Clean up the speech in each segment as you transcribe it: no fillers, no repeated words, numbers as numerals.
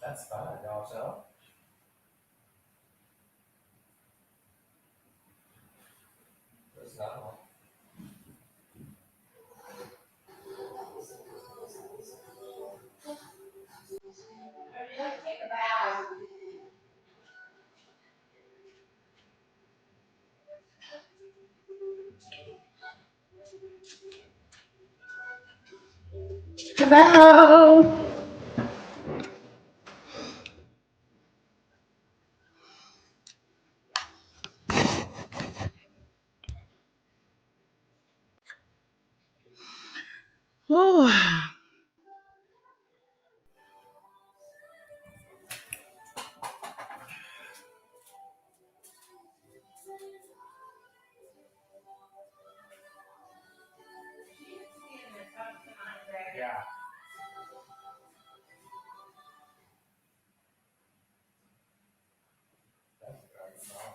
That's fine, also. There's not one. Hello. Oh, Yeah. That's a good song.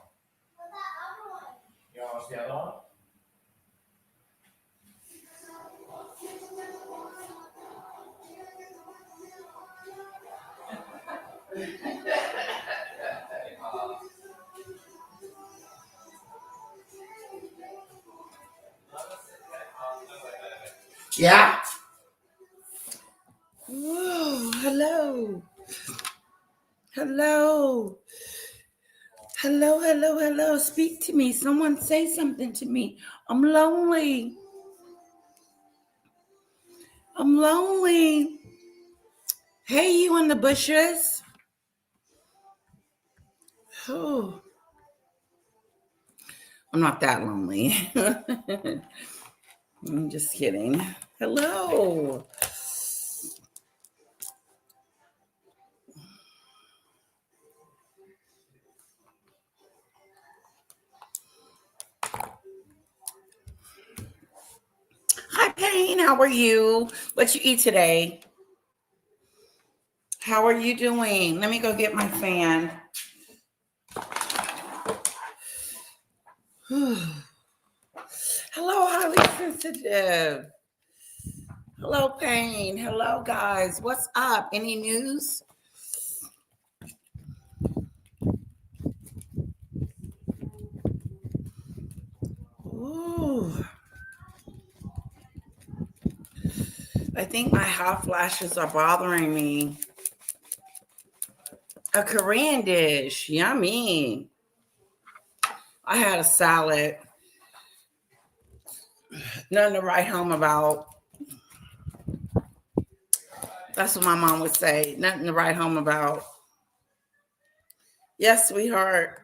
You want the other one? Yeah. whoa, hello. Hello. Hello, hello, hello. Speak to me. Someone say something to me. I'm lonely. I'm lonely. Hey, you in the bushes. Oh, I'm not that lonely. I'm just kidding. Hello. Hi, Payne. How are you? What you eat today? How are you doing? Let me go get my fan. Hello, highly sensitive. Hello, Payne. Hello, guys. What's up? Any news? Ooh, I think my hot flashes are bothering me. A Korean dish. Yummy. I had a salad. Nothing to write home about. That's what my mom would say. Nothing to write home about. Yes, sweetheart.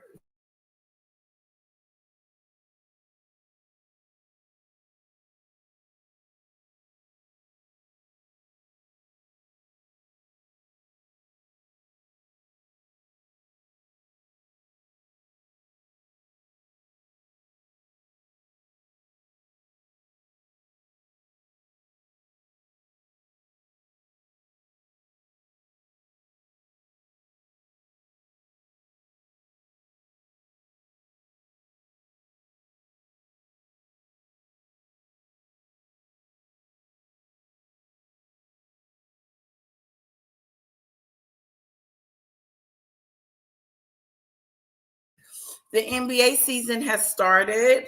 The NBA season has started.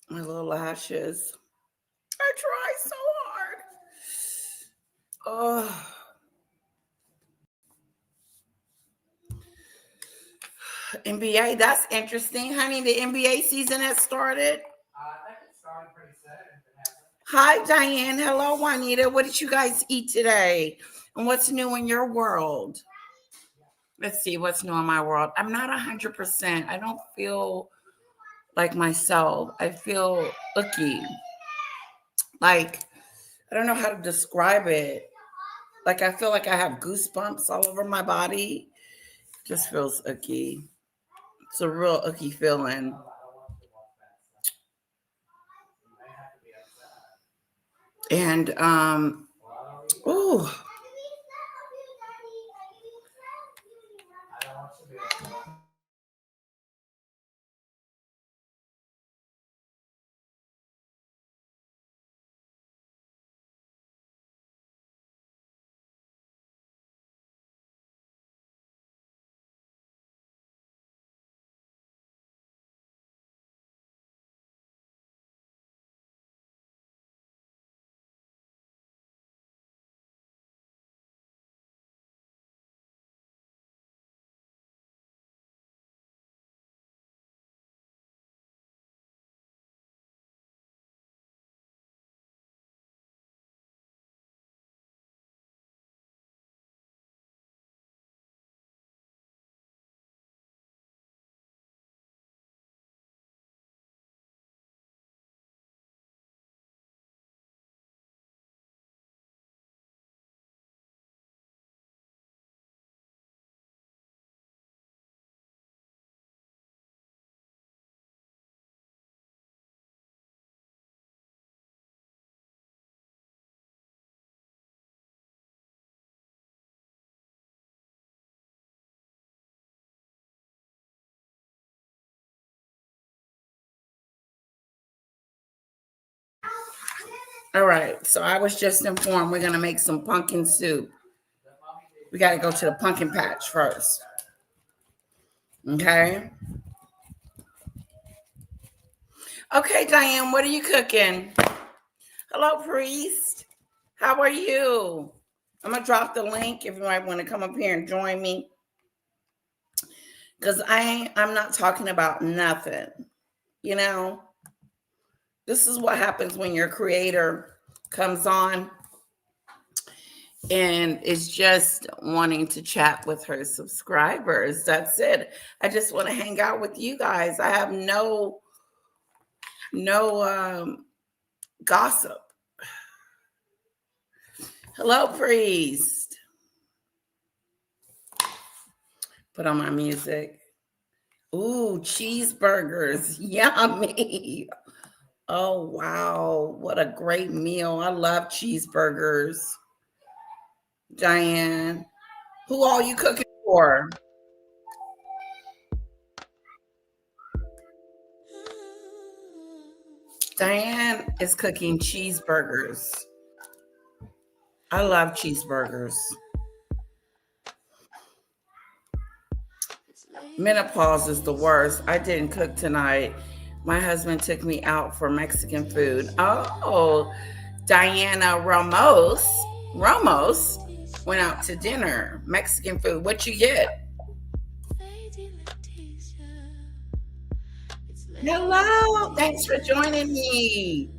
My little lashes. I try so hard. Oh, NBA. That's interesting, honey. The NBA season has started. I think it started pretty soon if it hasn't. Hi, Diane. Hello, Juanita. What did you guys eat today? And what's new in your world? Let's see what's new in my world. I'm not 100%. I don't feel like myself. I feel icky. Like, I don't know how to describe it. Like, I feel like I have goosebumps all over my body. Just feels icky. It's a real icky feeling. I want to watch that stuff. You may have to be upset. And, Well, I don't eat that. oh, I don't want to be upset. All right. So I was just informed we're gonna make some pumpkin soup. We got to go to the pumpkin patch first. Okay. Okay, Diane, what are you cooking? Hello, priest. How are you? I'm gonna drop the link if you might want to come up here and join me. Because I'm not talking about nothing. You know, this is what happens when your creator comes on and is just wanting to chat with her subscribers. That's it. I just want to hang out with you guys. I have no gossip. Hello, priest. Put on my music. Ooh, cheeseburgers. Yummy. Oh, wow. What a great meal. I love cheeseburgers. Diane, who are you cooking for? Diane is cooking cheeseburgers. I love cheeseburgers. Menopause is the worst. I didn't cook tonight. My husband took me out for Mexican food. Oh, Diana Ramos went out to dinner. Mexican food. What you get? Hello. Thanks for joining me.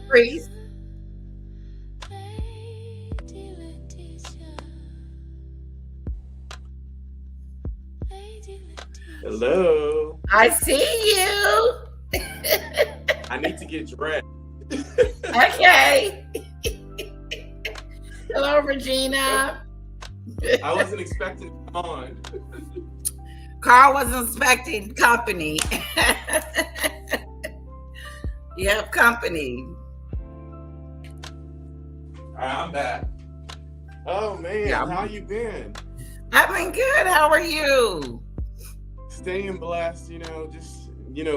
Priest. Hello. I see you. I need to get dressed. Okay. Hello, Regina. I wasn't expecting to come on. Carl wasn't expecting company. You have company. All right, I'm back. Oh man, Yeah. how you been? I've been good. How are you? Staying blessed,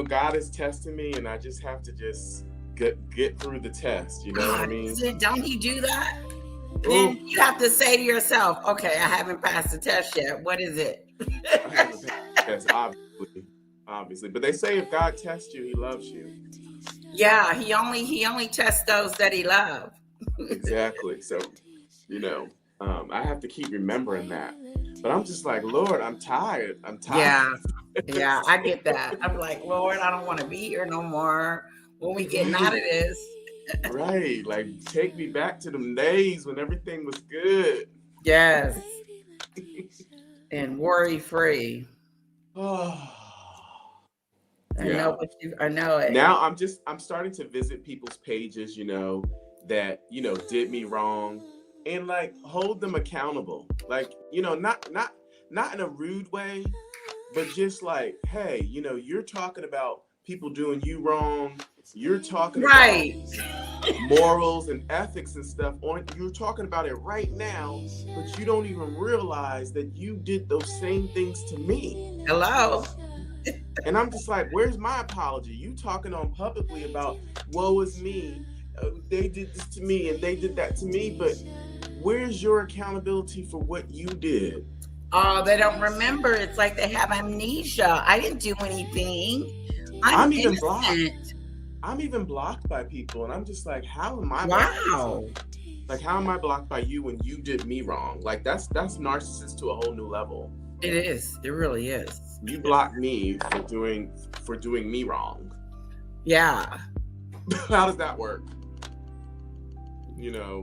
God is testing me and I just have to just get through the test, you know what I mean? Don't he do that? Ooh. Then you have to say to yourself, okay, I haven't passed the test yet. What is it? I haven't passed the test, obviously. But they say if God tests you, he loves you. Yeah, he only tests those that he loves. Exactly. So, I have to keep remembering that. But I'm just like, Lord, I'm tired. Yeah, I get that. I'm like, Lord, I don't want to be here no more. When we getting out of this. Right. Like, take me back to them days when everything was good. Yes. And worry free. Oh. I know it. Now I'm starting to visit people's pages, that, did me wrong and like hold them accountable. Like, not in a rude way, but just like, hey, you're talking about people doing you wrong. You're talking about morals and ethics and stuff. You're talking about it right now, but you don't even realize that you did those same things to me. Hello. And I'm just like, where's my apology? You talking on publicly about woe is me. They did this to me and they did that to me, but where's your accountability for what you did? Oh, they don't remember. It's like they have amnesia. I didn't do anything. I'm even innocent. blocked. I'm even blocked by people, and I'm just like, how am I? Wow. Like, how am I blocked by you when you did me wrong? Like, that's narcissist to a whole new level. It is. It really is. You blocked me for doing me wrong. Yeah. How does that work?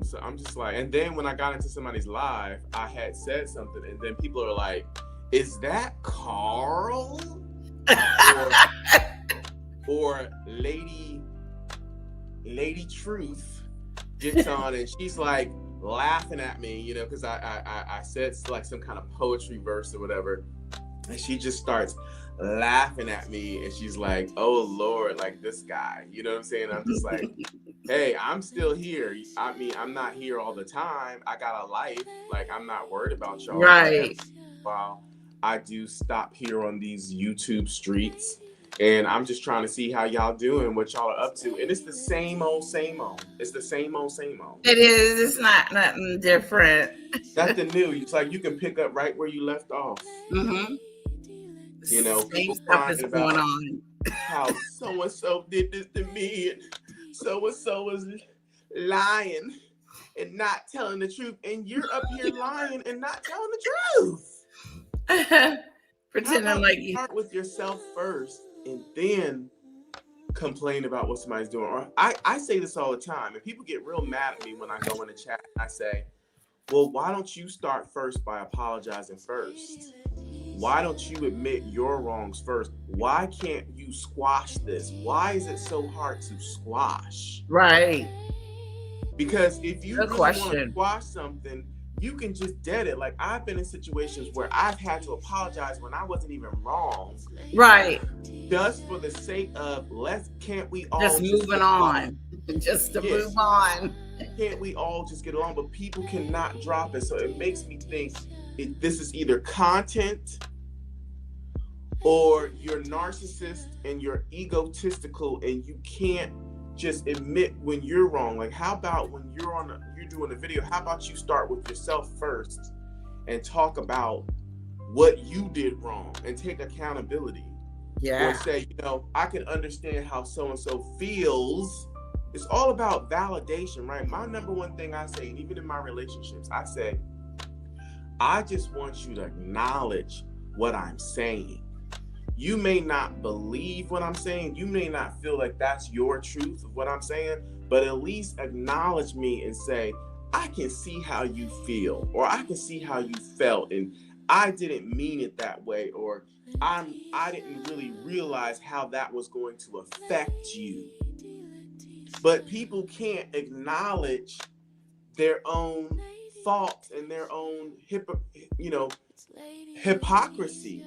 So I'm just like, and then when I got into somebody's live, I had said something, and then people are like, "Is that Carl?" or Lady Truth gets on, and she's like laughing at me, because I said like some kind of poetry verse or whatever, and she just starts laughing at me, and she's like, "Oh Lord, like this guy," you know what I'm saying? I'm just like, hey, I'm still here. I mean, I'm not here all the time. I got a life. Like, I'm not worried about y'all. Right. While I do stop here on these YouTube streets And I'm just trying to see how y'all doing, what y'all are up to. And it's the same old, same old. It's the same old, same old. It is. It's not nothing different. Nothing new. It's like you can pick up right where you left off. Mm-hmm. You know, Same people stuff is crying going about on. how so-and-so did this to me, and so-and-so was lying and not telling the truth. And you're up here lying and not telling the truth. How Pretending about like you you. start with yourself first and then complain about what somebody's doing? Or I say this all the time, and people get real mad at me when I go in the chat and I say, well, why don't you start first by apologizing first? Why don't you admit your wrongs first? Why can't you squash this? Why is it so hard to squash? Right. Because if you Good really want to question. squash something, you can just dead it. Like, I've been in situations where I've had to apologize when I wasn't even wrong, Right. just for the sake of can't we all Just moving get along? on. Just to Yes. move on. Can't we all just get along? But people cannot drop it. So it makes me think this is either content or you're narcissist and you're egotistical and you can't just admit when you're wrong. Like, how about when you're doing a video, how about you start with yourself first and talk about what you did wrong and take accountability? Yeah. Or say, you know, I can understand how so-and-so feels. It's all about validation, right? My number one thing I say, and even in my relationships, I say, I just want you to acknowledge what I'm saying. You may not believe what I'm saying. You may not feel like that's your truth of what I'm saying, but at least acknowledge me and say, I can see how you feel, or I can see how you felt, and I didn't mean it that way, or I didn't really realize how that was going to affect you. But people can't acknowledge their own faults and their own hypocrisy.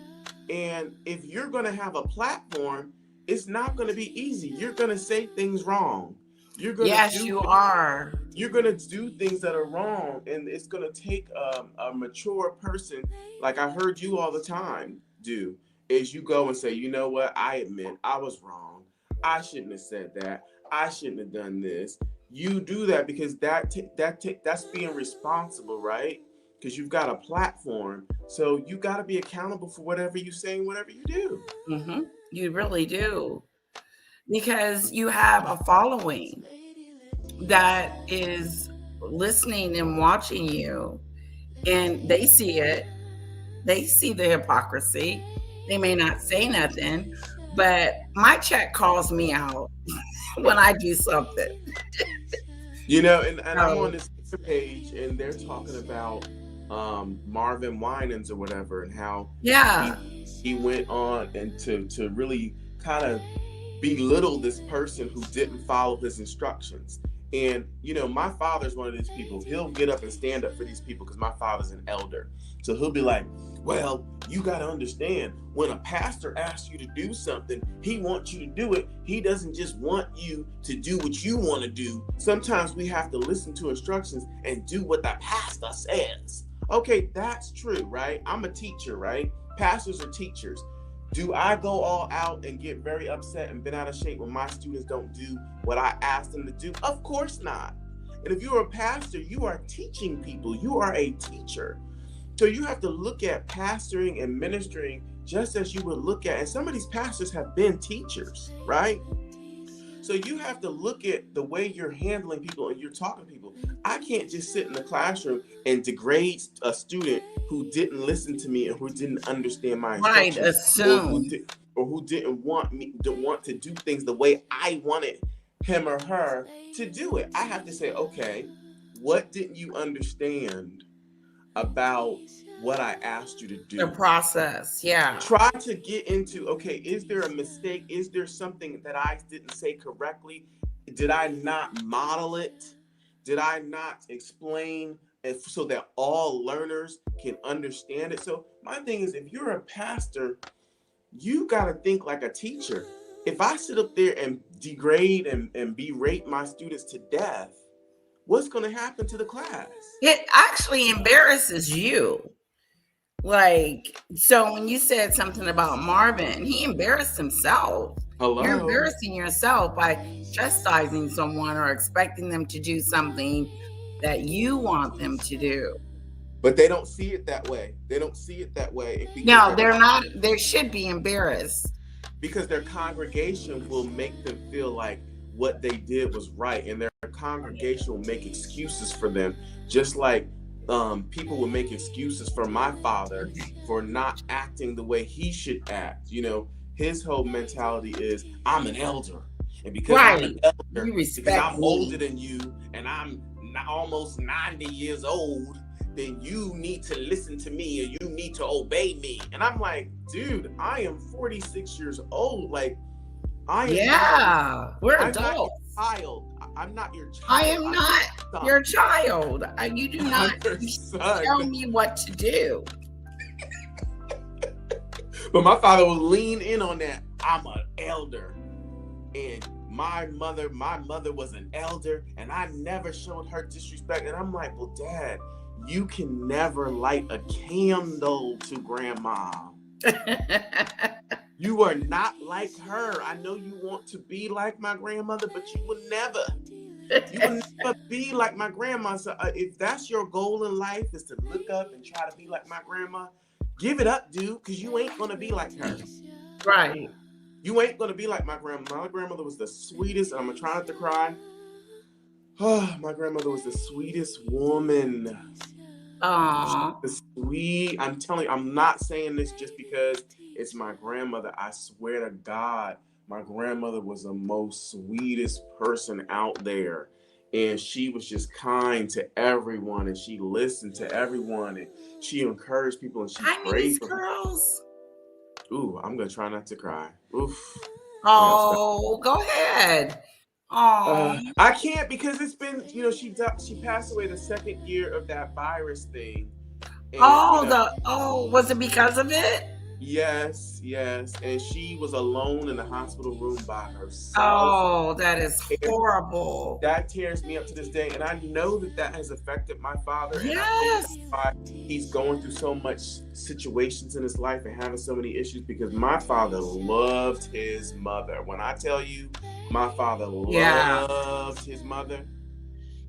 And if you're going to have a platform, it's not going to be easy. You're going to say things wrong. You're going Yes, you are. You're going to do things that are wrong, and it's going to take a mature person, like I heard you all the time do, is you go and say, you know what, I admit I was wrong. I shouldn't have said that. I shouldn't have done this. You do that because that's being responsible, right? Because you've got a platform, so you got to be accountable for whatever you say and whatever you do. Mm-hmm. You really do, because you have a following that is listening and watching you, and they see it. They see the hypocrisy. They may not say nothing, but my chat calls me out when I do something. You know, and I'm on this page, and they're talking about Marvin Winans or whatever, and how he went on and to really kind of belittle this person who didn't follow his instructions. And, you know, my father's one of these people. He'll get up and stand up for these people because my father's an elder. So he'll be like, well, you got to understand, when a pastor asks you to do something, he wants you to do it. He doesn't just want you to do what you want to do. Sometimes we have to listen to instructions and do what the pastor says. Okay, that's true, right? I'm a teacher, right? Pastors are teachers. Do I go all out and get very upset and bent out of shape when my students don't do what I asked them to do? Of course not. And if you're a pastor, you are teaching people. You are a teacher. So you have to look at pastoring and ministering just as you would look at, and some of these pastors have been teachers, right? So you have to look at the way you're handling people and you're talking to people. I can't just sit in the classroom and degrade a student who didn't listen to me and who didn't understand my instructions. Right, assume. Or who didn't want to do things the way I wanted him or her to do it. I have to say, okay, what didn't you understand about what I asked you to do? The process, yeah. Try to get into, okay, is there a mistake? Is there something that I didn't say correctly? Did I not model it? Did I not explain it so that all learners can understand it? So my thing is, if you're a pastor, you got to think like a teacher. If I sit up there and degrade and berate my students to death, what's going to happen to the class? It actually embarrasses you. Like, so when you said something about Marvin, he embarrassed himself. You're Hello. embarrassing yourself by chastising someone or expecting them to do something that you want them to do. But they don't see it that way. They don't see it that way. No, they're not. They should be embarrassed. Because their congregation will make them feel like what they did was right, and their congregation will make excuses for them, just like people will make excuses for my father for not acting the way he should act. You know, his whole mentality is, I'm an elder, and because I'm an elder, You because respect I'm me. older than you, and I'm almost 90 years old, then you need to listen to me and you need to obey me. And I'm like, dude, I am 46 years old. Like, We're I'm adults. not your child. I'm not your child. I am not your child. You do not tell me what to do. But my father will lean in on that. I'm an elder. And my mother was an elder, and I never showed her disrespect. And I'm like, well, Dad, you can never light a candle to Grandma. You are not like her. I know you want to be like my grandmother, but you will never be like my grandma. So if that's your goal in life, is to look up and try to be like my grandma, give it up, dude, because you ain't going to be like her. Right. You ain't going to be like my grandma. My grandmother was the sweetest. I'm going to try not to cry. Oh, my grandmother was the sweetest woman. Aww. The sweet. I'm telling you, I'm not saying this just because it's my grandmother. I swear to God, my grandmother was the most sweetest person out there. And she was just kind to everyone, and she listened to everyone, and she encouraged people, and she prayed for girls. Ooh, I'm gonna try not to cry. Oof. Oh, go ahead. Oh, I can't, because it's been, you know, she passed away the second year of that virus thing. And, was it because of it? Yes, and she was alone in the hospital room by herself. Oh, that is horrible. That tears me up to this day, and I know that has affected my father. Yes. And I think that's why he's going through so much situations in his life and having so many issues, because my father loved his mother. When I tell you, my father loved his mother.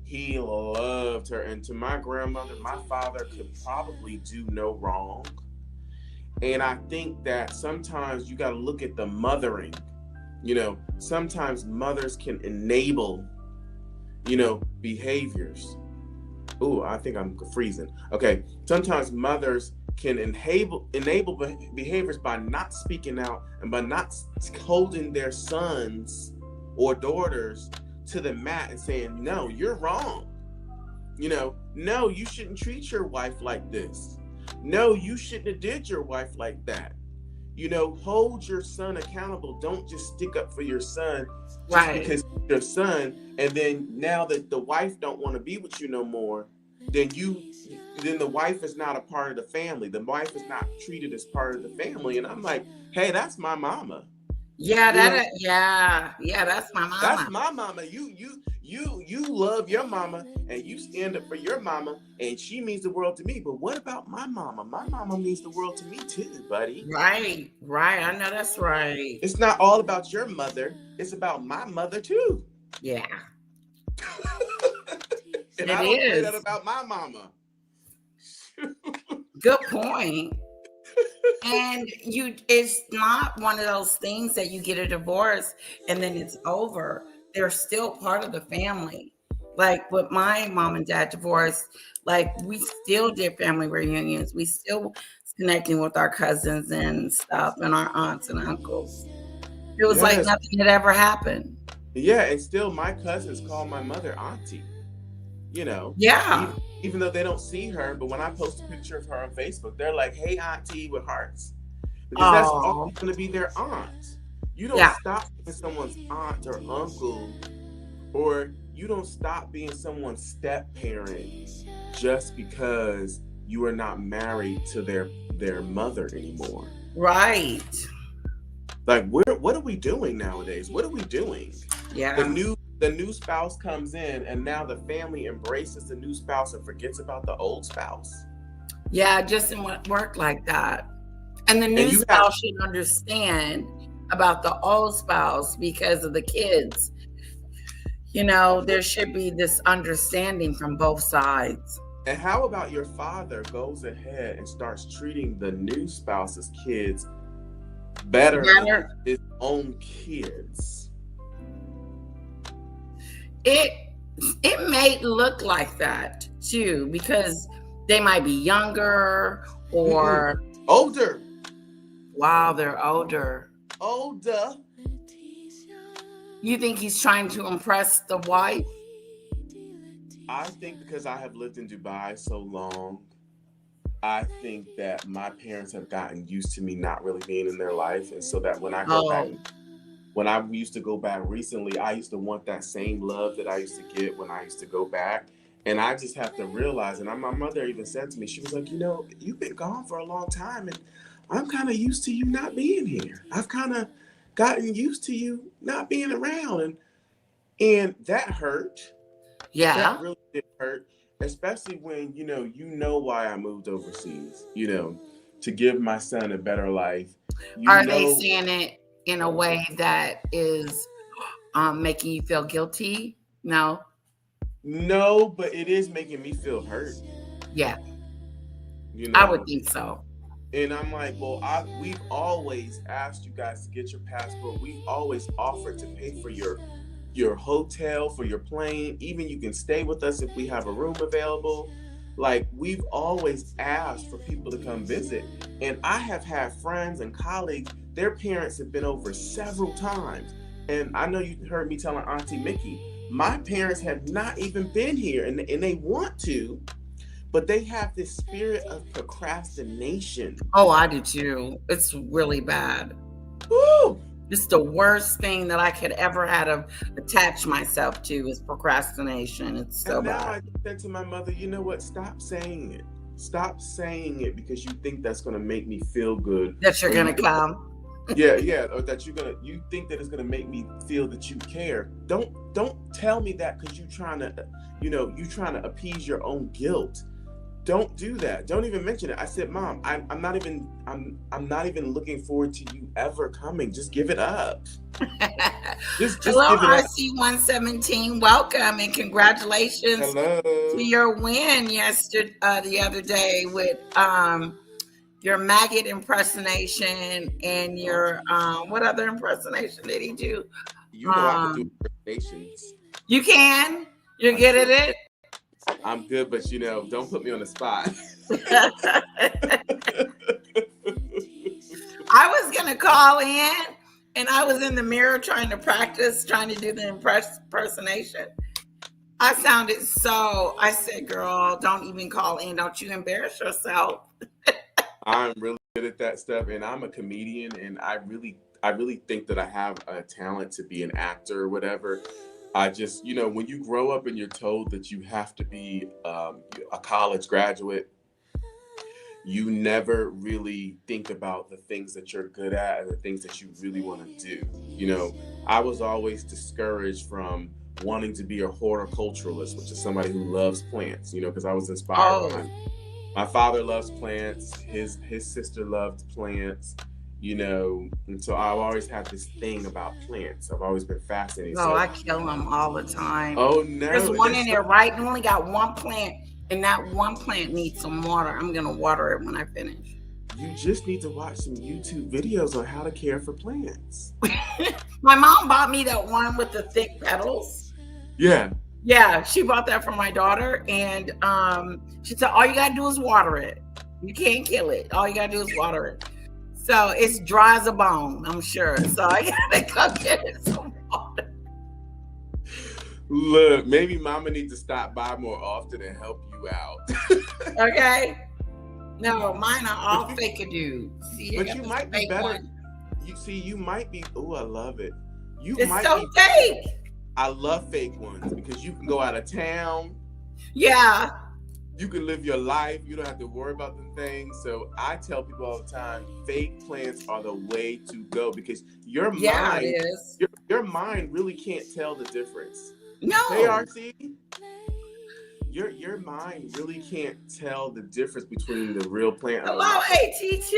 He loved her. And to my grandmother, my father could probably do no wrong. And I think that sometimes you got to look at the mothering. You know, sometimes mothers can enable, you know, behaviors. Ooh, I think I'm freezing. Okay. Sometimes mothers can enable behaviors by not speaking out and by not holding their sons or daughters to the mat and saying, no, you're wrong. You know, no, you shouldn't treat your wife like this. No, you shouldn't have did your wife like that. You know, hold your son accountable. Don't just stick up for your son just because he's your son. And then now that the wife don't want to be with you no more, then the wife is not a part of the family. The wife is not treated as part of the family. And I'm like, hey, that's my mama. That's my mama. That's my mama. You love your mama and you stand up for your mama, and she means the world to me. But what about my mama? My mama means the world to me too, buddy. Right. I know that's right. It's not all about your mother. It's about my mother too. Yeah. And I don't say that about my mama. Good point. And it's not one of those things that you get a divorce and then it's over. They're still part of the family. Like with my mom and dad divorced, like we still did family reunions. We still was connecting with our cousins and stuff and our aunts and uncles. It was like nothing had ever happened. Yeah, and still my cousins call my mother auntie. You know, even though they don't see her, but when I post a picture of her on Facebook, they're like, hey, auntie, with hearts. Because that's always going to be their aunt. You don't stop being someone's aunt or uncle, or you don't stop being someone's step parent just because you are not married to their mother anymore. Right. Like, what are we doing nowadays? What are we doing? Yeah. The new spouse comes in, and now the family embraces the new spouse and forgets about the old spouse. Yeah, it just didn't work like that. And the new And you spouse should understand about the old spouse because of the kids. You know, there should be this understanding from both sides. and how about your father goes ahead and starts treating the new spouse's kids better than his own kids? It may look like that too, because they might be younger or older. Wow, they're older. Older. You think he's trying to impress the wife? I think because I have lived in Dubai so long, I think that my parents have gotten used to me not really being in their life. And so that when I go back, when I used to go back recently, I used to want that same love that I used to get when I used to go back. And I just have to realize, and my mother even said to me, she was like, you know, you've been gone for a long time and I'm kind of used to you not being here. I've kind of gotten used to you not being around. And that hurt. Yeah. That really did hurt, especially when, you know why I moved overseas, to give my son a better life. Are they saying it in a way that is making you feel guilty? No. No, but it is making me feel hurt. Yeah. I would think so. And I'm like, well, we've always asked you guys to get your passport. We've always offered to pay for your hotel, for your plane. Even you can stay with us if we have a room available. Like, we've always asked for people to come visit. And I have had friends and colleagues, their parents have been over several times. And I know you heard me telling Auntie Mickey, my parents have not even been here, and they want to, but they have this spirit of procrastination. Oh, I do too. It's really bad. Woo! It's the worst thing that I could ever have to attach myself to is procrastination. It's so bad. Now I said to my mother, you know what? Stop saying it. Stop saying it because you think that's going to make me feel good. That you're going to come. Yeah, or that you think that it's gonna make me feel that you care. Don't tell me that because you trying to appease your own guilt. Don't do that. Don't even mention it. I said, Mom, I'm not even looking forward to you ever coming. Just give it up. just Hello, give it up. RC117. Welcome and congratulations Hello. to your win yesterday, the other day with your maggot impersonation and your what other impersonation did he do? You know I can do impersonations. You can? You're good at it? I'm good, but don't put me on the spot. I was gonna call in and I was in the mirror trying to do the impersonation. I said, girl, don't even call in. Don't you embarrass yourself. I'm really good at that stuff, and I'm a comedian, and I really think that I have a talent to be an actor or whatever. I just, when you grow up and you're told that you have to be a college graduate, you never really think about the things that you're good at and the things that you really want to do. I was always discouraged from wanting to be a horticulturalist, which is somebody who loves plants, because I was inspired by my father loves plants. His sister loved plants, and so I've always had this thing about plants. I've always been fascinated. No, I kill them all the time. Oh, no. There's one in there, right? You only got one plant, and that one plant needs some water. I'm going to water it when I finish. You just need to watch some YouTube videos on how to care for plants. My mom bought me that one with the thick petals. Yeah. Yeah, she bought that for my daughter, and she said, all you got to do is water it. You can't kill it. All you got to do is water it. So it's dry as a bone, I'm sure. So I got to come get it some water. Look, maybe Mama needs to stop by more often and help you out. Okay? No, mine are all fake-a-doo. See, but you might be better. One. You might be, oh, I love it. It's so fake. I love fake ones because you can go out of town. Yeah. You can live your life. You don't have to worry about the things. So I tell people all the time, fake plants are the way to go because your mind really can't tell the difference. No. Hey, RC. your mind really can't tell the difference between the real plant. Hello, AT2.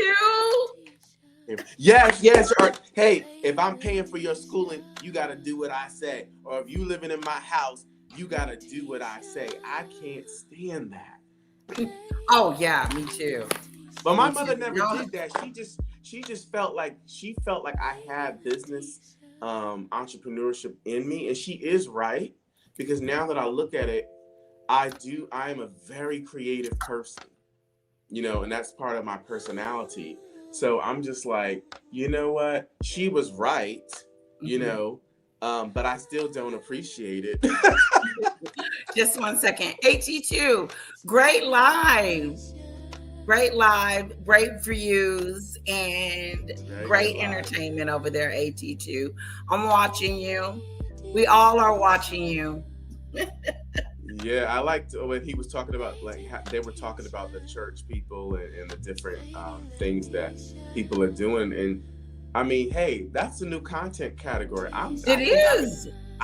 Yes. Or hey, if I'm paying for your schooling, you got to do what I say. Or if you living in my house, you got to do what I say. I can't stand that. Oh yeah, me too. But my Me mother too. never did that. She just felt like I had business entrepreneurship in me, and she is right, because now that I look at it, I am a very creative person, and that's part of my personality. So I'm just like, you know what? She was right, but I still don't appreciate it. Just 1 second. AT2, great live. Great live, great views, and great entertainment over there, AT2. I'm watching you. We all are watching you. Yeah, I liked when he was talking about, like, they were talking about the church people and the different things that people are doing. And I mean, hey, that's a new content category. I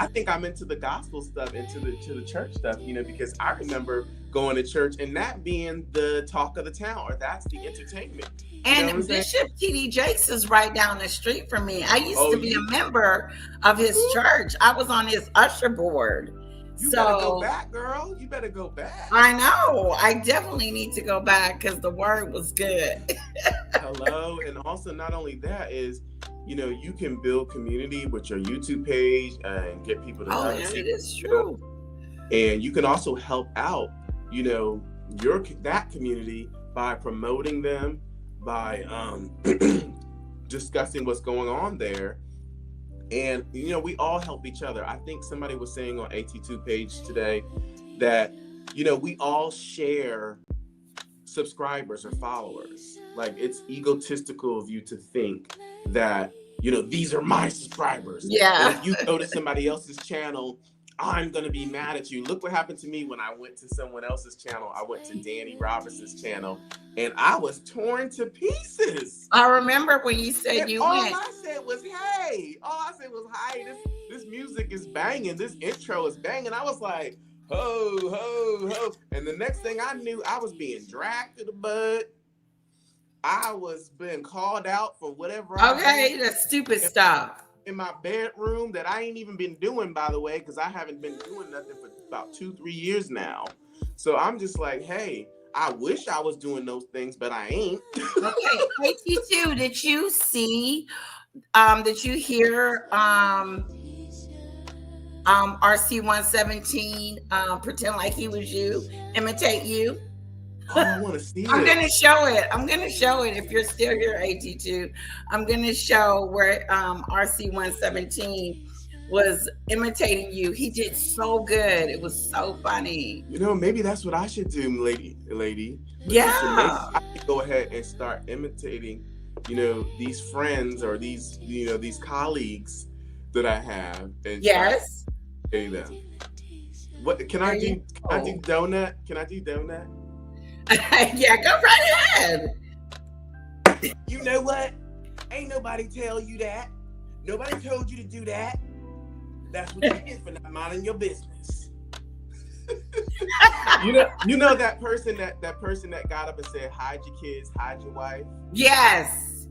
think I'm into the gospel stuff, into the church stuff, because I remember going to church and that being the talk of the town, or that's the entertainment. And Bishop T.D. Jakes is right down the street from me. I used to be a member of his church. I was on his usher board. You better go back, girl. You better go back. I know. I definitely need to go back because the word was good. Hello. And also, not only that is, you can build community with your YouTube page and get people to it is true. And you can also help out, that community by promoting them, by discussing what's going on there. And, we all help each other. I think somebody was saying on AT2 page today that, we all share subscribers or followers. Like, it's egotistical of you to think that, these are my subscribers. Yeah. And if you go to somebody else's channel, I'm going to be mad at you. Look what happened to me when I went to someone else's channel. I went to Danny Robinson's channel and I was torn to pieces. I remember when you said all I said was, hey. All I said was, hi, this music is banging. This intro is banging. I was like, ho, ho, ho. And the next thing I knew, I was being dragged to the bud. I was being called out for whatever. The stupid stuff. In my bedroom that I ain't even been doing, by the way, because I haven't been doing nothing for about 2-3 years now. So I'm just like, hey, I wish I was doing those things, but I ain't. Okay, AT2, did you see, did you hear RC117 pretend like he was you, imitate you? Oh, I want to see I'm going to show it. I'm going to show it if you're still here, AT2. I'm going to show where RC117 was imitating you. He did so good. It was so funny. Maybe that's what I should do, lady. Yeah. I could go ahead and start imitating, these friends or these colleagues that I have. And yes. Them. What can I do? Can I do donut? Can I do donut? Yeah, go right ahead. You know what? Ain't nobody tell you that. Nobody told you to do that. That's what you get for not minding your business. you know that person that got up and said, hide your kids, hide your wife? Yes.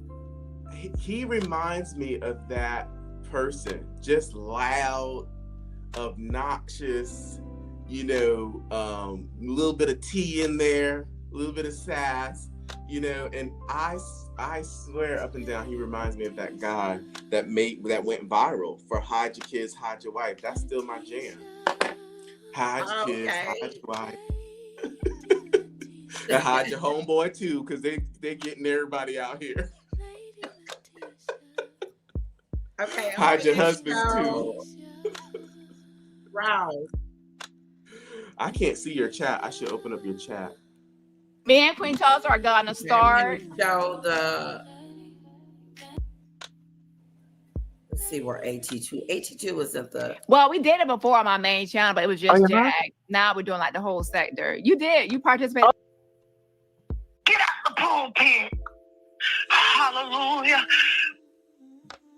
He reminds me of that person. Just loud, obnoxious, a little bit of tea in there, a little bit of sass, and I swear up and down, he reminds me of that guy that went viral for hide your kids, hide your wife. That's still my jam. Hide your kids, hide your wife. And hide your homeboy too, because they getting everybody out here. Okay. Hide your husbands too. Wow. I can't see your chat. I should open up your chat. Me and Queen Charles are gonna start. Show let's see where AT2 was at the. Well, we did it before on my main channel, but it was just Jack. Now we're doing like the whole sector. You participated. Get out the pulpit. Hallelujah.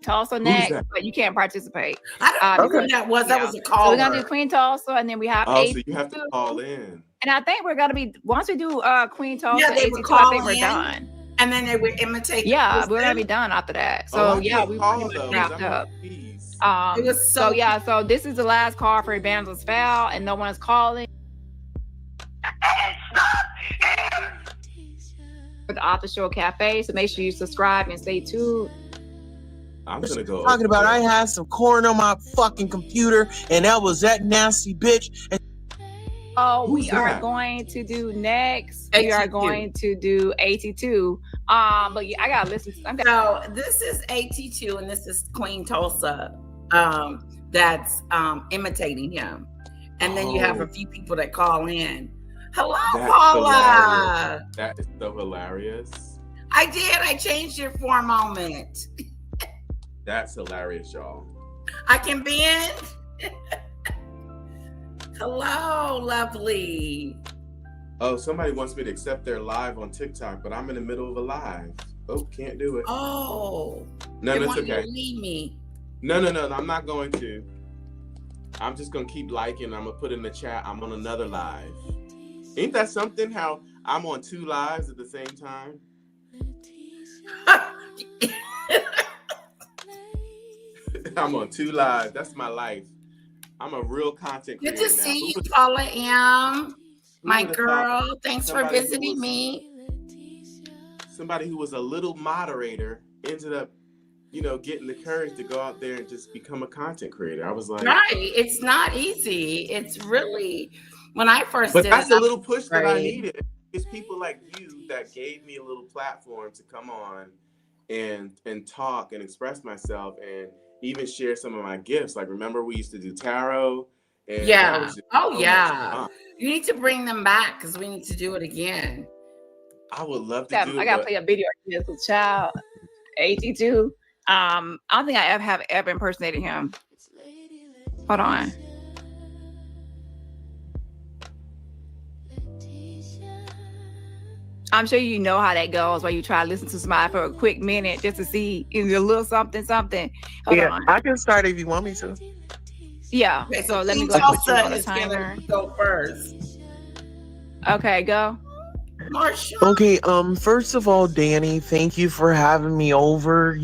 Tulsa next, that? but you can't participate. I don't know Okay. who that was. That was a So caller. we're gonna do Queen Tulsa, and then we have Oh, so 82. you have to call in. And I think we're gonna be once we do Queen Tulsa, Yeah, they would 82, I think call we're in. done. And then they would imitate. Yeah, the we're gonna be person. done after that. So I yeah, can't we call pretty much though, 'cause wrapped I'm up. overseas. It was so yeah, so this is the last call for Evangelist Val, and no one is calling. For the Author Show Cafe, so make sure you subscribe and stay tuned. I'm gonna go. Talking over about there. I had some corn on my fucking computer, and that was that nasty bitch. And Oh, Who's we are that? going to do next. We are 82. going to do 82. But yeah, I gotta listen. So this is AT2 and this is Queen Tulsa that's imitating him. And then you have a Oh. few people that call in. Hello, That's Paula. That is so hilarious. I did. I changed it for a moment. That's hilarious, y'all. I can bend. Hello, lovely. Oh, somebody wants me to accept their live on TikTok, but I'm in the middle of a live. Oh, can't do it. Oh, No, they that's want you okay. to leave me. No, I'm not going to. I'm just gonna keep liking. I'm gonna put in the chat. I'm on another live. Ain't that something? How I'm on 2 lives at the same time? I'm on 2 lives. That's my life. I'm a real content Good creator to now. see Who you, would- Paula M. who My would've thought girl. Thanks for somebody who visiting was- me. Somebody who was a little moderator ended up, getting the courage to go out there and just become a content creator. I was like, Right. It's not easy. It's really, when I first but did that's it, a little push that I Right. needed. It's people like you that gave me a little platform to come on and talk and express myself and even share some of my gifts. Like, remember we used to do tarot? And that Yeah. was just Oh, so much yeah. fun. You need to bring them back because we need to do it again. I would love to do I it. gotta but play a video of this with child 82. I don't think I ever impersonated him. Hold on. I'm sure you know how that goes where you try to listen to somebody for a quick minute just to see a little something. Hold yeah, on. I can start if you want me to. Yeah. Okay, So let me Queen go and put you Tulsa on the is gonna timer. go first. Okay, go. Marsha. Okay, first of all, Danny, thank you for having me over.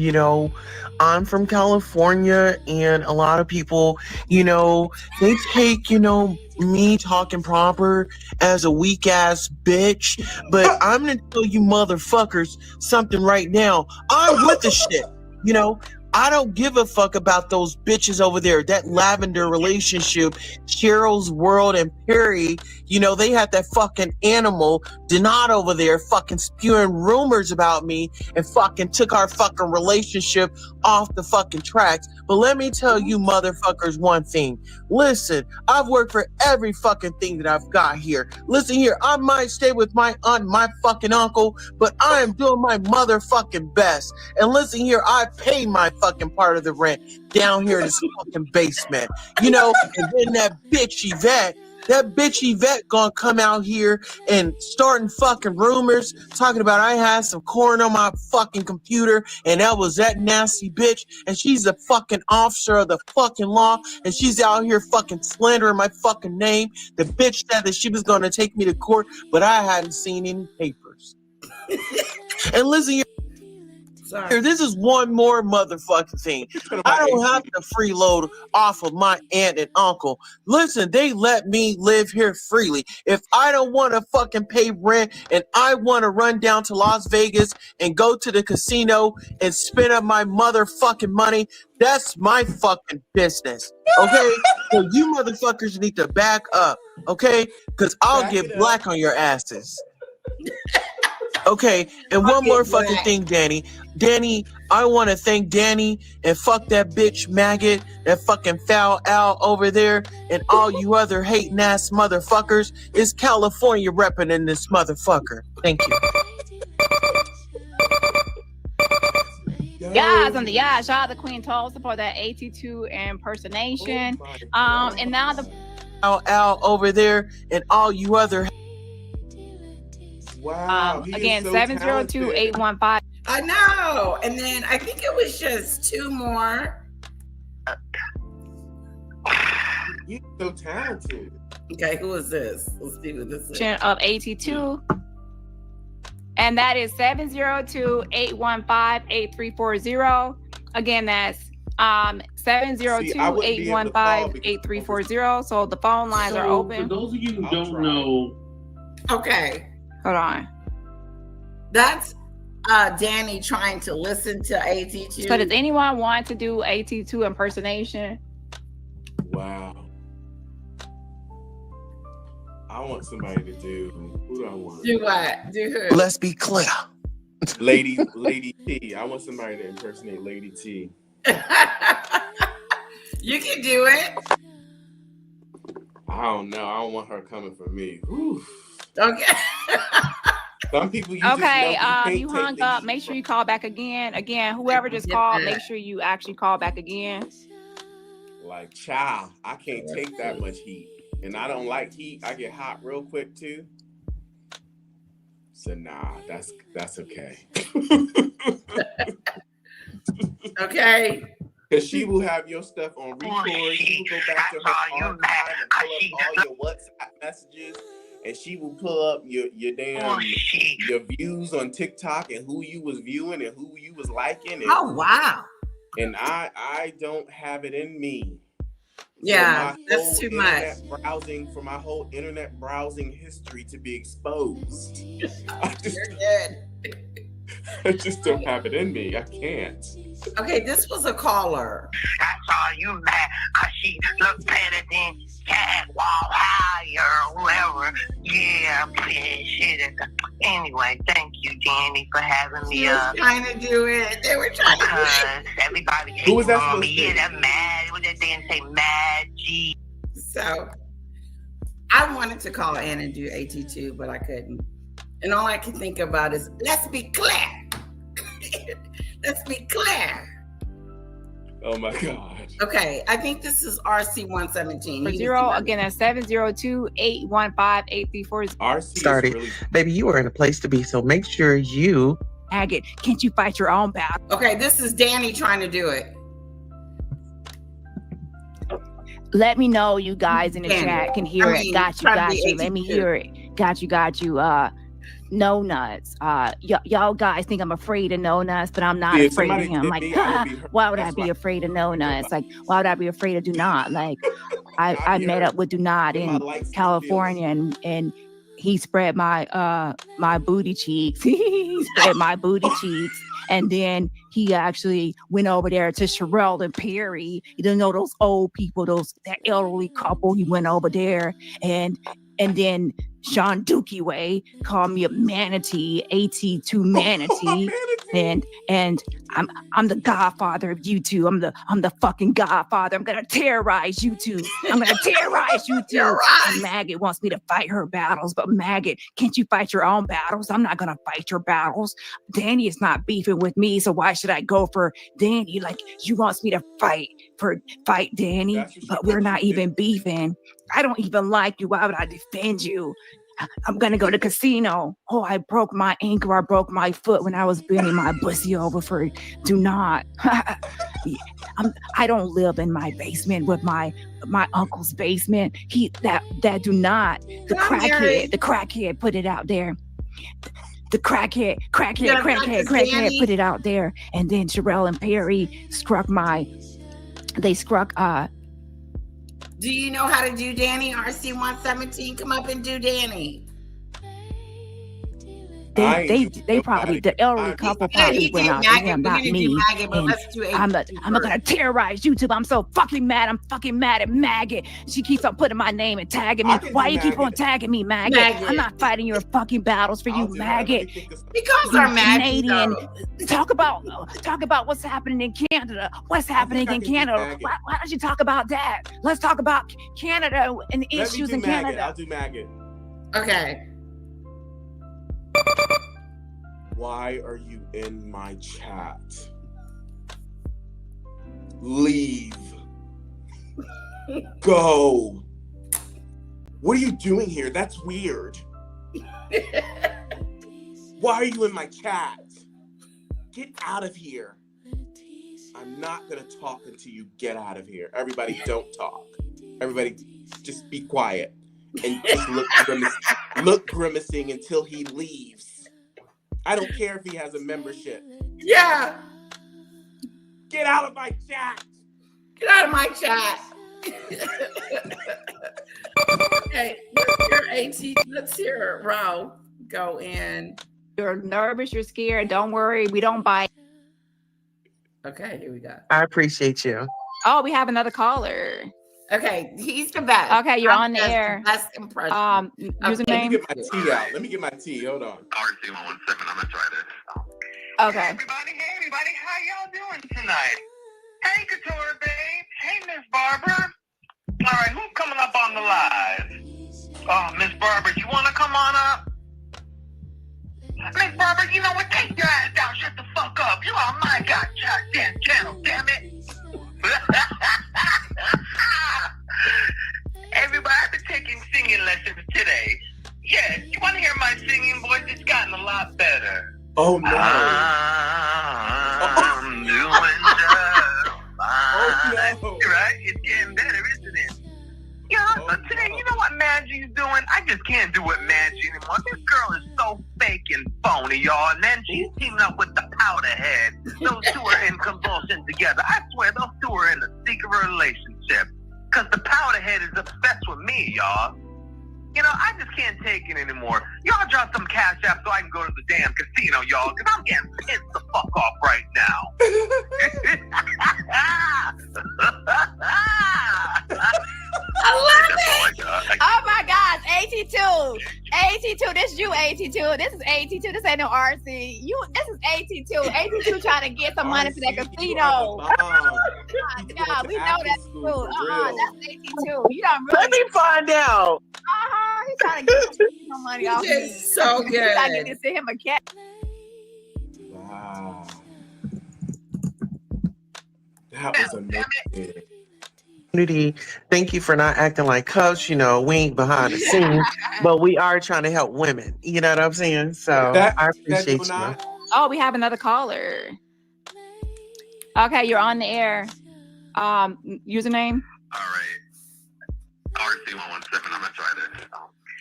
I'm from California, and a lot of people, they take, me talking proper as a weak ass bitch. But I'm gonna tell you motherfuckers something right now. I'm with the shit. I don't give a fuck about those bitches over there. That lavender relationship, Cheryl's World and Perry, they had that fucking animal, Donat over there, fucking spewing rumors about me and fucking took our fucking relationship off the fucking tracks. But let me tell you motherfuckers one thing. Listen, I've worked for every fucking thing that I've got here. Listen here, I might stay with my aunt and my fucking uncle, but I am doing my motherfucking best. And listen here, I paid my fucking part of the rent down here in this fucking basement. And then that bitch Yvette gonna come out here and starting fucking rumors, talking about I had some corn on my fucking computer, and that was that nasty bitch, and she's a fucking officer of the fucking law, and she's out here fucking slandering my fucking name. The bitch said that she was gonna take me to court, but I hadn't seen any papers. And listen, Sorry. this is one more motherfucking thing. I don't have to freeload off of my aunt and uncle. Listen, they let me live here freely. If I don't want to fucking pay rent and I want to run down to Las Vegas and go to the casino and spend up my motherfucking money, that's my fucking business. Okay? So you motherfuckers need to back up. Okay? Because I'll Back get it up. black on your asses. Okay, and one more fucking thing, Danny. Danny, I want to thank Danny and fuck that bitch maggot, that fucking foul Al over there, and all you other hating ass motherfuckers. Is California repping in this motherfucker. Thank you. Guys, shout out to Queen Tulsa for that 82 impersonation. And now the Al over there, and all you other. Wow. he is again, so 702-815. I know. And then I think it was just two more. You're so talented. Okay, who is this? Let's see who this is. Of AT2. And that is 702-815-8340. Again, that's 702-815-8340. So the phone lines are open. For those of you who don't know, Okay. Hold on. That's Danny trying to listen to AT2. So does anyone want to do AT2 impersonation? Wow. I want somebody to do. Who do I want? Do what? Do who? Let's be clear. Lady T. I want somebody to impersonate Lady T. You can do it. I don't know. I don't want her coming for me. Whew. Okay. Some people you Okay, just you hung up. Make sure you call back again. Again, whoever just called, make sure you actually call back again. Like, child, I can't take that much heat. And I don't like heat. I get hot real quick too. So nah, that's okay. Okay. Because she will have your stuff on record. She will go back to her archive and pull up all your WhatsApp messages. And she will pull up your damn your views on TikTok and who you was viewing and who you was liking. And, Oh wow. and I don't have it in me. Yeah, for my that's whole too much. internet browsing, for my whole internet browsing history to be exposed. You're good. I just don't have it in me. I can't. Okay, this was a caller. I saw you mad because she looked better than Cat Wall Higher or whoever. Yeah, I'm saying shit. Anyway, thank you, Danny, for having She me was up. trying to do it. They were trying to do Because it. everybody Who was that hating on supposed me. to be? Yeah, that mad. What that thing say? Mad G. So I wanted to call in and do AT2, but I couldn't. And all I can think about is, let's be clear. Let's be clear. Oh my God. Okay, I think this is RC117. For zero, again, that's 702-815-8340. RC Started. is really Baby, you are in a place to be, so make sure you Agate, can't you fight your own battle? Okay, this is Danny trying to do it. Let me know you guys in the Danny. chat can hear I mean, it. Got try to you. be Let me 82. hear it. Got you. No nuts. Y'all guys think I'm afraid of no nuts, but I'm not Yeah, if afraid of somebody him. did Like, me, I would be hurt. why would I That's be why. afraid of no nuts? Like, why would I be afraid of do not? Like, I I'd be met hurt. up with do not In my in light skin California and he spread my my booty cheeks. He spread my booty cheeks. And then he actually went over there to Sherelle and Perry. You don't know those old people, that elderly couple. He went over there and then Sean Dookie Way called me a manatee, AT2 manatee. And I'm the godfather of YouTube. I'm the fucking godfather. I'm gonna terrorize YouTube. I'm gonna terrorize YouTube. You're right. And Maggot wants me to fight her battles, but Maggot, can't you fight your own battles? I'm not gonna fight your battles. Danny is not beefing with me, so why should I go for Danny? Like, she wants me to fight Danny, That's what she but we're wants not you to even beefing. I don't even like you. Why would I defend you? I'm gonna go to casino. Oh, I broke my ankle. I broke my foot when I was bending my pussy over for it. Do not. I don't live in my basement with my uncle's basement. That do not. The Come on, Mary. crackhead put it out there. The crackhead Yeah, practice, Danny. put it out there. And then Sherelle and Perry Do you know how to do Danny? RC117, come up and do Danny. They probably, the elderly couple probably went out to him, not me. And I'm gonna terrorize YouTube. I'm so fucking mad. I'm fucking mad at Maggot. She keeps on putting my name and tagging me. I can Why do you keep on Maggot. tagging me, Maggot? Maggot. I'm not fighting your fucking battles for I'll you, do that. Let me Maggot. think of- Because You our magic. Canadian. though. Talk about what's happening in Canada. What's happening I in can do Canada? Maggot. Why don't you talk about that? Let's talk about Canada and the Let me issues do in Maggot. Canada. I'll do Maggot. Okay. Why are you in my chat? Leave. Go. What are you doing here? That's weird. Why are you in my chat? get out of here. I'm not gonna talk until you get out of here. Everybody don't talk. Everybody just be quiet and just look grimacing until he leaves. I don't care if he has a membership. Yeah. Get out of my chat. Get out of my chat. Okay, let's hear Ro go in. You're nervous, you're scared. Don't worry, we don't bite. Okay, here we go. I appreciate you. Oh, we have another caller. Okay, he's the best. Okay, you're I'm on the air. Best impression. Let me Username. get my tea out. Let me get my tea. Hold on. RC117, I'm gonna try this. Okay. Hey everybody, how y'all doing tonight? Hey Couture, babe. Hey Miss Barber. All right, who's coming up on the live? Oh, Miss Barber, you wanna come on up? Miss Barber, you know what? Take your ass down. Shut the fuck up. You on my goddamn channel, damn it. Everybody, I've been taking singing lessons today. Yes, you want to hear my singing voice? It's gotten a lot better. Oh no. I'm doing just fine. Oh no. Right? It's getting better, isn't it? Yeah, but today, you know what Magie's doing? I just can't do with Magie anymore. This girl is so fake and phony, y'all. And then she's teaming up with the Powderhead. Those two are in convulsion together. I swear, those two are in a secret relationship. Because the Powderhead is obsessed with me, y'all. You know, I just can't take it anymore. Y'all drop some cash app so I can go to the damn casino, y'all. Because I'm getting pissed the fuck off right now. I love it. Oh my gosh, AT2. AT2, this is you, AT2. This is AT2. This ain't no RC. This is AT2. AT2 trying to get some money for that casino. Yeah, we know that's true. That's AT2. You don't really. Let me find out. He's trying to get some money off He me. did so He's trying to good. get to him a cat. Wow. That was amazing. Community, thank you for not acting like cuss. You know, we ain't behind the scenes, but we are trying to help women. You know what I'm saying? So I appreciate you. Oh, we have another caller. Okay, you're on the air. Username. All right. RC117, I'm gonna try this.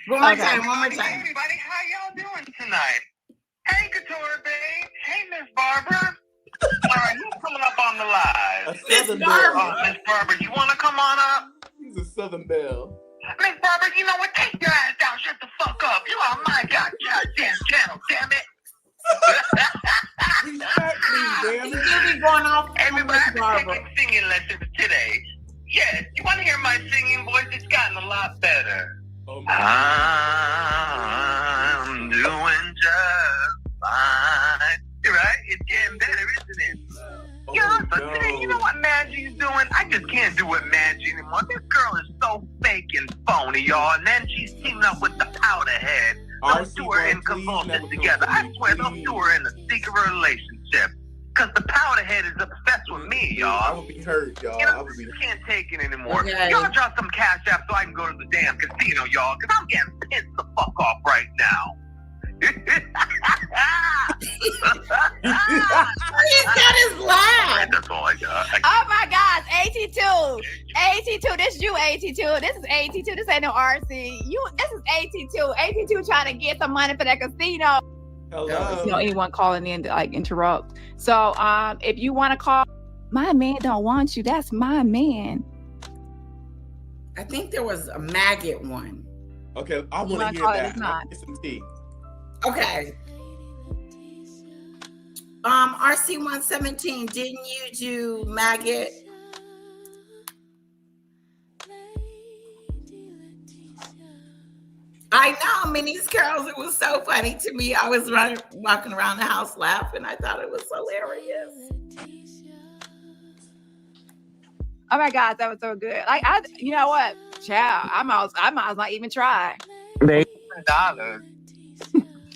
One more Okay. time. Hey everybody, how y'all doing tonight? Hey Couture, babe. Hey Miss Barber. All right, who's coming up on the live? A Southern Barber. Belle. Miss Barber, you want to come on up? He's a Southern Belle. Miss Barber, you know what? Take your ass down. Shut the fuck up. You on my goddamn channel, damn it. Respect me, damn You it. give me going off. Everybody, I've been Barbara. taking singing lessons today. Yes, you want to hear my singing voice? It's gotten a lot better. Oh my I'm doing just fine. Right? It's getting better, isn't it? Oh, Yeah, but no. today, you know what Magie's doing? I just can't do with Magie anymore. This girl is so fake and phony, y'all. And then she's teaming up with the Powderhead. Those two are in convulsion together. I swear, those two are in a secret relationship. Because the Powderhead is obsessed with me, I y'all. would be hurt, y'all. You I know, would be I can't take it anymore. Okay. Y'all drop some cash app so I can go to the damn casino, y'all. Because I'm getting pissed the fuck off right now. He's got his laugh. That's all I got. Oh my gosh, AT2. AT2, this is you, AT2. This is AT2. This ain't no RC. This is AT2. AT2 trying to get some money for that casino. Hello. You know, anyone calling in to like interrupt. So if you want to call, my man don't want you. That's my man. I think there was a maggot one. Okay, I You want to wanna hear call it? that. It's not. Get some tea. Okay. RC117, didn't you do maggot? I know. I mean, these girls, it was so funny to me. I was walking around the house laughing. I thought it was hilarious. Oh my God, that was so good. Like you know what, child, I might as not even try. They $1.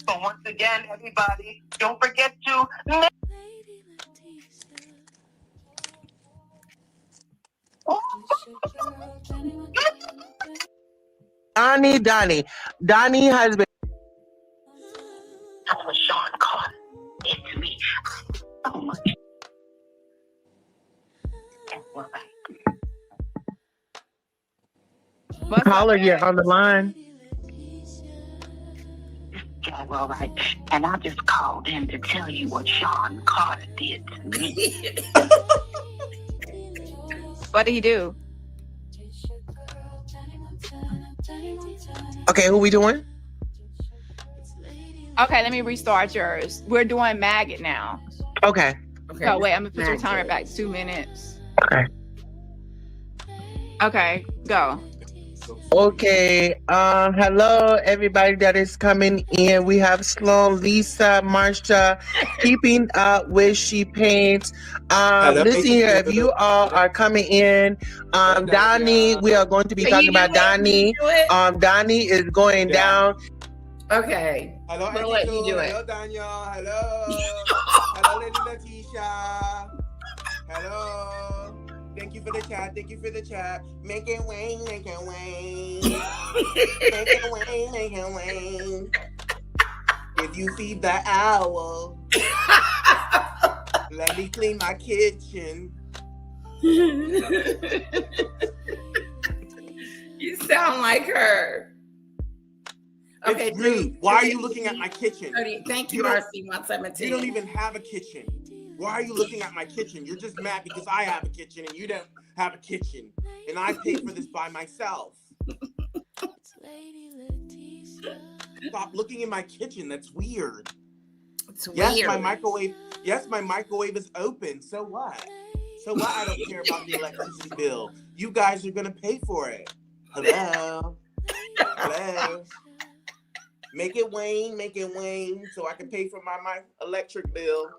So once again, everybody, don't forget to Donnie has been. Sean Carter. It's me. caller yet on the line. Yeah, well, right. And I just called in to tell you what Sean Carter did to me. What did he do? Okay, who we doing? Okay, let me restart yours. We're doing Maggot now. Okay. Okay. Oh, wait, I'm going to put your timer Maggot. back 2 minutes. Okay. Okay, go. Okay. Hello, everybody that is coming in. We have Sloan, Lisa, Marsha, Keeping Up with She Paints. Listen here, if you all are coming in, Donnie, we are going to be Can talking you do about it? Can Donnie. you do it? Donnie is going Yeah. down. Okay. Hello, I'm gonna let you do it. Hello, Daniel. Hello. Hello, Lady Letitia. Hello. Thank you for the chat. Thank you for the chat. Make it rain, make it rain. Make it rain, make it rain. If you feed the owl, let me clean my kitchen. You sound like her. Okay, It's rude. Why are you looking at my kitchen? Thank you, You don't- RC 117. You don't even have a kitchen. Why are you looking at my kitchen? You're just mad because I have a kitchen and you don't have a kitchen. And I pay for this by myself. Stop looking in my kitchen. That's weird. It's Yes, weird. my microwave. Yes, my microwave is open. So what? So what? I don't care about the electricity bill. You guys are gonna pay for it. Hello. Hello. Make it wane, so I can pay for my electric bill.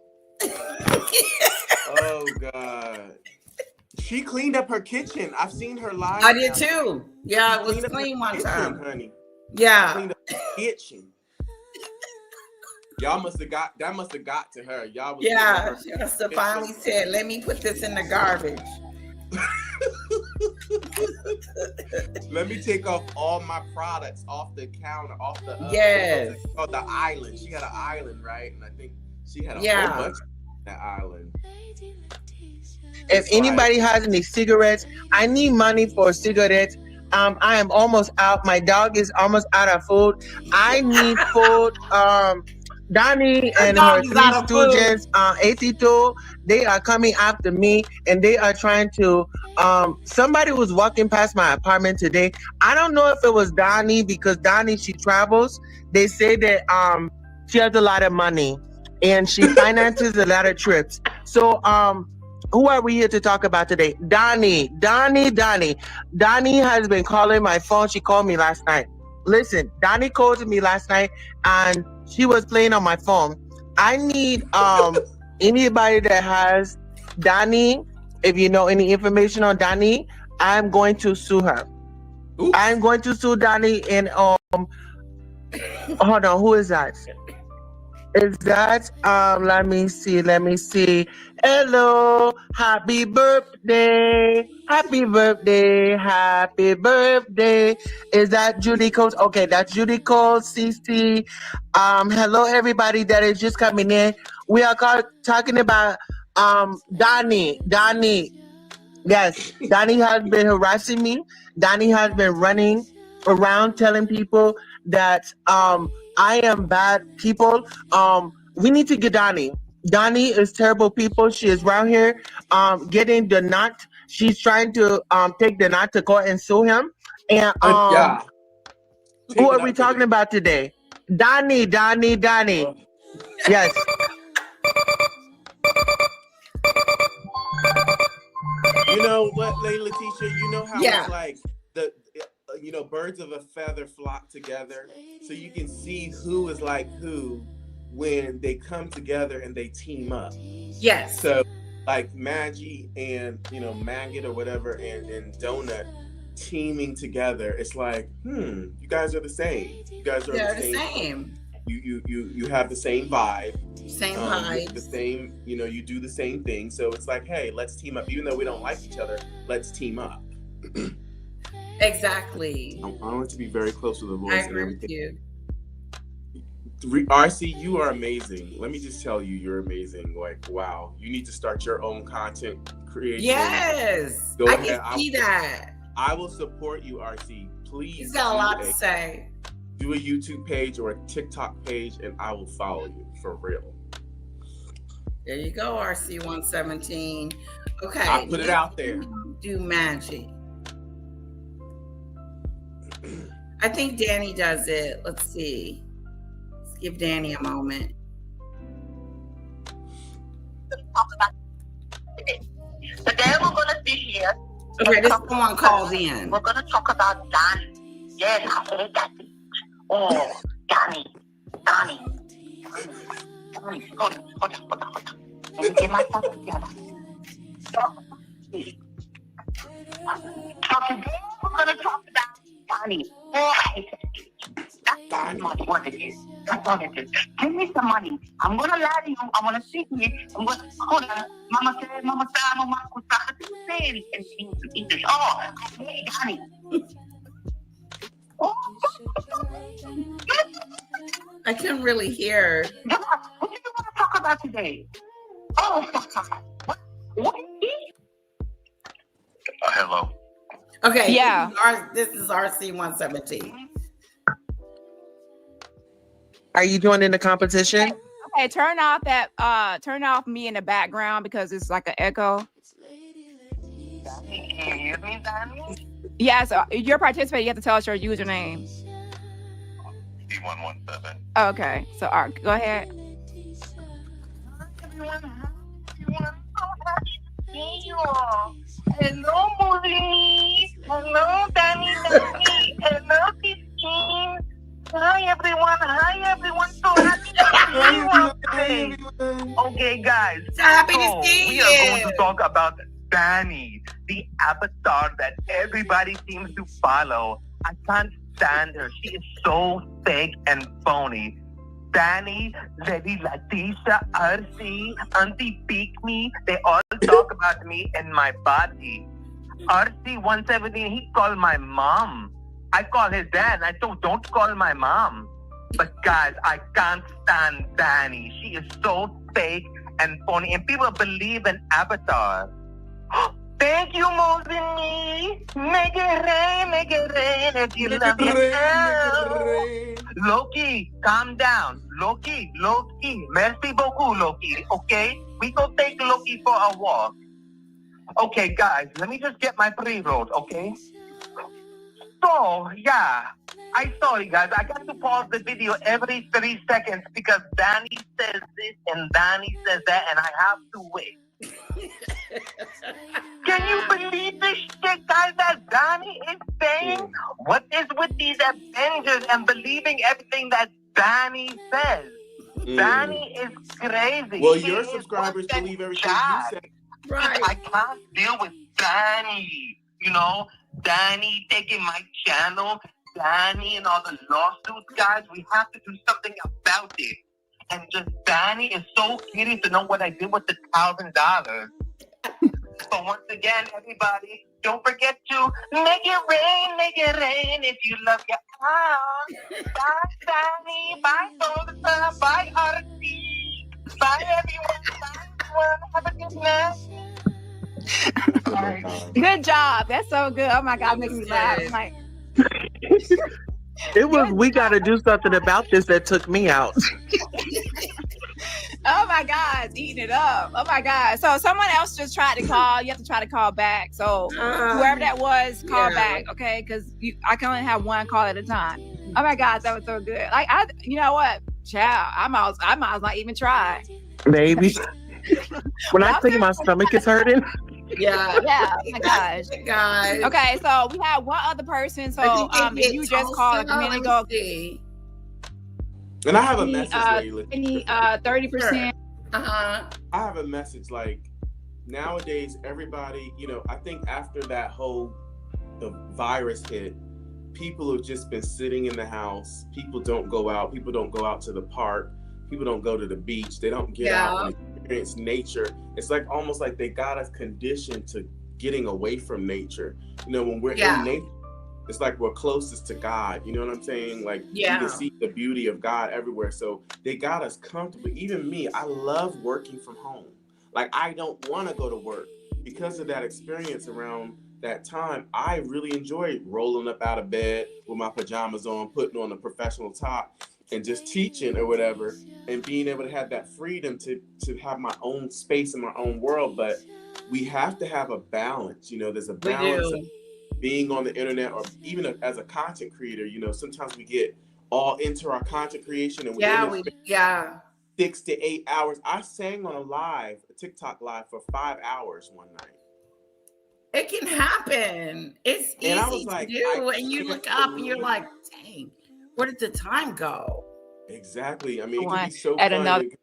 Oh God. She cleaned up her kitchen. I've seen her live. I did too. Yeah, it was Cleaned up her clean one kitchen, time. honey. Yeah. Cleaned up the kitchen. Y'all must have got to her. Y'all was Yeah. She must have finally said, let me put this in the garbage. Let me take off all my products off the counter, off the Yes. the island. She had an island, right? And I think she had a Yeah. whole bunch of that island. If It's anybody has any cigarettes, I need money for cigarettes. I am almost out. My dog is almost out of food. I need food. Donnie and her dog is three out of food. students, Etito, they are coming after me and they are trying to, somebody was walking past my apartment today. I don't know if it was Donnie because Donnie, she travels. They say that she has a lot of money and she finances a lot of trips. So who are we here to talk about today? Donnie has been calling my phone. She called me last night. Listen, Donnie called me last night and she was playing on my phone. I need anybody that has Donnie, if you know any information on Donnie, I'm going to sue her. Oops. I'm going to sue Donnie and hold on, who is that? Is that let me see. Hello, happy birthday. Is that Judy Coles? Okay, that's Judy Coles, CC. Hello everybody that is just coming in. We are talking about Donnie. Yes, Donnie has been harassing me. Donnie has been running around telling people that I am bad people. We need to get Donnie. Donnie is terrible people. She is around here getting the knot. She's trying to take the knot to court and sue him. And Yeah. who are we talking about today? Donnie. Yes. You know what, Lady Letitia? You know how Yeah. it's like birds of a feather flock together, so you can see who is like who when they come together and they team up. Yes. So, like Maggie and Maggot or whatever, and Donut teaming together. It's like, you guys are the same. You guys are They're the the same. same. You have the same vibe. Same The vibes. same, you do the same thing. So it's like, hey, let's team up. Even though we don't like each other, let's team up. Exactly. I want it to be very close to the voice I and agree with everything. you. RC, you are amazing. Let me just tell you, you're amazing. Like, wow, you need to start your own content creation. Yes. Go I ahead. can see that. I will support you, RC. please He's got a lot to say. do a YouTube page or a TikTok page, and I will follow you for real. There you go, RC117. Okay. I put it out there. Do magic. I think Danny does it. Let's see. Let's give Danny a moment. Today we're gonna be here. Okay, this someone called in. We're gonna talk about Danny. Yes, I hate that bitch. Oh, Danny. Hold on. Let me get myself together. So today we're gonna talk about Danny. Oh, I hate that bitch. That's what it is. That's what it is. Give me some money. I'm gonna lie to you. I wanna see you. I'm gonna hold on. Mama said, Mama say in English. Oh, I hate Danny. I couldn't really hear. What do you want to talk about today? Oh, what? Hello. Okay. Yeah. This is RC117. Are you joining the competition? Okay, turn off me in the background because it's like an echo. Yeah, so you're participating, you have to tell us your username. D117. Okay, so go ahead. Hello, Mozini. Hello, Danny. Hello, Christine. Hi, everyone. So happy to see you today. Okay, guys. So happy to see We are going you. to talk about Danny, the avatar that everybody seems to follow. I can't stand her. She is so fake and phony. Danny, Lady Latisha, RC, Auntie Peek Me, they all talk about me and my body. RC117, he called my mom. I call his dad. I don't call my mom. But guys, I can't stand Danny. She is so fake and phony. And people believe in Avatar. Thank you, Mozini. Make it rain if you love me. Loki, calm down. Loki. Merci beaucoup, Loki. Okay? We go take Loki for a walk. Okay, guys, let me just get my pre-rolls, okay? So, yeah, sorry, guys. I got to pause the video every 3 seconds because Danny says this and Danny says that, and I have to wait. Can you believe this shit, guys, that Danny is saying? What is with these Avengers and believing everything that Danny says? Danny is crazy. Well, She your is subscribers fucking believe everything Chad. you say. Right. I can't deal with Danny. You know, Danny taking my channel, Danny and all the lawsuits, guys. We have to do something about it. And just Danny is so curious to know what I did with the $1,000. So once again, everybody, don't forget to make it rain if you love your house. Bye, Danny. Bye, Sosa. Bye, Artie. Bye, everyone. Have a good night. Oh my God. Good job. That's so good. Oh my God, makes me laugh. I'm like, It was we got to do something about this that took me out. oh my God, it's eating it up. Oh my God. So someone else just tried to call. You have to try to call back. So whoever that was, call back, okay? Because I can only have one call at a time. Oh my God, that was so good. Like you know what, child, I might as well not even try. Baby. When I think my stomach is hurting. Yeah. Yeah. Oh my gosh. Guys. Okay, so we have one other person. So if you just called a minute ago, And I have a message, Layla. any 30%. Uh-huh. I have a message like nowadays everybody, I think after the virus hit, people have just been sitting in the house. People don't go out. People don't go out to the park. People don't go to the beach. They don't get out and experience nature. It's like almost like they got us conditioned to getting away from nature. When we're in nature, it's like we're closest to God. You know what I'm saying? Like you can see the beauty of God everywhere. So they got us comfortable. Even me, I love working from home. Like I don't want to go to work because of that experience around that time, I really enjoyed rolling up out of bed with my pajamas on, putting on a professional top, and just teaching or whatever, and being able to have that freedom to have my own space in my own world. But we have to have a balance. You know, there's a balance of being on the internet, or even as a content creator. You know, sometimes we get all into our content creation, and we're 6 to 8 hours. I sang on a TikTok live for 5 hours one night. It can happen. It's And I easy was like, to do, I and you can't look up and you're believe- like, dang, where did the time go? Exactly. I mean, it can be so At fun another- and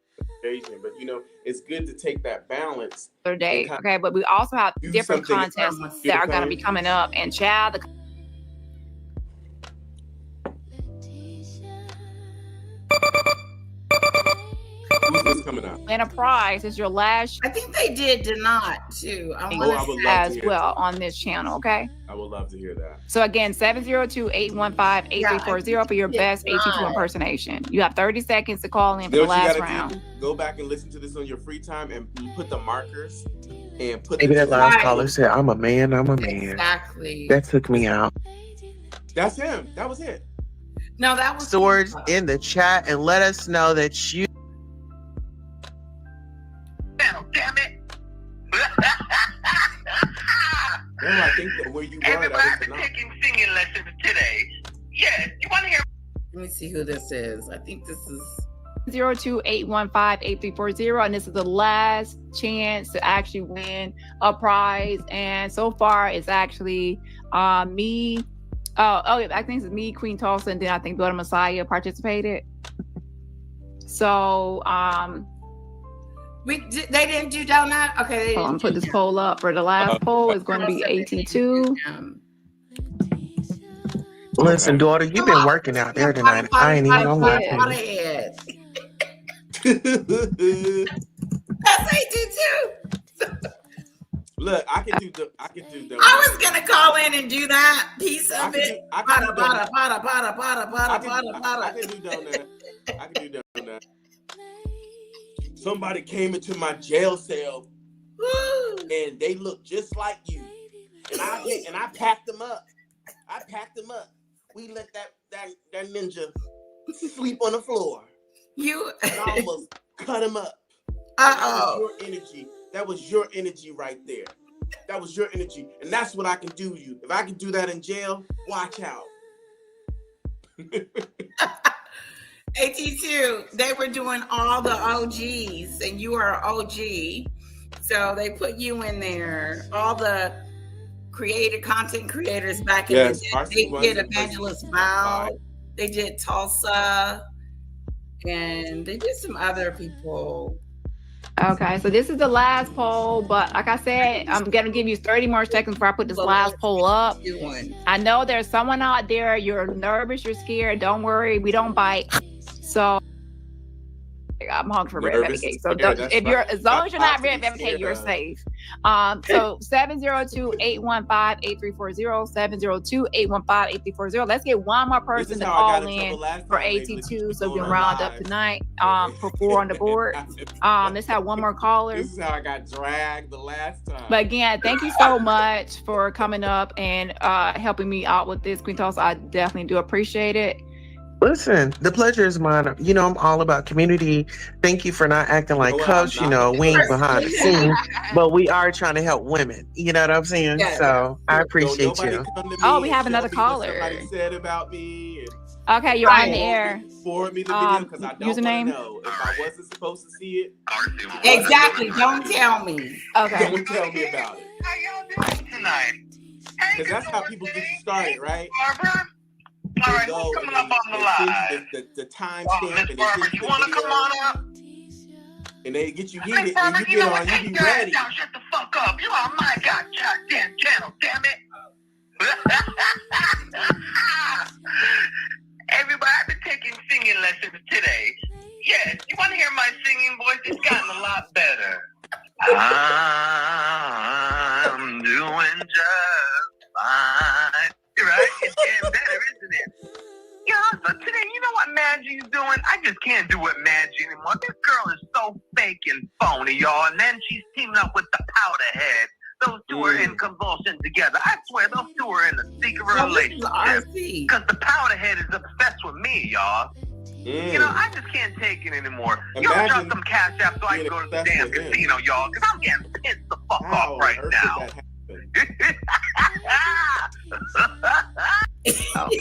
engaging, but you know, it's good to take that balance. Day. and kind Okay, but we also have do different something contests that are going to be coming up. And child, the Who's this coming up? Enterprise is your last I think they did not too. I Oh, I want would to love as to hear well on this channel. Okay. I would love to hear that. So again, 702-815-8340 for your best AT2 impersonation. You have 30 seconds to call in for You the know what you last gotta round. do? Go back and listen to this on your free time and put the markers and put Maybe the that last Right. caller said, I'm a man. exactly. That took me out. That's him. That was it. No, that was Swords in the chat and let us know that you. Damn it. No, I think that where you were, Everybody, that I've was been enough. taking singing lessons today. Yes, you want to hear? Let me see who this is. I think this is 02-815-8340, and this is the last chance to actually win a prize. And so far, it's actually me. I think it's me, Queen Tulsa, and then I think Blood Messiah participated. So they didn't do donut. Okay, they hold on, didn't put this poll up. For the last poll is going to be AT2. Listen, daughter, you've been working out there tonight. I ain't even gonna lie to you. That's AT2. Look, I can do the. I was gonna call in and do that piece of it. I Bada, can do bada, donut. bada, bada, bada, bada, bada, I bada. can do donut. I can do donut. Somebody came into my jail cell Woo. and they looked just like you, and I packed them up. We let that ninja sleep on the floor. You. And I almost cut him up. Uh-oh. That was your energy right there. That was your energy. And that's what I can do to you. If I can do that in jail, watch out. AT2, they were doing all the OGs, and you are an OG. So they put you in there. All the content creators back in the day. They did Evangelist Val. They did Tulsa. And they did some other people. Okay, so this is the last poll, but like I said, I'm gonna give you 30 more seconds before I put this last poll up. I know there's someone out there, you're nervous, you're scared. Don't worry, we don't bite. So I'm hungry for red velvet cake. So as long as you're not red velvet cake, you're safe. So 702-815-8340, 702-815-8340. Let's get one more person to call in for AT2 so we can round up tonight. For 4 on the board. Let's have one more caller. This is how I got dragged the last time. But again, thank you so much for coming up and helping me out with this, Queen Tulsa. I definitely do appreciate it. Listen, the pleasure is mine. You know, I'm all about community. Thank you for not acting like cuffs. You know, we ain't behind the scenes, but we are trying to help women. You know what I'm saying? Yeah. So I appreciate you. Oh, we have another caller. Somebody said about me. And Okay, you're on the air. forward me the video because I don't username? know if I wasn't supposed to see it. Exactly. Don't tell me. Okay. Don't tell me about it. How y'all doing tonight? Hey, Because that's how people get you started, right? Barbara? All right, who's coming up on the live? The time Oh, stamp Miss and Barbara, you want to come on up? and they get you Miss heated and Barbara, you you know get what? on, Take you be your ass ready. down. Shut the fuck up. You are my goddamn channel, damn it. Everybody, I've been taking singing lessons today. Yes, you want to hear my singing voice? It's gotten a lot better. I'm doing just fine. Right? It's getting better, isn't it? Yeah, but today, you know what Maggie's doing? I just can't do with Maggie anymore. This girl is so fake and phony, y'all. And then she's teaming up with the powder head, those two are in convulsion together. I swear those two are in a secret So this is relationship. RC. Because the powder head is obsessed with me, y'all. You know, I just can't take it anymore. Y'all drop Imagine some cash app so I can being go to the obsessed damn with him. casino, y'all. Because I'm getting pissed the fuck How off right on earth now. did that happen?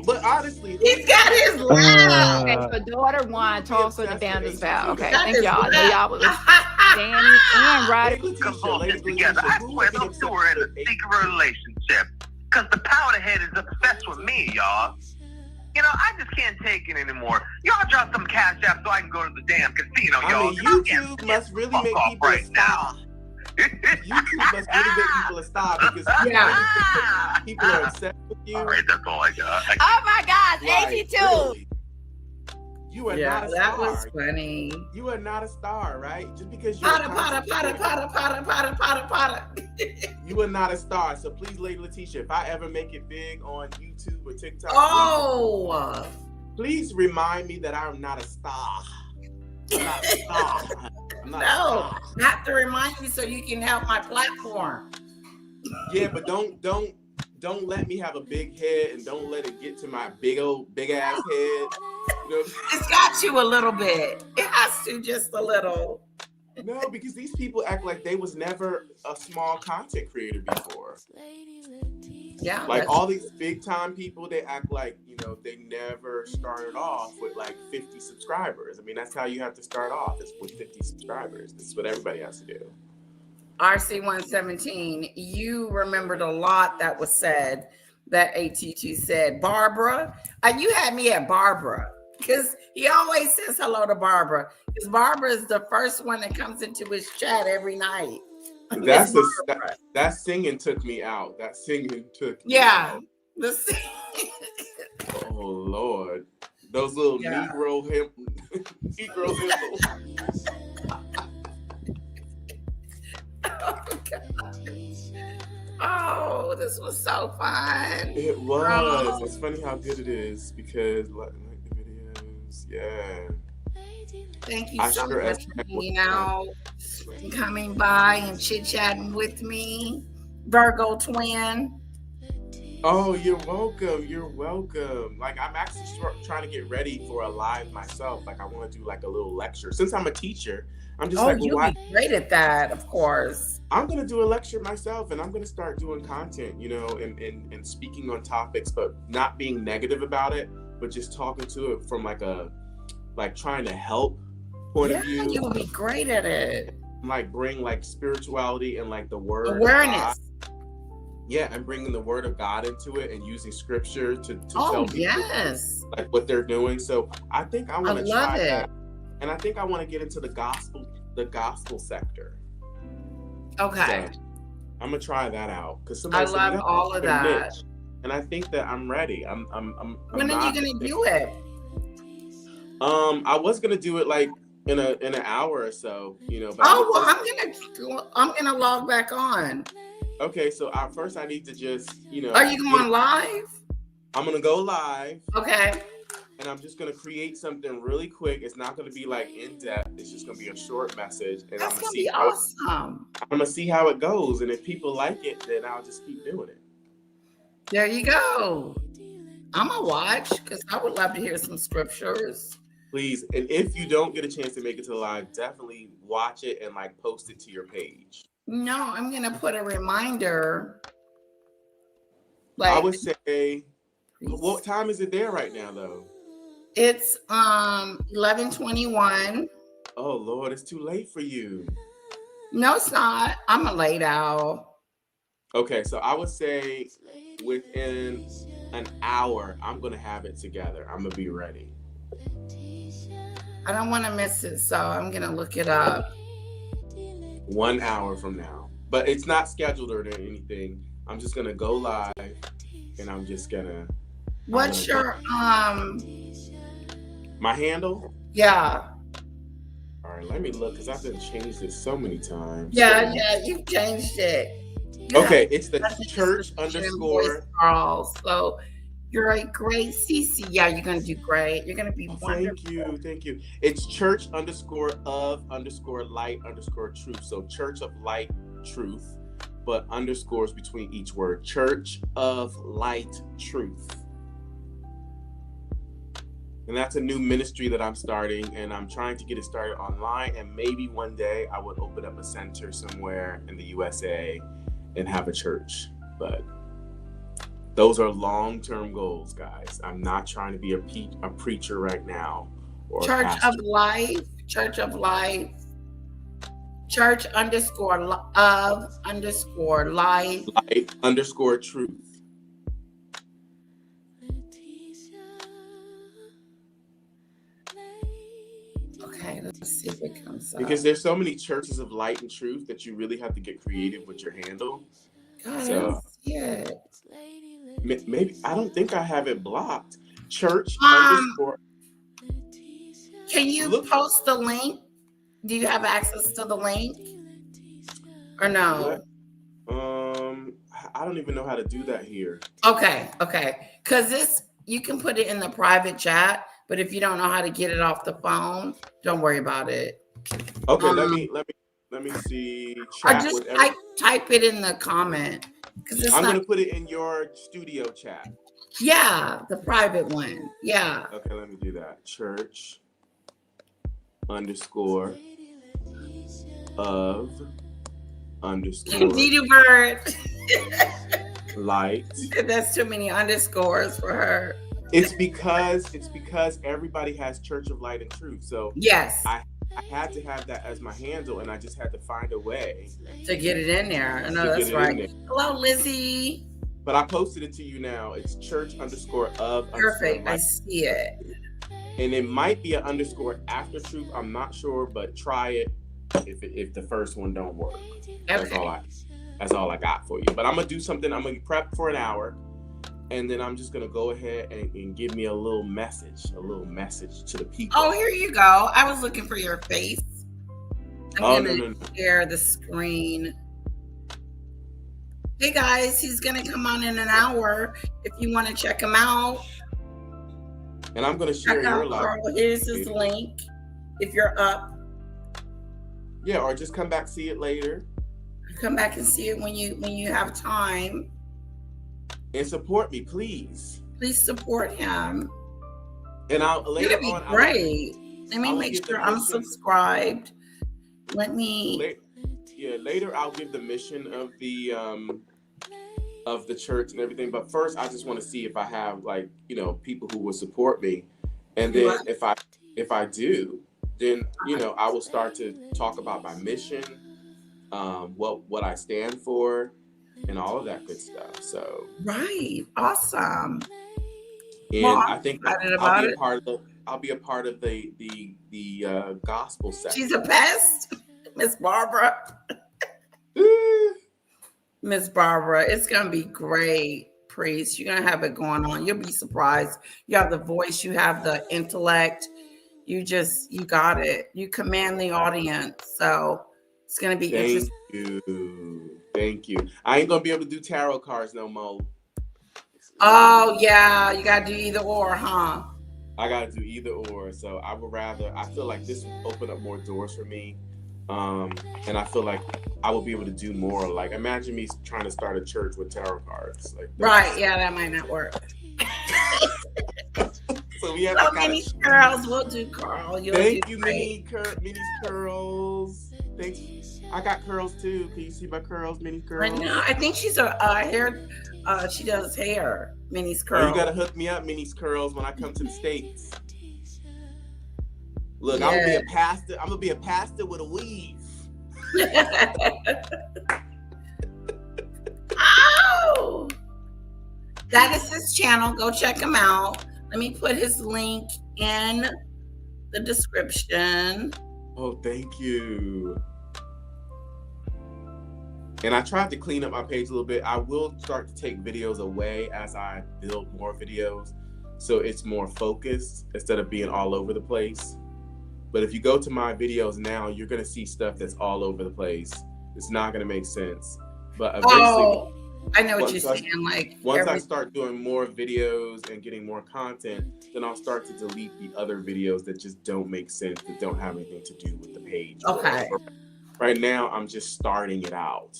But honestly, He's got his laugh. Okay, so daughter one talks with the down as well. Okay, Got thank his y'all. I know y'all was laugh. Danny and Roddy. Lady Letitia, Convulsion Lady together. Letitia, I who swear would be those two are in a obsessed with secret relationship. Because the powder head is obsessed with me, y'all. You know, I just can't take it anymore. Y'all drop some cash app so I can go to the damn casino, I y'all. mean, 'cause I'm getting YouTube must really fuck make off people a right star. YouTube must really make people a star because Yeah. people are obsessed with you. All right, that's all I got. Oh my God, Like, 82. really. You are Yeah, not a that star. was funny. You are not a star, right? Just because you're Potter, a potter, content potter, creator, potter, potter, potter, potter, potter. you are not a star. So please, Lady Letitia, if I ever make it big on YouTube or TikTok, Oh, please remind me that I'm not a star. I'm not a star. I'm not a no. star. I have to remind you so you can help my platform. Yeah, but don't let me have a big head and don't let it get to my big ass head. You know? It's got you a little bit. It has to just a little. No, because these people act like they was never a small content creator before. Yeah. Like that's- all these big time people, they act like, you know, they never started off with like 50 subscribers. I mean, that's how you have to start off, is with 50 subscribers. This is what everybody has to do. RC117, you remembered a lot that was said that AT2 said. Barbara, you had me at Barbara because he always says hello to Barbara because Barbara is the first one that comes into his chat every night. That's Miss a, Barbara. that singing took me out. That singing took me Yeah. out. The- Oh Lord. Those little Yeah. Negro hymns. Oh, God. Oh, this was so fun. It was. Oh. It's funny how good it is because like the videos. Yeah. Thank you I so sure much as for heck hanging will. out and coming by and chit-chatting with me. Virgo twin. Oh, you're welcome. You're welcome. Like I'm actually trying to get ready for a live myself. Like I want to do like a little lecture. Since I'm a teacher, I'm just Oh, like, well, you'll why? be great at that, of course. I'm gonna do a lecture myself, and I'm gonna start doing content, you know, and speaking on topics, but not being negative about it, but just talking to it from like trying to help point Yeah, of view. you'll be great at it. Like bring like spirituality and like the word of God. Awareness. Yeah, and bringing the word of God into it and using scripture to Oh, tell people yes. like what they're doing. So I think I want to love try it. that, and I think I want to get into the gospel sector. Okay. So I'm gonna try that out because I love all of that. and I think that I'm ready. I'm When are you going to do it? I was gonna do it like in an hour or so, you know. But Oh, well, I'm gonna log back on. Okay, so first I need to just, you know. Are you going live? I'm gonna go live. Okay. And I'm just gonna create something really quick. It's not gonna be like in depth. It's just gonna be a short message, and That's I'm gonna be awesome. gonna see how it goes. And if people like it, then I'll just keep doing it. There you go. I'm gonna watch because I would love to hear some scriptures. Please, and if you don't get a chance to make it to the live, definitely watch it and like post it to your page. No, I'm gonna put a reminder. I would say, what time is it there right now, though? It's 11:21. Oh Lord, it's too late for you. No, it's not. I'm a late owl. Okay, so I would say within an hour, I'm gonna have it together. I'm gonna be ready. I don't want to miss it, so I'm gonna look it up. 1 hour from now, but it's not scheduled or anything. I'm just gonna go live, and I'm just gonna. What's your my handle? Yeah. All right, let me look because I've been changed it so many times. Yeah, you've changed it. Okay, it's the church _. Charles. So you're a great CC. Yeah, you're gonna do great. You're gonna be wonderful. Thank you. It's church _of_light_truth. So Church of Light truth, but underscores between each word. Church of Light Truth. And that's a new ministry that I'm starting, and I'm trying to get it started online, and maybe one day I would open up a center somewhere in the USA and have a church. But those are long-term goals, guys. I'm not trying to be a preacher right now. Or a Church pastor. of Life, Church of Life, Church _of_life. Light underscore truth. Okay, let's see if it comes up. Because there's so many churches of light and truth that you really have to get creative with your handle. God, I So don't see it. maybe I don't think I have it blocked. Church underscore. Can you Look- post the link? Do you have access to the link? Or no? I don't even know how to do that here. Okay. Because you can put it in the private chat, but if you don't know how to get it off the phone, don't worry about it. Okay, let me see. Or Chat just with every- type it in the comment. Because it's I'm not. gonna put it in your studio chat. Yeah, the private one. Yeah. Okay, let me do that. Church underscore of underscore Dita Bird. light. That's too many underscores for her. It's because everybody has Church of Light and Truth. So Yes. I had to have that as my handle, and I just had to find a way To get it in there. I know to that's get it in right. there. Hello, Lizzie. But I posted it to you now. It's church underscore of Perfect. underscore I light. see it. And it might be an underscore after truth. I'm not sure, but try it if the first one don't work. That's Okay. That's all I got for you. But I'm gonna do something. I'm gonna prep for an hour, and then I'm just gonna go ahead and give me a little message to the people. Oh, here you go. I was looking for your face. I'm no, gonna no. share the screen. Hey guys, he's gonna come on in an hour. If you want to check him out, And I'm gonna share check your out live. Carl. Here's his link. If you're up, Yeah, or just come back, see it later, come back and see it when you have time. and support me, please. Please support him. And I'll later It'll be on. great. Let me I'll make give sure the I'm mission. subscribed. Let me. Later I'll give the mission of the church and everything. But first, I just want to see if I have people who will support me, and then if I do, then I will start to talk about my mission, what I stand for, and all of that good stuff. So Right. Awesome. and Well, I think excited I'll about be it. I'll be a part of the gospel section. She's a pest, Miss Barbara. Miss Barbara, it's gonna be great, Priest. You're gonna have it going on. You'll be surprised. You have the voice, you have the intellect. You got it. You command the audience. So it's gonna be interesting. Thank you. I ain't gonna be able to do tarot cards no more. Oh yeah, you gotta do either or, huh? I gotta do either or. So I feel like this will open up more doors for me. And I feel like I will be able to do more. Like, imagine me trying to start a church with tarot cards. Right, yeah, that might not work. So we have So to kind many curls, we'll do Carl. Thank you, Minnie Curls. Thanks. I got curls too. Can you see my curls, Minnie Curls? Right now, I think she's a hair. She does hair. Minnie's Oh, curl. you gotta hook me up, Minnie's Curls, when I come to the States. Look, Yeah. I'm gonna be a pastor. I'm gonna be a pastor with a weave. Oh, that is his channel. Go check him out. Let me put his link in the description. Oh, thank you. And I tried to clean up my page a little bit. I will start to take videos away as I build more videos, so it's more focused instead of being all over the place. But if you go to my videos now, you're gonna see stuff that's all over the place. It's not gonna make sense. But eventually, I know what once you're I- saying. Like once I start doing more videos and getting more content, then I'll start to delete the other videos that just don't make sense, that don't have anything to do with the page. Okay. Right now, I'm just starting it out.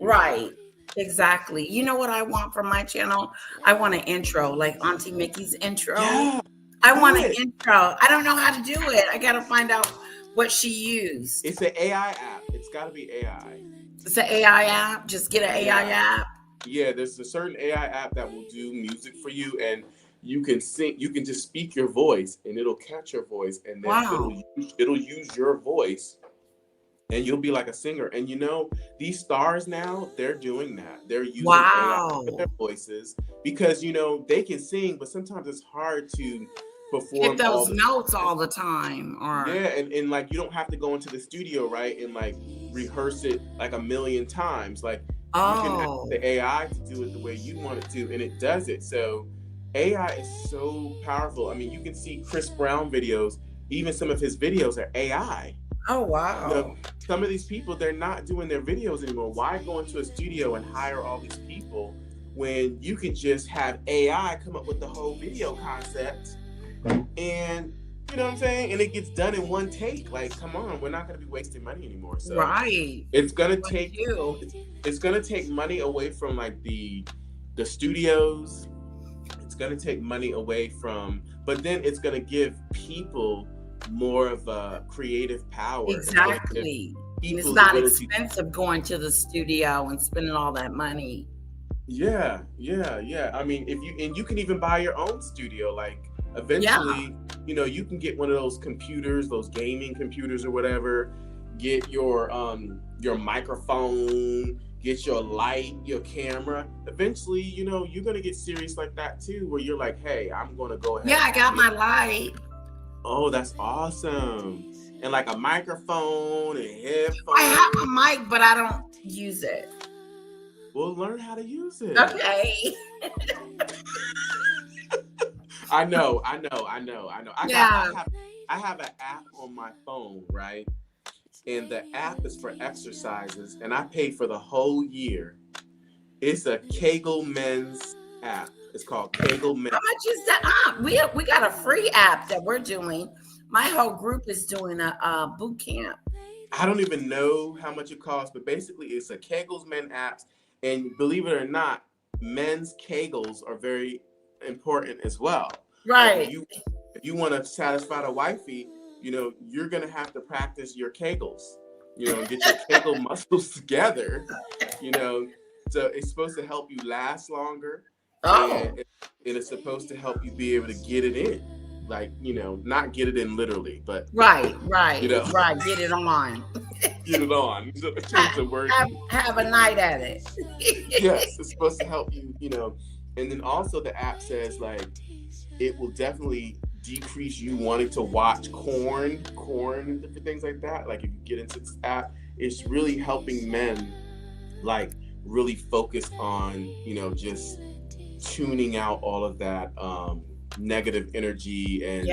Right. Exactly. You know what I want from my channel? I want an intro, like Auntie Mickey's intro. Yeah, I do want an it. intro. I don't know how to do it. I got to find out what she used. It's an AI app. It's got to be AI. It's an AI app. Just get an AI app. Yeah, there's a certain AI app that will do music for you, and you can sing. You can just speak your voice, and it'll catch your voice, and then Wow. it'll use your voice, and you'll be like a singer. And you know, these stars now, they're doing that. They're using Wow. AI with their voices because you know they can sing, but sometimes it's hard to perform Get all those the notes all the time. Or Yeah, and like you don't have to go into the studio, right? And like rehearse it like a million times. Like you can have oh, the AI to do it the way you want it to, and it does it. So AI is so powerful. I mean, you can see Chris Brown videos, even some of his videos are AI. oh You wow. know, some of these people, they're not doing their videos anymore. Why go into a studio and hire all these people when you can just have AI come up with the whole video concept and you know what I'm saying? And it gets done in one take. Like, come on, we're not gonna be wasting money anymore. So Right. it's gonna What take you? it's gonna take money away from like the studios. It's gonna take money away from, but then it's gonna give people more of a creative power. It's gonna give Exactly. And people it's the not ability- expensive going to the studio and spending all that money. Yeah. I mean, if you and you can even buy your own studio. Like eventually, you know, you can get one of those computers, those gaming computers or whatever. Get your microphone, get your light, your camera. Eventually, you know, you're gonna get serious like that too, where you're like, hey, I'm gonna go ahead. Yeah, I got my light. Oh, that's awesome. And like a microphone and headphones. I have a mic, but I don't use it. We'll learn how to use it. Okay. I know. I Yeah. have an app on my phone, right? And the app is for exercises, and I pay for the whole year. It's a Kegel Men's app. It's called Kegel Men's. How much is that app? We got a free app that we're doing. My whole group is doing a boot camp. I don't even know how much it costs, but basically it's a Kegels Men app. And believe it or not, men's Kegels are very important as well. Right. If you want to satisfy the wifey, you know, you're going to have to practice your Kegels, you know, get your Kegel muscles together, you know. So it's supposed to help you last longer. Oh. And it's supposed to help you be able to get it in. Like, you know, not get it in literally, but Right. You know. Right. Get it on. get it on. Change the word. Have a night at it. Yes, it's supposed to help you, you know. And then also the app says like it will definitely decrease you wanting to watch corn and different things like that. Like if you get into this app, it's really helping men like really focus on, you know, just tuning out all of that negative energy and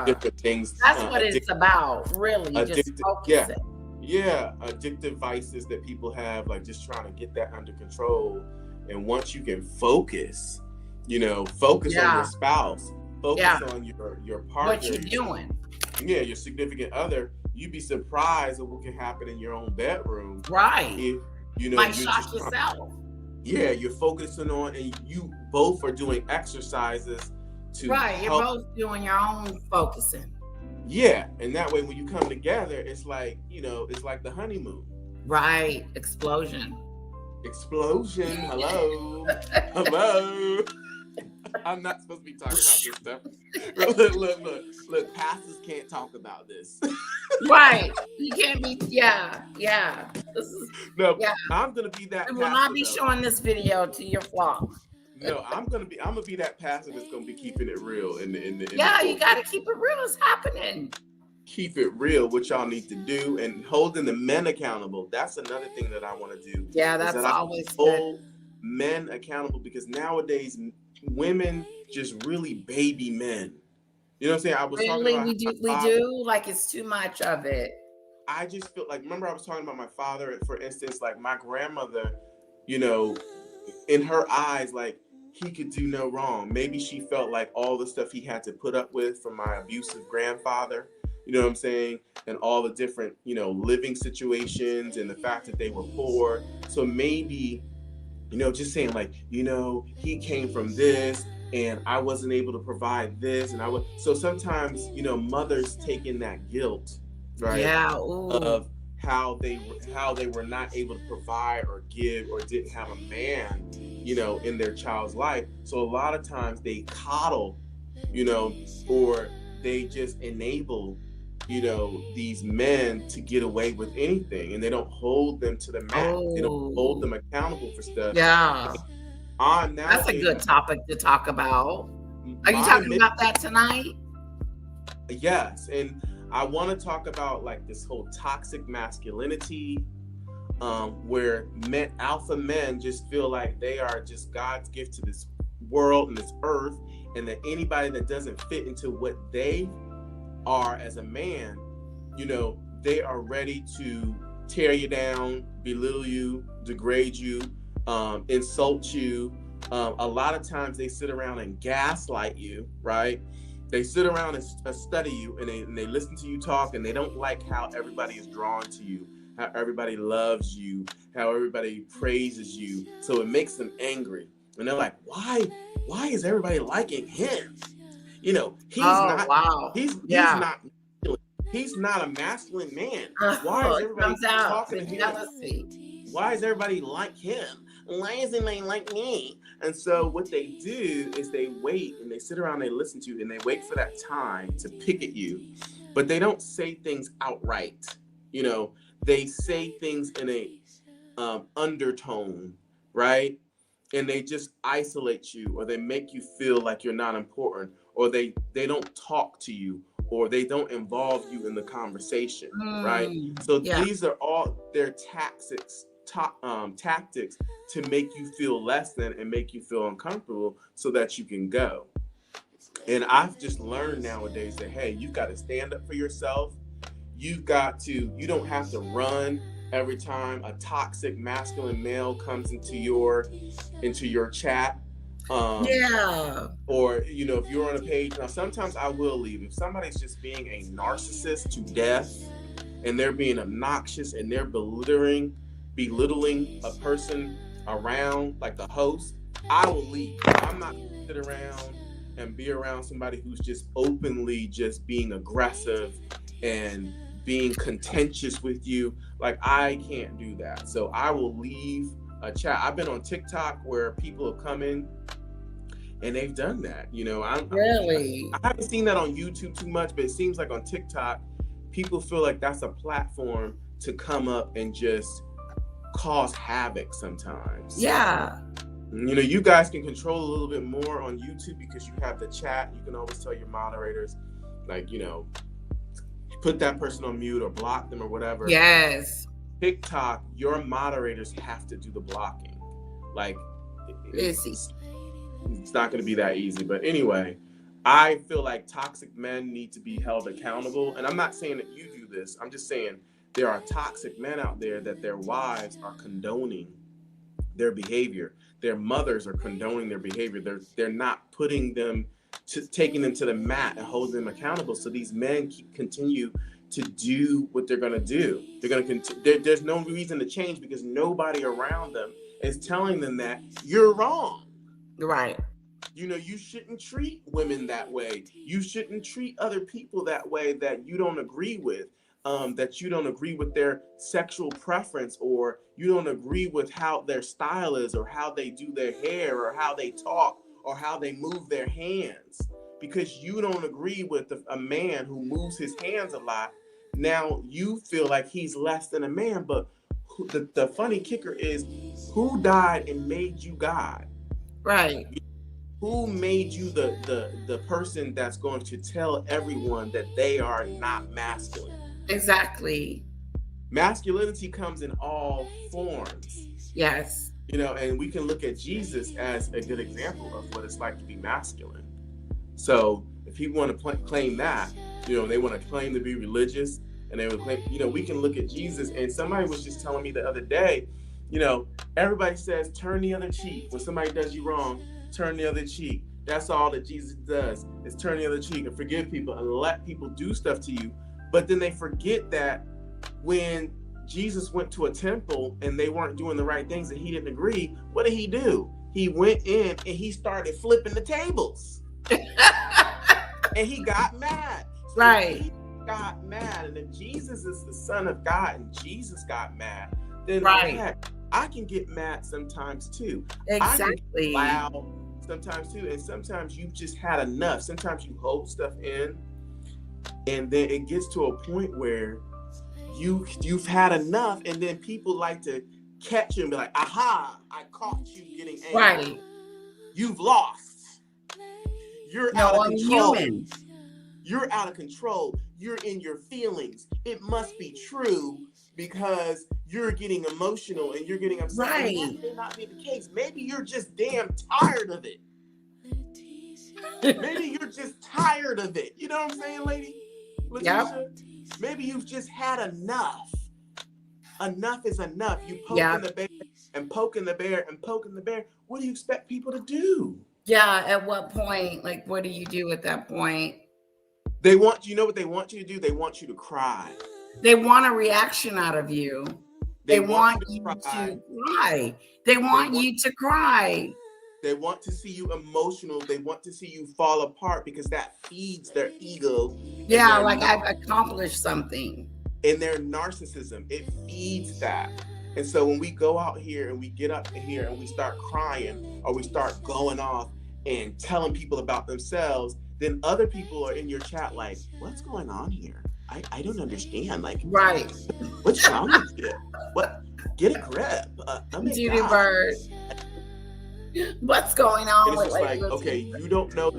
different things. That's what it's about, really. Just focusing. Addictive vices that people have, like just trying to get that under control. And once you can focus, you know, focus on your spouse, focus on your partner, what you're doing. Your significant other, you'd be surprised at what can happen in your own bedroom. Right. If you know, might shock yourself. You're focusing on, and you both are doing exercises to you're both doing your own focusing. Yeah, and that way when you come together, it's like, you know, it's like the honeymoon. Right. Explosion. Hello. I'm not supposed to be talking about this stuff. Look, pastors can't talk about this. Right. You can't be, This is, I'm gonna be that. I will not be showing this video to your flock. No, I'm gonna be that pastor that's gonna be keeping it real in the you gotta keep it real. It's happening. Keep it real, what y'all need to do, and holding the men accountable. That's another thing that I want to do. Yeah, that's always hold men accountable, because nowadays women just really baby men. You know what I'm saying? I was talking about we do like it's too much of it. I just feel like, remember I was talking about my father, for instance, like my grandmother, you know, in her eyes, like he could do no wrong. Maybe she felt like all the stuff he had to put up with from my abusive grandfather, You know what I'm saying? And all the different, you know, living situations and the fact that they were poor. So maybe, you know, just saying like, you know, he came from this and I wasn't able to provide this. So sometimes, you know, mothers take in that guilt, right? Yeah. Ooh. Of how they were not able to provide or give or didn't have a man, you know, in their child's life. So a lot of times they coddle, you know, or they just enable, you know, these men to get away with anything, and they don't hold them to the mat. They don't hold them accountable for stuff. Yeah. I'm now That's a good topic to talk about. Are you talking about that tonight? Yes, and I want to talk about like this whole toxic masculinity, where alpha men just feel like they are just God's gift to this world and this earth, and that anybody that doesn't fit into what they are as a man, you know, they are ready to tear you down, belittle you, degrade you, insult you. A lot of times they sit around and gaslight you, right? They sit around and study you, and they listen to you talk, and they don't like how everybody is drawn to you, how everybody loves you, how everybody praises you. So it makes them angry, and they're like, why is everybody liking him? You know, he's not a masculine man. Why is everybody talking to him? Why is everybody like him? Why isn't they like me? And so what they do is they wait and they sit around, they listen to you, and they wait for that time to pick at you. But they don't say things outright. You know, they say things in a undertone, right? And they just isolate you, or they make you feel like you're not important, or they don't talk to you, or they don't involve you in the conversation, right? So these are all their tactics to make you feel less than and make you feel uncomfortable so that you can go. And I've just learned nowadays that, hey, you've got to stand up for yourself. You don't have to run every time a toxic masculine male comes into your chat. Or, you know, if you're on a page, now sometimes I will leave. If somebody's just being a narcissist to death and they're being obnoxious and they're belittling a person around, like the host, I will leave. I'm not going to sit around and be around somebody who's just openly just being aggressive and being contentious with you. Like, I can't do that. So I will leave a chat. I've been on TikTok where people have come in and they've done that. You know, I haven't seen that on YouTube too much, but it seems like on TikTok, people feel like that's a platform to come up and just cause havoc sometimes. Yeah. You know, you guys can control a little bit more on YouTube because you have the chat. You can always tell your moderators, like, you know, put that person on mute or block them or whatever. Yes. TikTok, your moderators have to do the blocking. Like, it's not going to be that easy. But anyway, I feel like toxic men need to be held accountable. And I'm not saying that you do this. I'm just saying there are toxic men out there that their wives are condoning their behavior. Their mothers are condoning their behavior. They're not taking them to the mat and holding them accountable. So these men continue to do what they're going to do. They're going to there's no reason to change because nobody around them is telling them that you're wrong. Right. You know, you shouldn't treat women that way. You shouldn't treat other people that way that you don't agree with. That you don't agree with their sexual preference, or you don't agree with how their style is, or how they do their hair, or how they talk, or how they move their hands. Because you don't agree with a man who moves his hands a lot, now you feel like he's less than a man. But the funny kicker is, who died and made you God? Right. Who made you the person that's going to tell everyone that they are not masculine? Exactly. Masculinity comes in all forms. Yes. You know, and we can look at Jesus as a good example of what it's like to be masculine. So if people want to claim that, you know, they want to claim to be religious, and they would claim, you know, we can look at Jesus. And somebody was just telling me the other day, you know, everybody says turn the other cheek. When somebody does you wrong, turn the other cheek. That's all that Jesus does, is turn the other cheek and forgive people and let people do stuff to you. But then they forget that when Jesus went to a temple and they weren't doing the right things and he didn't agree, what did he do? He went in and he started flipping the tables. And he got mad. So Right. he got mad. And if Jesus is the Son of God and Jesus got mad, then Right. heck, I can get mad sometimes too. Exactly. Loud sometimes too. And sometimes you've just had enough. Sometimes you hold stuff in, and then it gets to a point where you've had enough, and then people like to catch you and be like, aha, I caught you getting angry. Right. You've lost. You're No, out of I'm control. human. You're out of control. You're in your feelings. It must be true because you're getting emotional and you're getting upset. Right. And that may not be the case. Maybe you're just damn tired of it. Maybe you're just tired of it. You know what I'm saying, lady? Letitia? Maybe you've just had enough. Enough is enough. You poking the bear and poking the bear and poking the bear. What do you expect people to do? Yeah. At what point? Like, what do you do at that point? They want, you know what they want you to do? They want you to cry. They want a reaction out of you. They want you to cry. They want you to cry. They want to see you emotional. They want to see you fall apart because that feeds their ego. Yeah, like I've accomplished something. And their narcissism. It feeds that. And so when we go out here and we get up here and we start crying or we start going off and telling people about themselves, then other people are in your chat like, what's going on here? I don't understand. Like, right. What's wrong with you? What? Get a grip. Judy Bird. What's going on? And it's just like, okay, you don't know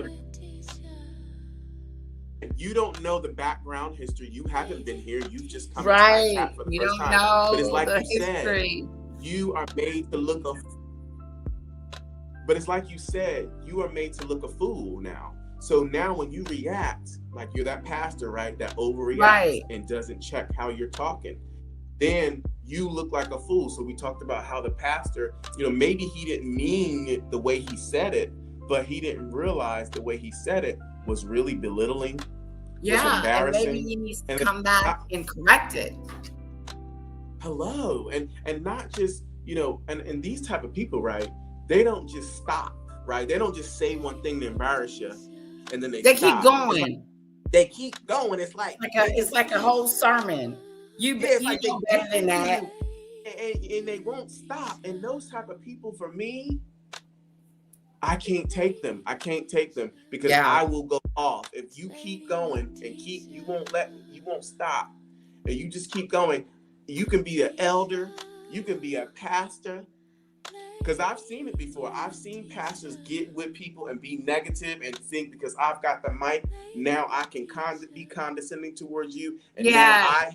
the background history. You haven't been here. You've just come right. to my chat for the You first don't time. know But it's like the you history. said, you are made to look a. But it's like you said, you are made to look a fool now. So now when you react, like you're that pastor, right, that overreacts and doesn't check how you're talking, then you look like a fool. So we talked about how the pastor, maybe he didn't mean it the way he said it, but he didn't realize the way he said it was really belittling. Yeah, embarrassing. and maybe he needs to come back and correct it. Hello, and not just, and these type of people, right, they don't just stop, right? They don't just say one thing to embarrass you, and then they keep going. They keep going. It's like it's like a whole sermon. You know better than that. And they won't stop. And those type of people, for me, I can't take them. I can't take them because I will go off. If you keep going and you won't stop, and you just keep going, you can be an elder, you can be a pastor. Because I've seen it before. I've seen pastors get with people and be negative and think because I've got the mic, now I can be condescending towards you. And now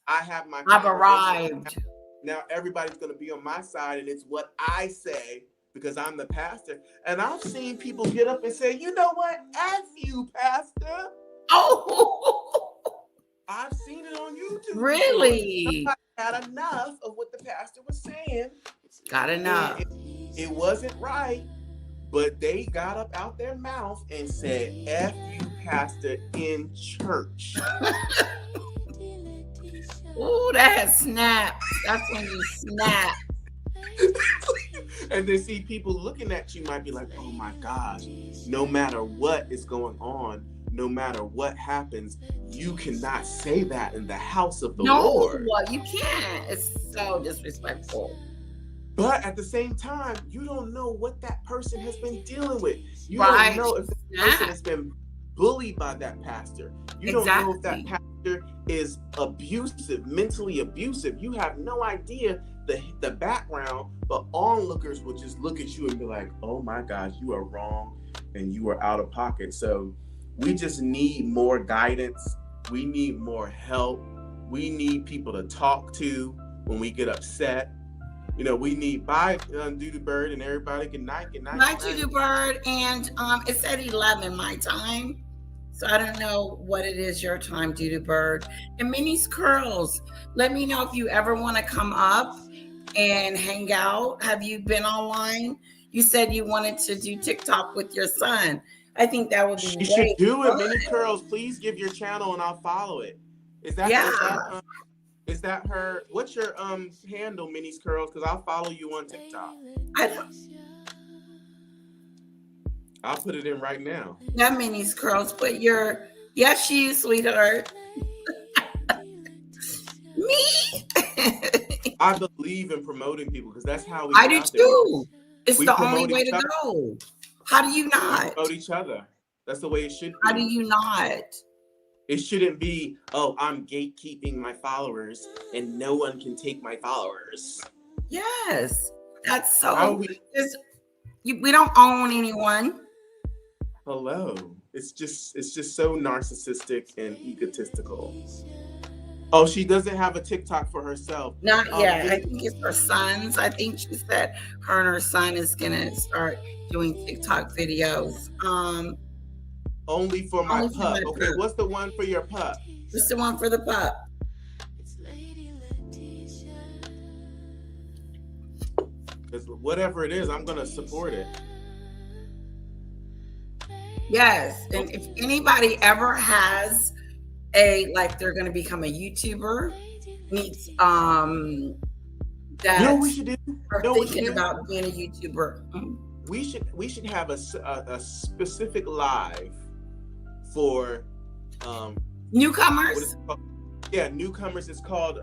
I have my. I've arrived. Now everybody's going to be on my side, and it's what I say because I'm the pastor. And I've seen people get up and say, you know what? F you, pastor. Oh. I've seen it on YouTube. Really? I had enough of what the pastor was saying. Got enough. It wasn't right, but they got up out their mouth and said, F you, pastor, in church. Ooh, that snaps. That's when you snap. And then see people looking at you might be like, oh my gosh, no matter what is going on, no matter what happens, you cannot say that in the house of the Lord. No, you can't. It's so disrespectful. But at the same time, you don't know what that person has been dealing with. You don't know if the person has been bullied by that pastor. You don't know if that pastor is abusive, mentally abusive. You have no idea the background, but onlookers will just look at you and be like, oh my gosh, you are wrong and you are out of pocket. So we just need more guidance. We need more help. We need people to talk to when we get upset. We need Judy Bird and everybody. Good night. Good night. Night, Judy Bird. And it's at 11 my time. So I don't know what it is your time, Judy Bird. And Minnie's Curls. Let me know if you ever want to come up and hang out. Have you been online? You said you wanted to do TikTok with your son. I think that would be You should do it. Minnie Curls, please give your channel and I'll follow it. Is that Yeah. is that her? What's your handle, Minnie's Curls? Because I'll follow you on TikTok. I don't I'll put it in right now. have Minnie's Curls, but yes, you, sweetheart. Me? I believe in promoting people because that's how we. I get do out there. too. It's We the only promote way each to other. go. How do you We not? promote each other. That's the way it should How do be. you not? It shouldn't be, oh, I'm gatekeeping my followers and no one can take my followers. Yes. That's How so. we? We don't own anyone. Hello. It's just so narcissistic and egotistical. Oh, she doesn't have a TikTok for herself. Not yet. I Minnie- think it's her son's. I think she said her and her son is gonna start doing TikTok videos. Only for my Only for pup. my Okay, pup. what's the one for your pup? What's the one for the pup? Because whatever it is, I'm gonna support it. Yes. And if anybody ever has they're gonna become a YouTuber, needs that You know what we should do? are No, we thinking should. about being a YouTuber. We should have a specific live for what is Newcomers. it called? Yeah, newcomers. It's called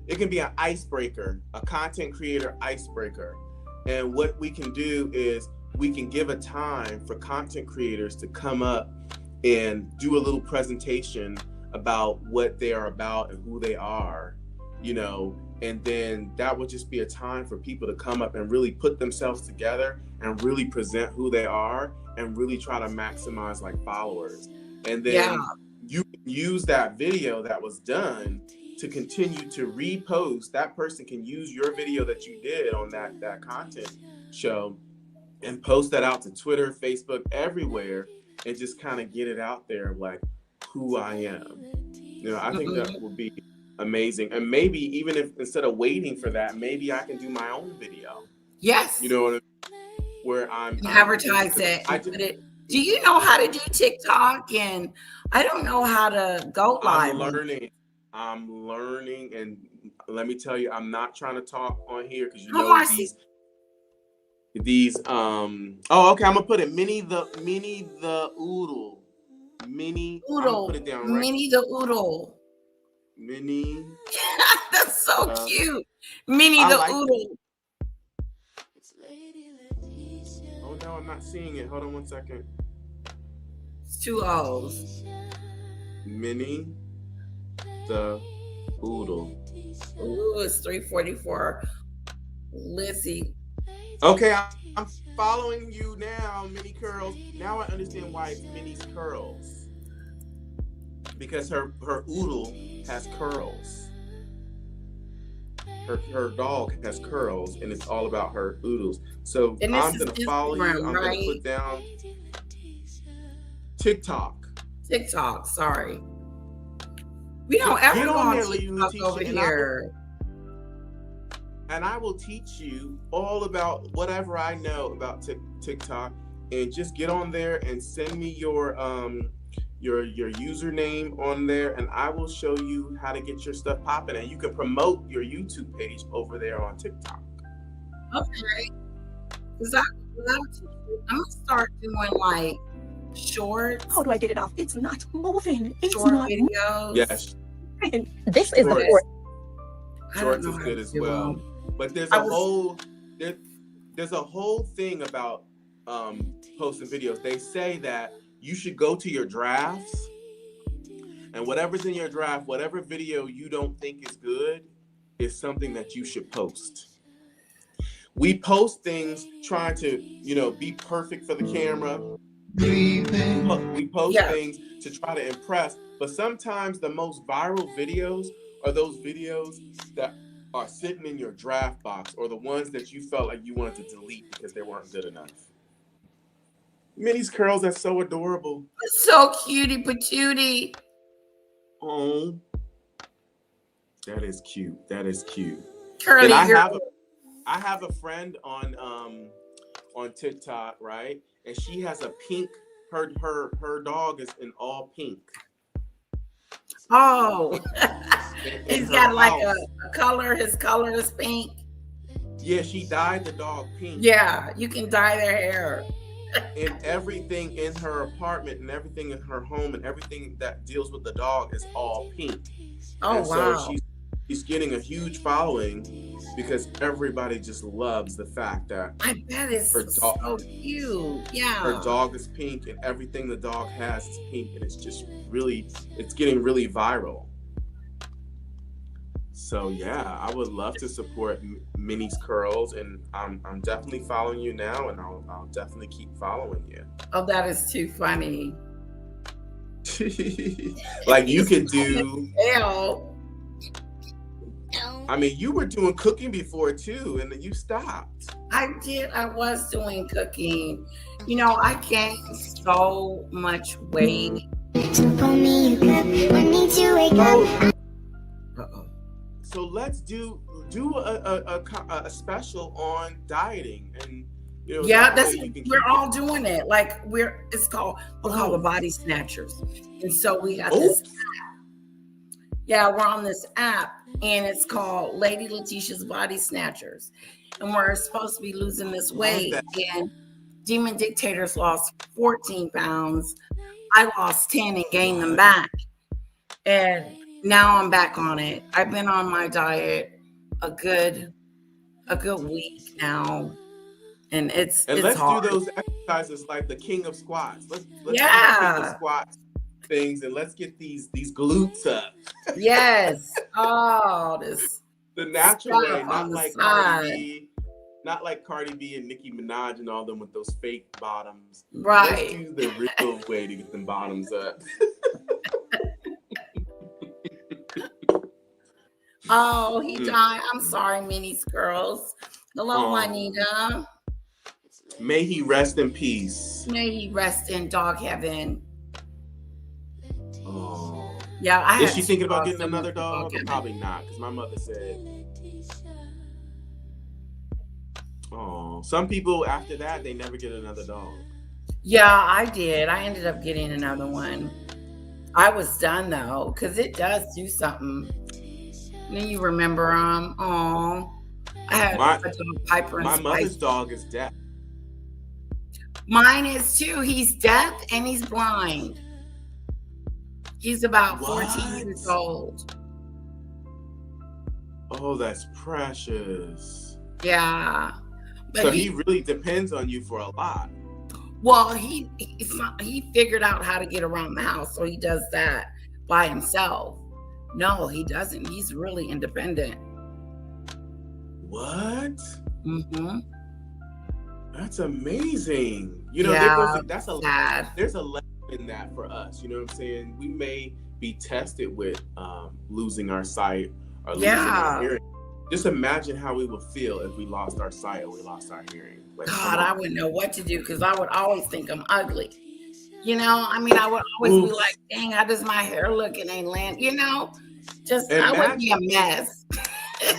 it can be an icebreaker, a content creator icebreaker. And what we can do is we can give a time for content creators to come up and do a little presentation about what they are about and who they are, you know, and then that would just be a time for people to come up and really put themselves together and really present who they are and really try to maximize like followers. And then you can use that video that was done to continue to repost. That person can use your video that you did on that content show and post that out to Twitter, Facebook, everywhere, and just kind of get it out there of like who I am. You know, I think that would be amazing. And maybe even if instead of waiting for that, maybe I can do my own video. Yes. You know what I mean? Where I'm advertise it. Do you know how to do TikTok? And I don't know how to go live. I'm learning, and let me tell you, I'm not trying to talk on here because you Oh, know I see. these oh, okay, I'm gonna put it Minnie the Oodle. Minnie Oodle. Put it down right. Minnie the Oodle. Minnie. That's so cute. Minnie the Oodle. Oh no, I'm not seeing it. Hold on one second. It's 2 O's. Minnie the Oodle. Ooh, it's 3:44. Lizzie. Okay, I'm following you now, Minnie Curls. Now I understand why it's Minnie's Curls. Because her oodle has curls. Her dog has curls, and it's all about her oodles. So And I'm this gonna is follow you. Instagram, I'm right? gonna put down TikTok. TikTok, sorry. We don't ever Get go on on there, Lady TikTok Letitia, over and here. And I will teach you all about whatever I know about TikTok, and just get on there and send me your username on there, and I will show you how to get your stuff popping, and you can promote your YouTube page over there on TikTok. Okay. I'm gonna start doing like shorts. How do I get it off? It's not moving. It's Short not videos. Yes, moving. This is the Shorts. port. I don't shorts know is how good to as do well. them. But there's I a was- there's a whole thing about posting videos. They say that you should go to your drafts, and whatever's in your draft, whatever video you don't think is good, is something that you should post. We post things trying to, be perfect for the camera. We post things to try to impress, but sometimes the most viral videos are those videos that are sitting in your draft box, or the ones that you felt like you wanted to delete because they weren't good enough. Minnie's Curls, that's so adorable. So cutie patootie. Oh, that is cute. That is cute. Curly And girl. I have a friend on TikTok, right? And she has a pink. Her dog is in all pink. Oh, in he's her got like house. a color. His color is pink. Yeah, she dyed the dog pink. Yeah, you can dye their hair. And everything in her apartment and everything in her home and everything that deals with the dog is all pink. Oh, and wow. So she's getting a huge following because everybody just loves the fact that I bet it's her dog- so cute. Yeah. her dog is pink and everything the dog has is pink, and it's just really, it's getting really viral. So yeah, I would love to support Minnie's Curls, and I'm definitely following you now, and I'll definitely keep following you. Oh, that is too funny. Like you could do. Hell. I mean, you were doing cooking before too, and then you stopped. I did. I was doing cooking. You know, I gained so much weight. Uh-oh. So let's do a special on dieting, and you know. Yeah, that that's way you can we're keep- all doing it. Like we're called the Body Snatchers, and so we got Oh. this app. Yeah, we're on this app, and it's called Lady Letitia's Body Snatchers, and we're supposed to be losing this weight. that. And Demon Dictators lost 14 pounds. I lost 10 and gained them back, and now I'm back on it. I've been on my diet a good week now, and it's let's hard. do those exercises like the king of squats. Let's do the Yeah. king of squats things, and let's get these glutes up Yes. Oh, this the natural way, Stuff not on the like side. Cardi B and Nicki Minaj and all them with those fake bottoms. right. Let's do the real way to get them bottoms up. Oh, he died. I'm sorry, Minnie's Girls. Hello, Oh. Juanita. May he rest in peace. May he rest in dog heaven. Oh. Yeah, I Is had she two thinking about dogs getting that another went to dog? heaven. Probably not, because my mother said. Oh, some people after that they never get another dog. Yeah, I did. I ended up getting another one. I was done though, because it does do something. And then you remember oh, I had My- a dog, Piper and My mother's Spice. dog is deaf. Mine is too. He's deaf and he's blind. He's about 14 What? years old. Oh, that's precious. Yeah. But So he really depends on you for a lot. well, he figured out how to get around the house, so he does that by himself. No, he doesn't. He's really independent. What? Mm-hmm. That's amazing. You know, Yeah, that's a sad. there's a lesson in that for us. You know what I'm saying? We may be tested with losing our sight or losing Yeah. our hearing. Just imagine how we would feel if we lost our sight or we lost our hearing. Like, God, come I on. wouldn't know what to do because I would always think I'm ugly. You know, I mean, I would always be Oof. like, dang, how does my hair look? It ain't land. You know, just I would be a mess.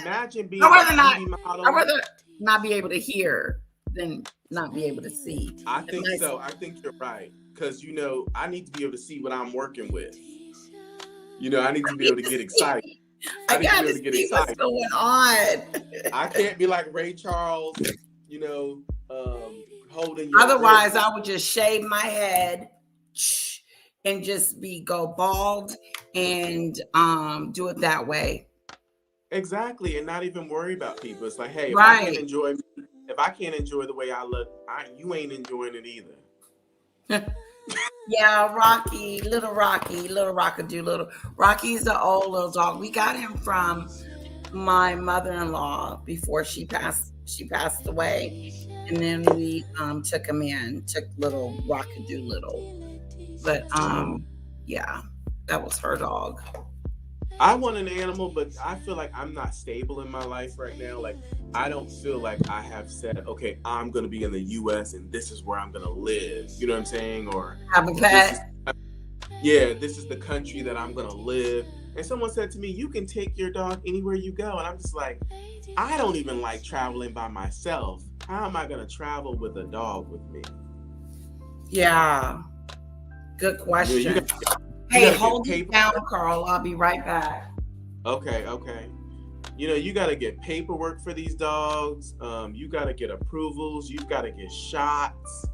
Imagine being I'd rather a not- beauty model. I'd rather not be able to hear than not be able to see. I think nice- so. I think you're right. Because, you know, I need to be able to see what I'm working with. You know, I need to be able to get excited. I need to be gotta able to get see what's excited. going on. I can't be like Ray Charles, you know, holding your Otherwise, wrist. I would just shave my head and just go bald and do it that way. Exactly, and not even worry about people. It's like, hey, if I Right. can't enjoy me, if I can't enjoy the way I look, you ain't enjoying it either. Yeah, Rocky, little Rockadoo. Rocky's the old little dog. We got him from my mother-in-law before she passed away, and then we took him in, took little Rockadoo little. But yeah, that was her dog. I want an animal, but I feel like I'm not stable in my life right now. Like, I don't feel like I have said, okay, I'm going to be in the U.S. and this is where I'm going to live. You know what I'm saying? Or Have a pet. this is the country that I'm going to live. And someone said to me, you can take your dog anywhere you go. And I'm just like, I don't even like traveling by myself. How am I going to travel with a dog with me? Yeah. Good question. You Hey, gotta get hold it paperwork. down, Carl. I'll be right back. Okay. You know, you got to get paperwork for these dogs. You got to get approvals. You've got to get shots.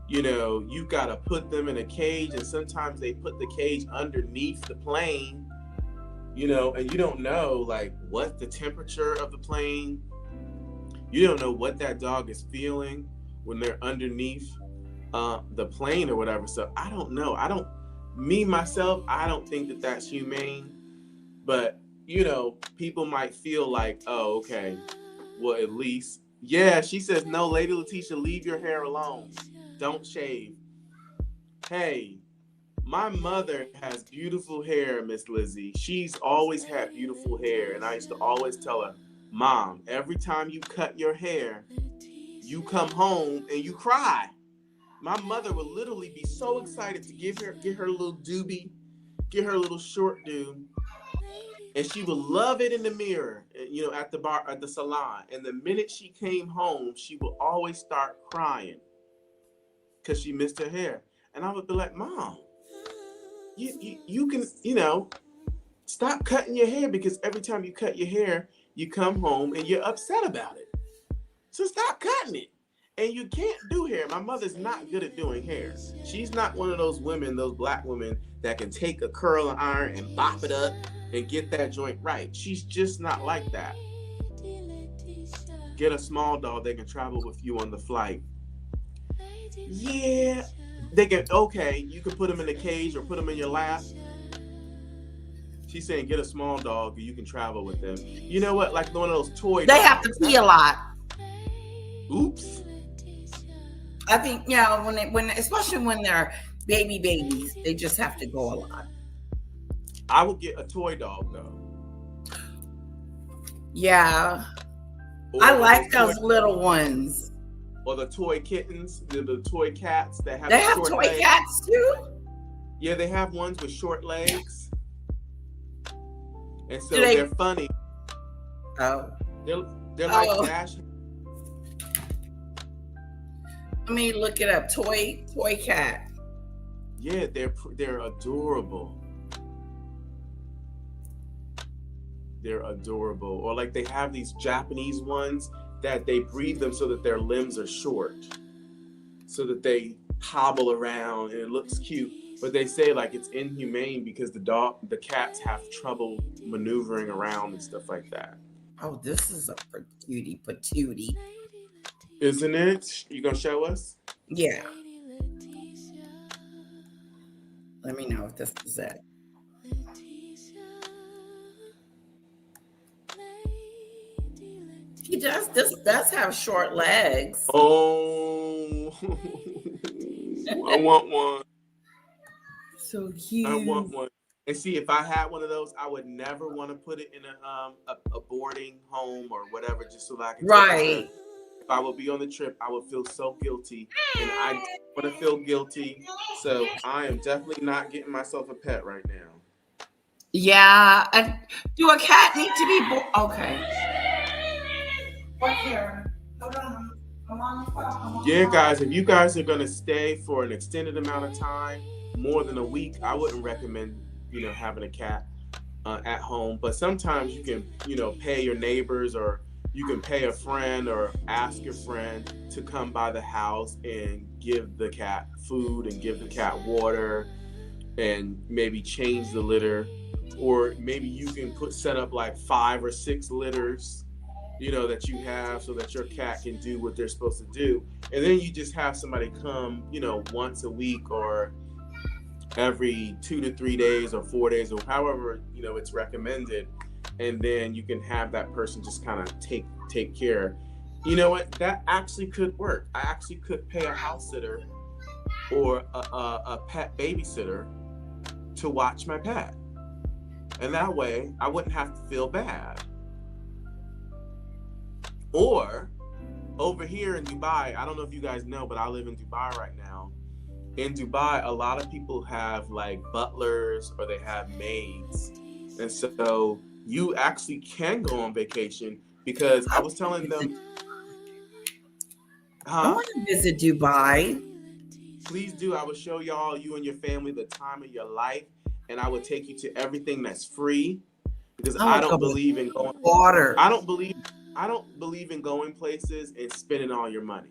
You know, you've got to put them in a cage, and sometimes they put the cage underneath the plane, you know, and you don't know, like, what the temperature of the plane. You don't know what that dog is feeling when they're underneath the plane or whatever. So I don't know. Myself, I don't think that that's humane. But, you know, people might feel like, oh, okay, well, at least. Yeah, she says, no, Lady Letitia, leave your hair alone. Don't shave. Hey, my mother has beautiful hair, Miss Lizzie. She's always had beautiful hair. And I used to always tell her, Mom, every time you cut your hair, you come home and you cry. My mother would literally be so excited to get her little doobie, get her little short do. And she would love it in the mirror, you know, at the bar, at the salon. And the minute she came home, she would always start crying because she missed her hair. And I would be like, Mom, you can, you know, stop cutting your hair, because every time you cut your hair, you come home and you're upset about it. So stop cutting it. And you can't do hair. My mother's not good at doing hair. She's not one of those women, those black women that can take a curling iron and bop it up and get that joint right. She's just not like that. Get a small dog that can travel with you on the flight. Yeah, they can. Okay, you can put them in a cage or put them in your lap. She's saying get a small dog and you can travel with them. You know what? Like one of those toy They dogs. have to pee a lot. Oops. I think, yeah, when especially when they're babies, they just have to go a lot. I would get a toy dog though. Yeah, Or I like toy- those little ones. Or the toy kittens, the toy cats that have They have short toy legs. cats too. Yeah, they have ones with short legs. And so Do they- they're funny. Oh, They're like Oh. Dash. let me look it up. Toy cat. Yeah, they're adorable. They're adorable. Or like they have these Japanese ones that they breed them so that their limbs are short, so that they hobble around and it looks cute. But they say like it's inhumane because the cats have trouble maneuvering around and stuff like that. Oh, this is a patootie. Isn't it? You gonna show us? Yeah. Let me know if this is it. He does. This does have short legs. Oh, I want one. So cute. I want one. And see, if I had one of those, I would never want to put it in a boarding home or whatever, just so that I can take a Right. trip. If I would be on the trip, I would feel so guilty, and I don't want to feel guilty. So I am definitely not getting myself a pet right now. Yeah. Do a cat need to be okay. What here? Hold on. I'm on the phone. Yeah, guys, if you guys are gonna stay for an extended amount of time, more than a week, I wouldn't recommend, you know, having a cat at home. But sometimes you can, you know, pay your neighbors, or you can pay a friend or ask your friend to come by the house and give the cat food and give the cat water and maybe change the litter. Or maybe you can set up like 5 or 6 litters, you know, that you have so that your cat can do what they're supposed to do. And then you just have somebody come, you know, once a week or every 2 to 3 days or 4 days or however, you know, it's recommended. And then you can have that person just kind of take care. You know what? That actually could work. I actually could pay a house sitter or a pet babysitter to watch my pet. And that way I wouldn't have to feel bad. Or over here in Dubai, I don't know if you guys know, but I live in Dubai right now. In Dubai, a lot of people have like butlers or they have maids. And so you actually can go on vacation, because I was telling them, I want to visit Dubai. Please do. I will show y'all, you and your family, the time of your life. and I would take you to everything that's free because Oh, I don't come believe in going. water. I don't believe in going places and spending all your money.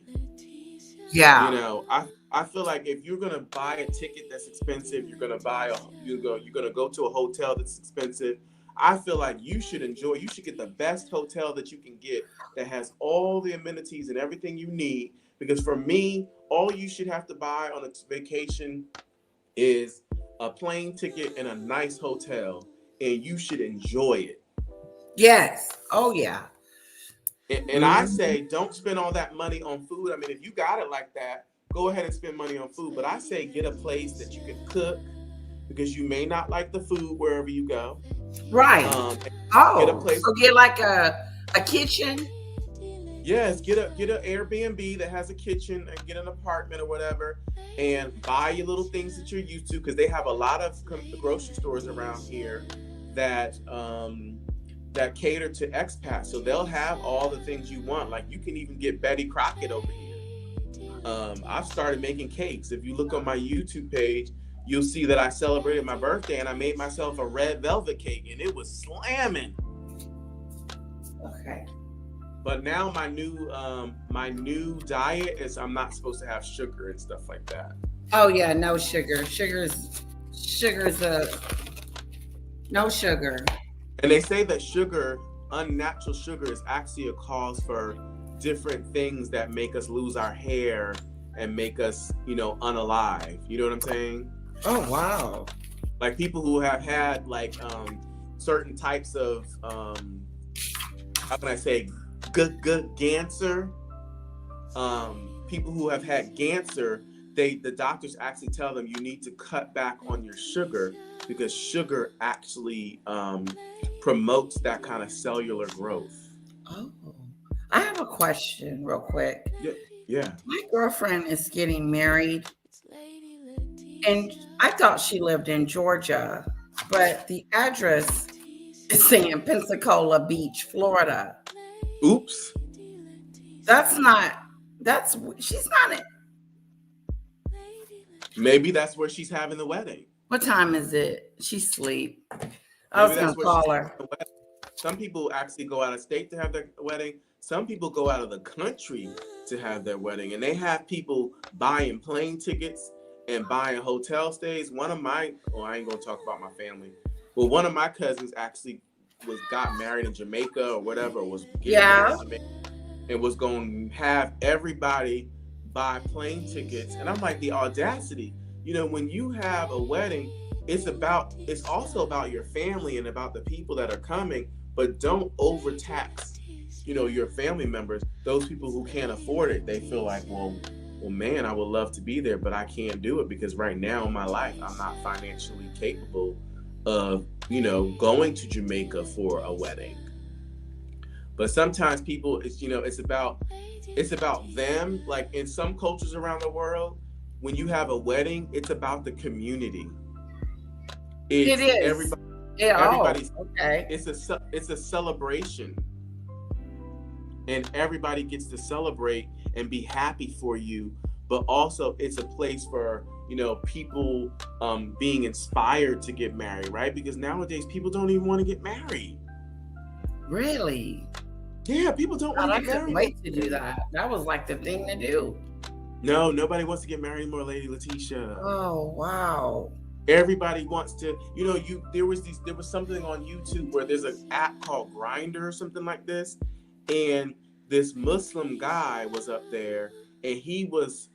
Yeah. You know, I feel like if you're gonna buy a ticket that's expensive, you're gonna go to a hotel that's expensive. I feel like you should get the best hotel that you can get that has all the amenities and everything you need. Because for me, all you should have to buy on a vacation is a plane ticket and a nice hotel, and you should enjoy it. Yes. Oh yeah. And I say, don't spend all that money on food. I mean, if you got it like that, go ahead and spend money on food. But I say get a place that you can cook because you may not like the food wherever you go. Right. Get a place. So get like a kitchen. Yes, get an Airbnb that has a kitchen and get an apartment or whatever, and buy your little things that you're used to because they have a lot of grocery stores around here that that cater to expats. So they'll have all the things you want. Like you can even get Betty Crockett over here. I've started making cakes. If you look on my YouTube page, you'll see that I celebrated my birthday and I made myself a red velvet cake and it was slamming. Okay. But now my new diet is I'm not supposed to have sugar and stuff like that. Oh yeah, no sugar. Sugar's no sugar. And they say that unnatural sugar is actually a cause for different things that make us lose our hair and make us, unalive. You know what I'm saying? Oh wow. Like people who have had like certain types of how can I say good cancer. People who have had cancer, the doctors actually tell them you need to cut back on your sugar because sugar actually promotes that kind of cellular growth. Oh, I have a question real quick. Yeah. My girlfriend is getting married and I thought she lived in Georgia, but the address is saying Pensacola Beach, Florida. Oops. She's not in. Maybe that's where she's having the wedding. What time is it? She's asleep. I was going to call her. Some people actually go out of state to have their wedding. Some people go out of the country to have their wedding. And they have people buying plane tickets and buying hotel stays. I ain't going to talk about my family. Well, one of my cousins actually got married in Jamaica or whatever, was getting married in Jamaica, and was going to have everybody buy plane tickets. And I'm like, the audacity. When you have a wedding, it's also about your family and about the people that are coming, but don't overtax, your family members, those people who can't afford it. They feel like, well, man, I would love to be there, but I can't do it because right now in my life, I'm not financially capable of, going to Jamaica for a wedding. But sometimes people, it's about them. Like in some cultures around the world, when you have a wedding, it's about the community. It is. Everybody's okay. It's a celebration, and everybody gets to celebrate and be happy for you. But also, it's a place for people being inspired to get married, right? Because nowadays people don't even want to get married. Really? Yeah, people don't want to get married. I couldn't wait to do that. That was like the thing to do. No, nobody wants to get married anymore, Lady Letitia. Oh wow. Everybody wants to, there was something on YouTube where there's an app called Grindr or something like this, and this Muslim guy was up there, and he was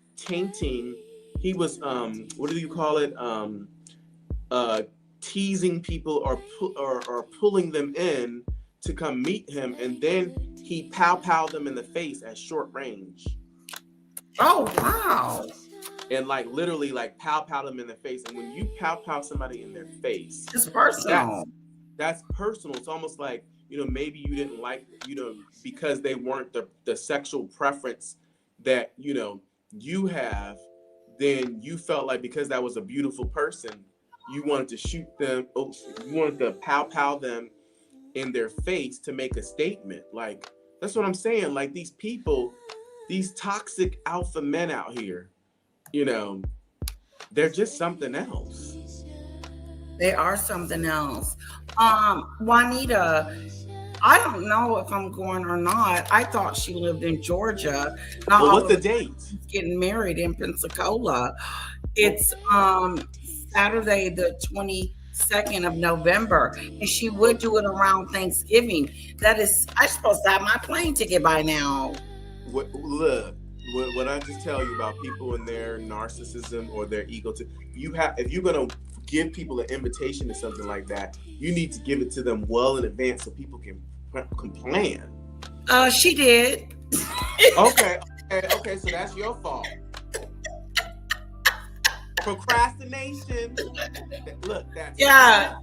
what do you call it? Teasing people or pulling them in to come meet him, and then he pow them in the face at short range. Oh wow. And like literally like pow them in the face. And when you pow somebody in their face, it's personal. That's personal. It's almost like, maybe you didn't like, because they weren't the sexual preference that, you have, then you felt like because that was a beautiful person, you wanted to shoot them, you wanted to pow them in their face to make a statement. Like, that's what I'm saying. Like these people, these toxic alpha men out here, they're just something else. They are something else. Juanita, I don't know if I'm going or not. I thought she lived in Georgia. Now, Well, what's the date? getting married in Pensacola. It's Saturday, the 22nd of November, and she would do it around Thanksgiving. That is, I'm supposed to have my plane ticket by now. Look, what I just tell you about people and their narcissism or their ego. If you're gonna give people an invitation to something like that, you need to give it to them well in advance so people can plan. She did. Okay, so that's your fault. Procrastination. Look, that's Yeah,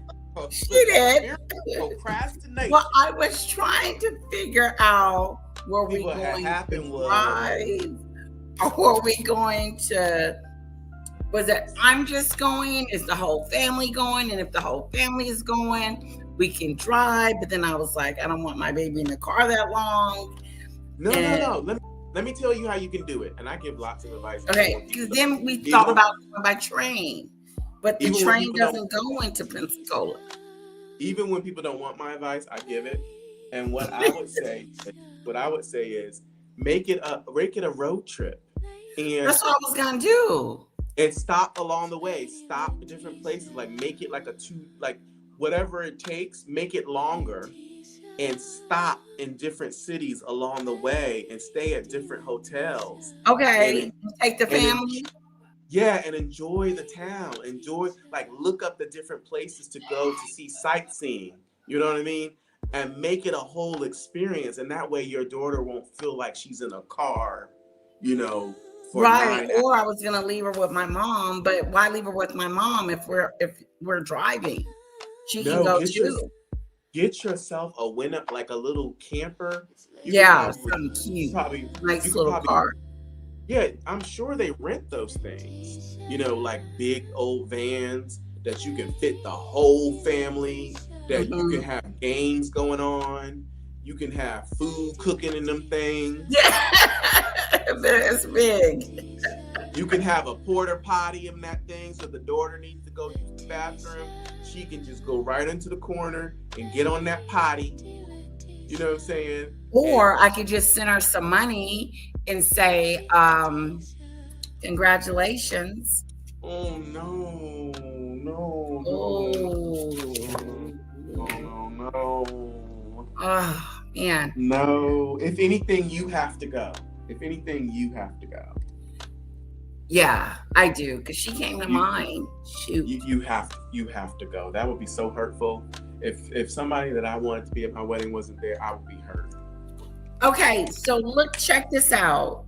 she did. Procrastination. Well, I was trying to figure out, were we What had going happened to was- drive, or were we going to? Was it I'm just going? Is the whole family going? And if the whole family is going, we can drive. But then I was like, I don't want my baby in the car that long. No. Let me tell you how you can do it. And I give lots of advice. Okay, because then we thought about going by train, but the Even when train people doesn't go into Pensacola. Even when people don't want my advice, I give it. And what I would say is make it a road trip. And That's what I was gonna do. and stop along the way. Stop at different places. Like make it like whatever it takes, make it longer. And stop in different cities along the way and stay at different hotels. Okay, take the family. And enjoy the town. Look up the different places to go to see sightseeing. You know what I mean? And make it a whole experience. And that way your daughter won't feel like she's in a car, for Right, 9 hours. or I was gonna leave her with my mom, but why leave her with my mom if we're driving? She can go too. Get yourself a like a little camper. Something cute, Probably nice little car. Yeah, I'm sure they rent those things. Like big old vans that you can fit the whole family. That you can have games going on. You can have food cooking in them things. Yeah, it's big. You can have a porta potty in that thing, so the daughter needs to go use the bathroom. She can just go right into the corner and get on that potty. You know what I'm saying? Or I could just send her some money and say, congratulations. Oh no. Oh man. No. If anything, you have to go. Yeah, I do, because she came to mind. Shoot. You have to go. That would be so hurtful. If somebody that I wanted to be at my wedding wasn't there, I would be hurt. Okay, so check this out.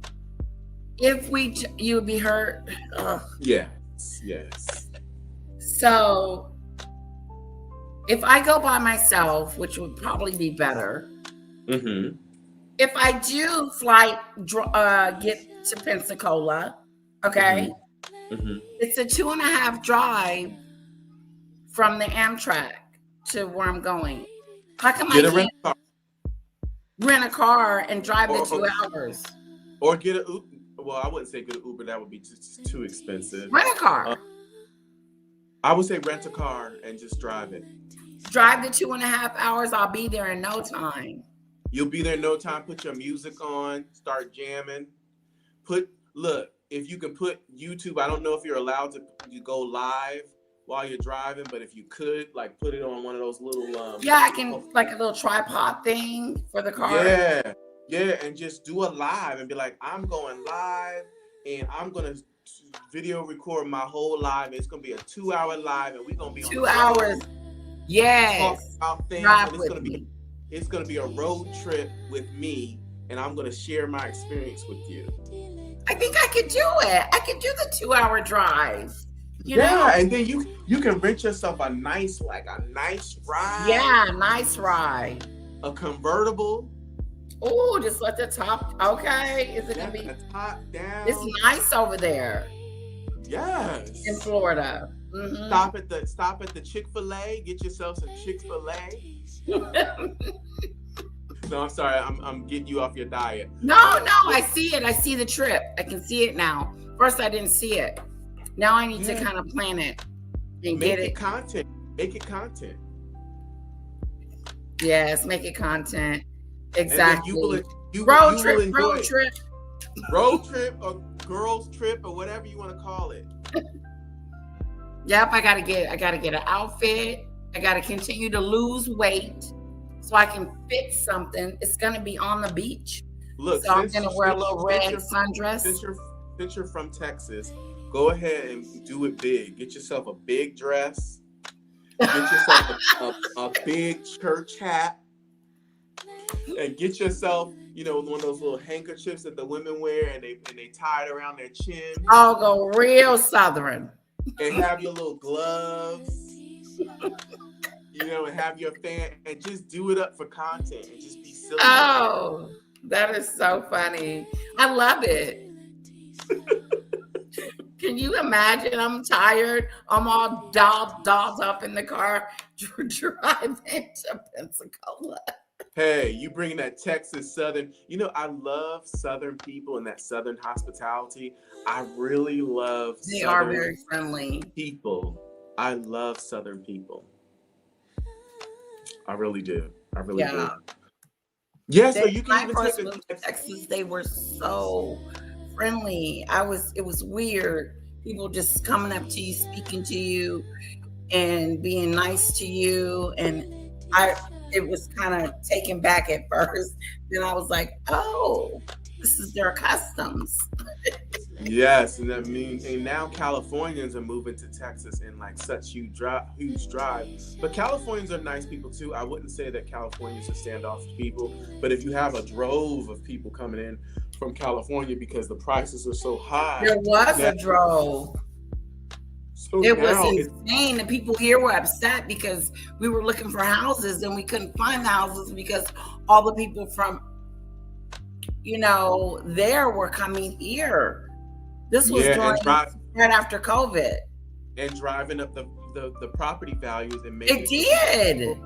If you would be hurt. Yes. So if I go by myself, which would probably be better. Mm-hmm. If I do get to Pensacola, okay, it's a 2.5 drive from the Amtrak to where I'm going. How come I can't rent a car and drive the 2 hours? Or get an Uber. Well, I wouldn't say get an Uber. That would be just too expensive. Rent a car. I would say rent a car and just drive it. Drive the 2.5 hours. I'll be there in no time. You'll be there in no time. Put your music on. Start jamming. Look, if you can put YouTube, I don't know if you're allowed to go live while you're driving, but if you could, put it on one of those little I can, like a little tripod thing for the car. Yeah, and just do a live and be like, I'm going live and I'm gonna video record my whole live. It's gonna be a 2-hour live and we're gonna be on 2 hours. Yes. Talk about things, Drive and with it's gonna be a road trip with me, and I'm gonna share my experience with you. I think I could do it. I could do the 2-hour drive. You know? Yeah, and then you can rent yourself a nice ride. Yeah, nice ride. A convertible. Oh, just let the top. Okay, is it gonna be? The top down. It's nice over there Yes. in Florida. Mhm. Stop at the Chick-fil-A. Get yourself some Chick-fil-A. No, I'm sorry. I'm getting you off your diet. No, I see it. I see the trip. I can see it now. First, I didn't see it. Now I need to kind of plan it and Make get it it. content. Make it content. Yes, make it content. And then Exactly. you Road will trip, enjoy road it. trip. Road trip or girls trip or whatever you want to call it. Yep, I gotta get an outfit. I gotta continue to lose weight so I can fit something. It's gonna be on the beach. Look, So I'm gonna wear a little red sundress. Since you're from Texas, go ahead and do it big. Get yourself a big dress. Get yourself a big church hat. And get yourself, one of those little handkerchiefs that the women wear and they tie it around their chin. I'll go real Southern. And have your little gloves. And have your fan and just do it up for content and just be silly. Oh, that is so funny. I love it. Can you imagine? I'm tired. I'm all dolled up in the car driving to Pensacola. Hey, you bring that Texas Southern. I love Southern people and that Southern hospitality. I really love They Southern are very friendly. people. I love Southern people. I really do. I really do. Yeah, so you When I can even first take moved to Texas, they were so friendly. It was weird. People just coming up to you, speaking to you, and being nice to you. And it was kind of taken back at first. Then I was like, oh, this is their customs. Yes, and and now Californians are moving to Texas in like such huge drive. But Californians are nice people too. I wouldn't say that Californians are standoffish people, but if you have a drove of people coming in from California because the prices are so high, There was a drove. So It was now insane. The people here were upset because we were looking for houses and we couldn't find the houses because all the people from, there were coming here. This was right after COVID. And driving up the property values and It did.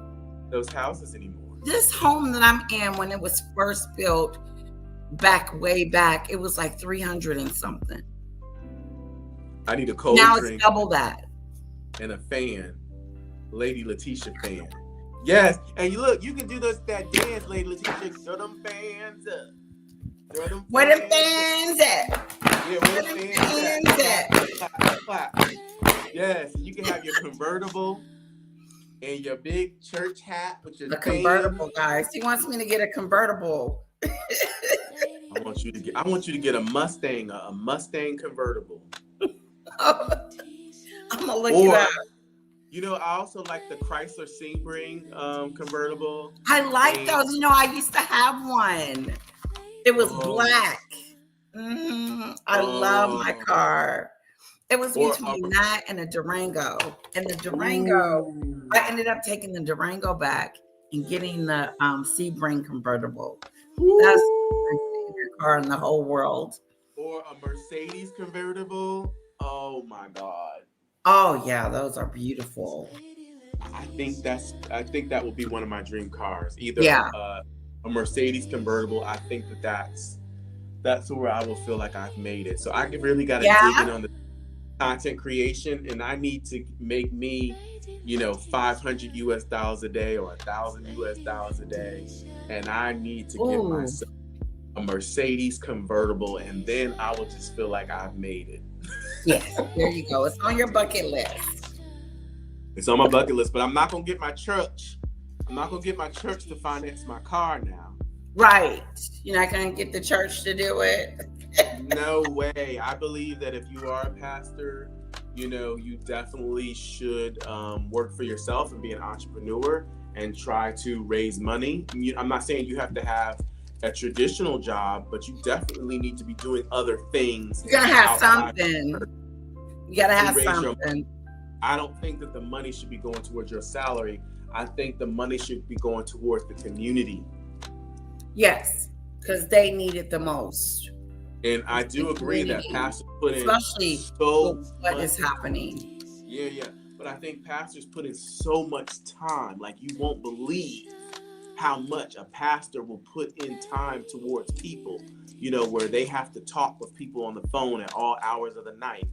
Those houses anymore. This home that I'm in, when it was first built way back, it was like 300 and something. I need a cold now drink. It's double that. And a fan. Lady Letitia fan. Yes. And you can do that dance, Lady Letitia. Throw them fans up. Where them fans at? Yeah, where them fans at? Clap. Yes. You can have your convertible and your big church hat with your convertible, guys. He wants me to get a convertible. I want you to get a Mustang convertible. I'm gonna look it up. I also like the Chrysler Sebring convertible. I like those. I used to have one. It was black. I love my car. It was between that and a Durango. And the Durango, I ended up taking the Durango back and getting the Sebring convertible. That's my favorite car in the whole world. Or a Mercedes convertible. Oh my God. Oh yeah, those are beautiful. I think that will be one of my dream cars. Either a Mercedes convertible. I think that's where I will feel like I've made it. So I really got to dig in on the content creation, and I need to make me, $500 a day or $1,000 a day, and I need to get myself a Mercedes convertible, and then I will just feel like I've made it. Yes, there you go. It's on your bucket list. It's on my bucket list, but I'm not gonna get my church. I'm not gonna get my church to finance my car now. Right. You're not gonna get the church to do it. No way. I believe that if you are a pastor, you definitely should work for yourself and be an entrepreneur and try to raise money. I'm not saying you have to have a traditional job, but you definitely need to be doing other things. You gotta have something. You gotta have something. I don't think that the money should be going towards your salary. I think the money should be going towards the community. Yes, because they need it the most. And I do agree that pastors put in especially what is happening. Yeah. But I think pastors put in so much time, like you won't believe how much a pastor will put in time towards people, where they have to talk with people on the phone at all hours of the night.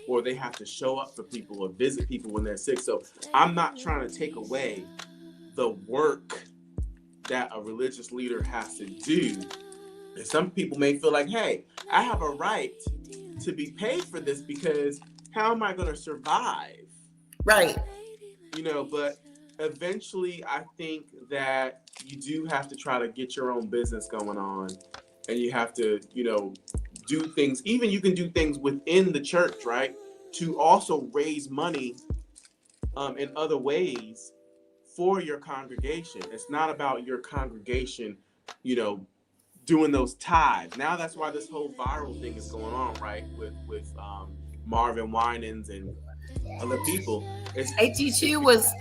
or they have to show up for people or visit people when they're sick. So I'm not trying to take away the work that a religious leader has to do. And some people may feel like, hey, I have a right to be paid for this because how am I going to survive? Right. But eventually I think that you do have to try to get your own business going on, and you have to, do things. Even you can do things within the church, right? To also raise money in other ways for your congregation. It's not about your congregation, doing those tithes. Now that's why this whole viral thing is going on, right? With Marvin Winans and other people. ATG was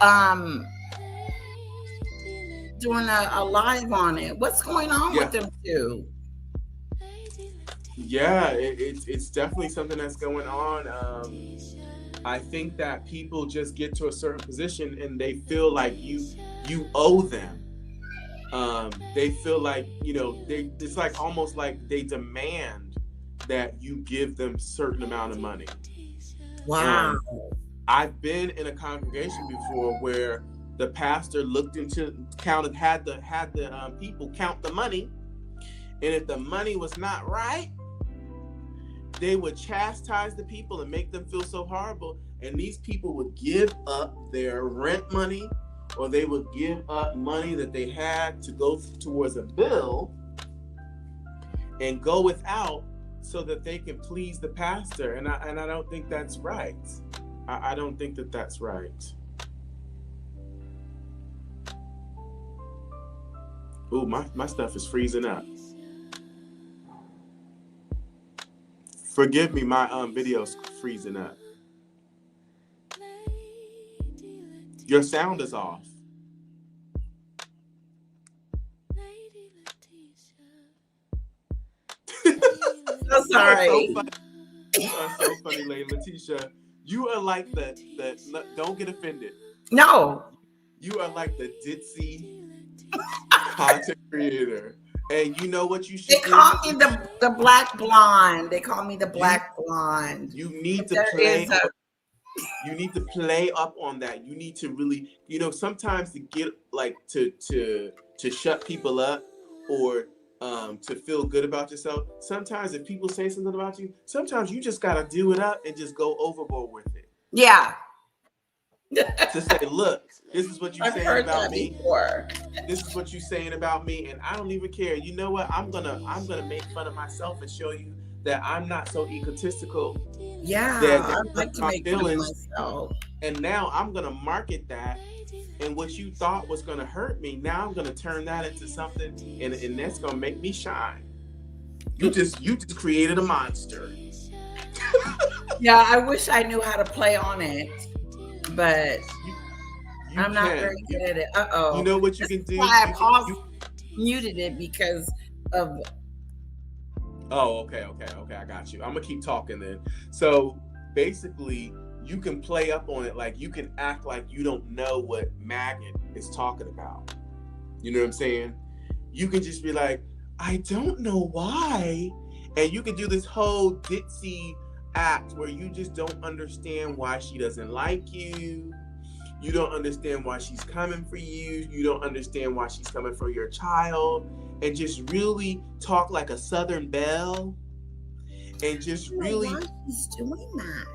doing a live on it. What's going on with them two? Yeah, it's definitely something that's going on. I think that people just get to a certain position and they feel like you owe them. They feel like, it's like almost like they demand that you give them a certain amount of money. Wow. I've been in a congregation before where the pastor looked into, had the people count the money, and if the money was not right, they would chastise the people and make them feel so horrible, and these people would give up their rent money, or they would give up money that they had to go towards a bill and go without so that they can please the pastor. And I don't think that's right. I don't think that that's right. Ooh, my stuff is freezing up. Forgive me, my video's freezing up. Your sound is off. So sorry. You are so funny, Lady Letitia. You are like the don't get offended. No. You are like the ditzy content creator. And you know what you should do? They call me the black blonde. They call me the black blonde. You need to play. You need to play up on that. You need to really, sometimes to get like to shut people up or to feel good about yourself. Sometimes if people say something about you, sometimes you just gotta do it up and just go overboard with it. Yeah. To say, look, this is what you're saying about me. Before. This is what you're saying about me, and I don't even care. You know what? I'm gonna make fun of myself and show you that I'm not so egotistical. Yeah, I'd like to make fun of myself. And now I'm gonna market that, and what you thought was gonna hurt me, now I'm gonna turn that into something, and that's gonna make me shine. You just created a monster. Yeah, I wish I knew how to play on it, but I'm not very good at it. Uh-oh. You know what you can do? I muted it because of... Oh, okay, I got you. I'm gonna keep talking then. So basically, you can play up on it, like you can act like you don't know what Maggot is talking about. You know what I'm saying? You can just be like, I don't know why. And you can do this whole ditzy act where you just don't understand why she doesn't like you. You don't understand why she's coming for you. You don't understand why she's coming for your child. And just really talk like a Southern belle. And just really... Why he's doing that?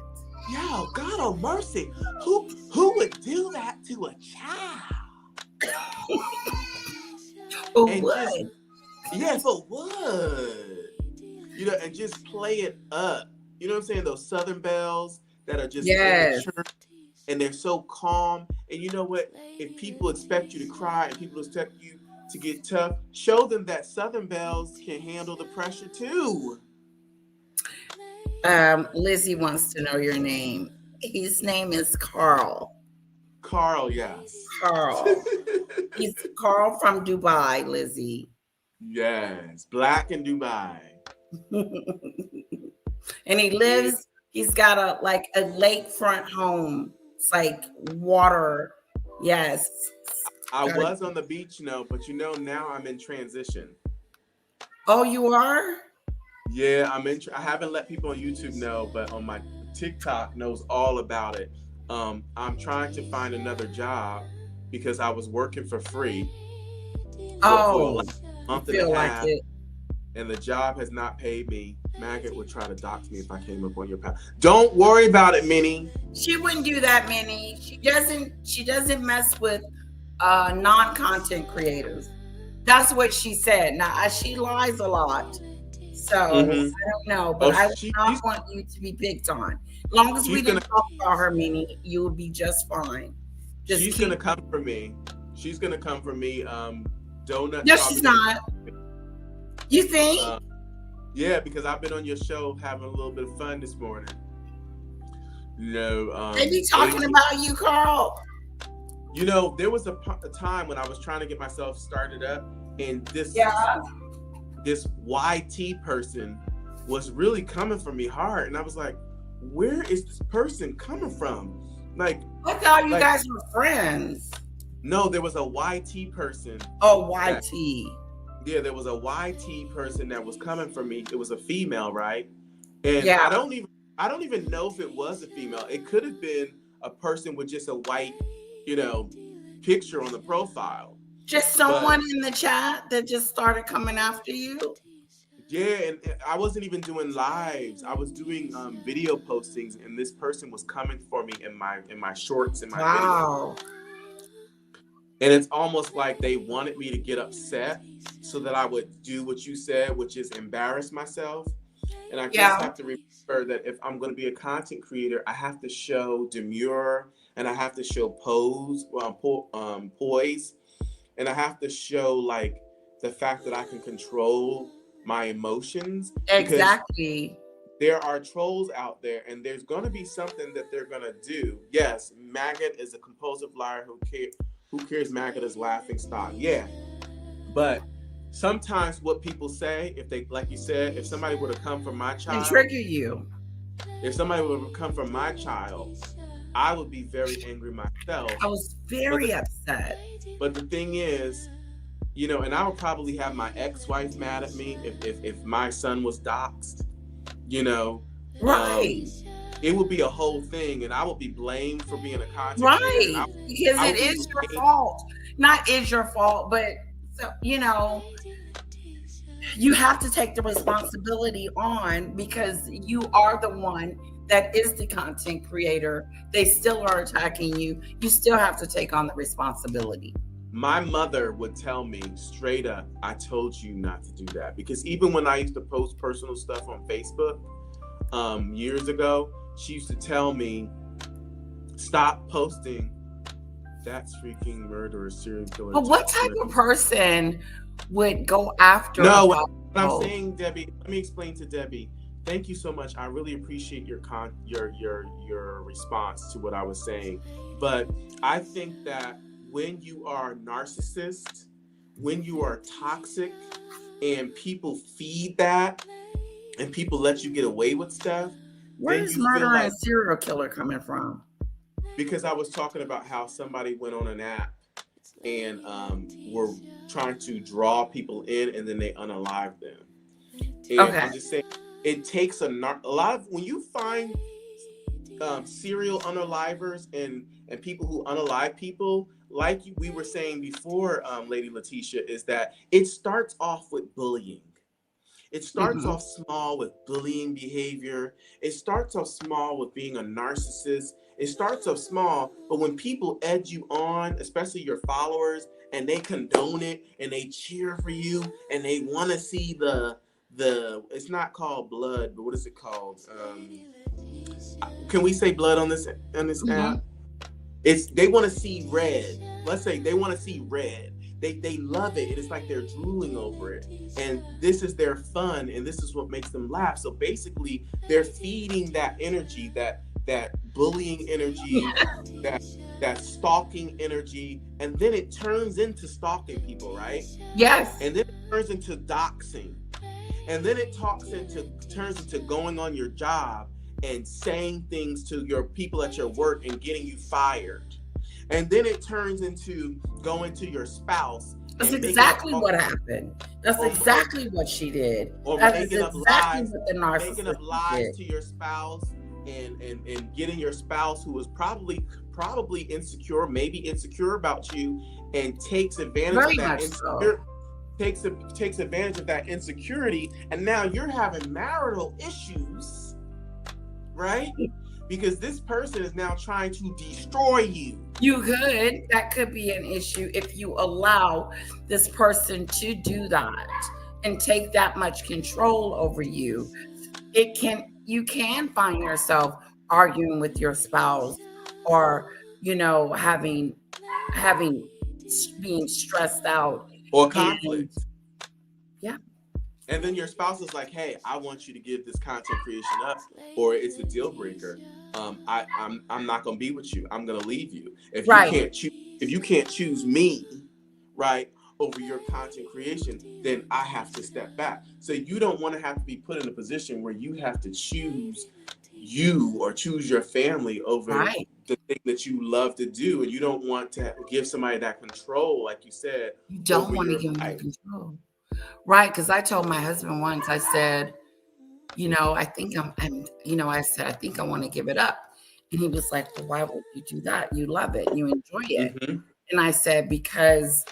Yo, God oh mercy. Who would do that to a child? Who And would? Yes, but would. And just play it up. You know what I'm saying? Those Southern belles that are just in the church, and they're so calm. And you know what? If people expect you to cry and people expect you to get tough, show them that Southern belles can handle the pressure too. Lizzie wants to know your name. His name is Carl. Carl, yes. Carl. He's Carl from Dubai, Lizzie. Yes, black in Dubai. And he's got a lakefront home. It's like water. Yes. I was on the beach, but now I'm in transition. Oh, you are? Yeah, I haven't let people on YouTube know, but on my TikTok knows all about it. I'm trying to find another job because I was working for free for like a month and feel a like half, it. and the job has not paid me. Maggot would try to dox me if I came up on your path. Don't worry about it, Minnie. She wouldn't do that, Minnie. She doesn't mess with non-content creators. That's what she said. Now she lies a lot, so I don't know. But I would not want you to be picked on. As long as we didn't talk about her, Minnie, you will be just fine. She's gonna come for me. She's gonna come for me. Donut. No, she's not. You think? Yeah, because I've been on your show having a little bit of fun this morning. They be talking about you, Carl. You know, there was a time when I was trying to get myself started up, and this YT person was really coming for me hard, and I was like, where is this person coming from? Like, I thought you guys were friends. No, there was a YT person. Oh, YT. Yeah, there was a YT person that was coming for me. It was a female, right? And yeah. I don't even know if it was a female. It could have been a person with just a white, picture on the profile. Just someone in the chat that just started coming after you. Yeah, and I wasn't even doing lives. I was doing video postings, and this person was coming for me in my shorts and my video. And it's almost like they wanted me to get upset so that I would do what you said, which is embarrass myself. And I just have to remember that if I'm going to be a content creator, I have to show demure, and I have to show poise, and I have to show like the fact that I can control my emotions. Exactly. There are trolls out there, and there's going to be something that they're going to do. Yes, Maggot is a compulsive liar who cares Maggot is laughing stock. Yeah. But sometimes what people say, if they, like you said, if somebody would have come from my child. And trigger you. If somebody would have come from my child, I would be very angry myself. I was very upset. But the thing is, and I would probably have my ex-wife mad at me if my son was doxxed, Right. It would be a whole thing, and I would be blamed for being a content creator. Right, because it is your fault. Not is your fault, but you have to take the responsibility on because you are the one that is the content creator. They still are attacking you. You still have to take on the responsibility. My mother would tell me straight up, I told you not to do that. Because even when I used to post personal stuff on Facebook years ago, she used to tell me, stop posting. That's freaking murderer, serial killer. But what type of person would go after? No, what I'm saying, Debbie, let me explain to Debbie. Thank you so much. I really appreciate your response to what I was saying. But I think that when you are a narcissist, when you are toxic, and people feed that, and people let you get away with stuff. Where's murderer and serial killer coming from? Because I was talking about how somebody went on an app and were trying to draw people in, and then they unalive them. And I'm just saying, it takes a lot of, when you find serial unalivers and people who unalive people, like we were saying before, Lady Letitia, is that it starts off with bullying. It starts off small with bullying behavior. It starts off small with being a narcissist. It starts off small, but when people edge you on, especially your followers, and they condone it and they cheer for you and they want to see the it's not called blood, but what is it called? Can we say blood on this app? They want to see red. Let's say they want to see red. They love it. It's like they're drooling over it. And this is their fun, and this is what makes them laugh. So basically, they're feeding that energy, that bullying energy, that stalking energy, and then it turns into stalking people, right? Yes. And then it turns into doxing. And then it turns into going on your job and saying things to your people at your work and getting you fired. And then it turns into going to your spouse. That's exactly what happened. That's exactly what she did. Or That's exactly what the narcissist making up lies did. to your spouse and getting your spouse who is probably insecure, maybe insecure about you, and takes advantage Very of that much insecurity. Takes advantage of that insecurity, and now you're having marital issues, right? Because this person is now trying to destroy you. That could be an issue if you allow this person to do that and take that much control over you. You can find yourself arguing with your spouse, or being stressed out Or conflict. Yeah. And then your spouse is like, hey, I want you to give this content creation up, or it's a deal breaker. I'm not gonna be with you. I'm gonna leave you. If you can't choose me, right, over your content creation, then I have to step back. So you don't want to have to be put in a position where you have to choose you or choose your family over the thing that you love to do, and you don't want to give somebody that control, like you said. You don't want to give them that control, right? Because I told my husband once, I said, I think I said, I think I want to give it up, and he was like, well, why would you do that? You love it, you enjoy it, and I said, because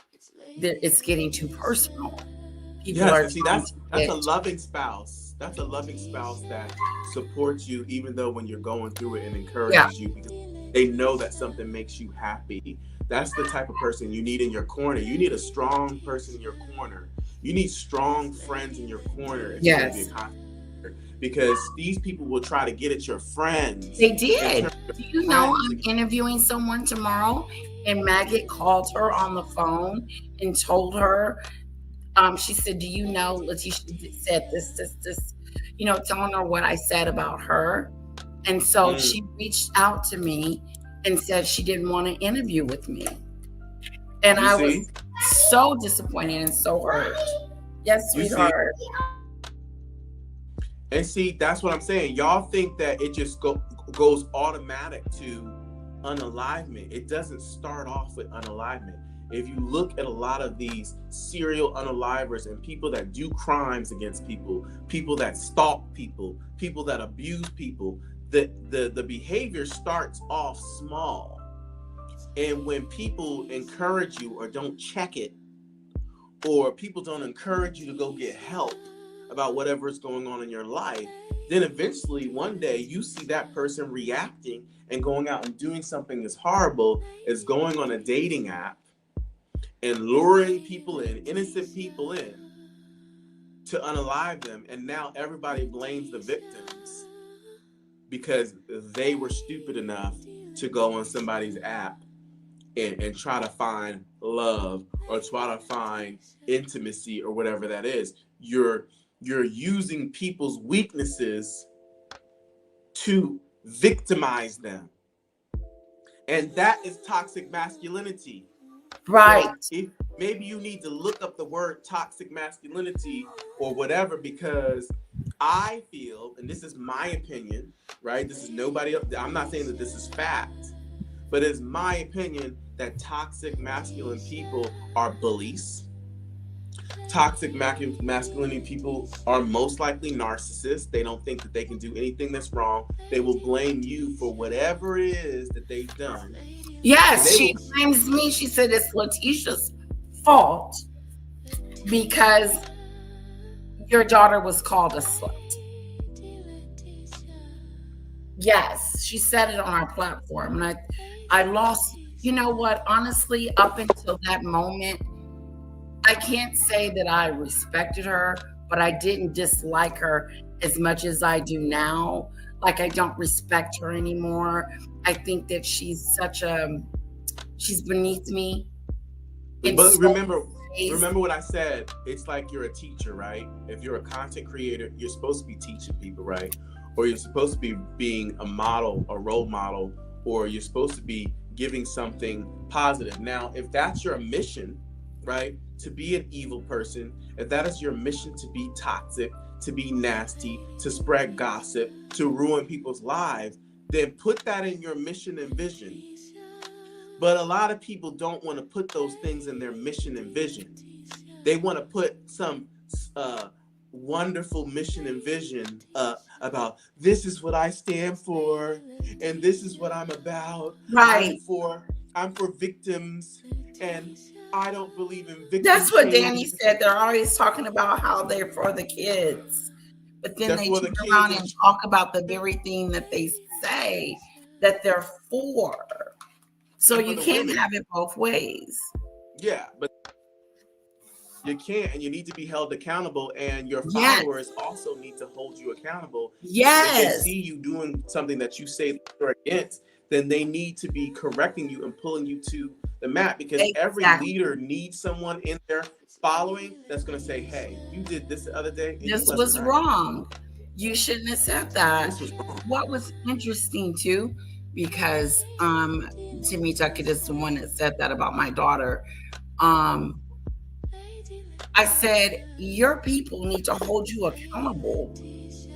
it's getting too personal. That's a loving spouse. That's a loving spouse that supports you even though when you're going through it, and encourages you because they know that something makes you happy. That's the type of person you need in your corner. You need a strong person in your corner. You need strong friends in your corner if you're going to be a content creator, because these people will try to get at your friends. They did. Do you know I'm interviewing someone tomorrow, and Maggot called her on the phone and told her, she said, do you know Letitia said this, telling her what I said about her. And so she reached out to me and said she didn't want to interview with me. And I was so disappointed and so hurt. Yes, sweetheart. And see, that's what I'm saying. Y'all think that it just goes automatic to unalivement. It doesn't start off with unalivement. If you look at a lot of these serial unalivers and people that do crimes against people, people that stalk people, people that abuse people, the behavior starts off small. And when people encourage you or don't check it, or people don't encourage you to go get help about whatever is going on in your life, then eventually one day you see that person reacting and going out and doing something as horrible as going on a dating app and luring people in, innocent people in, to unalive them. And now everybody blames the victims because they were stupid enough to go on somebody's app and try to find love or try to find intimacy or whatever that is. You're using people's weaknesses to victimize them. And that is toxic masculinity. Right. So maybe you need to look up the word toxic masculinity or whatever, because I feel, and this is my opinion, right? This is nobody else. I'm not saying that this is fact, but it's my opinion that toxic masculine people are bullies. Toxic masculinity people are most likely narcissists. They don't think that they can do anything that's wrong. They will blame you for whatever it is that they've done. Yes, she blames me. She said it's Letitia's fault because your daughter was called a slut. Yes, she said it on our platform. And I lost, you know what? Honestly, up until that moment, I can't say that I respected her, but I didn't dislike her as much as I do now. Like, I don't respect her anymore. I think that she's she's beneath me. But remember what I said. It's like you're a teacher, right? If you're a content creator, you're supposed to be teaching people, right? Or you're supposed to be being a model, a role model, or you're supposed to be giving something positive. Now, if that's your mission, right, to be an evil person, if that is your mission to be toxic, to be nasty, to spread gossip, to ruin people's lives, then put that in your mission and vision. But a lot of people don't want to put those things in their mission and vision. They want to put some wonderful mission and vision about this is what I stand for and this is what I'm about. Right. I'm for victims and I don't believe in victim That's what shaming. Danny said. They're always talking about how they're for the kids, but then That's they for turn the around kids. and talk about the very thing that they say that they're for. So And for you the can't women. have it both ways. Yeah, but you can't, and you need to be held accountable, and your Yes. followers also need to hold you accountable. If they Yes. see you doing something that you say you're against, then they need to be correcting you and pulling you to the mat, because every Exactly. leader needs someone in their following that's going to say, hey, you did this the other day. And This you was wasn't right. wrong. You shouldn't have said that. This was wrong. What was interesting too, because Timmy Tuckett is the one that said that about my daughter. I said, your people need to hold you accountable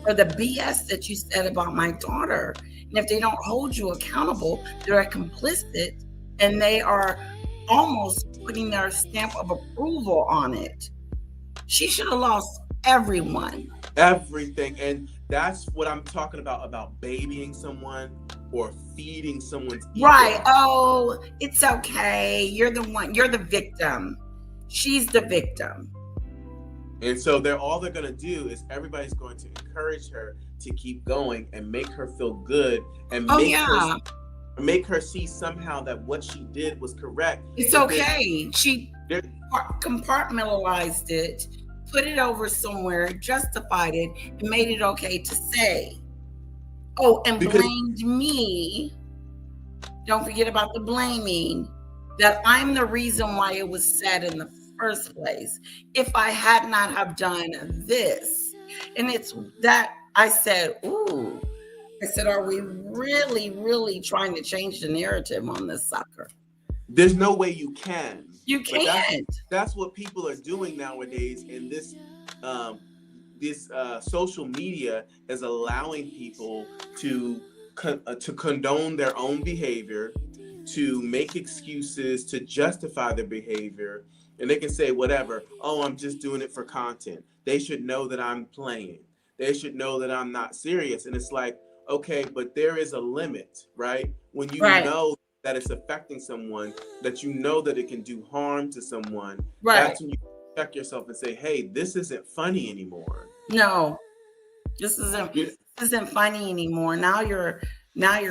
for the BS that you said about my daughter. And if they don't hold you accountable, they're complicit and they are almost putting their stamp of approval on it. She should have lost everyone. Everything. And that's what I'm talking about babying someone or feeding someone's ego. Right. Oh, it's okay. You're the one. You're the victim. She's the victim. And so all they're going to do is everybody's going to encourage her to keep going and make her feel good and make her see somehow that what she did was correct. It's okay. She compartmentalized it, put it over somewhere, justified it, and made it okay to say. Oh, and blamed me. Don't forget about the blaming, that I'm the reason why it was said in the first place. If I had not have done this. And it's that I said, ooh, I said, are we really, really trying to change the narrative on this sucker? There's no way you can. You can't. That's what people are doing nowadays. And this social media is allowing people to condone their own behavior, to make excuses, to justify their behavior. And they can say whatever. Oh, I'm just doing it for content. They should know that I'm playing. They should know that I'm not serious. And it's like, okay, but there is a limit, right? When you know that it's affecting someone, that you know that it can do harm to someone, that's when you check yourself and say, hey, this isn't funny anymore. No, this isn't funny anymore. Now you're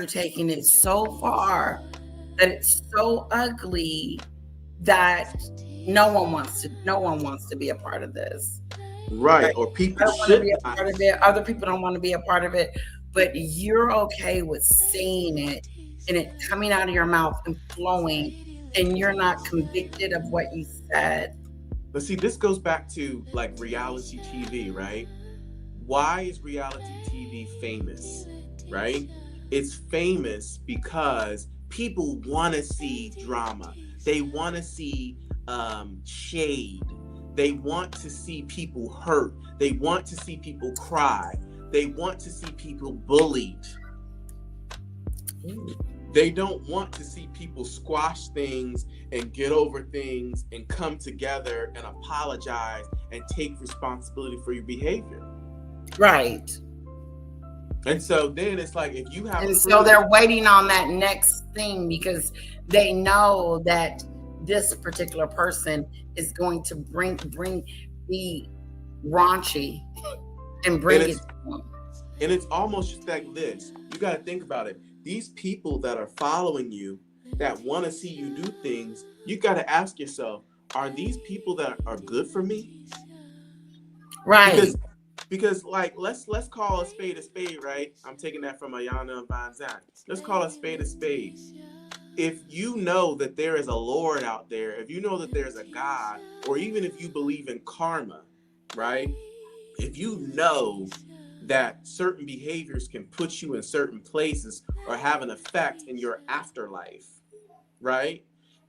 taking it so far that it's so ugly that no one wants to be a part of this. Right. Or people should be a part of it. Other people don't want to be a part of it, but you're okay with saying it and it coming out of your mouth and flowing, and you're not convicted of what you said. But see, this goes back to like reality TV, right? Why is reality TV famous, right? It's famous because people want to see drama. They want to see shade. They want to see people hurt. They want to see people cry. They want to see people bullied. They don't want to see people squash things and get over things and come together and apologize and take responsibility for your behavior. Right. And so then it's like, if you have, and so they're waiting on that next thing because they know that this particular person is going to be raunchy and bring it to them. And it's almost just like this. You got to think about it. These people that are following you, that want to see you do things, you got to ask yourself, are these people that are good for me? Right. Because like, let's call a spade, right? I'm taking that from Ayana Van Zandt. Let's call a spade. If you know that there is a Lord out there, if you know that there's a God, or even if you believe in karma, right? If you know that certain behaviors can put you in certain places or have an effect in your afterlife, right?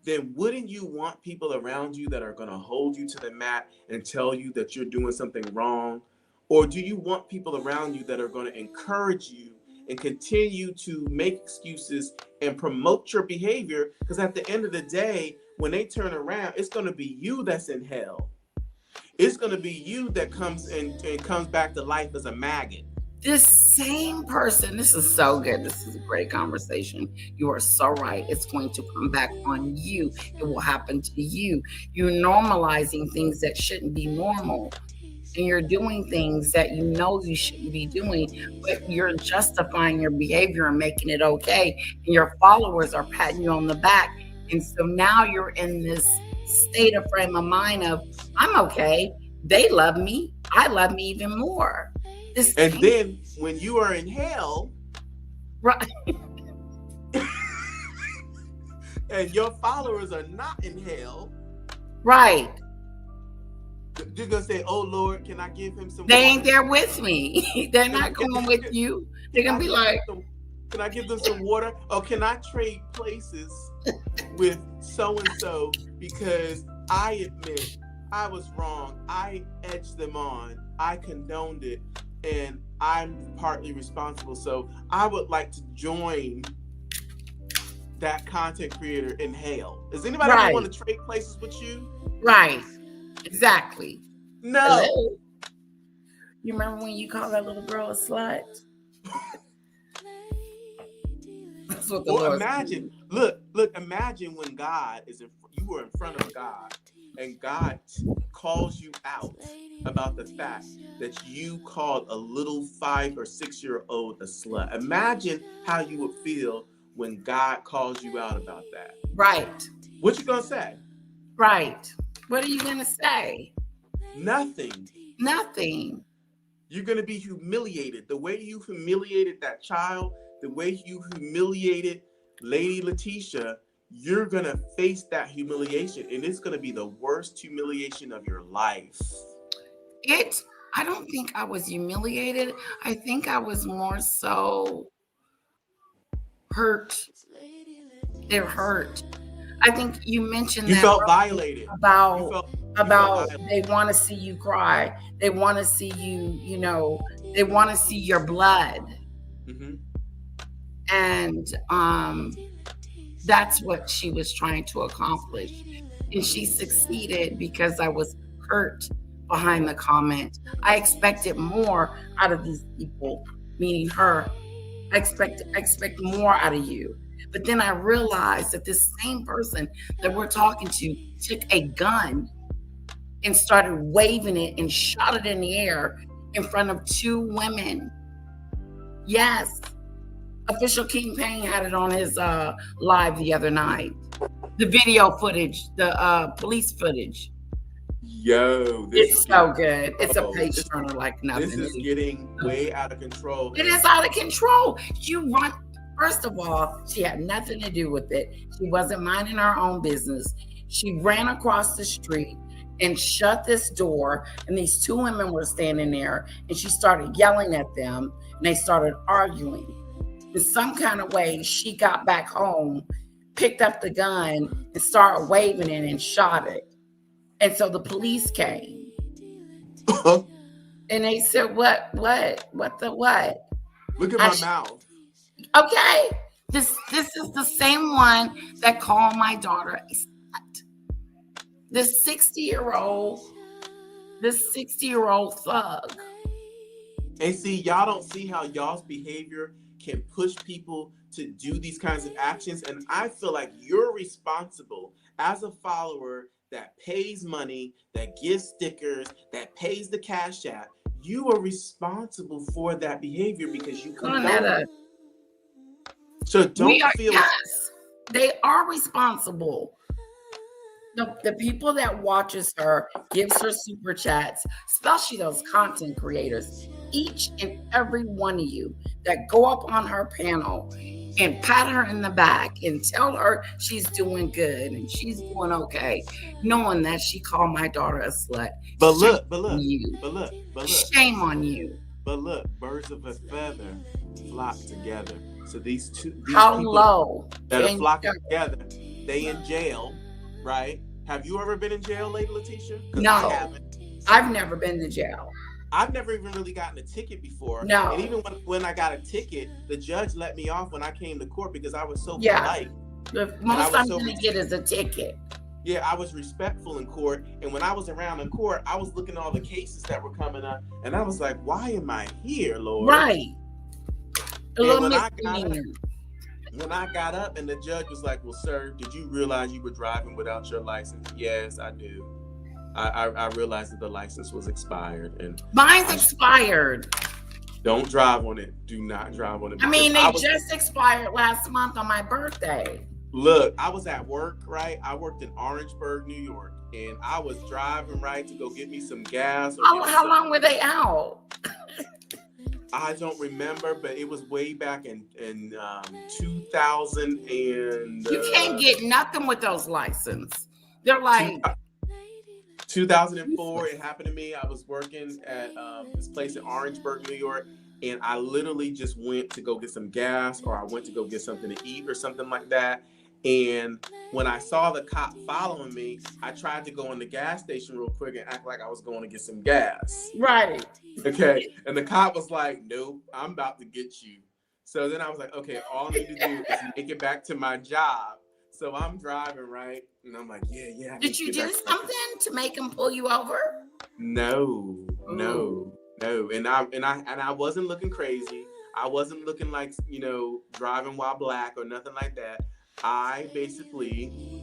Then wouldn't you want people around you that are going to hold you to the mat and tell you that you're doing something wrong? Or do you want people around you that are going to encourage you and continue to make excuses and promote your behavior? Because at the end of the day, when they turn around, it's going to be you that's in hell. it's going to be you that comes and comes back to life as a maggot. This same person, this is so good. This is a great conversation. You are so right. It's going to come back on you. It will happen to you. You're normalizing things that shouldn't be normal. And you're doing things that you know you shouldn't be doing, but you're justifying your behavior and making it okay. And your followers are patting you on the back. And so now you're in this state of frame of mind of, I'm okay. They love me. I love me even more. And then when you are in hell, right, and your followers are not in hell, right, you're gonna say, "Oh Lord, can I give him some?" They water? ain't there with me. They're not going with you. They're gonna be like, "Can I give them some water? Or can I trade places with so and so because I admit I was wrong. I edged them on. I condoned it." And I'm partly responsible. So I would like to join that content creator in hell. Does anybody ever want to trade places with you? Right. Exactly. No. Hello? You remember when you called that little girl a slut? That's what the Or Lord imagine, imagine when God is you were in front of God and God calls you out about the fact that you called a little 5 or 6 year old a slut. Imagine how you would feel when God calls you out about that. Right. What you gonna say? Right. What are you gonna say? Nothing. Nothing. You're gonna be humiliated. The way you humiliated that child, the way you humiliated Lady Letitia, you're gonna face that humiliation, and it's gonna be the worst humiliation of your life. I don't think I was humiliated. I think I was more so hurt. It hurt. I think you mentioned You that felt violated. about violated. They want to see you cry. They want to see you, they want to see your blood. Mm-hmm. And that's what she was trying to accomplish. And she succeeded because I was hurt behind the comment. I expected more out of these people, meaning her. I expect more out of you. But then I realized that this same person that we're talking to took a gun and started waving it and shot it in the air in front of 2 women. Yes. Official King Payne had it on his live the other night. The video footage, the police footage. Yo, It's so good. It's a page turner like nothing. This is getting way out of control. It is out of control. You run. First of all, she had nothing to do with it. She wasn't minding her own business. She ran across the street and shut this door, and these 2 women were standing there, and she started yelling at them, and they started arguing. In some kind of way, she got back home, picked up the gun, and started waving it and shot it. And so the police came. And they said, what? What the what? Look at my mouth. Okay. This is the same one that called my daughter a slut. This 60-year-old thug. And see, y'all don't see how y'all's behavior can push people to do these kinds of actions. And I feel like you're responsible as a follower that pays money, that gives stickers, that pays the Cash App. You are responsible for that behavior because you condone it. So don't feel. Yes, they are responsible. The people that watches her, gives her super chats, especially those content creators, each and every one of you that go up on her panel and pat her in the back and tell her she's doing good and she's doing okay, knowing that she called my daughter a slut. But look. Shame on you. But look, birds of a feather flock together. So these How people low that are flocking together, they in jail, right? Have you ever been in jail, Lady Letitia? No, I haven't. I've never been to jail. I've never even really gotten a ticket before. No. And even when I got a ticket, the judge let me off when I came to court because I was so polite. The most I'm going to get is a ticket. Yeah, I was respectful in court. And when I was around in court, I was looking at all the cases that were coming up. And I was like, why am I here, Lord? Right. A And little when misdemeanor. when I got up and the judge was like, well, sir, did you realize you were driving without your license? Yes, I do. I realized that the license was expired. And Mine's expired. don't drive on it. Do not drive on it. I mean, because they just expired last month on my birthday. Look, I was at work, right? I worked in Orangeburg, New York, and I was driving, right, to go get me some gas. How long were they out? I don't remember, but it was way back in 2000 and... You can't get nothing with those licenses. They're like... 2004, it happened to me. I was working at this place in Orangeburg, New York, and I literally just went to go get some gas, or I went to go get something to eat or something like that. And when I saw the cop following me, I tried to go in the gas station real quick and act like I was going to get some gas. Right. Okay. And the cop was like, nope, I'm about to get you. So then I was like, okay, all I need to do is make it back to my job. So I'm driving, right? And I'm like, yeah. Did you do something to make him pull you over? No. And I wasn't looking crazy. I wasn't looking like, driving while black or nothing like that. I basically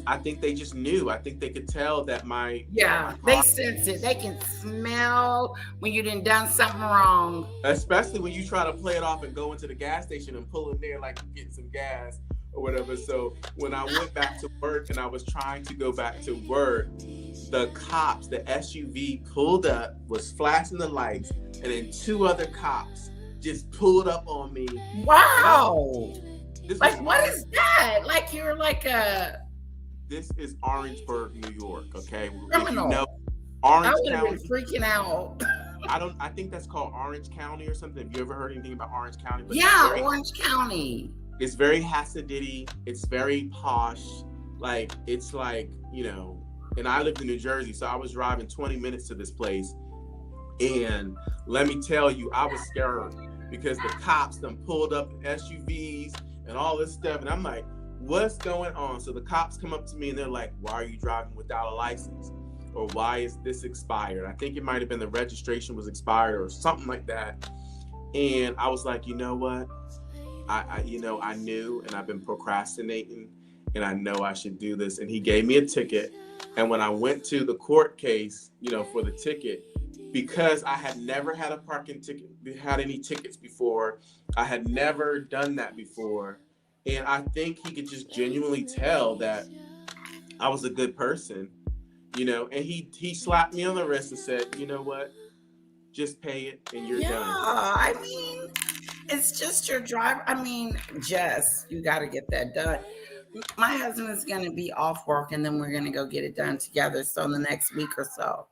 I think they just knew. I think they could tell that they sense it. They can smell when you done something wrong. Especially when you try to play it off and go into the gas station and pull in there like getting some gas or whatever. So when I went back to work and I was trying to go back to work, the cops, the SUV pulled up, was flashing the lights, and then two other cops just pulled up on me. Wow. What is that? Like you're like a... This is Orangeburg, New York, okay? Criminal. If you know, I Orange would have County. been freaking out. I think that's called Orange County or something. Have you ever heard anything about Orange County? But Orange County. It's very Hasidic. It's very posh. Like, it's like, and I lived in New Jersey, so I was driving 20 minutes to this place. And let me tell you, I was scared because the cops done pulled up SUVs and all this stuff. And I'm like, what's going on? So the cops come up to me and they're like, why are you driving without a license? Or why is this expired? I think it might have been the registration was expired or something like that. And I was like, you know what? I knew, and I've been procrastinating, and I know I should do this. And he gave me a ticket. And when I went to the court case, for the ticket, because I had never had a parking ticket, had any tickets before, I had never done that before. And I think he could just genuinely tell that I was a good person, and he slapped me on the wrist and said, you know what, just pay it and you're done. I mean, it's just your driver. I mean, you got to get that done. My husband is going to be off work and then we're going to go get it done together. So in the next week or so.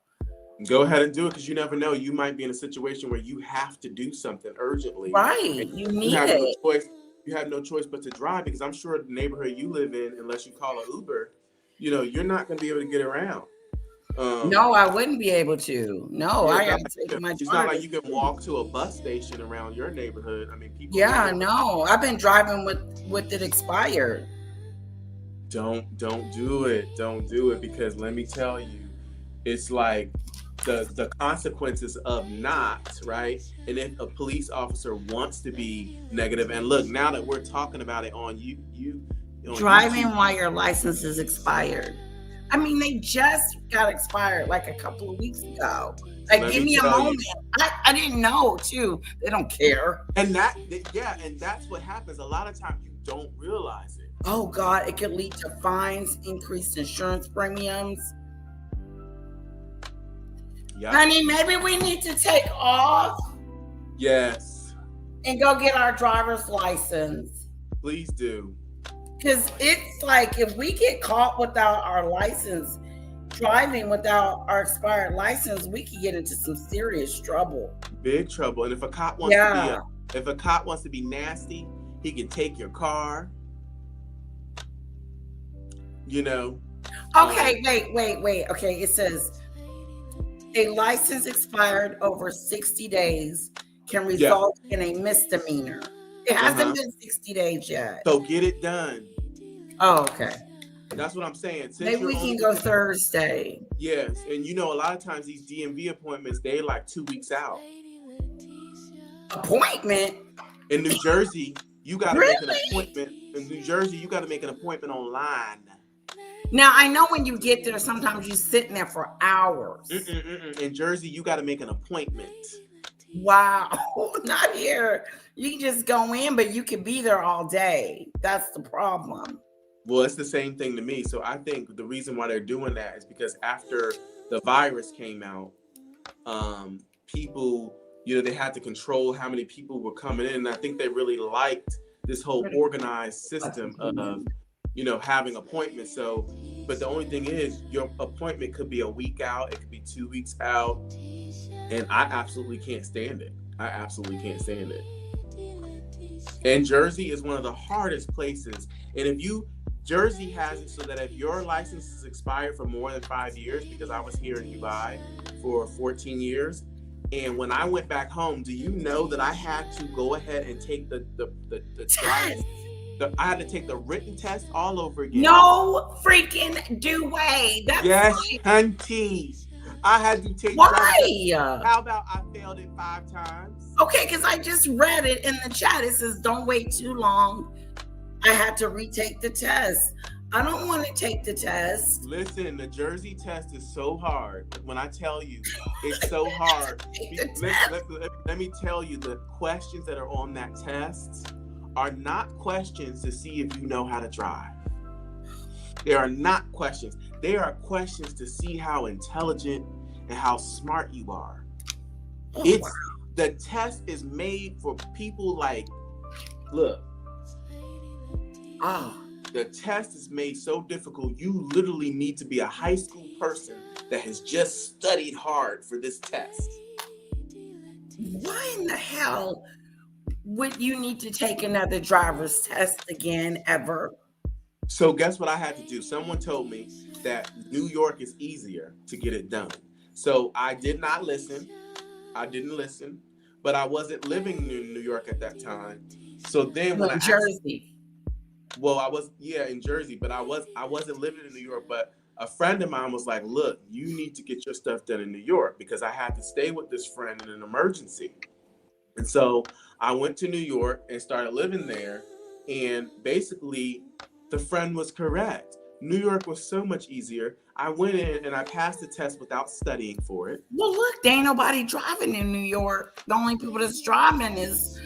Go ahead and do it, because you never know. You might be in a situation where you have to do something urgently. Right. You need it. You have no choice but to drive, because I'm sure the neighborhood you live in, unless you call an Uber, you're not going to be able to get around. No, I wouldn't be able to. No, I got to take my It's not like you can walk to a bus station around your neighborhood. I mean, people. Yeah, no. I've been driving with it expired. Don't do it. Don't do it, because let me tell you, it's like the consequences of not, right? And if a police officer wants to be negative, and look, now that we're talking about it on you driving YouTube, while your license is expired. I mean, they just got expired like a couple of weeks ago. Like, give me a moment. I didn't know too. They don't care. And that's what happens. A lot of times you don't realize it. Oh God, it could lead to fines, increased insurance premiums. Yeah. Honey, maybe we need to take off. Yes. And go get our driver's license. Please do. Because it's like, if we get caught without our license, driving without our expired license, we could get into some serious trouble. Big trouble. And if a cop wants to be nasty, he can take your car. Okay, wait. Okay, it says a license expired over 60 days can result in a misdemeanor. It hasn't been 60 days yet. So get it done. Oh, okay. That's what I'm saying. Since Maybe you're we only can go looking- Thursday. Yes, and you know, a lot of times these DMV appointments, they're like 2 weeks out. Appointment? In New Jersey, you got to make an Really? appointment. In New Jersey, you got to make an appointment online. Now, I know when you get there, sometimes you're sitting there for hours. In Jersey, you got to make an appointment. Wow. Not here. You can just go in, but you can be there all day. That's the problem. Well, it's the same thing to me. So I think the reason why they're doing that is because after the virus came out, people, you know, they had to control how many people were coming in. And I think they really liked this whole organized system of, you know, having appointments. So, but the only thing is your appointment could be a week out. It could be 2 weeks out. And I absolutely can't stand it. I absolutely can't stand it. And Jersey is one of the hardest places. And if you, Jersey has it so that if your license is expired for more than 5 years, because I was here in Dubai for 14 years, and when I went back home, do you know that I had to go ahead and take the Test. I had to take the written test all over again. No freaking do way. That's Yes, right. hunty. I had to take. Why? How about I failed it 5 times? Okay, because I just read it in the chat. It says, don't wait too long. I had to retake the test. I don't want to take the test. Listen, the Jersey test is so hard. When I tell you, it's so hard. Let me tell you, the questions that are on that test are not questions to see if you know how to drive. They are not questions. They are questions to see how intelligent and how smart you are. It's the test is made for people like, look. The test is made so difficult, you literally need to be a high school person that has just studied hard for this test. Why in the hell would you need to take another driver's test again ever? So guess what I had to do? Someone told me that New York is easier to get it done. So I did not listen. I didn't listen, but I wasn't living in New York at that time. So then when Jersey. Well, I was, in Jersey, but I wasn't living in New York. But a friend of mine was like, look, you need to get your stuff done in New York, because I had to stay with this friend in an emergency. And so I went to New York and started living there. And basically, the friend was correct. New York was so much easier. I went in and I passed the test without studying for it. Well, look, there ain't nobody driving in New York. The only people that's driving is...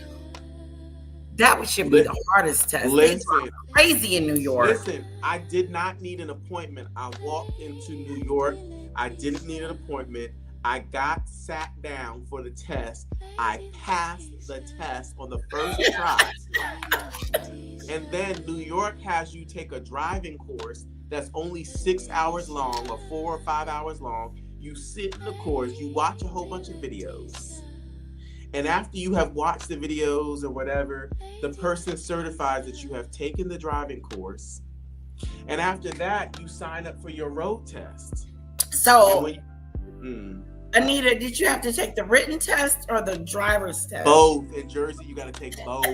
That should be the hardest test. Listen, crazy in New York. Listen, I did not need an appointment. I walked into New York. I didn't need an appointment. I sat down for the test. I passed the test on the first try. And then New York has you take a driving course that's only 6 hours long or 4 or 5 hours long. You sit in the course, you watch a whole bunch of videos. And after you have watched the videos or whatever, the person certifies that you have taken the driving course. And after that, you sign up for your road test. So, Anita, did you have to take the written test or the driver's test? Both. In Jersey, you got to take both.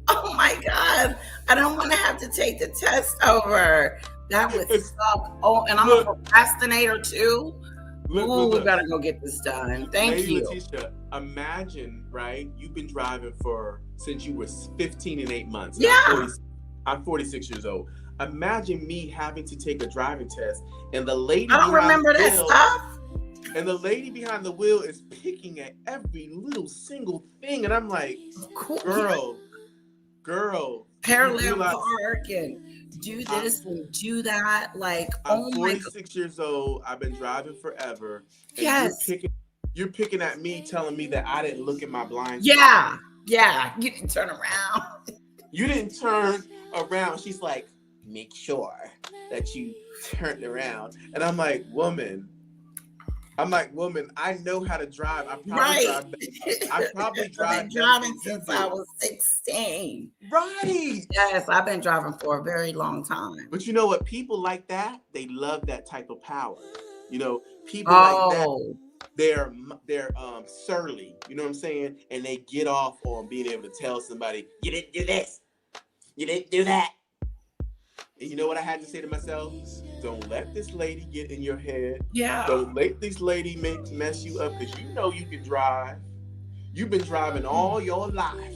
Oh my God. I don't want to have to take the test over. That would suck. Oh, and I'm a procrastinator too. We gotta go get this done. Thank you. Letitia, imagine, right? You've been driving since you were 15 and 8 months. Yeah. I'm 46 years old. Imagine me having to take a driving test, and the lady I don't remember that stuff. And the lady behind the wheel is picking at every little single thing, and I'm like, girl, parallel park and do this and do that. Like, I'm 46 years old. I've been driving forever. And yes. You're picking at me, telling me that I didn't look at my blind spot. Yeah. You didn't turn around. You didn't turn around. She's like, make sure that you turned around. And I'm like, woman, I know how to drive. I probably drive. I've been driving since I was 16. Right. Yes, I've been driving for a very long time. But you know what? People like that, they love that type of power. You know, people like that, they're surly. You know what I'm saying? And they get off on being able to tell somebody, you didn't do this. You didn't do that. And you know what I had to say to myself? Don't let this lady get in your head. Yeah. Don't let this lady mess you up, because you know you can drive. You've been driving all your life.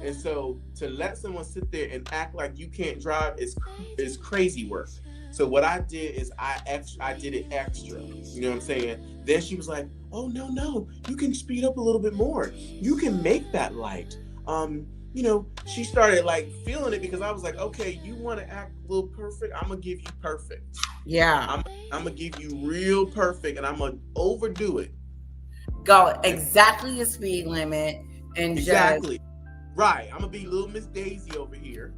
And so to let someone sit there and act like you can't drive is crazy work. So what I did is I did it extra. You know what I'm saying? Then she was like, oh, no, you can speed up a little bit more. You can make that light. You know, she started like feeling it, because I was like, okay, you want to act a little perfect? I'm going to give you perfect. Yeah. I'm going to give you real perfect, and I'm going to overdo it. Go exactly the speed limit and Exactly. Right. I'm going to be little Miss Daisy over here.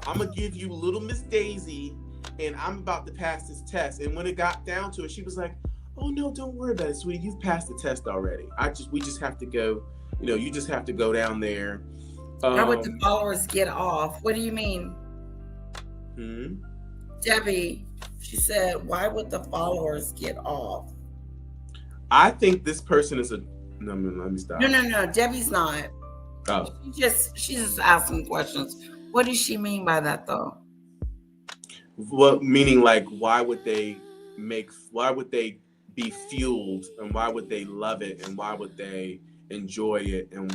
I'm going to give you little Miss Daisy, and I'm about to pass this test. And when it got down to it, she was like, oh, no, don't worry about it, sweetie. You've passed the test already. We just have to go. You know, you just have to go down there. How would the followers get off? What do you mean? Debbie, she said, why would the followers get off? I think this person is no, let me stop. No, Debbie's not. Oh. She's just asking questions. What does she mean by that, though? Well, meaning like, why would they be fueled, and why would they love it, and why would they enjoy it, and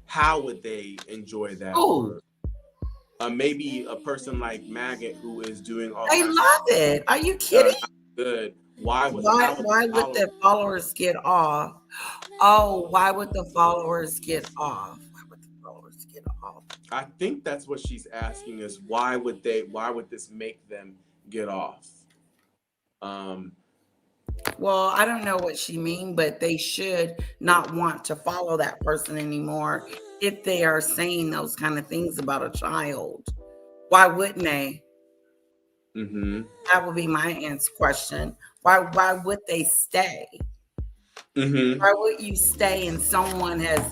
how would they enjoy that? Oh. Maybe a person like Maggot, who is doing all I love it. Are you kidding? Good. Why would the followers get off? Oh, why would the followers get off? Why would the followers get off? I think that's what she's asking, is why would this make them get off? Well, I don't know what she mean, but they should not want to follow that person anymore if they are saying those kind of things about a child. Why wouldn't they? Mm-hmm. That would be my question. Why would they stay? Mm-hmm. Why would you stay and someone has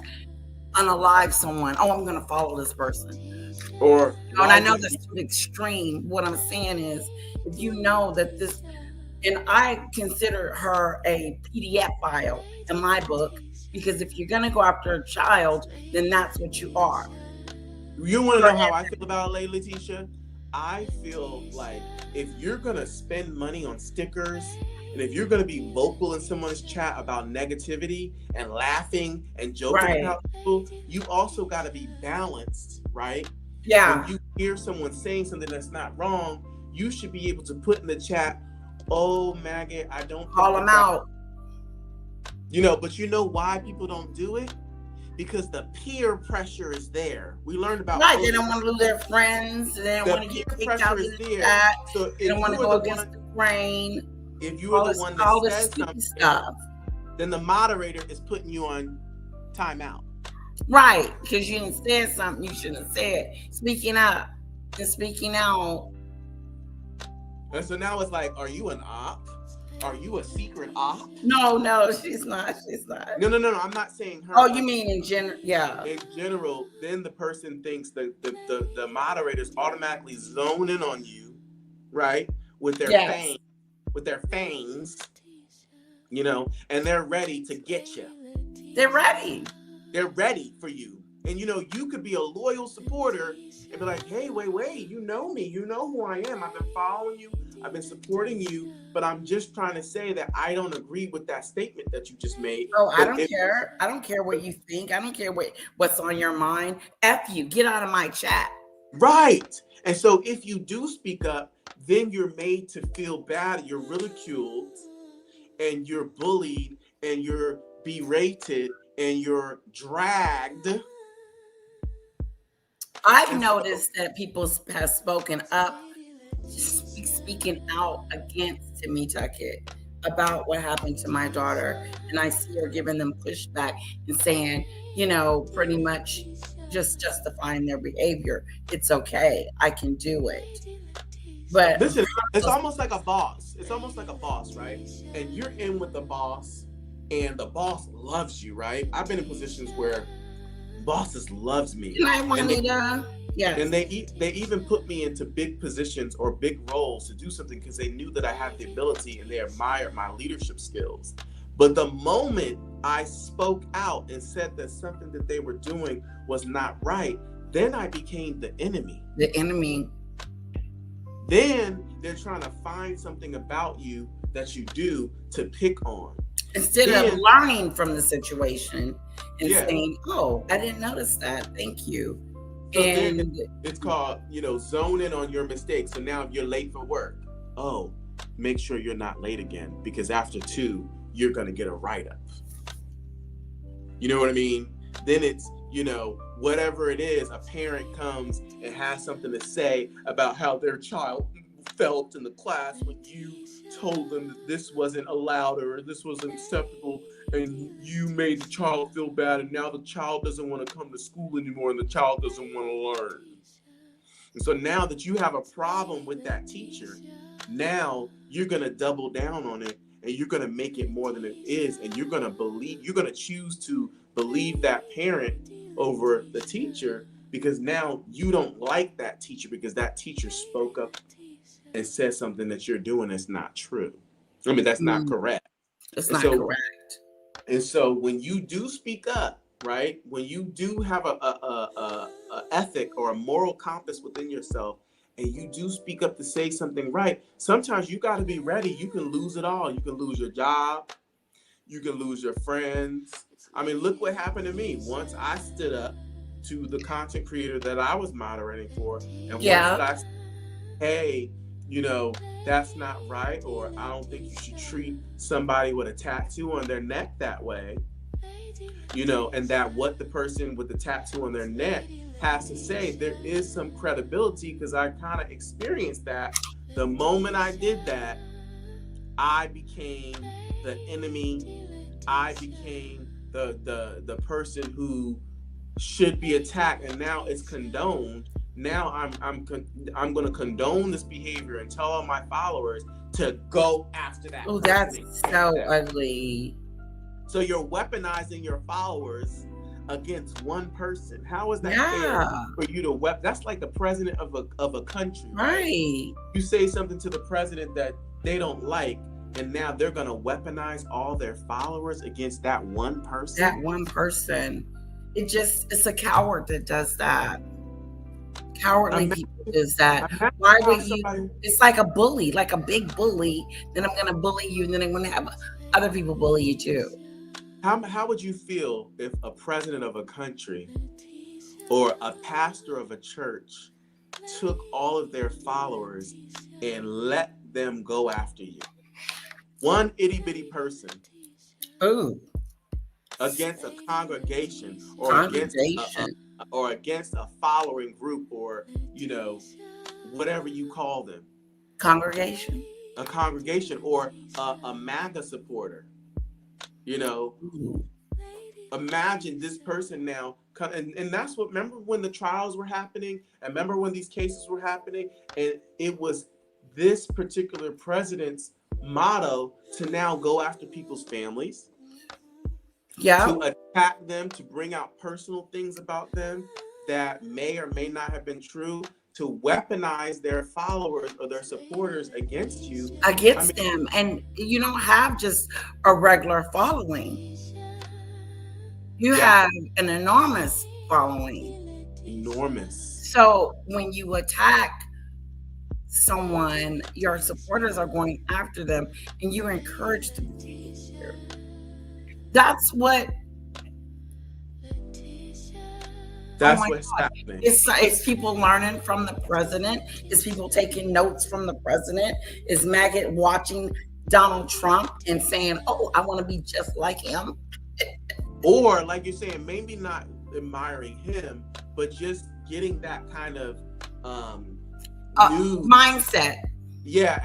unalived someone? Oh, I'm going to follow this person. Or, and I know that's too extreme. What I'm saying is, if you know that this, and I consider her a PDF file in my book, because if you're going to go after a child, then that's what you are. You want to know how I feel about it, Letitia? I feel like if you're going to spend money on stickers, and if you're going to be vocal in someone's chat about negativity and laughing and joking about people, you also got to be balanced, right? Yeah. When you hear someone saying something that's not wrong, you should be able to put in the chat, oh, Maggot, I don't call them out. You know, but you know why people don't do it? Because the peer pressure is there. We learned about they don't want to lose their friends. They don't want to get kicked out of the chat. So they don't want to go against the grain. If you are the one that says something, stuff, then the moderator is putting you on timeout. Right, because you didn't say something you shouldn't have said. Speaking up and speaking out. And so now it's like, are you an op? Are you a secret op? No, she's not. No. I'm not saying her. Oh, you mean in general? Yeah. In general, then the person thinks that the moderators automatically zone in on you, right? With their fangs, you know, and they're ready to get you. They're ready. They're ready for you. And, you know, you could be a loyal supporter and be like, hey, wait, you know me. You know who I am. I've been following you. I've been supporting you. But I'm just trying to say that I don't agree with that statement that you just made. Oh, I don't care. I don't care what you think. I don't care what's on your mind. F you. Get out of my chat. Right. And so if you do speak up, then you're made to feel bad. You're ridiculed and you're bullied and you're berated and you're dragged. I've noticed that people have spoken up, speaking out against Timmy Tuckett about what happened to my daughter. And I see her giving them pushback and saying, you know, pretty much just justifying their behavior. It's okay. I can do it. But listen, it's almost like a boss. It's almost like a boss, right? And you're in with the boss and the boss loves you, right? I've been in positions where bosses loves me. And they even put me into big positions or big roles to do something because they knew that I had the ability and they admired my leadership skills. But the moment I spoke out and said that something that they were doing was not right, then I became the enemy. The enemy. Then they're trying to find something about you that you do to pick on. Instead of Then- learning from the situation and Yeah. saying, "Oh, I didn't notice that. Thank you." So then And it's called, zone in on your mistakes. So now if you're late for work, make sure you're not late again, because after 2, you're going to get a write-up. You know what I mean? Then it's, whatever it is, a parent comes and has something to say about how their child felt in the class when you told them that this wasn't allowed or this wasn't acceptable, and you made the child feel bad, and now the child doesn't want to come to school anymore, and the child doesn't want to learn. And so now that you have a problem with that teacher, now you're going to double down on it, and you're going to make it more than it is, and you're going to choose to believe that parent over the teacher, because now you don't like that teacher because that teacher spoke up and said something that you're doing that's not true. I mean, that's not correct. it's And not so- correct. And so when you do speak up, right? When you do have a ethic or a moral compass within yourself, and you do speak up to say something right, sometimes you got to be ready. You can lose it all. You can lose your job. You can lose your friends. I mean, look what happened to me. Once I stood up to the content creator that I was moderating for, and Yeah. once I said, hey, that's not right, or I don't think you should treat somebody with a tattoo on their neck that way, and that what the person with the tattoo on their neck has to say, there is some credibility, because I kind of experienced that. The moment I did that, I became the enemy. I became the person who should be attacked, and now it's condoned. Now I'm going to condone this behavior and tell all my followers to go after that. Oh, person that's and so get them. ugly. So you're weaponizing your followers against one person. How is that Yeah. fair for you to That's like the president of a country. Right. You say something to the president that they don't like, and now they're going to weaponize all their followers against that one person. That one person. It's a coward that does that. Cowardly Imagine- people does that. Imagine Why how would you? somebody- It's like a bully, like a big bully. Then I'm going to bully you, and then I'm going to have other people bully you too. How would you feel if a president of a country or a pastor of a church took all of their followers and let them go after you? One itty bitty person Ooh, against a congregation or congregation. against a following group, or whatever you call them, Congregation. a congregation, or a MAGA supporter. Ooh. Imagine this person now, and that's what, remember when the trials were happening, and remember when these cases were happening, and it was this particular president's motto to now go after people's families, Yeah. to attack them, to bring out personal things about them that may or may not have been true, to weaponize their followers or their supporters against you. Against them. And you don't have just a regular following. You Yeah. have an enormous following. Enormous. So when you attack someone, your supporters are going after them, and you encourage the behavior. That's what That's my what's happening. it's people learning from the president. It's people taking notes from the president. Is maggot watching Donald Trump and saying, "Oh, I want to be just like him." Or like you're saying, maybe not admiring him, but just getting that kind of new Mindset.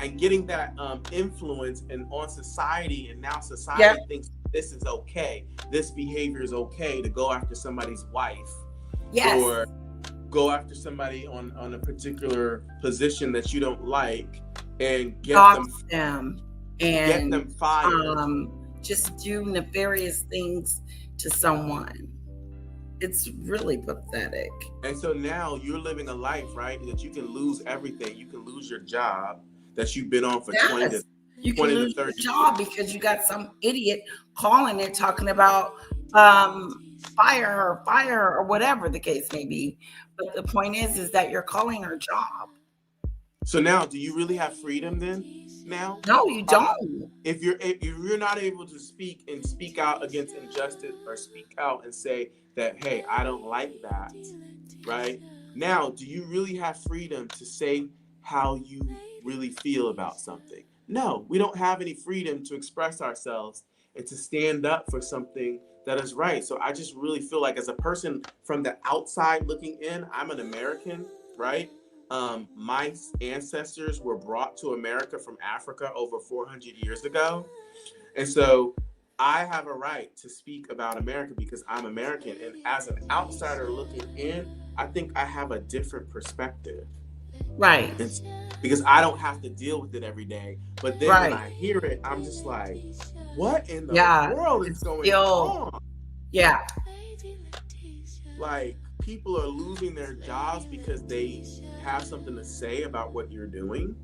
and getting that influence on society, and now society Yeah. thinks this is okay. This behavior is okay to go after somebody's wife, Yes. or go after somebody on a particular position that you don't like, and get Dox them and them fired. just do nefarious things to someone. It's really pathetic. And so now you're living a life, right, that you can lose everything. You can lose your job that you've been on for 20 Yes. to You can 20 to lose your 30 job because you got some idiot calling it talking about fire her, or whatever the case may be. But the point is that you're calling her job. So now, do you really have freedom then? Now, No, you don't. if you're not able to speak out against injustice, or speak out and say that, hey, I don't like that, right? Now, do you really have freedom to say how you really feel about something? No, we don't have any freedom to express ourselves and to stand up for something that is right. So I just really feel like, as a person from the outside looking in, I'm an American, right? My ancestors were brought to America from Africa over 400 years ago. And so I have a right to speak about America because I'm American. And as an outsider looking in, I think I have a different perspective. Right. It's because I don't have to deal with it every day. But then when I hear it, I'm just like, what in the world is going on? Yeah. Like, people are losing their jobs because they have something to say about what you're doing.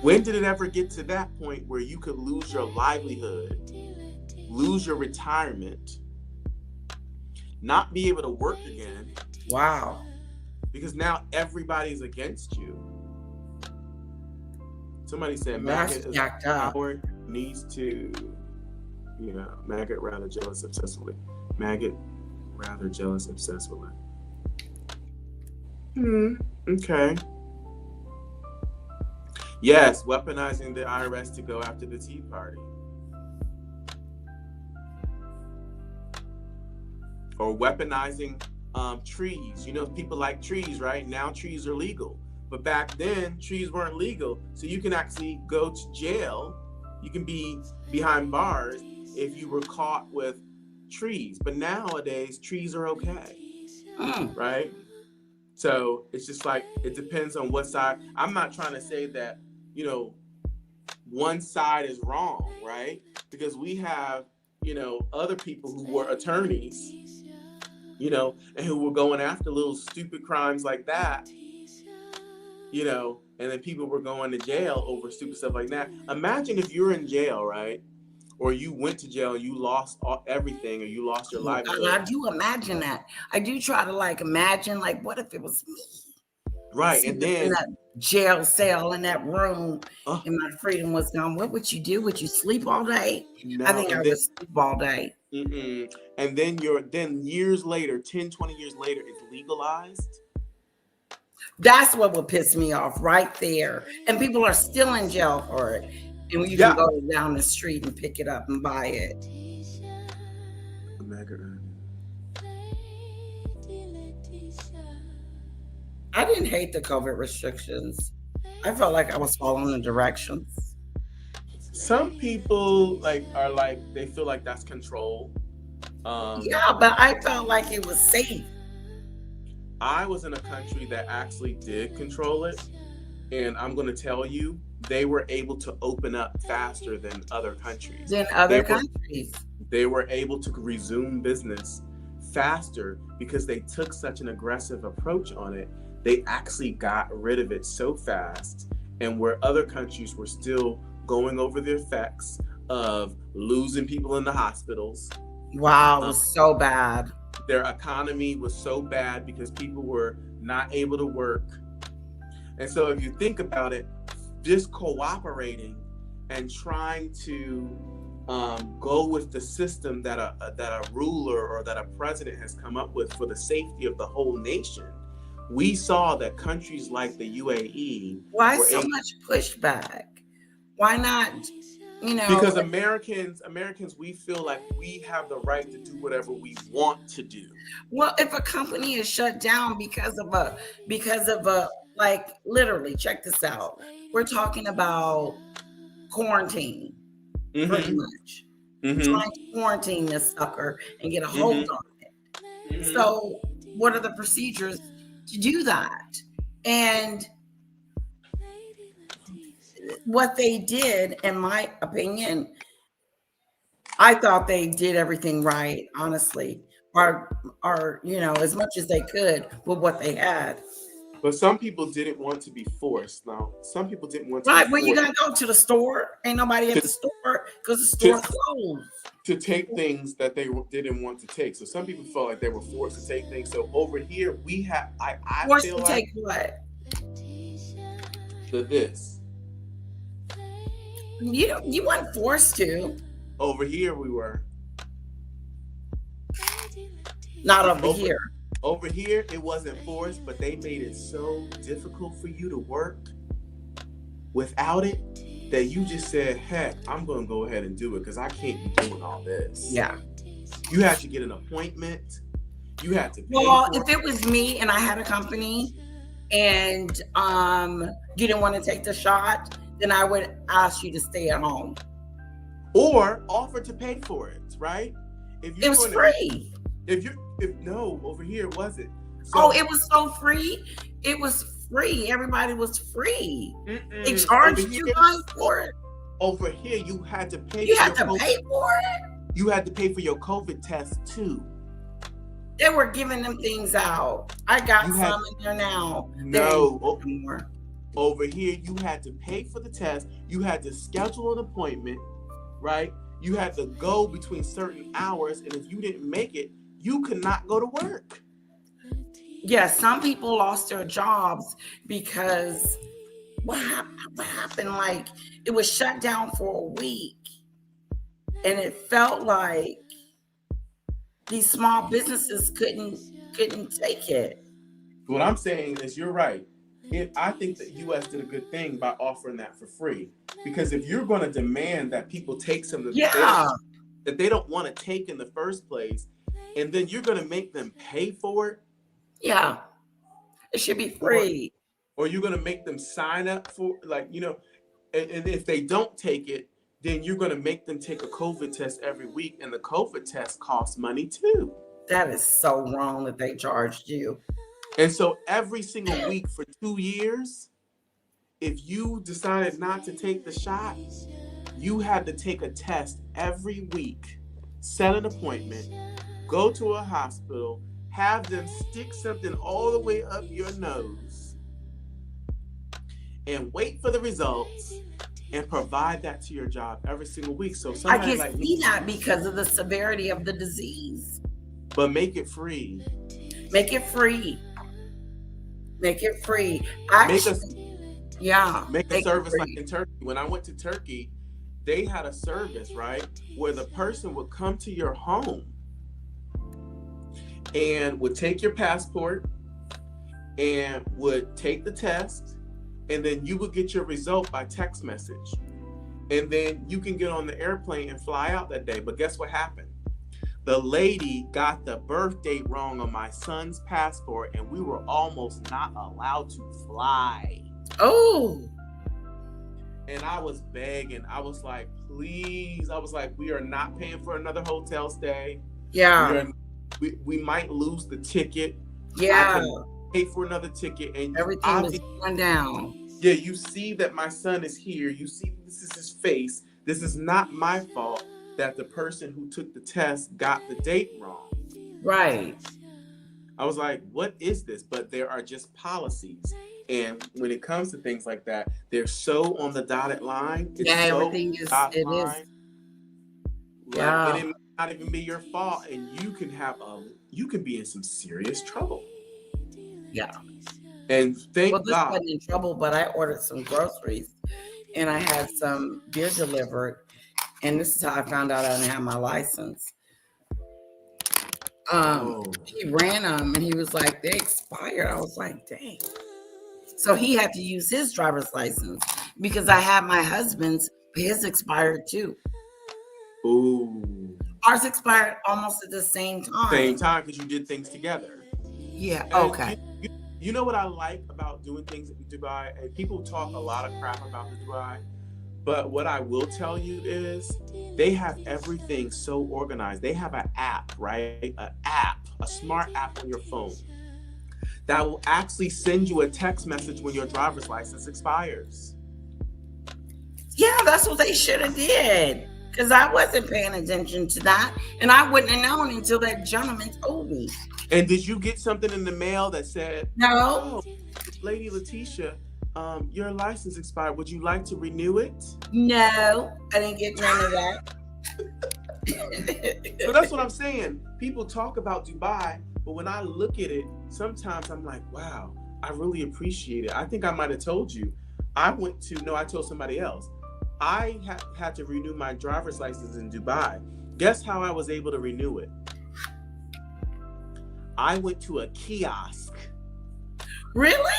When did it ever get to that point where you could lose your livelihood, lose your retirement, not be able to work again? Wow. Because now everybody's against you. Somebody said maggot is power needs to, maggot rather jealous obsessively. Maggot rather jealous obsessively. Okay. Yes, weaponizing the IRS to go after the Tea Party. Or weaponizing trees. People like trees, right? Now trees are legal. But back then, trees weren't legal. So you can actually go to jail. You can be behind bars if you were caught with trees. But nowadays, trees are okay. Right? So it's just like, it depends on what side. I'm not trying to say that, one side is wrong, right? Because we have, other people who were attorneys, and who were going after little stupid crimes like that, and then people were going to jail over stupid stuff like that. Imagine if you're in jail, right? Or you went to jail, you lost everything, or you lost your livelihood. I do imagine that. I do try to imagine, what if it was me? Right, and then in that jail cell in that room, and my freedom was gone. What would you do? Would you sleep all day? No, I think I would sleep all day. And then years later, 10, 20 years later, it's legalized. That's what would piss me off right there. And people are still in jail for it. And you can go down the street and pick it up and buy it. I didn't hate the COVID restrictions. I felt like I was following the directions. Some people they feel like that's control. Yeah, but I felt like it was safe. I was in a country that actually did control it. And I'm going to tell you, they were able to open up faster than other countries. They were able to resume business faster because they took such an aggressive approach on it. They actually got rid of it so fast. And where other countries were still going over the effects of losing people in the hospitals. Wow, it was so bad. Their economy was so bad because people were not able to work. And so if you think about it, just cooperating and trying to go with the system that a ruler or that a president has come up with for the safety of the whole nation, we saw that countries like the UAE. Why so much pushback? Why not? Because Americans, we feel like we have the right to do whatever we want to do. Well, if a company is shut down because of a literally, check this out. We're talking about quarantine, pretty much. Trying to quarantine this sucker and get a hold on it. So what are the procedures to do that? And what they did, in my opinion, I thought they did everything right, honestly, or as much as they could with what they had. But some people didn't want to be forced. Now, some people didn't want to. Right, when you gotta go to the store, ain't nobody at the store because the store closed. to take things that they didn't want to take. So some people felt like they were forced to take things. So over here we have, I Forced feel to like take what? this. You weren't forced to. Over here we were. Not over here. Over here it wasn't forced, but they made it so difficult for you to work without it that you just said, heck, I'm going to go ahead and do it because I can't be doing all this. Yeah. You had to get an appointment. You had to pay Well, for if it was me and I had a company and you didn't want to take the shot, then I would ask you to stay at home. or offer to pay for it, right? If It was free. If no, over here it wasn't. Oh, it was so free. It was free. Everybody was free. They Mm-mm. charged Over you here- guys for it. Over here, you had to pay. You for had your to pay for it. You had to pay for your COVID test too. They were giving them things out. I got You had- some in there now. No, Anymore. over here you had to pay for the test. You had to schedule an appointment, right? You had to go between certain hours, and if you didn't make it, you could not go to work. Yeah, some people lost their jobs because what happened? Like it was shut down for a week, and it felt like these small businesses couldn't take it. What I'm saying is, you're right. I think the U.S. did a good thing by offering that for free, because if you're going to demand that people take something that they don't want to take in the first place, and then you're going to make them pay for it, Yeah, it should be free. or you're going to make them sign up for, like, you know, and if they don't take it, then you're going to make them take a COVID test every week, and the COVID test costs money too. That is so wrong that they charged you. And so every single week for 2 years, if you decided not to take the shot, you had to take a test every week, set an appointment, go to a hospital, have them stick something all the way up your nose, and wait for the results, and provide that to your job every single week. So I somebody can like see me, that because of the severity of the disease. but make it free. Make it free. Make it free. Make a service free. like in Turkey. When I went to Turkey, they had a service, right, where the person would come to your home and would take your passport and would take the test, and then you would get your result by text message. And then you can get on the airplane and fly out that day. But guess what happened? The lady got the birth date wrong on my son's passport, and we were almost not allowed to fly. Oh, And I was begging. I was like, please. I was like, we are not paying for another hotel stay. yeah. We might lose the ticket. Yeah. I can pay for another ticket. And Everything was going down. yeah, you see that my son is here. You see this is his face. This is not my fault that the person who took the test got the date wrong. Right. I was like, what is this? But there are just policies. And when it comes to things like that, they're so on the dotted line. It's Yeah, so everything is, dotted it is. line. Like, Yeah. and it might not even be your fault, and you can be in some serious trouble. Yeah. And thank Well, this God. wasn't in trouble, but I ordered some groceries and I had some beer delivered. And this is how I found out I didn't have my license. Oh. He ran them and he was like, they expired. I was like, dang. So he had to use his driver's license because I had my husband's, but his expired too. Ooh. Ours expired almost at the same time. Same time, because you did things together. Yeah. And Okay. You know what I like about doing things in Dubai? And people talk a lot of crap about the Dubai. But what I will tell you is they have everything so organized. They have an app, right? A smart app on your phone that will actually send you a text message when your driver's license expires. Yeah, that's what they should have did. Because I wasn't paying attention to that. And I wouldn't have known until that gentleman told me. And did you get something in the mail that said, No, oh, Lady Letitia, your license expired. Would you like to renew it? no, I didn't get none of that. So that's what I'm saying. People talk about Dubai, but when I look at it, sometimes I'm like, wow, I really appreciate it. I think I might have told you. I told somebody else. I had to renew my driver's license in Dubai. Guess how I was able to renew it? I went to a kiosk. Really?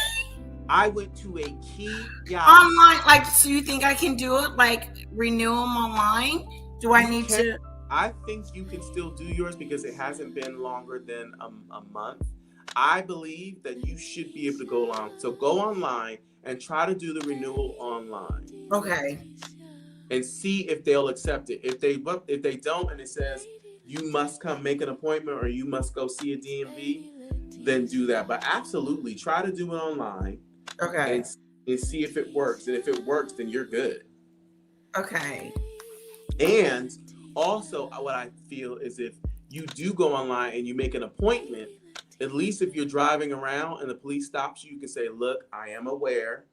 I went to a kiosk. Online? Like, so you think I can do it? Like, renew them online? Do I need to? I think you can still do yours because it hasn't been longer than a month. I believe that you should be able to go on. So go online and try to do the renewal online. Okay. And see if they'll accept it. If they don't, and it says you must come make an appointment or you must go see a DMV, then do that. But absolutely, try to do it online. Okay. And see if it works. And if it works, then you're good. Okay. And also, what I feel is if you do go online and you make an appointment, at least if you're driving around and the police stops you, you can say, look, I am aware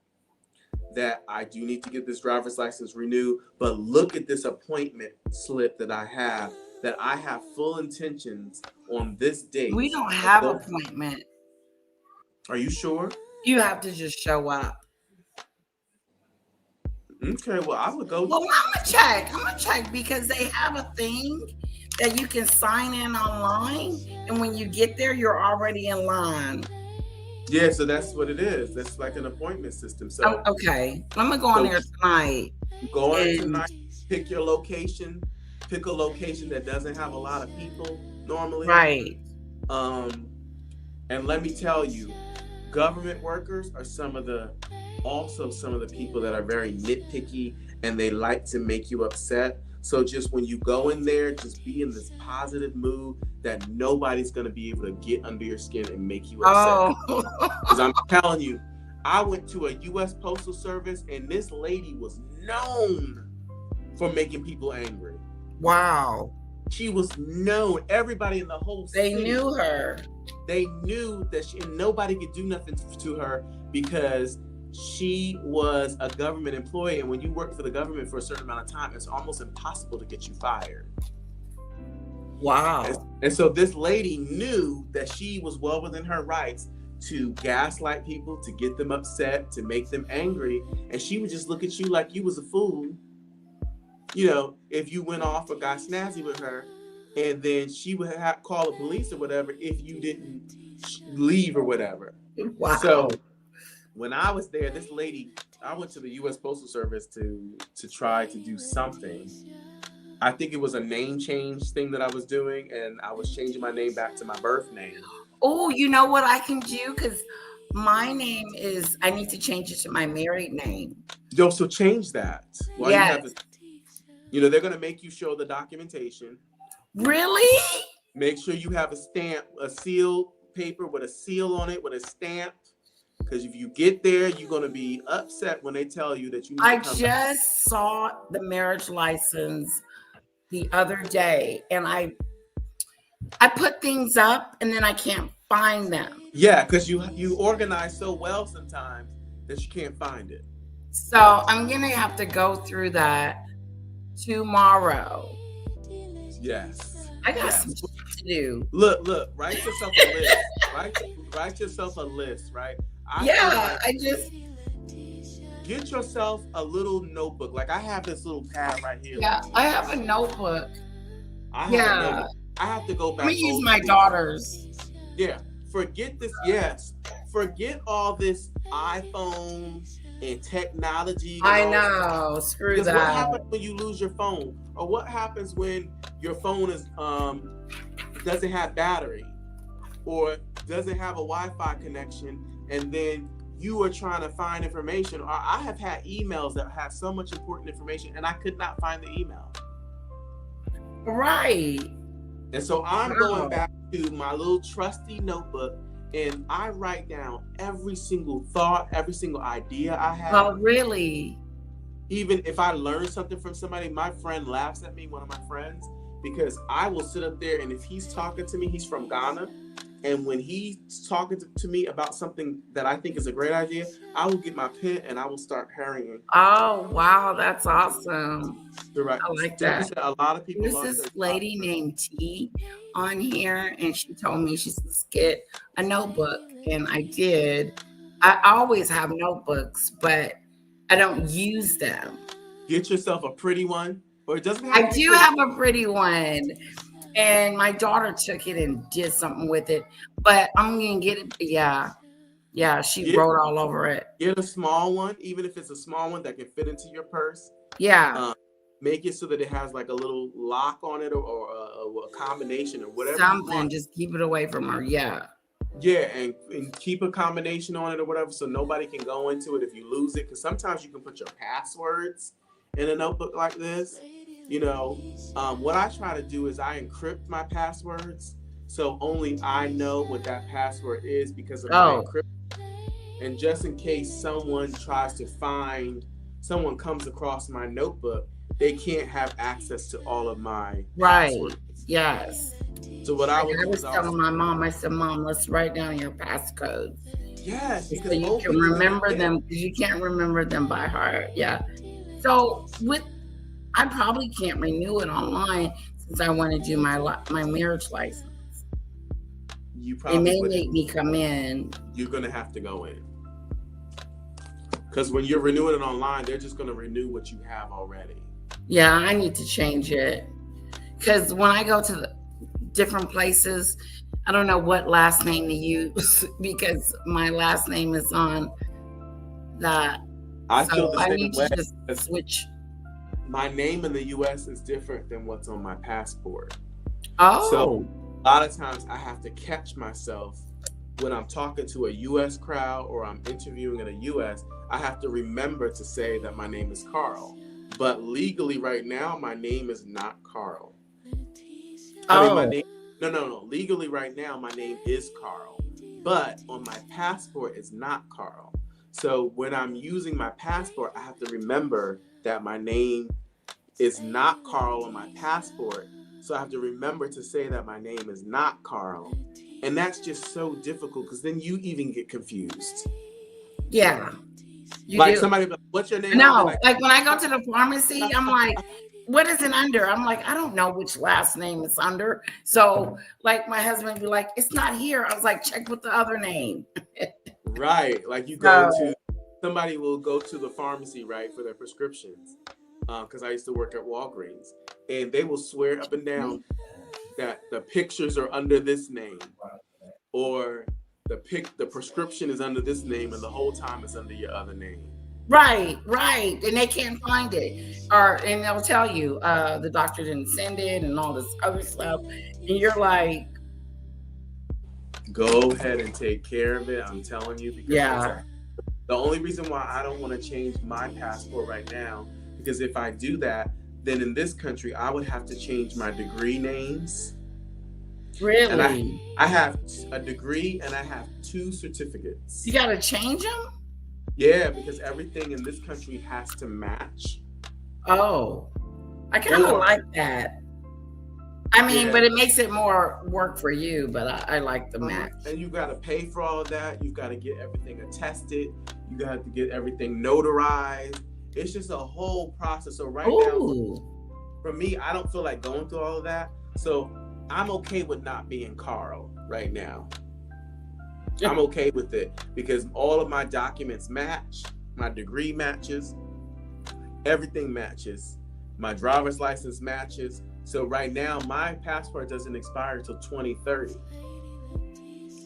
that I do need to get this driver's license renewed, but look at this appointment slip that I have full intentions on this date. We don't have an appointment. Are you sure? You have to just show up. Okay, well, I would go. Well, I'm gonna check because they have a thing that you can sign in online, and when you get there, you're already in line. Yeah, so that's what it is. That's like an appointment system. So okay, I'm gonna go on there tonight. Go on tonight, pick your location, pick a location that doesn't have a lot of people normally. Right. And let me tell you, government workers are some of the people that are very nitpicky and they like to make you upset. So just when you go in there, just be in this positive mood that nobody's going to be able to get under your skin and make you upset. Because I'm telling you, I went to a U.S. Postal Service and this lady was known for making people angry. Wow. She was known. Everybody in the whole city. They knew her. They knew that and nobody could do nothing to her because she was a government employee, and when you work for the government for a certain amount of time, it's almost impossible to get you fired. Wow. And so this lady knew that she was well within her rights to gaslight people, to get them upset, to make them angry, and she would just look at you like you was a fool. You know, if you went off or got snazzy with her, and then she would call the police or whatever if you didn't leave or whatever. Wow. So when I was there, this lady, I went to the U.S. Postal Service to try to do something. I think it was a name change thing that I was doing, and I was changing my name back to my birth name. Oh, you know what I can do? Because my name is, I need to change it to my married name. Yo, so change that. Yes. You know, they're going to make you show the documentation. Really? Make sure you have a stamp, a sealed paper with a seal on it with a stamp. Because if you get there, you're going to be upset when they tell you that you need I to come just saw the marriage license the other day, and I put things up and then I can't find them. Yeah, because you organize so well sometimes that you can't find it. So I'm going to have to go through that tomorrow. Yes. I got some shit to do. Look, write yourself a list. Write yourself a list, right? Get yourself a little notebook. Like I have this little pad right here. Yeah, I have a notebook. I have to go back. Let me use my daughter's. Yeah. Forget this. Yes. Forget all this iPhone and technology. I know. Screw that. What happens when you lose your phone? Or what happens when your phone is doesn't have battery or doesn't have a Wi-Fi connection, and then you are trying to find information? Or I have had emails that have so much important information and I could not find the email. Right. And so I'm going back to my little trusty notebook and I write down every single thought, every single idea I have. Oh, really? Even if I learn something from somebody, my friend laughs at me, one of my friends, because I will sit up there and if he's talking to me, he's from Ghana, And when he's talking to me about something that I think is a great idea, I will get my pen and I will start hurrying. Oh, wow. That's awesome. I like that. A lot of people There's lost this their lady jobs. named T on here, and she told me she says, get a notebook. And I did. I always have notebooks, but I don't use them. Get yourself a pretty one, or it doesn't have I to be do pretty. have a pretty one, and my daughter took it and did something with it, but I'm gonna get it. Yeah, she Get- wrote all over it. Get a small one, even if it's a small one that can fit into your purse. Yeah, Make it so that it has like a little lock on it, or a combination, or whatever you something. want. Just keep it away from her. Yeah, Yeah, and keep a combination on it or whatever, so nobody can go into it if you lose it. Because sometimes you can put your passwords in a notebook like this. You know, what I try to do is I encrypt my passwords, so only I know what that password is because of my encryption. And just in case someone comes across my notebook, they can't have access to all of my passwords. Yes. So what I was telling my mom, I said, Mom, let's write down your passcodes. Yes, So you can remember them, because you can't remember them by heart. Yeah. So I probably can't renew it online since I want to do my marriage license. You They probably may would. make me come in. You're gonna have to go in, because when you're renewing it online, they're just gonna renew what you have already. Yeah, I need to change it, because when I go to the different places, I don't know what last name to use because my last name is on that. I feel So the I same need way. to just switch. My name in the U.S. is different than what's on my passport. Oh, So a lot of times I have to catch myself when I'm talking to a U.S. crowd or I'm interviewing in the U.S. I have to remember to say that my name is Carl. But legally right now, my name is not Carl. My name, no. Legally right now, my name is Carl. But on my passport, it's not Carl. So when I'm using my passport, I have to remember that my name is not Carl on my passport. So I have to remember to say that my name is not Carl. And that's just so difficult, because then you even get confused. yeah. You Like do. somebody, be like, what's your name? No, I'll be like when I go to the pharmacy, I'm like, what is it under? I'm like, I don't know which last name it's under. So like my husband would be like, it's not here. I was like, check with the other name. right. Like you go to, somebody will go to the pharmacy, right, for their prescriptions. Because I used to work at Walgreens, and they will swear up and down that the pictures are under this name, or the prescription is under this name, and the whole time it's under your other name. Right. And they can't find it. And they'll tell you, the doctor didn't send it and all this other stuff. And you're like, Go ahead and take care of it. I'm telling you, because yeah. the only reason why I don't want to change my passport right now, because if I do that, then in this country, I would have to change my degree names. Really? And I have a degree and I have 2 certificates. You got to change them? Yeah, because everything in this country has to match. Oh, I kind of like that. I mean, Yeah. but it makes it more work for you, but I like the match. And you got to pay for all of that. You've got to get everything attested. You got to get everything notarized. It's just a whole process. So right now, for me, I don't feel like going through all of that. So I'm okay with not being Carl right now. I'm okay with it because all of my documents match. My degree matches. Everything matches. My driver's license matches. So right now, my passport doesn't expire until 2030.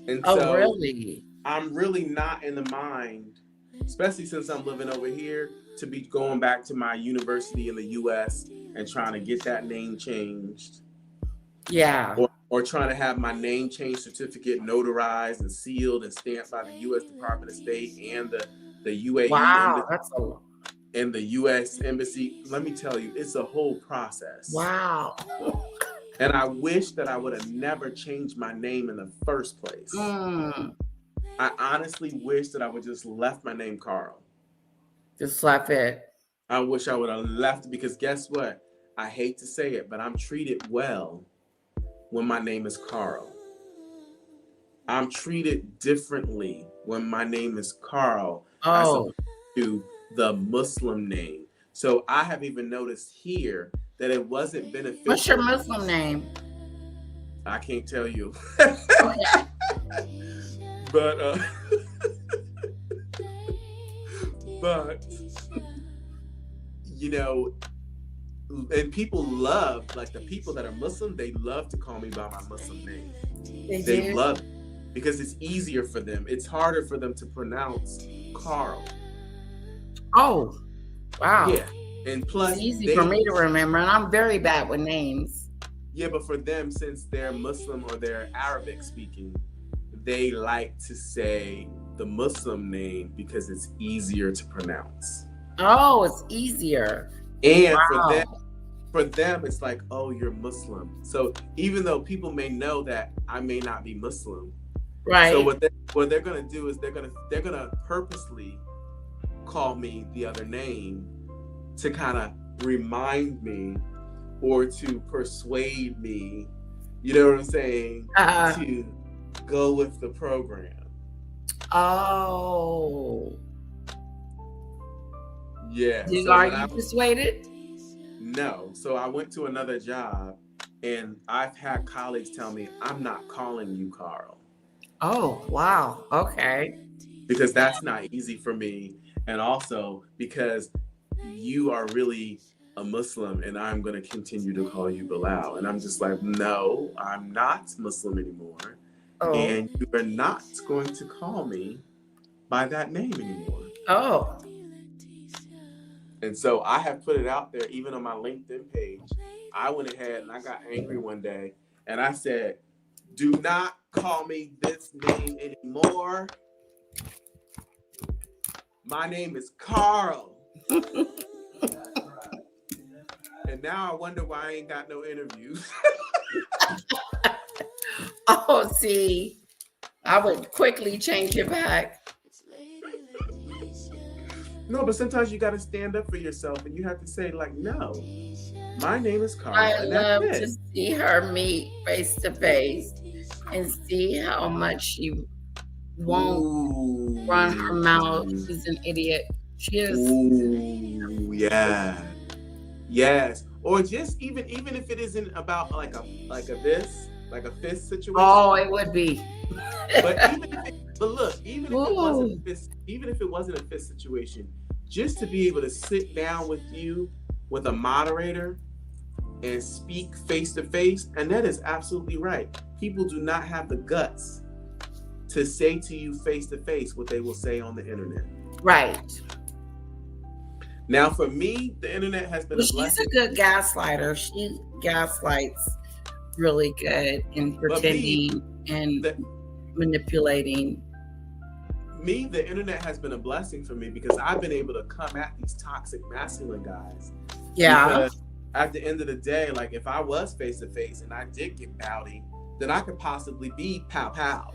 And so Really? I'm really not in the mind, especially since I'm living over here, to be going back to my university in the U.S. and trying to get that name changed. Yeah. Or trying to have my name change certificate notarized and sealed and stamped by the U.S. Department of State and the UAE Wow, and the U.S. Embassy. Let me tell you, it's a whole process. Wow. And I wish that I would have never changed my name in the first place. I honestly wish that I would just left my name Carl. Just left it. I wish I would have left, because guess what? I hate to say it, but I'm treated well when my name is Carl. I'm treated differently when my name is Carl as Oh, opposed to the Muslim name. So I have even noticed here that it wasn't beneficial. what's your Muslim name? I can't tell you. Okay. But but you know, and people love, like the people that are Muslim, they love to call me by my Muslim name. They do? love it because it's easier for them. It's harder for them to pronounce Carl. Oh, wow. Yeah. And plus It's easy for me to remember, and I'm very bad with names. Yeah, but for them, since they're Muslim or they're Arabic speaking, they like to say the Muslim name because it's easier to pronounce. Oh, it's easier. And Wow. for them, it's like, oh, you're Muslim. So even though people may know that I may not be Muslim, Right. so what they're gonna do is they're gonna purposely call me the other name to kind of remind me or to persuade me, you know what I'm saying, to go with the program. Oh. Yeah. So Are when you I- persuaded? No. So I went to another job and I've had colleagues tell me, I'm not calling you Carl. Oh, wow. Okay. Because that's not easy for me. And also because you are really a Muslim and I'm going to continue to call you Bilal. And I'm just like, no, I'm not Muslim anymore. Oh. And you are not going to call me by that name anymore. Oh. And so I have put it out there, even on my LinkedIn page. I went ahead and I got angry one day and I said, do not call me this name anymore. My name is Carl. And now I wonder why I ain't got no interviews. Oh, see, I would quickly change it back. No, but sometimes you got to stand up for yourself and you have to say, like, no, my name is Carl. I and love that's to it. see her meet face to face and see how much she won't Ooh. run her mouth. She's an idiot. She is. Ooh, yeah. Yes. Or just even if it isn't about like a fist situation. Oh, it would be. But look, even Ooh. if it wasn't a fist situation, just to be able to sit down with you with a moderator and speak face to face, and that is absolutely right. People do not have the guts to say to you face to face what they will say on the internet. Right. Now, for me, the internet has been Well, a she's blessing. a good gaslighter. She gaslights really good in pretending and manipulating. The internet has been a blessing for me because I've been able to come at these toxic masculine guys. Yeah. Because at the end of the day, like if I was face to face and I did get pouty, then I could possibly be pow pow.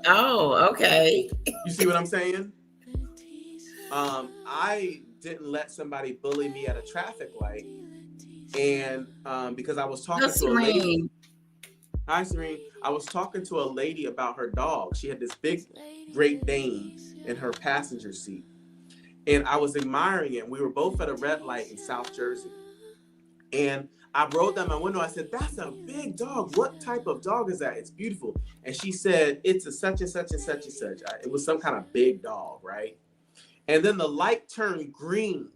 Oh, okay. You see what I'm saying? I didn't let somebody bully me at a traffic light, and because I was talking to a lady. Hi, Serene. I was talking to a lady about her dog. She had this big Great Dane in her passenger seat, and I was admiring it. We were both at a red light in South Jersey, and I rolled down my window. I said, "That's a big dog. What type of dog is that? It's beautiful." And she said, "It's a such and such and such and such." It was some kind of big dog, right? And then the light turned green,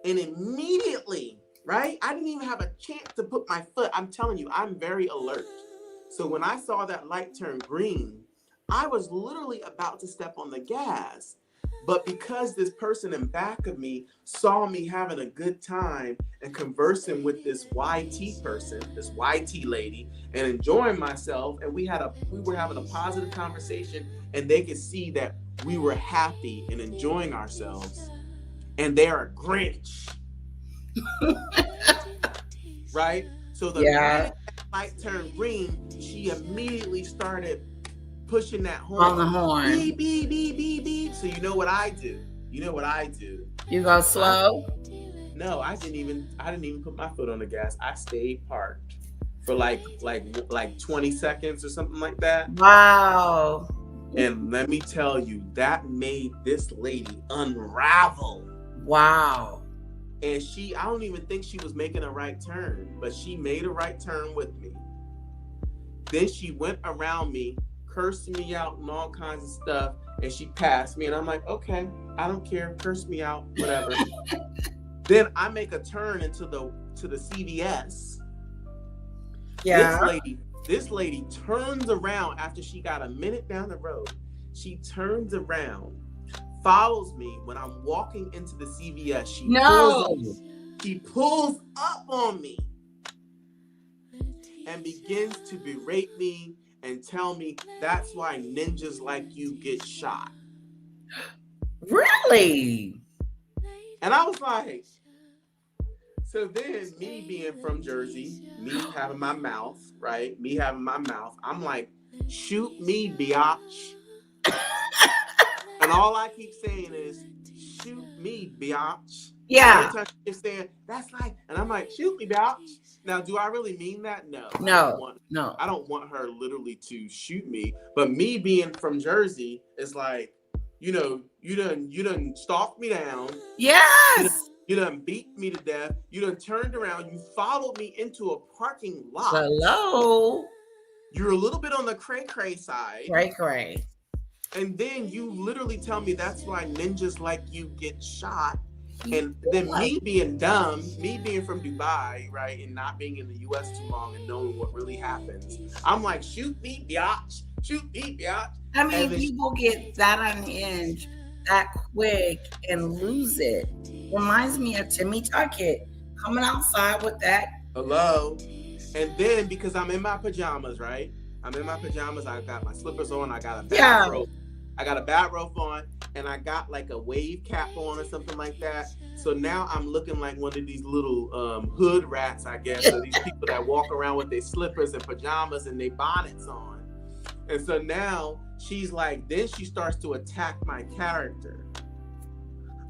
and immediately, right? I didn't even have a chance to put my foot. I'm telling you, I'm very alert. So when I saw that light turn green, I was literally about to step on the gas. But because this person in back of me saw me having a good time and conversing with this YT person, this YT lady, and enjoying myself, and we were having a positive conversation, and they could see that we were happy and enjoying ourselves, and they're a Grinch. Right? So the minute that light turned green, she immediately started pushing that horn. On the horn. Beep, beep, beep, beep, beep. So you know what I do? You go slow? No, I didn't even put my foot on the gas. I stayed parked. for like 20 seconds or something like that. Wow. And let me tell you, that made this lady unravel. Wow. And I don't even think she was making a right turn, but she made a right turn with me. Then she went around me, cursed me out and all kinds of stuff, and she passed me. And I'm like, okay, I don't care, curse me out, whatever. Then I make a turn into the CVS. Yeah. This lady turns around after she got a minute down the road. She turns around, follows me when I'm walking into the CVS. She pulls up on me and begins to berate me and tell me that's why ninjas like you get shot. Really? And I was like, so then me being from Jersey, me having my mouth, right? Me having my mouth, I'm like, shoot me, biatch. And all I keep saying is, shoot me, biatch. Yeah. Every time she keeps saying, that's like, and I'm like, shoot me, biatch. Now, do I really mean that? No. No. I don't want her literally to shoot me. But me being from Jersey is like, you done stalked me down. Yes. You done beat me to death. You done turned around. You followed me into a parking lot. Hello. You're a little bit on the cray-cray side. Cray-cray. And then you literally tell me that's why ninjas like you get shot. And then me being dumb, me being from Dubai, right, and not being in the U.S. too long and knowing what really happens, I'm like, shoot me, biatch. Shoot me, biatch. I mean, people get that unhinged that quick and lose it. Reminds me of Timmy Tuckett coming outside with that. Hello. And then because I'm in my pajamas, right? I'm in my pajamas. I got my slippers on. I got a bathrobe. I got a bathrobe on, and I got like a wave cap on or something like that. So now I'm looking like one of these little hood rats, I guess. So these people that walk around with their slippers and pajamas and their bonnets on. And so now she's like, then she starts to attack my character.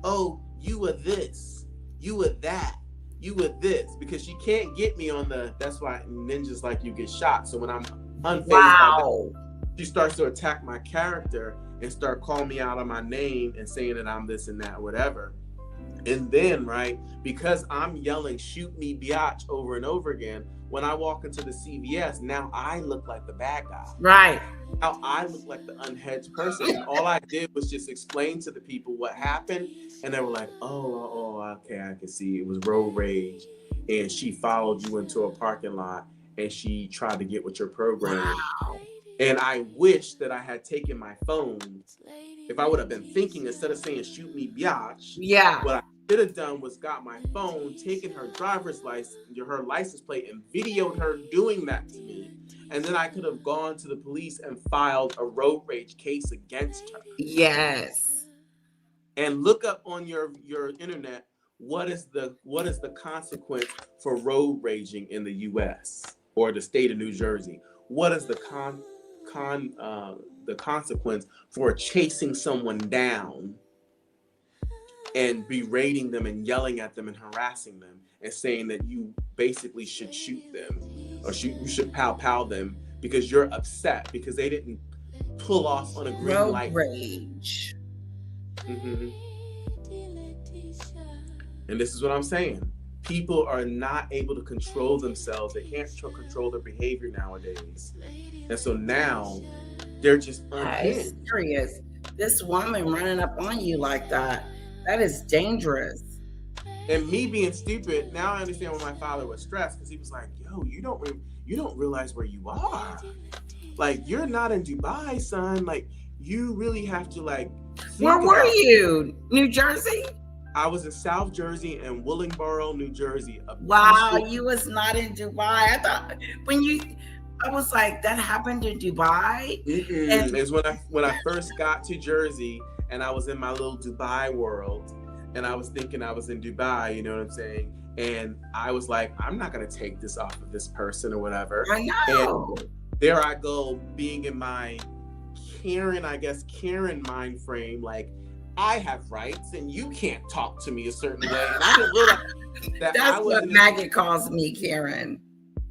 Oh, you were this, you were that, you were this, because she can't get me on that's why ninjas like you get shot. So when I'm unfazed by that, she starts to attack my character and start calling me out on my name and saying that I'm this and that, whatever. And then, right, because I'm yelling, shoot me, biatch, over and over again, when I walk into the CVS, now I look like the bad guy. Right. Now I look like the unhedged person. And all I did was just explain to the people what happened. And they were like, oh, okay, I can see. It was road rage. And she followed you into a parking lot and she tried to get with your program. Wow. And I wish that I had taken my phone. If I would have been thinking, instead of saying, shoot me, biatch. Yeah. What I should have done was got my phone, taken her driver's license, her license plate, and videoed her doing that to me. And then I could have gone to the police and filed a road rage case against her. Yes. And look up on your internet, what is the consequence for road raging in the U.S. or the state of New Jersey? What is the consequence for chasing someone down and berating them and yelling at them and harassing them and saying that you basically should shoot them or you should pow them because you're upset because they didn't pull off on a green road light. Rage. Mm-hmm. And this is what I'm saying. People are not able to control themselves. They can't control their behavior nowadays. And so now they're just unhinged. Serious. This woman running up on you like that is dangerous. And me being stupid, now I understand why my father was stressed because he was like, yo, you don't realize where you are. Like, you're not in Dubai, son. Like, you really have to Where were you? New Jersey? I was in South Jersey and Willingboro, New Jersey. Wow, you was not in Dubai. I thought I was like, that happened in Dubai. It's when I first got to Jersey and I was in my little Dubai world and I was thinking I was in Dubai, you know what I'm saying? And I was like, I'm not gonna take this off of this person or whatever. I know. And there I go, being in my Karen mind frame, like, I have rights and you can't talk to me a certain way. And I didn't realize that That's what Maggot calls me, Karen.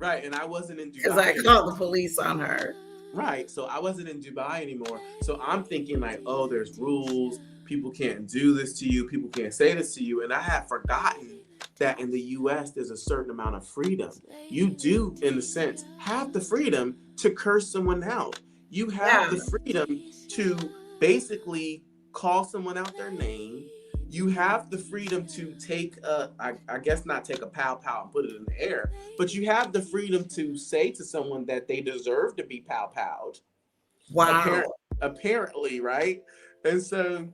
Right, and I wasn't in Dubai. Because I called the police on her. Right, so I wasn't in Dubai anymore. So I'm thinking like, oh, there's rules. People can't do this to you. People can't say this to you. And I had forgotten that in the U.S. there's a certain amount of freedom. You do, in a sense, have the freedom to curse someone out. You have the freedom to basically call someone out their name. You have the freedom to take I guess not take a pow and put it in the air, but you have the freedom to say to someone that they deserve to be pow-powed. Wow. Apparently, right? And so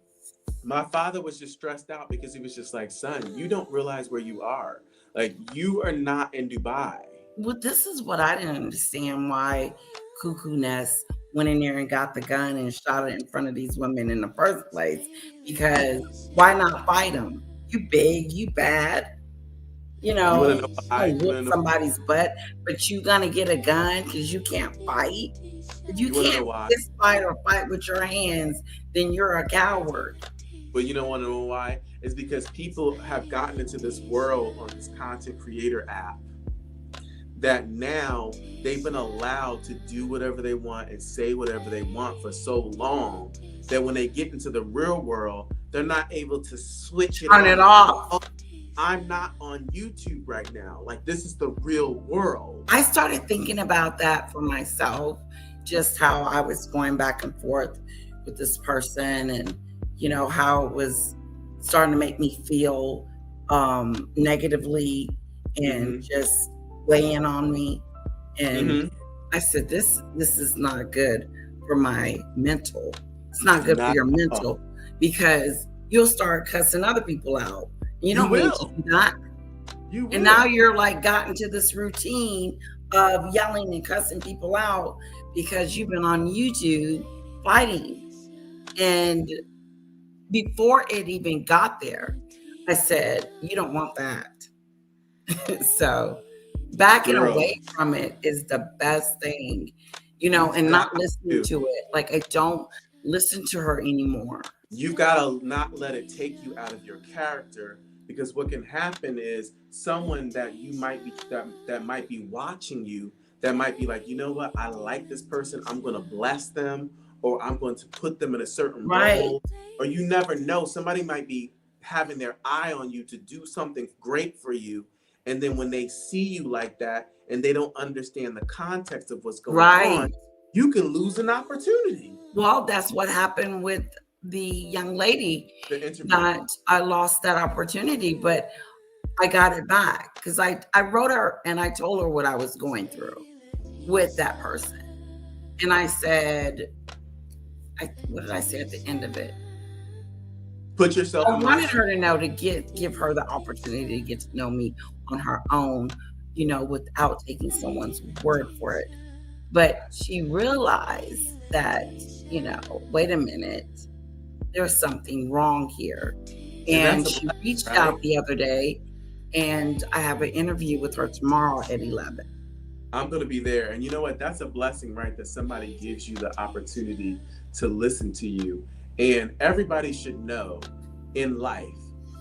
my father was just stressed out because he was just like, son, you don't realize where you are. Like, you are not in Dubai. Well, this is what I didn't understand, why Cuckoo Nest went in there and got the gun and shot it in front of these women in the first place. Because why not fight them? You big, you bad. You know, you whip somebody's butt, but you gonna get a gun because you can't fight. If you can't fist fight or fight with your hands, then you're a coward. But you don't want to know why? It's because people have gotten into this world on this content creator app that now they've been allowed to do whatever they want and say whatever they want for so long that when they get into the real world, they're not able to switch it. Turn it off. Oh, I'm not on YouTube right now. Like, this is the real world. I started thinking about that for myself, just how I was going back and forth with this person, and you know how it was starting to make me feel negatively and just weighing on me. And I said, this is not good for my mental. It's not good for your mental, because you'll start cussing other people out. You don't need to do that. And now you're like gotten to this routine of yelling and cussing people out because you've been on YouTube fighting. And before it even got there, I said, you don't want that. So backing away from it is the best thing, you know, and not listening to it. Like, I don't listen to her anymore. You gotta not let it take you out of your character, because what can happen is someone that you might be that might be watching you, that might be like, you know what, I like this person, I'm gonna bless them, or I'm going to put them in a certain role, or you never know, somebody might be having their eye on you to do something great for you, and then when they see you like that and they don't understand the context of what's going on, you can lose an opportunity. Well, that's what happened with the young lady that I lost that opportunity, but I got it back because I wrote her and I told her what I was going through with that person. And I said, what did I say at the end of it? Put yourself. I wanted her to know, to give her the opportunity to get to know me on her own, you know, without taking someone's word for it. But she realized that, you know, wait a minute, there's something wrong here. And she reached out the other day, and I have an interview with her tomorrow at 11. I'm going to be there. And you know what? That's a blessing, right? That somebody gives you the opportunity to listen to you. And everybody should know in life,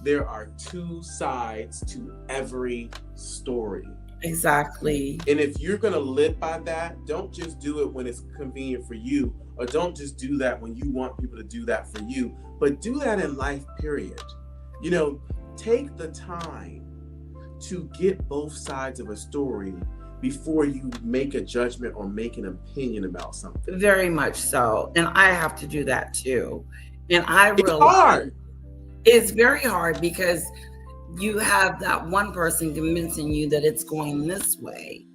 there are two sides to every story. Exactly. And if you're going to live by that, don't just do it when it's convenient for you, or don't just do that when you want people to do that for you, but do that in life, period. You know, take the time to get both sides of a story before you make a judgment or make an opinion about something. Very much so. And I have to do that too. And I realize it's very hard, because you have that one person convincing you that it's going this way.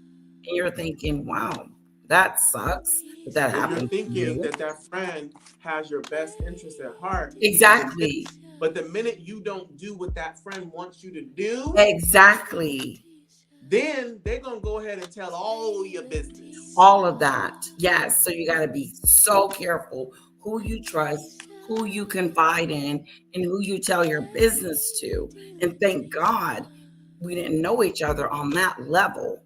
And you're thinking, wow, that sucks. But that happened. You're thinking that friend has your best interest at heart. Exactly. But the minute you don't do what that friend wants you to do. Exactly. Then they're going to go ahead and tell all your business. All of that. Yes. So you got to be so careful who you trust, who you confide in, and who you tell your business to. And thank God we didn't know each other on that level.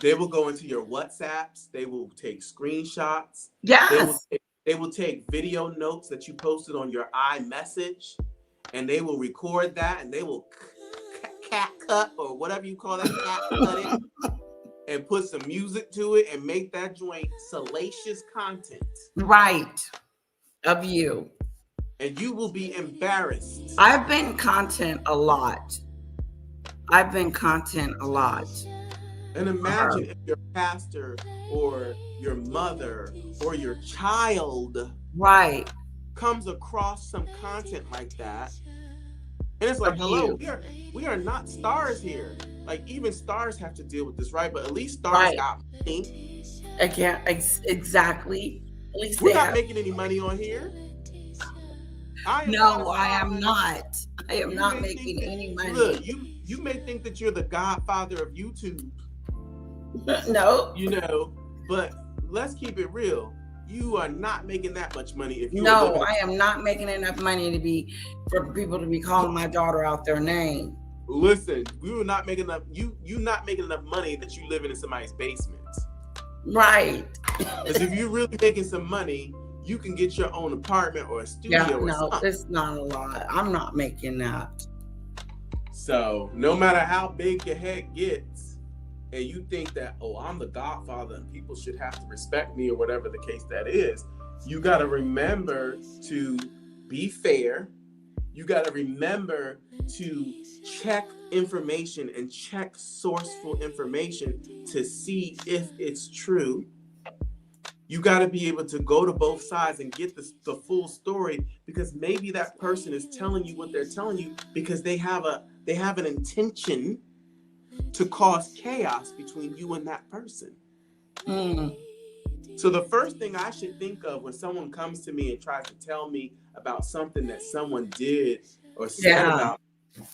They will go into your WhatsApps. They will take screenshots. Yes. They will take video notes that you posted on your iMessage, and they will record that, and they will cat cut, or whatever you call that, cat cut it, and put some music to it and make that joint salacious content. Right. Of you. And you will be embarrassed. I've been content a lot. And imagine if your pastor or your mother or your child Right. comes across some content like that. And it's like, hello, we are not stars here. Like, even stars have to deal with this, right? But at least stars got money. Again, exactly. At least We're not making any money on here. I am not. I am not making any money. Look, you may think that you're the godfather of YouTube. No. You know, but let's keep it real. You are not making that much money if you I am not making enough money for people to be calling my daughter out their name. Listen, we were not making enough. You not making enough money that you living in somebody's basement. Right. Because if you're really making some money, you can get your own apartment or a studio or something. It's not a lot. I'm not making that. So no matter how big your head gets, and you think that, oh, I'm the godfather and people should have to respect me or whatever the case that is, you got to remember to be fair. You got to remember to check information and check sourceful information to see if it's true. You got to be able to go to both sides and get the full story, because maybe that person is telling you what they're telling you because they have an intention to cause chaos between you and that person. So the first thing I should think of when someone comes to me and tries to tell me about something that someone did or said about,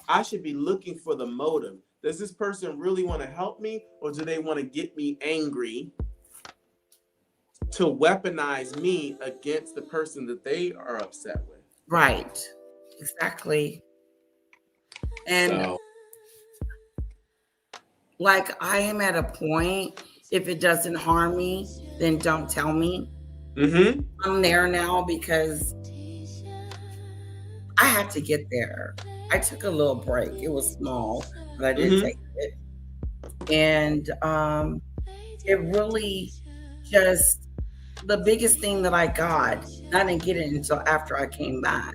I should be looking for the motive. Does this person really want to help me, or do they want to get me angry to weaponize me against the person that they are upset with? Right. Exactly. And like, I am at a point, if it doesn't harm me, then don't tell me. Mm-hmm. I'm there now because I had to get there. I took a little break. It was small, but I did take it. And it really just, the biggest thing that I got, I didn't get it until after I came back,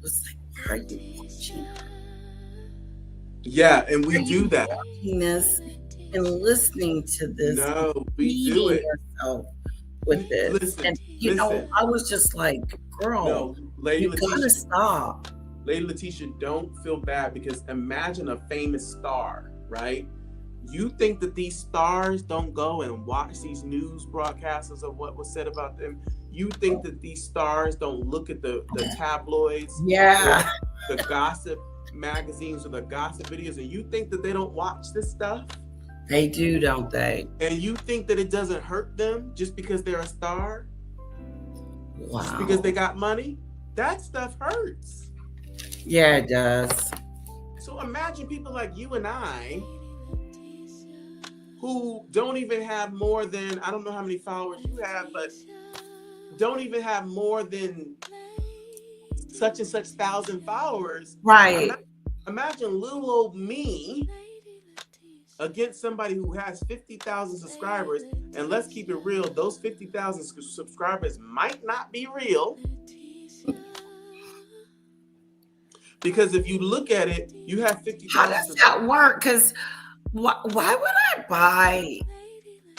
was like, why are you watching her? Yeah, and we do that. Watching this and listening to this. No, we do it. Yourself with this. Listen, and you know, I was just like, girl, Lady you gotta stop. Lady Letitia, don't feel bad, because imagine a famous star, right? You think that these stars don't go and watch these news broadcasts of what was said about them? You think that these stars don't look at the tabloids, the gossip magazines or the gossip videos, and you think that they don't watch this stuff? They do, don't they? And you think that it doesn't hurt them just because they're a star? Wow. Just because they got money? That stuff hurts. Yeah, it does. So imagine people like you and I, who don't even have more than, I don't know how many followers you have, but don't even have more than such and such 1,000 followers. Right. Imagine little old me against somebody who has 50,000 subscribers. And let's keep it real, those 50,000 subscribers might not be real. Because if you look at it, you have 50,000. How does that work? Because why would I buy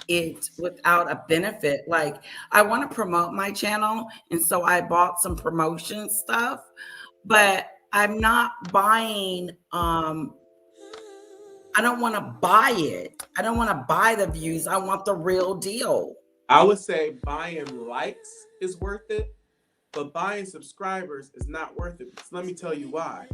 it without a benefit? Like, I want to promote my channel, and so I bought some promotion stuff, but I'm not buying. I don't want to buy it. I don't want to buy the views. I want the real deal. I would say buying likes is worth it, but buying subscribers is not worth it. So let me tell you why.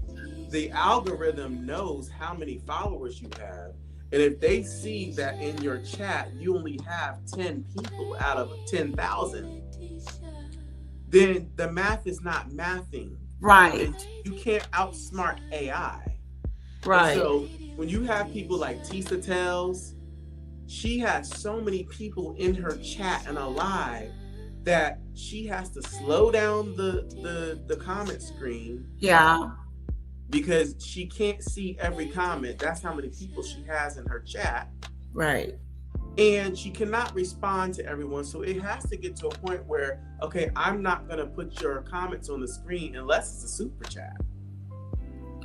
The algorithm knows how many followers you have. And if they see that in your chat, you only have 10 people out of 10,000, then the math is not mathing. Right. And you can't outsmart AI. Right. And so when you have people like Tisa Tells, she has so many people in her chat and alive that she has to slow down the comment screen. Yeah. Because she can't see every comment. That's how many people she has in her chat. Right. And she cannot respond to everyone. So it has to get to a point where, okay, I'm not going to put your comments on the screen unless it's a super chat.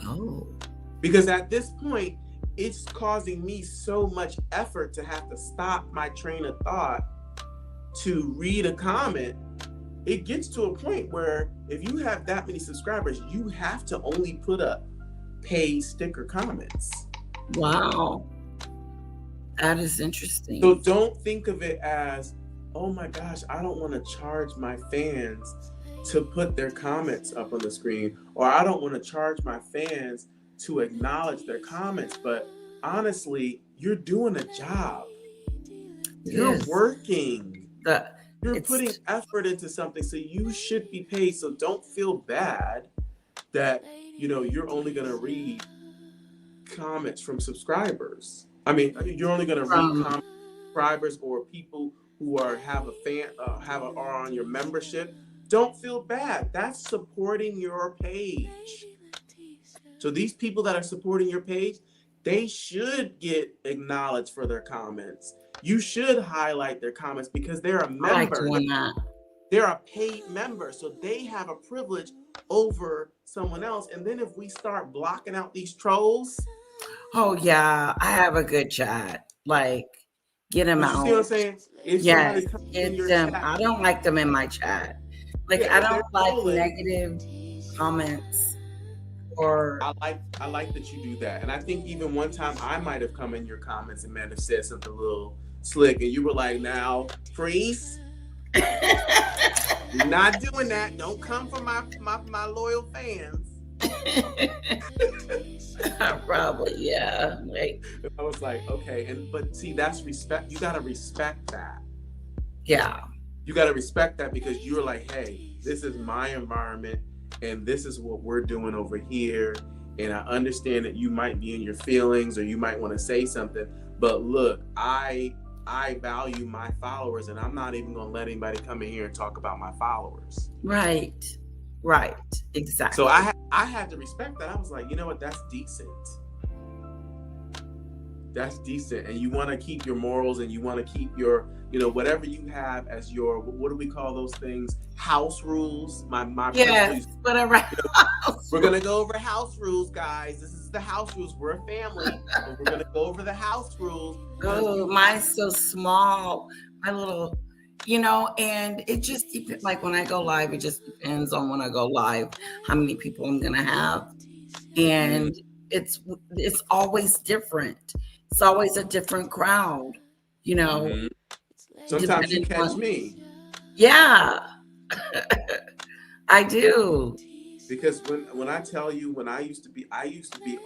Oh. Because at this point, it's causing me so much effort to have to stop my train of thought to read a comment. It gets to a point where if you have that many subscribers, you have to only put up paid sticker comments. Wow. That is interesting. So don't think of it as, oh my gosh, I don't want to charge my fans to put their comments up on the screen, or I don't want to charge my fans to acknowledge their comments. But honestly, you're doing a job. You're Yes. working. You're It's- putting effort into something, so you should be paid. So don't feel bad that, you know, you're only going to read comments from subscribers. I mean, you're only going to read comments from subscribers or people who are are on your membership. Don't feel bad. That's supporting your page. So these people that are supporting your page, they should get acknowledged for their comments. You should highlight their comments because they're a I like member. doing that. They're a paid member, so they have a privilege over someone else. And then if we start blocking out these trolls, Oh yeah, I have a good chat. Like, get them you out. see what I'm saying? If Yes, somebody comes in get your them. chat, I don't like them in my chat. Like, Yeah, I if they're don't like trolling- negative comments or I like that you do that. And I think even one time I might have come in your comments and might have said something a little slick, and you were like, "Now, Priest, not doing that. Don't come for my loyal fans." probably, yeah. Like, I was like, okay, but see, that's respect. You gotta respect that. yeah. You gotta respect that because you're like, hey, this is my environment, and this is what we're doing over here. And I understand that you might be in your feelings or you might want to say something, but look, I value my followers, and I'm not even gonna let anybody come in here and talk about my followers. Right. Right. Exactly. So I had to respect that. I was like, you know what? That's decent. That's decent. And you want to keep your morals, and you want to keep your, you know, whatever you have as your, what do we call those things? House rules. My yes, whatever. We're gonna go over house rules, guys. This is the house rules. We're a family, but we're gonna go over the house rules. Oh, mine's so small. My little, you know, and it just depends. Like when I go live, it just depends on when I go live, how many people I'm gonna have, and it's always different. It's always a different crowd, you know. Mhm. Sometimes you depending catch on- me. Yeah, I do. Because when I tell you, when I used to be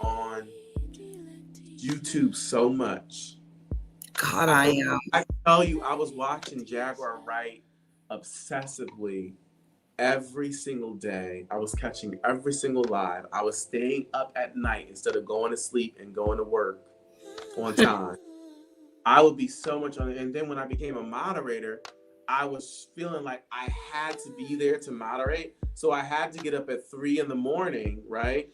on YouTube so much. God, I am. I tell you, I was watching Jaguar Wright obsessively every single day. I was catching every single live. I was staying up at night instead of going to sleep and going to work on time. I would be so much on it. And then when I became a moderator, I was feeling like I had to be there to moderate. So I had to get up at 3 a.m, right?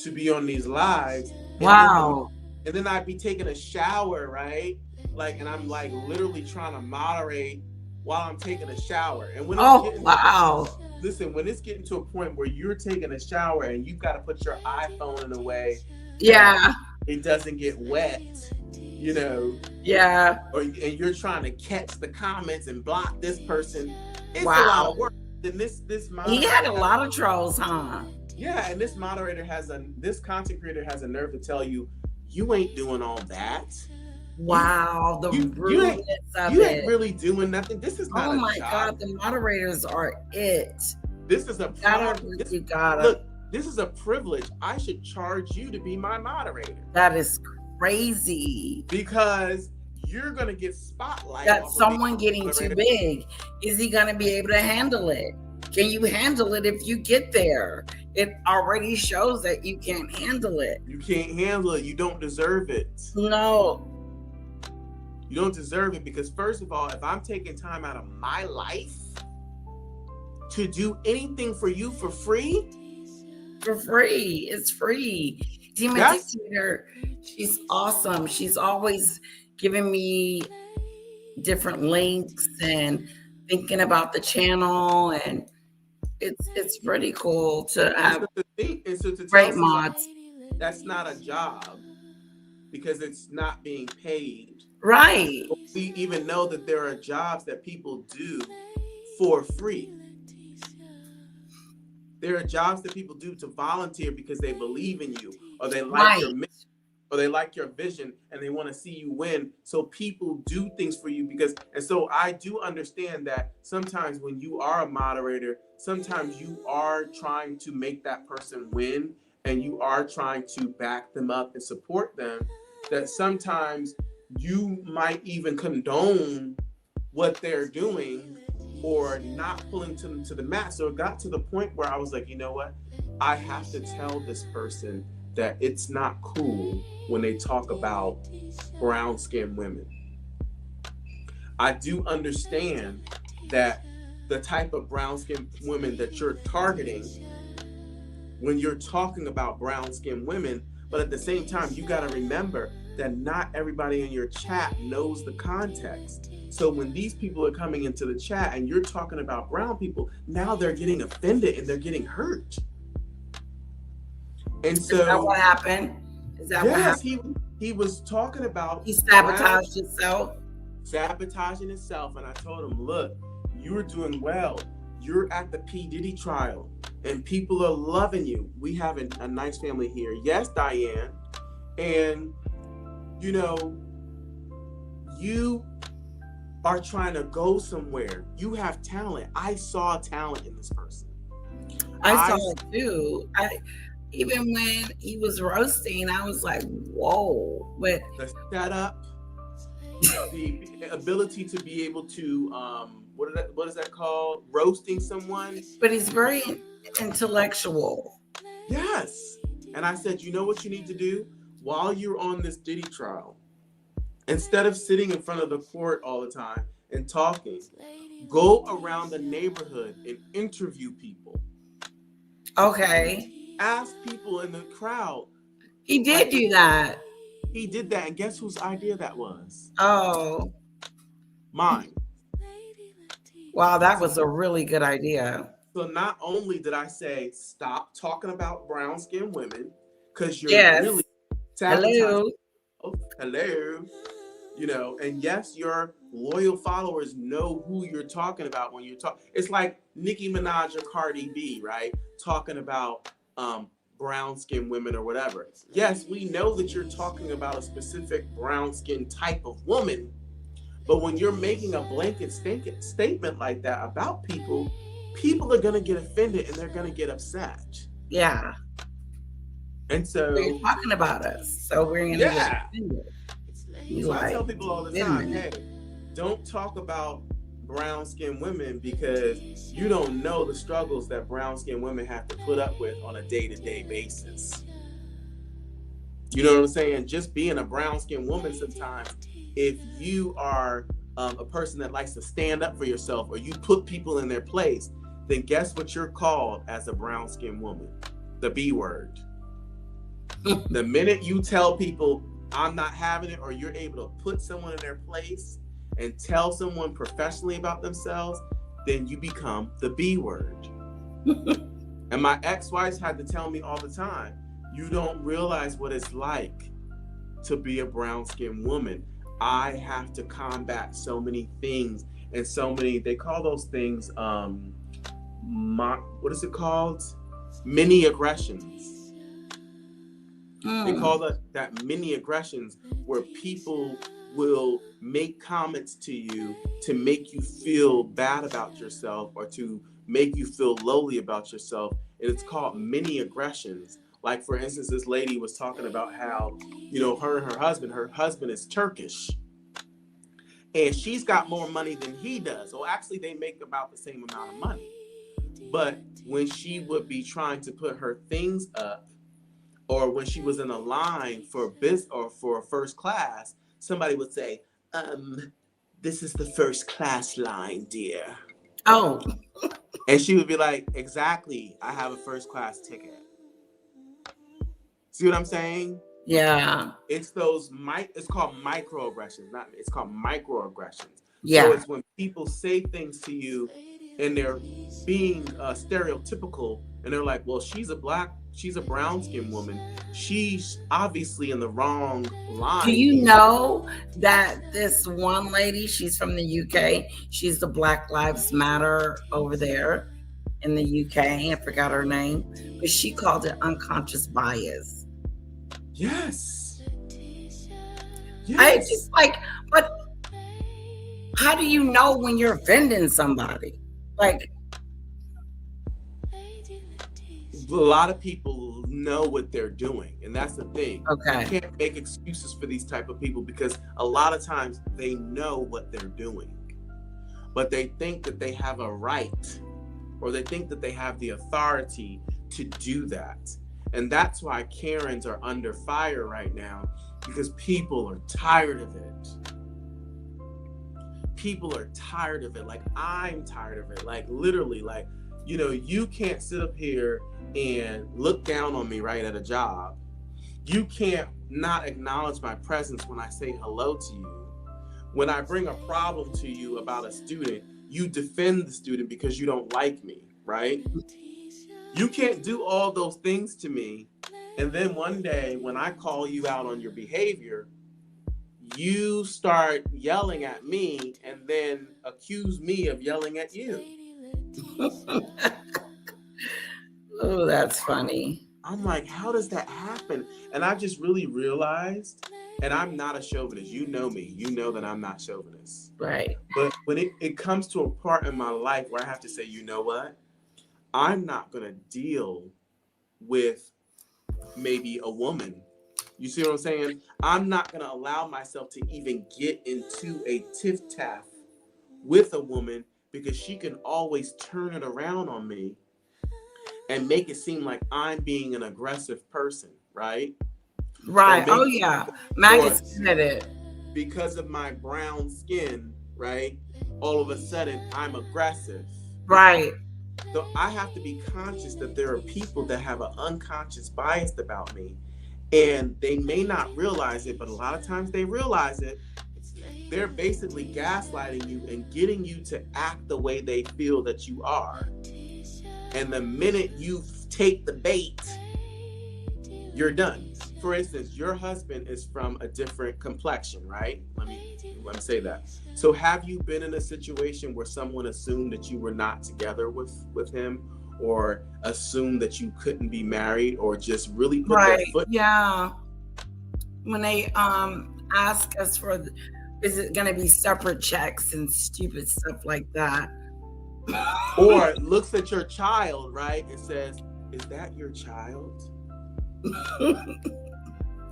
To be on these lives. Wow. And then I'd be taking a shower, right? Like, and I'm like literally trying to moderate while I'm taking a shower. And when when it's getting to a point where you're taking a shower and you've got to put your iPhone in a way, Yeah. it doesn't get wet, you know. Yeah. And you're trying to catch the comments and block this person. It's Wow. a lot of work. Then this He had a lot of trolls, huh? Yeah, and this content creator has a nerve to tell you, you ain't doing all that. Wow, the You rudeness of You it. ain't really doing nothing. This is not Oh a my job. God, the moderators are it. This is a You gotta. look. This is a privilege. I should charge you to be my moderator That is crazy. because you're gonna get spotlight. That off of someone being getting too moderator. big. Is he gonna be able to handle it? Can you handle it if you get there? It already shows that you can't handle it. You can't handle it. You don't deserve it. No. You don't deserve it because first of all, if I'm taking time out of my life to do anything for you for free, For free. It's free. Demon That's- Dictator, she's awesome. She's always, giving me different links and thinking about the channel, and it's pretty cool to have So to tell great somebody mods. that's not a job because it's not being paid. Right. We even know that there are jobs that people do for free. There are jobs that people do to volunteer because they believe in you, or they like your mission, or they like your vision, and they want to see you win. So people do things for you and so I do understand that sometimes when you are a moderator, sometimes you are trying to make that person win, and you are trying to back them up and support them, that sometimes you might even condone what they're doing or not pulling them to the mat. So it got to the point where I was like, you know what? I have to tell this person that it's not cool when they talk about brown-skinned women. I do understand that the type of brown-skinned women that you're targeting when you're talking about brown-skinned women, but at the same time, you got to remember that not everybody in your chat knows the context. So when these people are coming into the chat and you're talking about brown people, now they're getting offended and they're getting hurt. And so, is that what happened? Is that what happened? He was talking about he sabotaged himself. Sabotaging himself, and I told him, look, you're doing well. You're at the P. Diddy trial, and people are loving you. We have a nice family here. Yes, Diane. And, you know, you are trying to go somewhere. You have talent. I saw talent in this person. I saw it too. Even when he was roasting, I was like, whoa. But the setup, the ability to be able to, what is that called? Roasting someone. But he's very intellectual. Yes. And I said, you know what you need to do? While you're on this Diddy trial, instead of sitting in front of the court all the time and talking, go around the neighborhood and interview people. Okay. Ask people in the crowd. He did do that. He did that, and guess whose idea that was? Oh. Mine. Wow, that was a really good idea. So not only did I say, stop talking about brown-skinned women, because you're really sabotaging. Hello. Oh, hello. You know, and yes, your loyal followers know who you're talking about when you're talking. It's like Nicki Minaj or Cardi B, right? Talking about brown-skinned women or whatever. Yes, we know that you're talking about a specific brown-skinned type of woman, but when you're making a blanket statement like that about people, people are going to get offended and they're going to get upset. Yeah. And so they're talking about us, so we're going to get offended. So I tell people all the time, hey, don't talk about brown-skinned women because you don't know the struggles that brown-skinned women have to put up with on a day-to-day basis. You know what I'm saying? Just being a brown-skinned woman sometimes, if you are a person that likes to stand up for yourself or you put people in their place, then guess what you're called as a brown-skinned woman? The B word. The minute you tell people, I'm not having it, or you're able to put someone in their place and tell someone professionally about themselves, then you become the B word. And my ex-wives had to tell me all the time, you don't realize what it's like to be a brown-skinned woman. I have to combat so many things and so many, they call those things, what is it called? Mini aggressions. They call that mini aggressions, where people will make comments to you to make you feel bad about yourself or to make you feel lowly about yourself. And it's called mini aggressions. Like, for instance, this lady was talking about how, you know, her and her husband is Turkish. And she's got more money than he does. Well, actually, they make about the same amount of money. But when she would be trying to put her things up, or when she was in a line for business or for first class, somebody would say, this is the first class line, dear. Oh. And she would be like, exactly, I have a first class ticket. See what I'm saying? Yeah. It's those it's called microaggressions, it's called microaggressions. Yeah. So it's when people say things to you and they're being stereotypical, and they're like, well, she's a brown skinned woman. She's obviously in the wrong line. Do you know that this one lady, she's from the UK, she's the Black Lives Matter over there in the UK. I forgot her name, but she called it unconscious bias. Yes. I just like, but how do you know when you're offending somebody? Like, a lot of people know what they're doing, and that's the thing. Okay. You can't make excuses for these type of people, because a lot of times they know what they're doing, but they think that they have a right, or they think that they have the authority to do that. And that's why Karens are under fire right now, because people are tired of it. People are tired of it. Like, I'm tired of it. Like, literally, like, you know, you can't sit up here and look down on me right at a job. You can't not acknowledge my presence when I say hello to you. When I bring a problem to you about a student, you defend the student because you don't like me, right? You can't do all those things to me, and then one day when I call you out on your behavior, you start yelling at me and then accuse me of yelling at you. oh, that's funny. I'm like, how does that happen? And I just really realized, and I'm not a chauvinist. You know me. You know that I'm not chauvinist. Right. But when it comes to a part in my life where I have to say, you know what? I'm not going to deal with maybe a woman. You see what I'm saying? I'm not going to allow myself to even get into a tiff-taff with a woman, because she can always turn it around on me and make it seem like I'm being an aggressive person, right? Right. Oh, yeah. Maggie said it. Because of my brown skin, right? All of a sudden, I'm aggressive. Right. So I have to be conscious that there are people that have an unconscious bias about me, and they may not realize it, but a lot of times they realize it. They're basically gaslighting you and getting you to act the way they feel that you are. And the minute you take the bait, you're done. For instance, your husband is from a different complexion, right? Let me say that. So have you been in a situation where someone assumed that you were not together with him, or assumed that you couldn't be married, or just really put their foot? Yeah. When they ask us for, is it going to be separate checks and stupid stuff like that? Or looks at your child, right, and says, is that your child?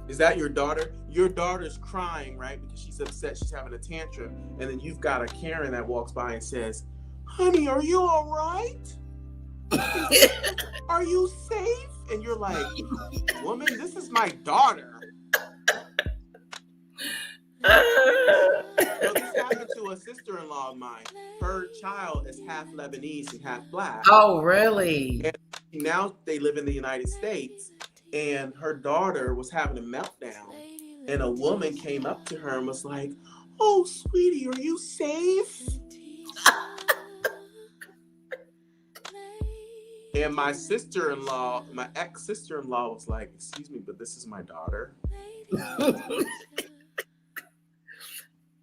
Is that your daughter? Your daughter's crying, right, because she's upset, she's having a tantrum, and then you've got a Karen that walks by and says, honey, are you all right? Are you safe? And you're like, woman, this is my daughter. So this happened to a sister-in-law of mine. Her child is half Lebanese and half Black. Oh, really? And now they live in the United States, and her daughter was having a meltdown, and a woman came up to her and was like, oh, sweetie, are you safe? And my sister-in-law, my ex-sister-in-law was like, excuse me, but this is my daughter.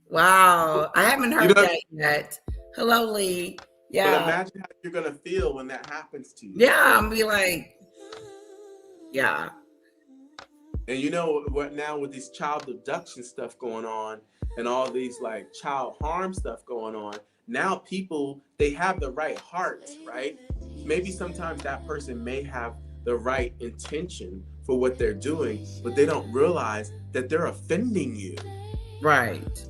Wow. I haven't heard that yet. Hello, Lee. Yeah. But imagine how you're going to feel when that happens to you. Yeah, I'm be like, yeah. And you know what, now with this child abduction stuff going on and all these like child harm stuff going on, now people, they have the right heart, right? Maybe sometimes that person may have the right intention for what they're doing, but they don't realize that they're offending you. Right.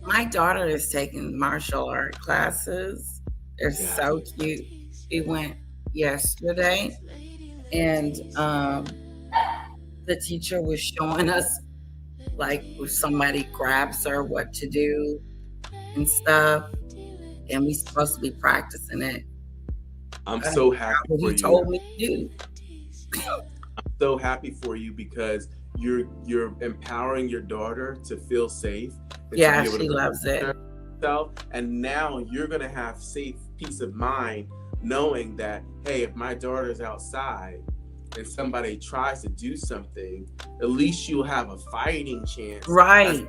My daughter is taking martial art classes. They're so cute. We went yesterday, and the teacher was showing us, like, if somebody grabs her, what to do and stuff, and we're supposed to be practicing it. I'm so happy for you. He told me to do. I'm so happy for you, because you're empowering your daughter to feel safe. And Yeah, to be able she to loves it. herself, and now you're gonna have safe peace of mind knowing that, hey, if my daughter's outside and somebody tries to do something, at least you'll have a fighting chance. Right.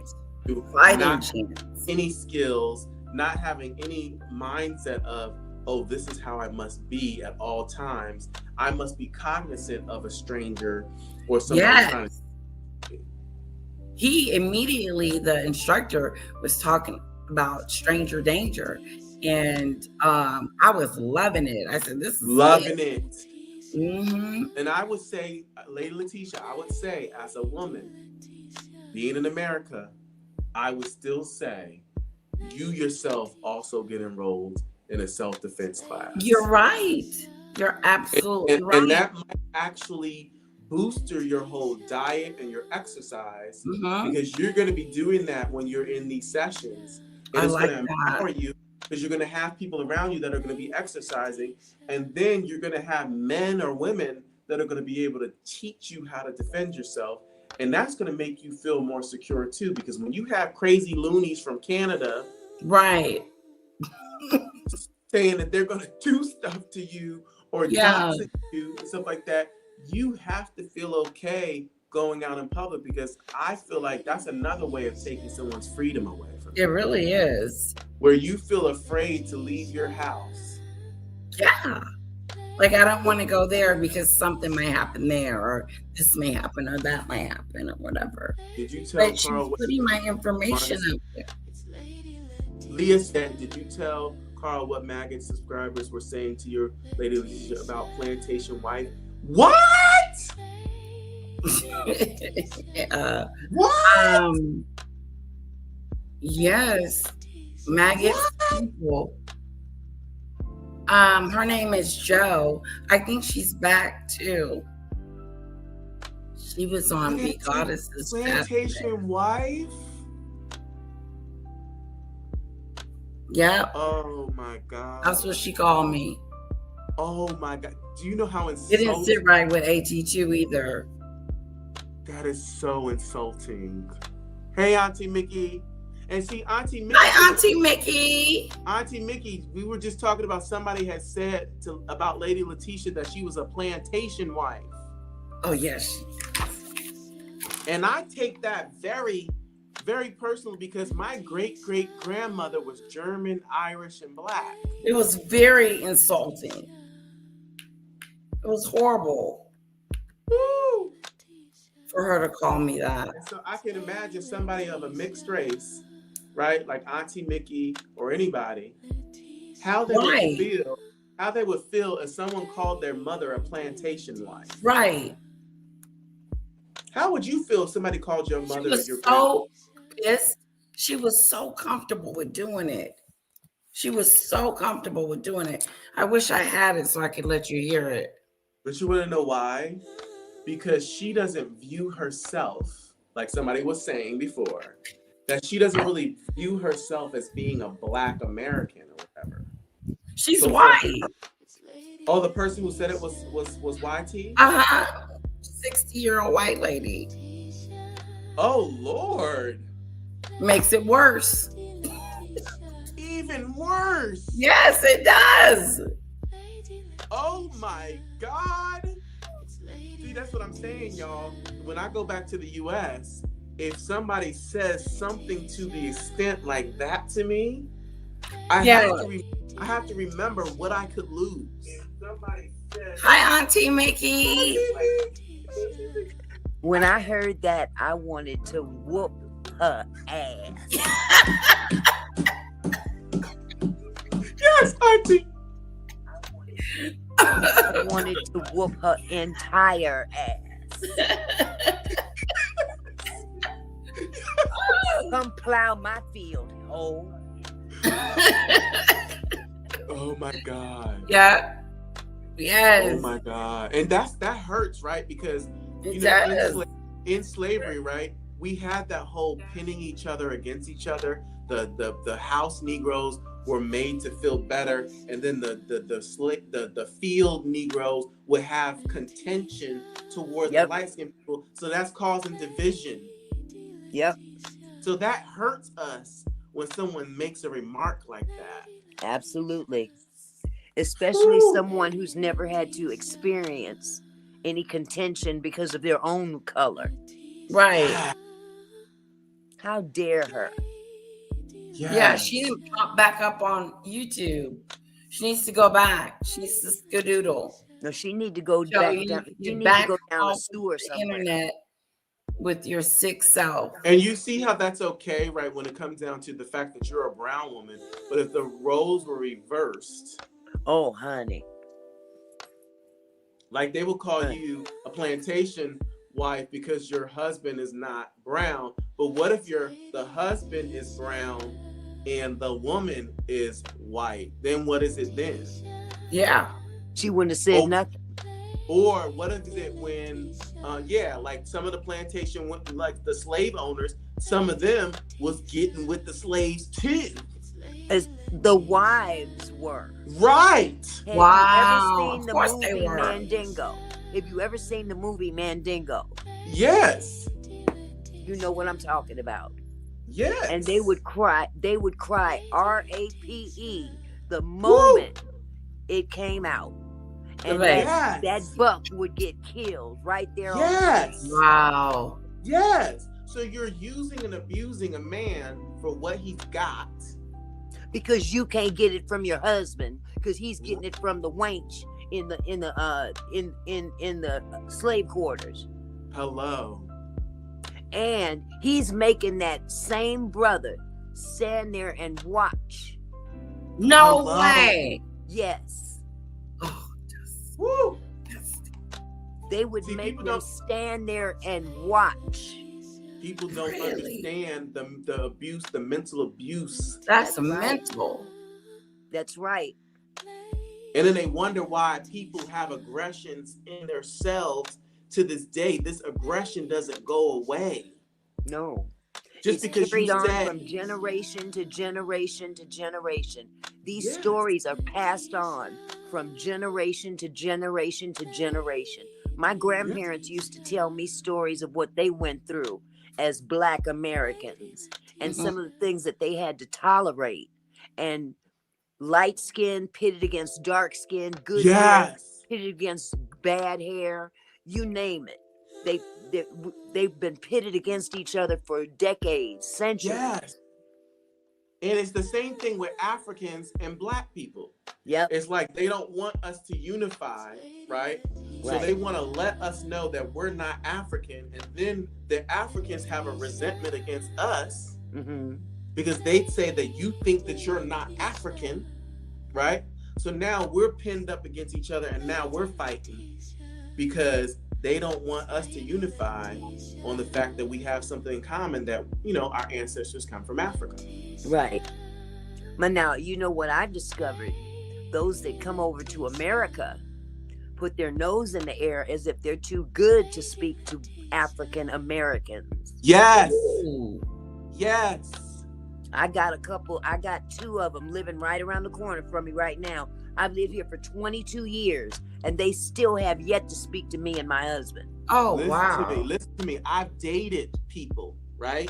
Fighting Not chance. any skills, not having any mindset of, oh, this is how I must be at all times. I must be cognizant of a stranger or somebody Yes. trying to. He immediately, the instructor was talking about stranger danger. And I was loving it. I said, this is Loving it. Mm-hmm. And I would say, Lady Letitia, I would say, as a woman, being in America, I would still say, you yourself also get enrolled in a self-defense class. You're right. You're absolutely right. And that might actually boost your whole diet and your exercise, because you're going to be doing that when you're in these sessions. And it's going to empower you, because you're going to have people around you that are going to be exercising. And then you're going to have men or women that are going to be able to teach you how to defend yourself. And that's going to make you feel more secure too, because when you have crazy loonies from Canada, right, saying that they're going to do stuff to you or toxic you and stuff like that, you have to feel okay going out in public, because I feel like that's another way of taking someone's freedom away from you. It really is. Where you feel afraid to leave your house. Yeah. Like, I don't want to go there because something may happen there, or this may happen, or that may happen, or whatever. Did you tell But she's Carl what putting my information up there. Leah said, did you tell Carl what Maggot subscribers were saying to your Lady Letitia about Plantation Wife? What? What? Yes, Maggot people. Her name is Joe. I think she's back too. She was on Be Goddesses. Plantation Wife? Yep. Oh my God. That's what she called me. Oh my God. Do you know how It insulting? didn't sit right with AT2 either. That is so insulting. Hey, Auntie Mickey. And see, Auntie Mickey. Hi, Auntie Mickey. Auntie Mickey, we were just talking about somebody had said about Lady Letitia that she was a plantation wife. Oh, yes. And I take that very, very personal, because my great-great-grandmother was German, Irish, and Black. It was very insulting. It was horrible. Woo! For her to call me that. And so I can imagine somebody of a mixed race, right, like Auntie Mickey or anybody, how they would feel if someone called their mother a plantation wife. Right. How would you feel if somebody called your mother? She was so pissed. She was so comfortable with doing it. She was so comfortable with doing it. I wish I had it so I could let you hear it. But you want to know why? Because she doesn't view herself, like somebody was saying before, that she doesn't really view herself as being a Black American or whatever. She's white. Oh, the person who said it was YT? 60-year-old white lady. Oh, Lord. Makes it worse. Even worse. Yes, it does. Oh my God. See, that's what I'm saying, y'all. When I go back to the US, if somebody says something to the extent like that to me, I have to remember what I could lose. If somebody says, hi, Auntie Mickey. When I heard that, I wanted to whoop her ass. Yes, Auntie. I wanted to whoop her entire ass. Come plow my field, ho. Oh my God. Yeah. Yes. Oh my God. And that hurts, right? Because It does. in slavery, right? we had that whole pinning each other against each other. The house Negroes were made to feel better, and then the field Negroes would have contention towards the light skinned people. So that's causing division. Yep. So that hurts us when someone makes a remark like that. Absolutely. Especially someone who's never had to experience any contention because of their own color. Right. How dare her? Yeah, she didn't pop back up on YouTube. She needs to go back. She needs to skedoodle. No, she need to go So back you down. need She to need back to go down a off sewer the somewhere. internet with your sick self. And you see how that's okay, right? When it comes down to the fact that you're a brown woman, but if the roles were reversed, oh, honey, like they will call you a plantation wife because your husband is not brown. But what if the husband is brown and the woman is white? Then what is it then? Yeah. She wouldn't have said nothing. Or what is it when, like some of the plantation, like the slave owners, some of them was getting with the slaves too. As the wives were. Right. Have Wow. you ever seen Of the course they movie were. Mandingo? Have you ever seen the movie Mandingo? Yes. You know what I'm talking about. Yes. And they would cry RAPE the moment it came out. And that buck would get killed right there. Yes. Wow. Yes. So you're using and abusing a man for what he's got. Because you can't get it from your husband, because he's getting it from the wench in the slave quarters. Hello. And he's making that same brother stand there and watch. No Hello. way. Yes. Woo. They would make them stand there and watch. People don't understand the abuse, the mental abuse. That's mental. That's right. And then they wonder why people have aggressions in themselves to this day. This aggression doesn't go away. No. Just it's because carried you on said from generation to generation to generation. These stories are passed on from generation to generation to generation. My grandparents used to tell me stories of what they went through as Black Americans and some of the things that they had to tolerate. And light skin pitted against dark skin, good hair pitted against bad hair, you name it. They've been pitted against each other for decades, centuries. Yes. And it's the same thing with Africans and Black people. Yep. It's like they don't want us to unify, right? So they want to let us know that we're not African. And then the Africans have a resentment against us because they say that you think that you're not African, right? So now we're pinned up against each other and now we're fighting because they don't want us to unify on the fact that we have something in common that, you know, our ancestors come from Africa. Right. But now, you know what I've discovered? Those that come over to America put their nose in the air as if they're too good to speak to African Americans. Yes. Yes. I got two of them living right around the corner from me right now. I've lived here for 22 years and they still have yet to speak to me and my husband. Oh, Listen to me. I've dated people, right?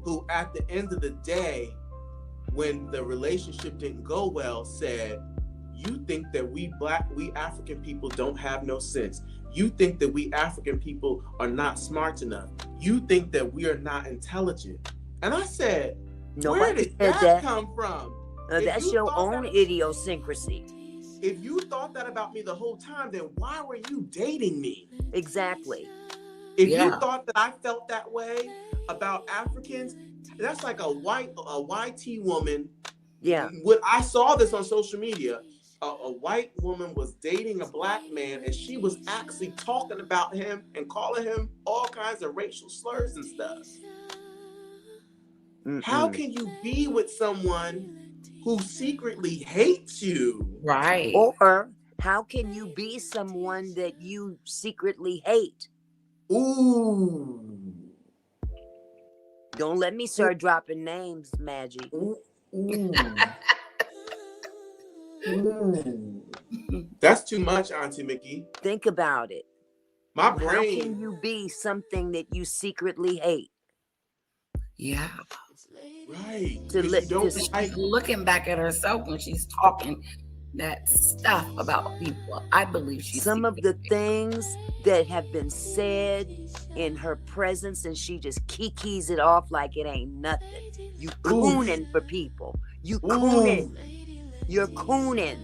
Who at the end of the day, when the relationship didn't go well, said, you think that we African people don't have no sense. You think that we African people are not smart enough. You think that we are not intelligent. And I said, where did that come from? That's your own idiosyncrasy. If you thought that about me the whole time, then why were you dating me? Exactly. If you thought that I felt that way about Africans, that's like a YT woman. Yeah. I saw this on social media. A white woman was dating a Black man, and she was actually talking about him and calling him all kinds of racial slurs and stuff. How can you be with someone who secretly hates you? Right. Or how can you be someone that you secretly hate? Ooh. Don't let me start dropping names, Maggie. That's too much, Auntie Mickey. Think about it. My How can brain. you be something that you secretly hate? Yeah. Right. To 'Cause let- you don't to- She's like. looking back at herself when she's talking that stuff about people. I believe she's Some of the things that have been said in her presence, and she just kikis it off like it ain't nothing. You cooning for people. You cooning. You're cooning.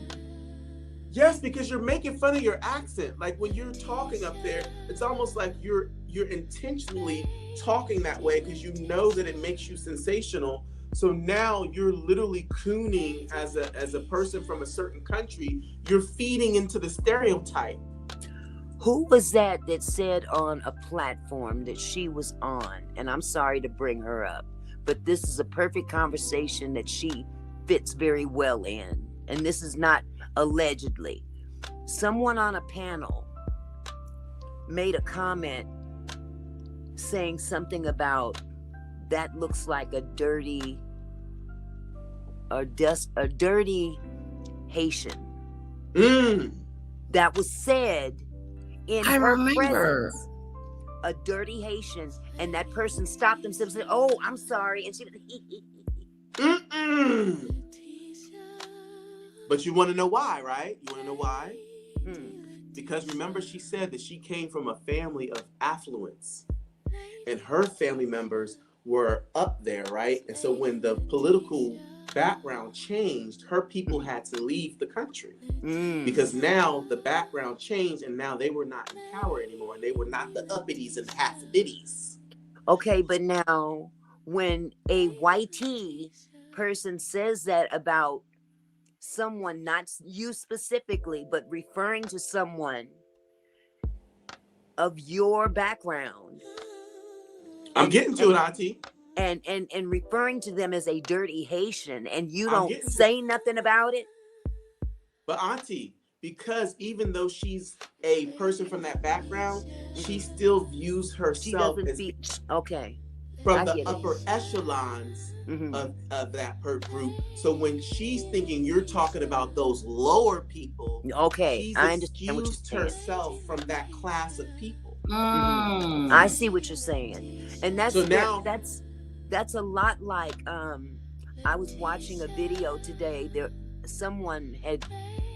Yes, because you're making fun of your accent. Like when you're talking up there, it's almost like you're intentionally talking that way because you know that it makes you sensational. So now you're literally cooning as a person from a certain country. You're feeding into the stereotype. Who was that said on a platform that she was on? And I'm sorry to bring her up, but this is a perfect conversation that she fits very well in. And this is not allegedly. Someone on a panel made a comment saying something about that looks like a dirty Haitian. That was said in I her remember. presence. A dirty Haitian, and that person stopped themselves and said, "Oh, I'm sorry," and she But you want to know why, right? You want to know why? Because remember, she said that she came from a family of affluence, and her family members were up there, right? And so when the political background changed, her people had to leave the country because now the background changed, and now they were not in power anymore, and they were not the uppities and half-ditties. Okay, but now when a whitey person says that about someone, not you specifically, but referring to someone of your background, I'm getting to it, Auntie. And referring to them as a dirty Haitian, and you I'm don't getting to say nothing about it. But Auntie, because even though she's a person from that background, she still views She herself doesn't as feel okay. from I the get it. upper echelons Mhm. of that group. So when she's thinking you're talking about those lower people, Okay, she's I understand what you're excused saying. herself from that class of people. I see what you're saying, and that's So now- that's a lot like I was watching a video today. Someone had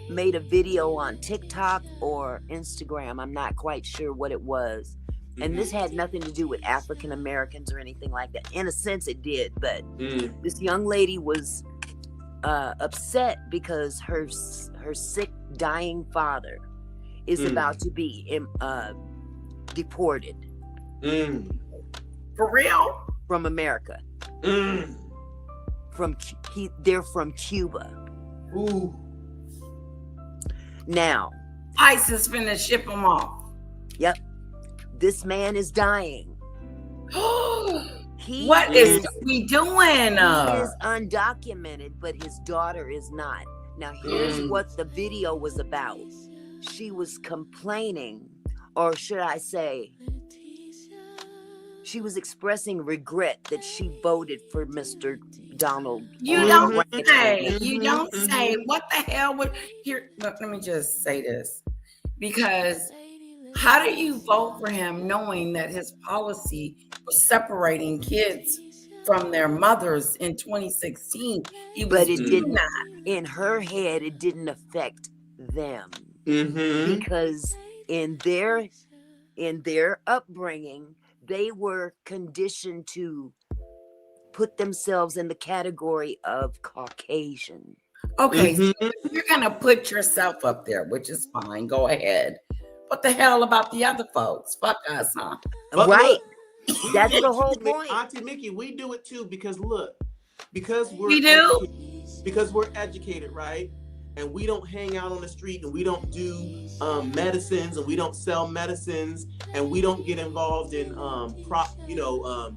made a video on TikTok or Instagram. I'm not quite sure what it was. And this had nothing to do with African Americans or anything like that. In a sense, it did, but this young lady was upset because her sick, dying father is about to be deported For real? from America. They're from Cuba. Ooh. Now, ICE is finna ship them off. yep, this man is dying. What is we doing? He is undocumented, but his daughter is not. Now, here's what the video was about. She was complaining, or should I say, she was expressing regret that she voted for Mr. Donald. You don't say. You don't say. What the hell would here? Look, let me just say this, because how do you vote for him knowing that his policy was separating kids from their mothers in 2016? But it did not. In her head, it didn't affect them because in their upbringing, they were conditioned to put themselves in the category of Caucasian. Okay, so you're gonna put yourself up there, which is fine. Go ahead. What the hell about the other folks? Fuck us, huh? But Right. look, That's the whole point. Auntie Mickey, we do it too because look, because we're educated, right? And we don't hang out on the street, and we don't do medicines, and we don't sell medicines, and we don't get involved in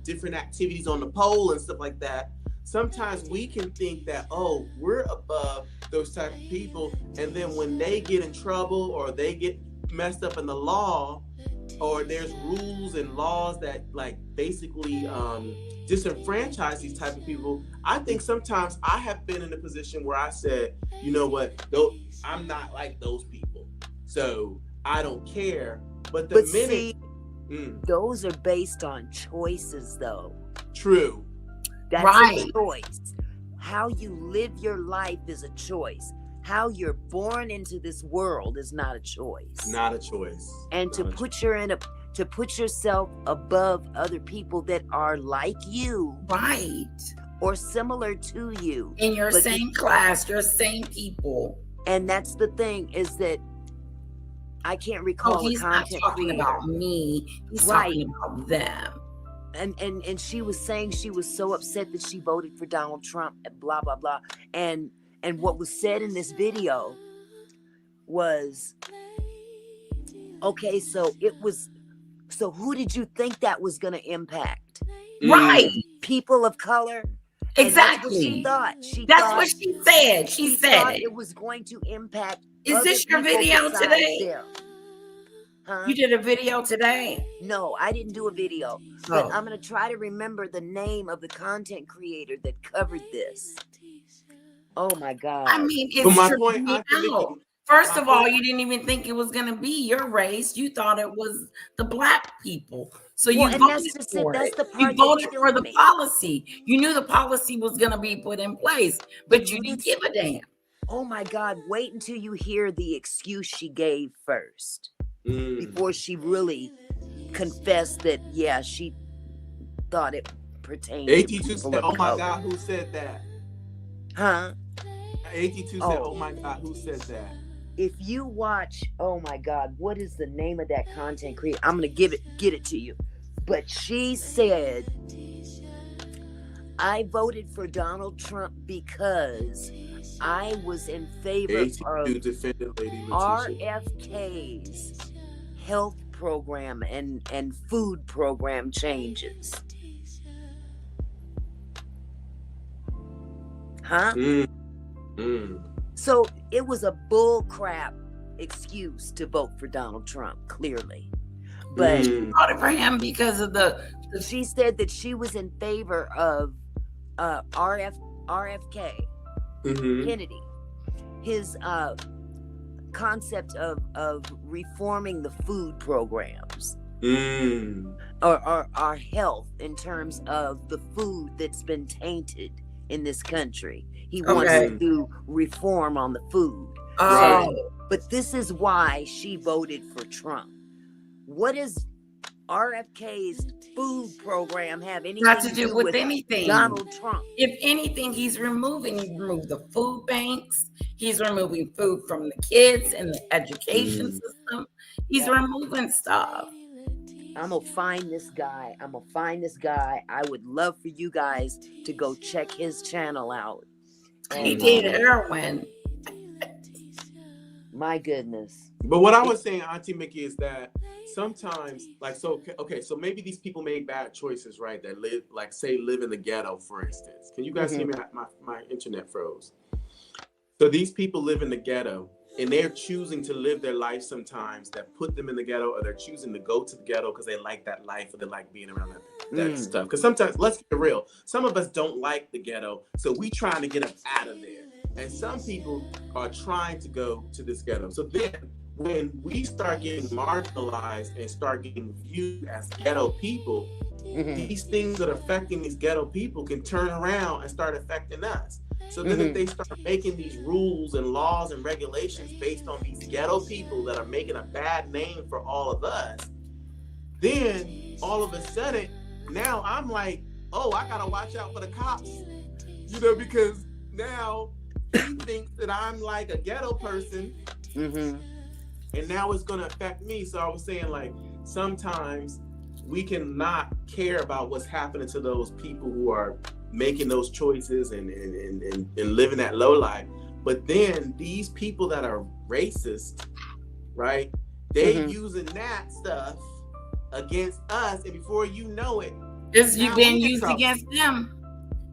different activities on the pole and stuff like that. Sometimes we can think that, oh, we're above those type of people, and then when they get in trouble or they get messed up in the law, or there's rules and laws that like basically disenfranchise these type of people. I think sometimes I have been in a position where I said, you know what, though I'm not like those people, so I don't care. But the But minute see, those are based on choices, though. true. That's Right. a choice. How you live your life is a choice. How you're born into this world is not a choice. Not a choice. And to Not a put yourself above other people that are like you Right. or similar to you. In your But same class, your same people. And that's the thing, is that I can't Oh, recall a he's not content talking creator. about me. He's Right. talking about them. And she was saying she was so upset that she voted for Donald Trump and blah blah blah. And what was said in this video was, okay, so who did you think that was going to impact? Right. People of color? And that's what she Exactly. thought. That's what she said. She said thought it. it was going to impact. Is other this your people video besides today? them. Huh? You did a video today? No, I didn't do a video. But Oh. I'm going to try to remember the name of the content creator that covered this. Oh my God. I mean, But it's my true. point, Auntie No. Nikki, First my of all, point- you didn't even think it was going to be your race. You thought it was the black people. So you Well, and that's voted just it. for That's it. the You part that voted kills for the me. policy. You knew the policy was going to be put in place, but you didn't give a damn. Oh my God, wait until you hear the excuse she gave first before she really confessed that, yeah, she thought it pertained to AT2 people said, of oh my color. God, who said that? Huh? AT2 said, Oh. oh my God, who said that? If you watch, oh my God, what is the name of that content creator? I'm gonna get it to you. But she said, I voted for Donald Trump because I was in favor AT2 of defended Lady Letitia. RFK's health program and food program changes. Huh? So it was a bull crap excuse to vote for Donald Trump, clearly. But You voted for him because of the she said that she was in favor of RFK Kennedy, his concept of reforming the food programs or our health in terms of the food that's been tainted in this country. He wants Okay. to do reform on the food. Oh. But this is why she voted for Trump. What does RFK's food program have anything Not to do with anything. Donald Trump? If anything, he's removed the food banks. He's removing food from the kids and the education system. He's removing stuff. I'm gonna find this guy. I would love for you guys to go check his channel out. He And, did heroin. my goodness. But what I was saying, Auntie Mickey, is that sometimes, like, so maybe these people made bad choices, right? That live in the ghetto, for instance. Can you guys hear me? My internet froze. So these people live in the ghetto, and they're choosing to live their life sometimes that put them in the ghetto, or they're choosing to go to the ghetto because they like that life, or they like being around that stuff. Because sometimes, let's get real, some of us don't like the ghetto, so we trying to get them out of there. And some people are trying to go to this ghetto. So then when we start getting marginalized and start getting viewed as ghetto people, these things that are affecting these ghetto people can turn around and start affecting us. So then if they start making these rules and laws and regulations based on these ghetto people that are making a bad name for all of us, then all of a sudden, now I'm like, oh, I gotta watch out for the cops, because now he thinks that I'm like a ghetto person, and now it's gonna affect me. So I was saying, like, sometimes we can not care about what's happening to those people who are making those choices and living that low life. But then these people that are racist, right? They using that stuff against us, and before you know it, It's now being we in used trouble. against them.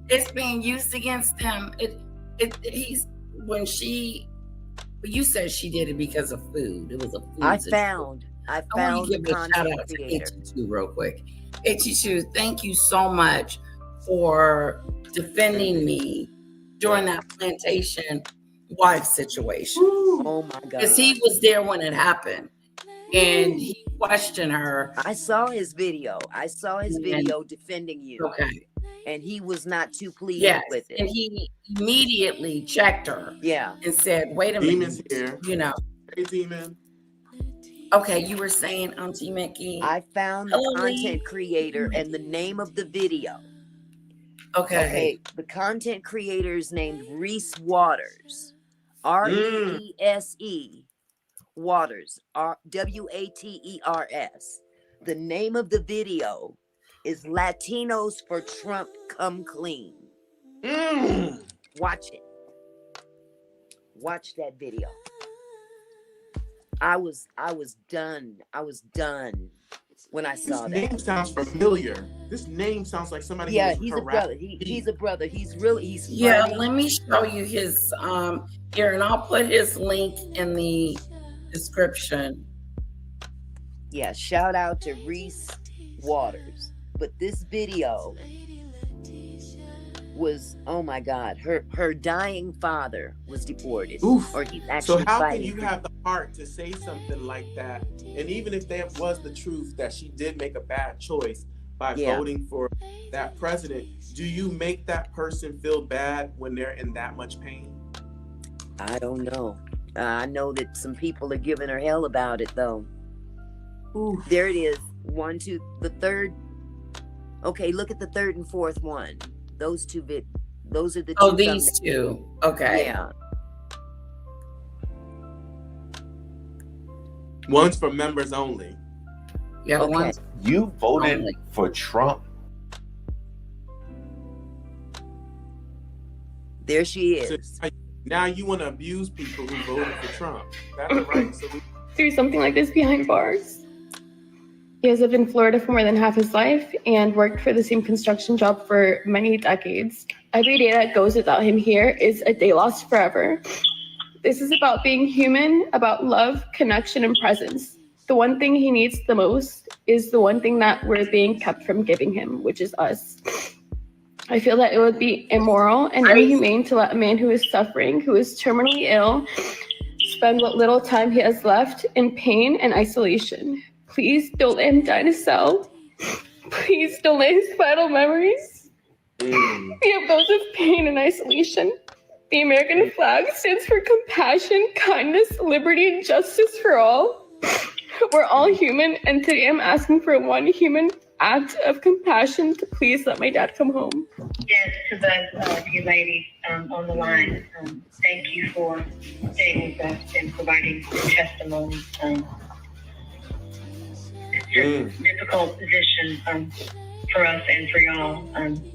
It's being used against them. When she But you said she did it because of food. It was a food I situation. found I the want to give a shout content out to creator. 82 real quick. 82, thank you so much for defending me during that plantation wife situation. Oh my Because God. he was there when it happened. And he questioned her. I saw his video. I saw his And- video defending you. Okay. And he was not too pleased Yes. with it. And he immediately checked her Yeah. and said, wait a Demon's minute. here. You know. Hey, Demon. Okay, you were saying, Auntie Mickey. I found the Hello, Lee. content creator and the name of the video. Okay. The content creator is named Reese Waters. R-E-E-S-E Waters. W-A-T-E-R-S. The name of the video is Latinos for Trump Come Clean. Watch it. Watch that video. I was done. I was done when I saw This that. name sounds familiar. This name sounds like somebody. Yeah, who was he's a harassed. brother. He's a brother. He's funny. Yeah, let me show you his here, and I'll put his link in the description. Yeah, shout out to Reese Waters. But this video was, oh my God, her dying father was deported. Oof. Or he's So actually how can fighting. you have the heart to say something like that? And even if that was the truth, that she did make a bad choice by Yeah. voting for that president, do you make that person feel bad when they're in that much pain? I don't know. I know that some people are giving her hell about it though. Oof. There it is. 1, 2, the third. Okay, look at the third and fourth one. Those are the two. Oh, these two. Okay. Yeah. One's for members only. Yeah, Okay. one. You voted Only. for Trump. There she So is. now you want to abuse people who voted for Trump. That's the right solution. Through something like this behind bars. He has lived in Florida for more than half his life and worked for the same construction job for many decades. Every day that goes without him here is a day lost forever. This is about being human, about love, connection, and presence. The one thing he needs the most is the one thing that we're being kept from giving him, which is us. I feel that it would be immoral and inhumane to let a man who is suffering, who is terminally ill, spend what little time he has left in pain and isolation. Please don't let him die in a cell. Please don't let his final memories be of those of pain and isolation. The American flag stands for compassion, kindness, liberty, and justice for all. We're all human, and today I'm asking for one human act of compassion to please let my dad come home. Yes, to those of you ladies on the line, thank you for staying with us and providing your testimony. It's a difficult position for us and for y'all.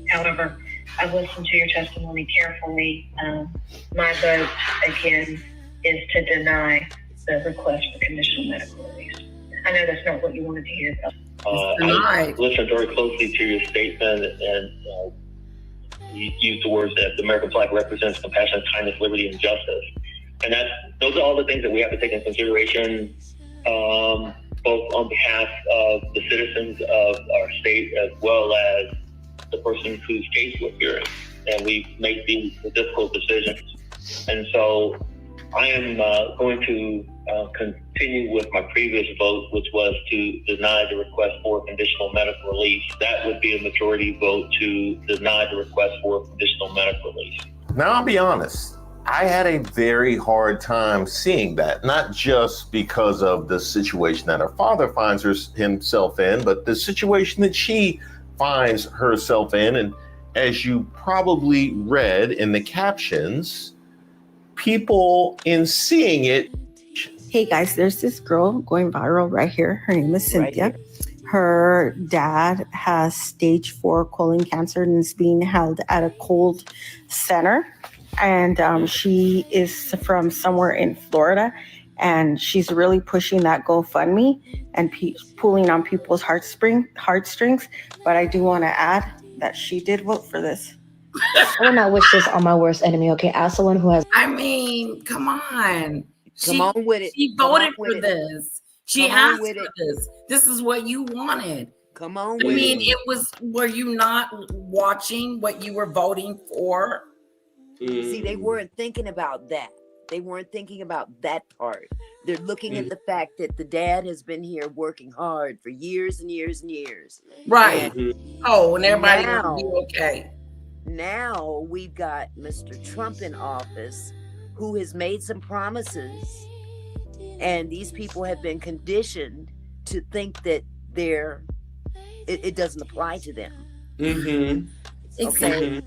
However, I've listened to your testimony carefully. My vote, again, is to deny the request for conditional medical release. I know that's not what you wanted to hear, but I listened very closely to your statement, and you used the words that the American flag represents compassion, kindness, liberty, and justice. And those are all the things that we have to take into consideration, both on behalf of the citizens of our state as well as the person whose case we're hearing. And we make the difficult decisions. And so I am going to continue with my previous vote, which was to deny the request for conditional medical release. That would be a majority vote to deny the request for conditional medical release. Now, I'll be honest. I had a very hard time seeing that, not just because of the situation that her father finds himself in, but the situation that she finds herself in. And as you probably read in the captions, people in seeing it. Hey guys, there's this girl going viral right here. Her name is Cynthia. Her dad has stage 4 colon cancer and is being held at a cold center. And she is from somewhere in Florida, and she's really pushing that GoFundMe and pulling on people's heartstrings. But I do want to add that she did vote for this. I would not wish this on my worst enemy. Okay, as someone who has. I mean, come on. Come on with it. She Come on voted with for it. this. She Come on asked with for it. this. This is what you wanted. Come on I with mean, it. it was, were you not watching what you were voting for? See, they weren't thinking about that. They weren't thinking about that part. They're looking at the fact that the dad has been here working hard for years and years and years. Right. And Oh, and everybody now, gonna be okay. Now we've got Mr. Trump in office who has made some promises, and these people have been conditioned to think that it doesn't apply to them. Okay.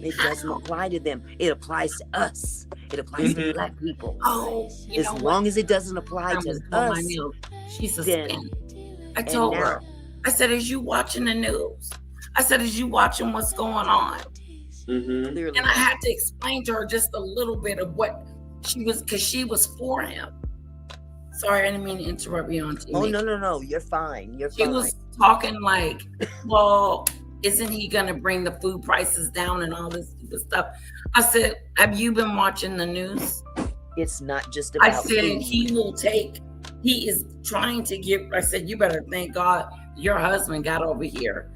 It doesn't apply to them. It applies to us. It applies to black people. Oh, you as know long what? as it doesn't apply I to was on my us, nails. She's then suspended. I told her, now- I said, is you watching the news? I said, is you watching what's going on? clearly And I had to explain to her just a little bit of what she was, because she was for him. Sorry, I didn't mean to interrupt you, Auntie. Oh, Nikki. no, you're fine. You're She fine. was talking like, well, isn't he going to bring the food prices down and all this stupid stuff? I said, have you been watching the news? It's not just I about said, food. he is trying to get, I said, you better thank God your husband got over here,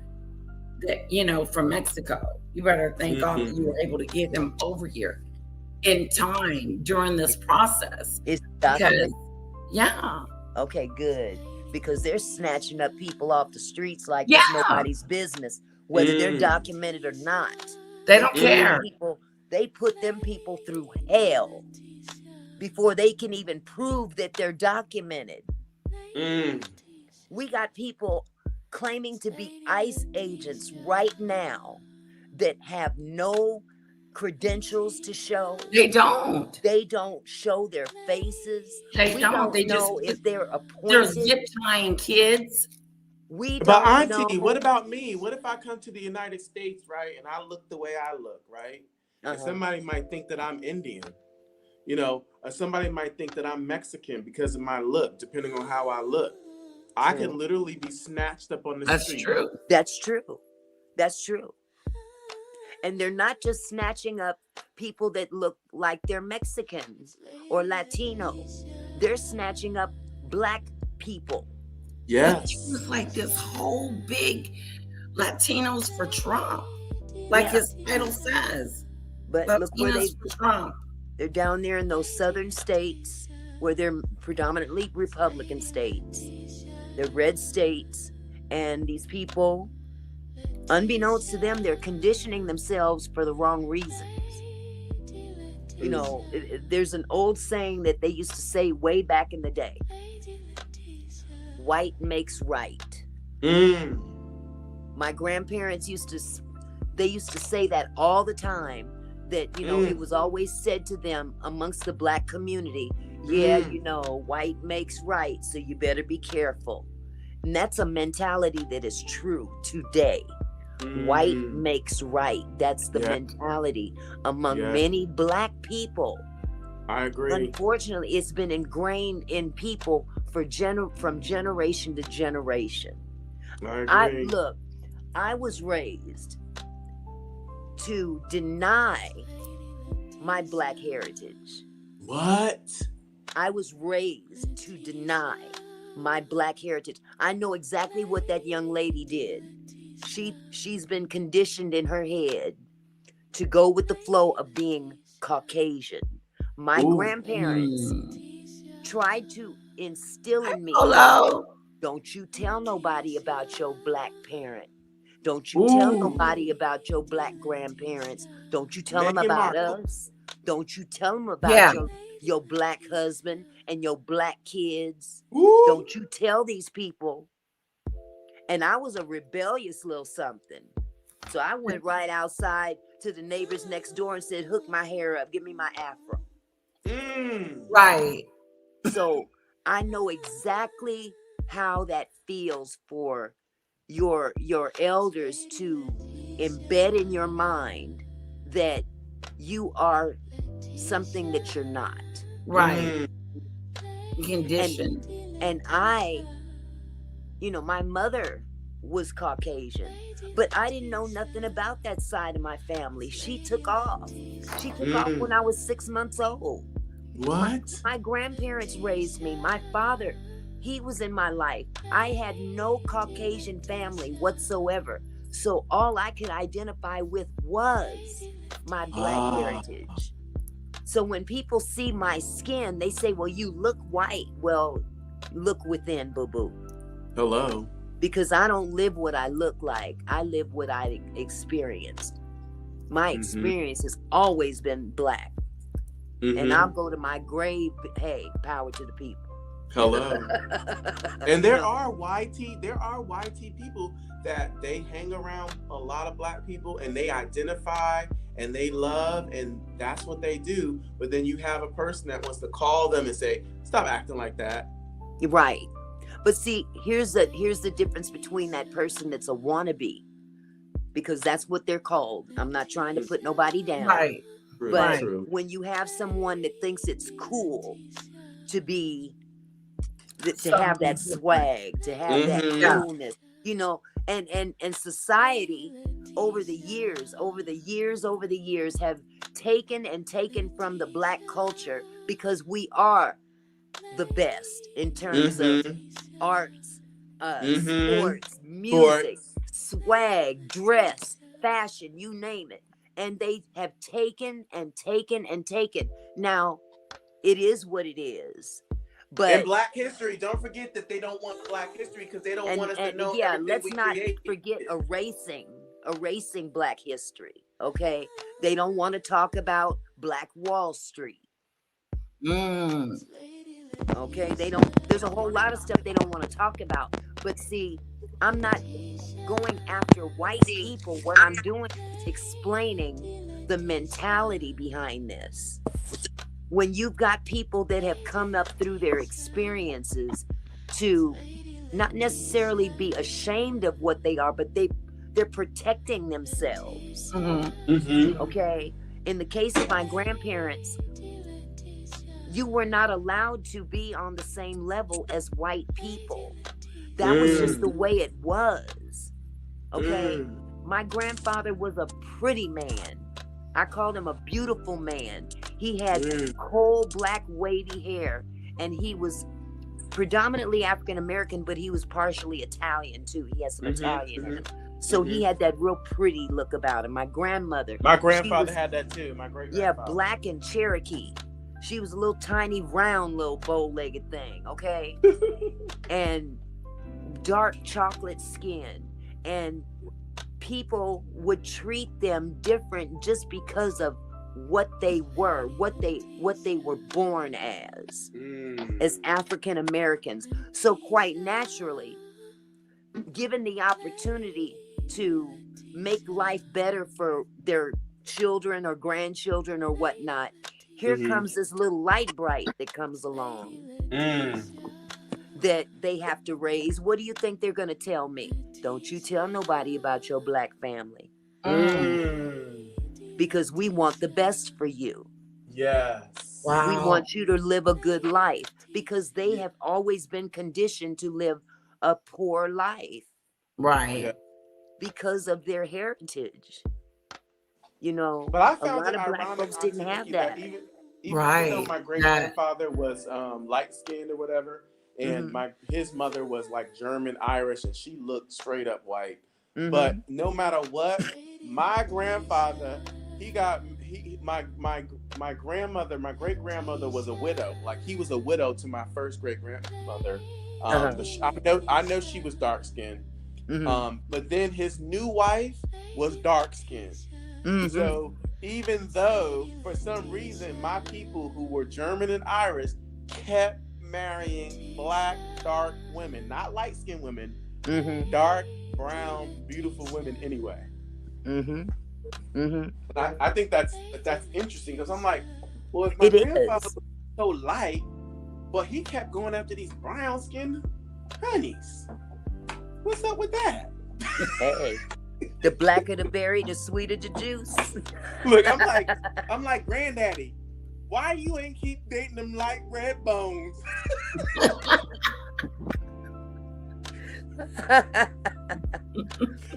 that, you know, from Mexico. You better thank God that you were able to get him over here in time during this process. It's Because, documented. yeah. Okay, good. Because they're snatching up people off the streets like Yeah. it's nobody's business, whether they're documented or not. They don't put them care. They put them people through hell before they can even prove that they're documented. We got people claiming to be ICE agents right now that have no credentials to show. They don't. They don't show their faces. They We don't. They know just, if they're they're appointed. zip tying kids. We But don't Auntie, know. what about me? What if I come to the United States, right, and I look the way I look, right? And somebody might think that I'm Indian, you know, or somebody might think that I'm Mexican because of my look, depending on how I look. I could literally be snatched up on the street. That's true. That's true. And they're not just snatching up people that look like they're Mexicans or Latinos. They're snatching up black people. It was like this whole big Latinos for Trump, like his title says. But look where Latinos for Trump. they're down there in those southern states where they're predominantly Republican states. They're red states. And these people, unbeknownst to them, they're conditioning themselves for the wrong reasons. You know, there's an old saying that they used to say way back in the day. White makes right. My grandparents used to say that all the time, that, you know, it was always said to them amongst the black community, yeah, you know, white makes right, so you better be careful. And that's a mentality that is true today. White makes right. That's the mentality among many black people. I agree. Unfortunately, it's been ingrained in people for from generation to generation. I agree. Look, I was raised to deny my black heritage. What? I was raised to deny my black heritage. I know exactly what that young lady did. She's been conditioned in her head to go with the flow of being Caucasian. My grandparents tried to instill in me, don't you tell nobody about your black parent. Don't you tell nobody about your black grandparents. Don't you tell them Meghan about Markle. us. Don't you tell them about your black husband and your black kids. Don't you tell these people. And I was a rebellious little something. So I went right outside to the neighbors next door and said, hook my hair up, give me my afro. Right. So I know exactly how that feels for your elders to embed in your mind that you are something that you're not. Right. Conditioned. And I, you know, my mother was Caucasian, but I didn't know nothing about that side of my family. She took off. She took off when I was 6 months old. What? My grandparents raised me. My father, he was in my life. I had no Caucasian family whatsoever. So all I could identify with was my Black heritage. So when people see my skin, they say, well, you look white. Well, look within, boo-boo. Hello. Because I don't live what I look like. I live what I experienced. My experience has always been Black. And I'll go to my grave. Hey, power to the people. Hello. And there are YT people that they hang around a lot of Black people and they identify and they love and that's what they do. But then you have a person that wants to call them and say, stop acting like that. Right. But see, here's the difference between that person that's a wannabe, because that's what they're called. I'm not trying to put nobody down. Right. But when you have someone that thinks it's cool to be, to have that swag, to have that coolness, you know, and society over the years have taken from the Black culture, because we are the best in terms of arts, sports, music, swag, dress, fashion, you name it. And they have taken and taken and taken. Now, it is what it is. But in Black history, don't forget that they don't want Black history because they don't want us to know. Yeah, let's not forget erasing Black history. Okay, they don't want to talk about Black Wall Street. Okay, they don't. There's a whole lot of stuff they don't want to talk about. But see, I'm not going after white people. What I'm doing is explaining the mentality behind this. When you've got people that have come up through their experiences to not necessarily be ashamed of what they are, but they're protecting themselves. Okay. In the case of my grandparents, you were not allowed to be on the same level as white people. That was just the way it was. Okay. My grandfather was a pretty man. I called him a beautiful man. He had coal black wavy hair, and he was predominantly African American, but he was partially Italian too. He had some Italian in him. So he had that real pretty look about him. My grandmother. My grandfather had that too. My great grandfather. Yeah, Black and Cherokee. She was a little tiny, round, little bow-legged thing, okay? And dark chocolate skin. And people would treat them different just because of what they were, what they were born as African Americans. So quite naturally, given the opportunity to make life better for their children or grandchildren or whatnot, here comes this little light bright that comes along that they have to raise. What do you think they're going to tell me? Don't you tell nobody about your Black family. Because we want the best for you. Yes. Wow. We want you to live a good life, because they have always been conditioned to live a poor life. Right. Because of their heritage. You know, but I a found lot it of Black ironic, folks didn't have that. Even though my great grandfather was light skinned or whatever, and his mother was like German Irish, and she looked straight up white. But no matter what, my grandfather, my grandmother, my great grandmother was a widow. Like, he was a widow to my first great grandmother. I know she was dark skinned. But then his new wife was dark skinned. So even though for some reason my people who were German and Irish kept marrying Black dark women, not light skinned women, dark, brown, beautiful women anyway. I think that's interesting, because I'm like, well, if my grandfather was so light, but he kept going after these brown skinned honeys, what's up with that? Hey, the blacker the berry, the sweeter the juice. Look, I'm like, Granddaddy, why you ain't keep dating them light red bones?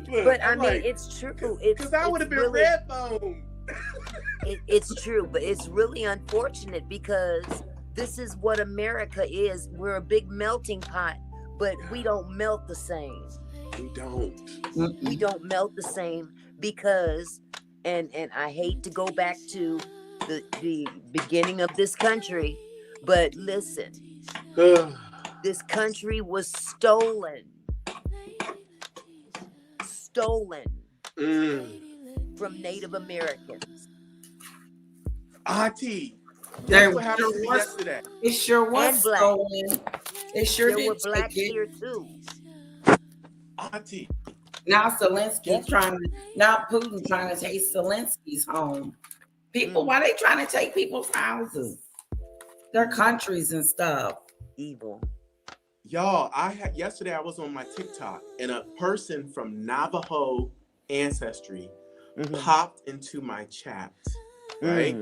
Look, but I mean, it's true. Because I would have been really... red bone. It's true, but it's really unfortunate because this is what America is. We're a big melting pot, but we don't melt the same. We don't. We don't melt the same because, and I hate to go back to the beginning of this country, but listen, this country was stolen from Native Americans. Auntie, There that's what happened to me was- yesterday. It sure was And black. stolen. They sure There were did blacks take it. here too. Auntie, Now Zelensky now Putin trying to take Zelensky's home. People, why they trying to take people's houses, their countries and stuff? Evil. y'all, yesterday I was on my TikTok and a person from Navajo ancestry popped into my chat, right?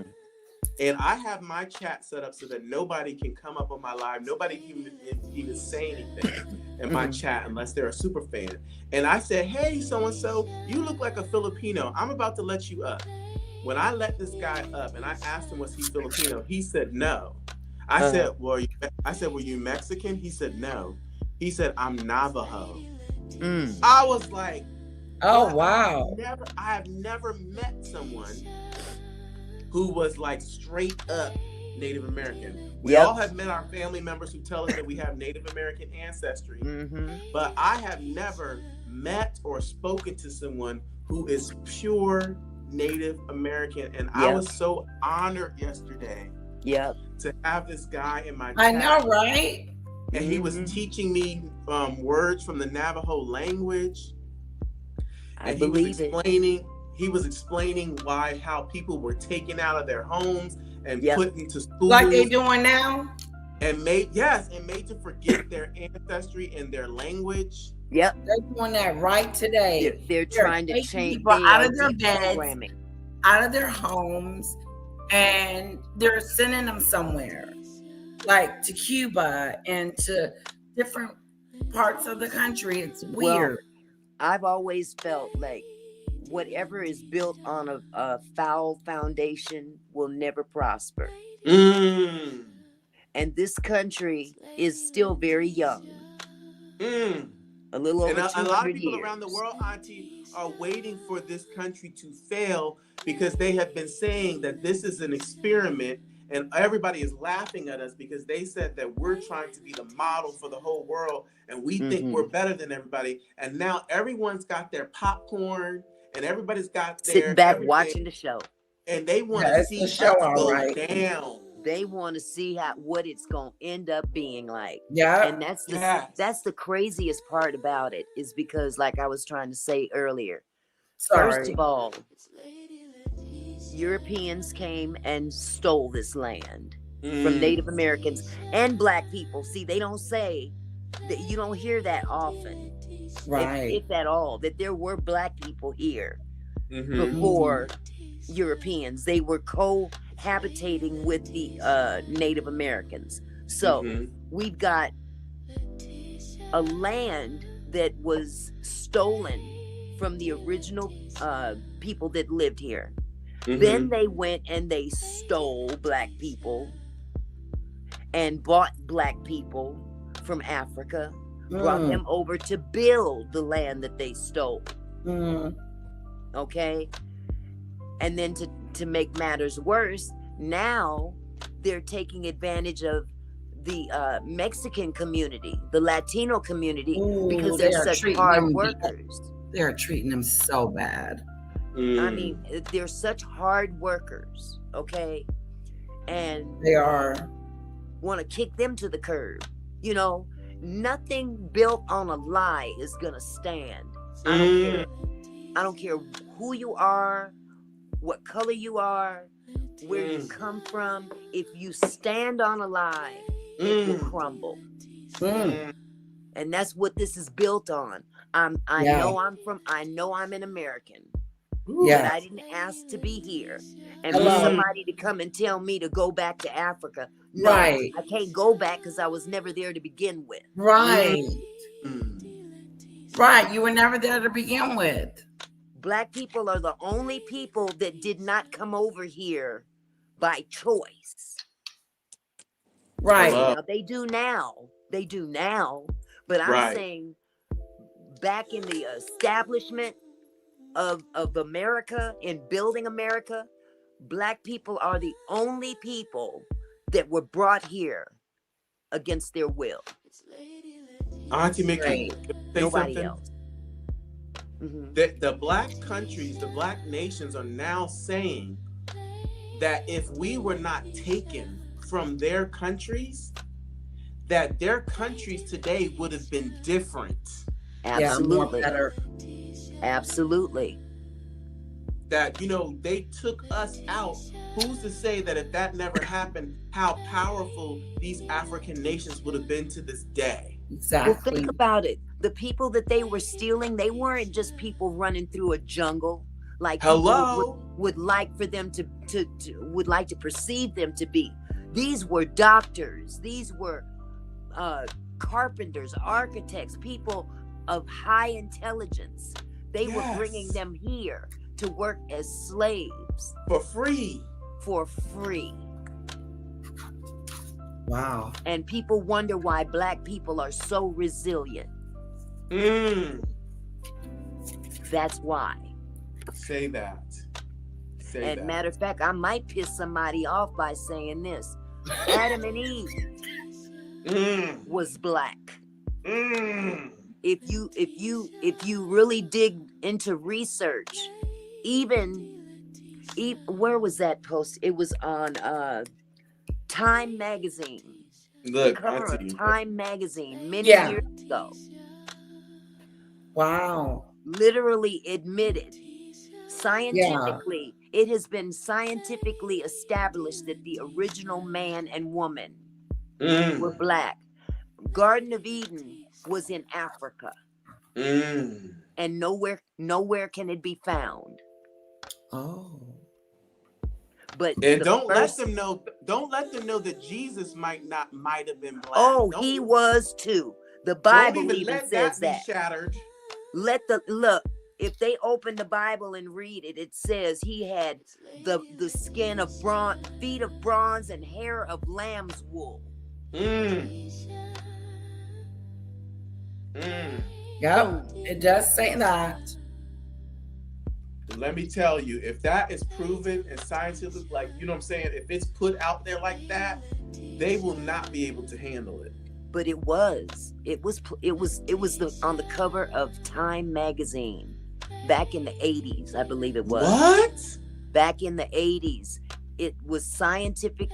And I have my chat set up so that nobody can come up on my live. Nobody can even say anything in my chat unless they're a super fan. And I said, hey, so-and-so, you look like a Filipino. I'm about to let you up. When I let this guy up and I asked him, was he Filipino? He said, no. I said, were you Mexican? He said, no. He said, I'm Navajo. I was like, oh, wow. I have never met someone who was like straight up Native American. We all have met our family members who tell us that we have Native American ancestry, but I have never met or spoken to someone who is pure Native American. And I was so honored yesterday to have this guy in my chat. I know, right? And he was teaching me words from the Navajo language. And he was explaining how people were taken out of their homes and put into schools. Like they doing now? And made to forget their ancestry and their language. Yep. They're doing that right today. They're trying to change people out of their beds, programming, out of their homes, and they're sending them somewhere, like to Cuba and to different parts of the country. It's weird. Well, I've always felt like whatever is built on a foul foundation will never prosper. And this country is still very young. A little over 200 a lot of people years. around the world, Auntie, are waiting for this country to fail because they have been saying that this is an experiment, and everybody is laughing at us because they said that we're trying to be the model for the whole world and we think we're better than everybody. And now everyone's got their popcorn and everybody's got their sitting back everything, watching the show. and they want to see us go down. They want to see what it's going to end up being like. Yeah. And that's the craziest part about it, is because, like I was trying to say earlier, first of all, Europeans came and stole this land from Native Americans and Black people. See, they don't say that, you don't hear that often, right? If at all, that there were Black people here before Europeans. They were cohabitating with the Native Americans. So we've got a land that was stolen from the original people that lived here. Then they went and they stole Black people and bought Black people from Africa, brought them over to build the land that they stole. Okay? And then to make matters worse, now they're taking advantage of the Mexican community, the Latino community, because they're such hard workers. They're treating them so bad. I mean, they're such hard workers, okay? And they are. Want to kick them to the curb. You know, nothing built on a lie is gonna stand. I don't care who you are, what color you are, where you come from. If you stand on a lie, it will crumble. And that's what this is built on. I know I'm an American. But I didn't ask to be here. And for somebody to come and tell me to go back to Africa. No, I can't go back because I was never there to begin with. Right. Right. You were never there to begin with. Black people are the only people that did not come over here by choice. Right. Now, they do now. They do now. But I'm saying back in the establishment of America, in building America, Black people are the only people that were brought here against their will. Auntie Mickey, say Nobody something? else. The Black countries, the Black nations are now saying that if we were not taken from their countries, that their countries today would have been different. Absolutely. Yeah, more better. Absolutely. That, you know, they took us out. Who's to say that if that never happened, how powerful these African nations would have been to this day? Exactly. Well, think about it. The people that they were stealing, they weren't just people running through a jungle like Hello would like for them to would like to perceive them to be. These were doctors. These were carpenters, architects, people of high intelligence. They were bringing them here to work as slaves for free. For free. Wow. And people wonder why Black people are so resilient. That's why. Say that. Say and that. matter of fact, I might piss somebody off by saying this. Adam and Eve was Black. If you really dig into research, even where was that post? It was on Time magazine. Look, the cover Auntie, of Time magazine many Yeah. years ago. Wow. Literally admitted scientifically, it has been scientifically established that the original man and woman were Black. Garden of Eden was in Africa. And nowhere can it be found. Oh. But and the don't first- let them know that Jesus might have been Black. Oh, Don't- he was too. The Bible don't even let says that that. be shattered. Look, if they open the Bible and read it, it says he had the skin of bronze, feet of bronze, and hair of lamb's wool. Yep, it does say that. Let me tell you, if that is proven and scientific, like, you know what I'm saying, if it's put out there like that, they will not be able to handle it. But it was on the cover of Time magazine back in the 80s, I believe it was. What? Back in the 80s, it was scientific.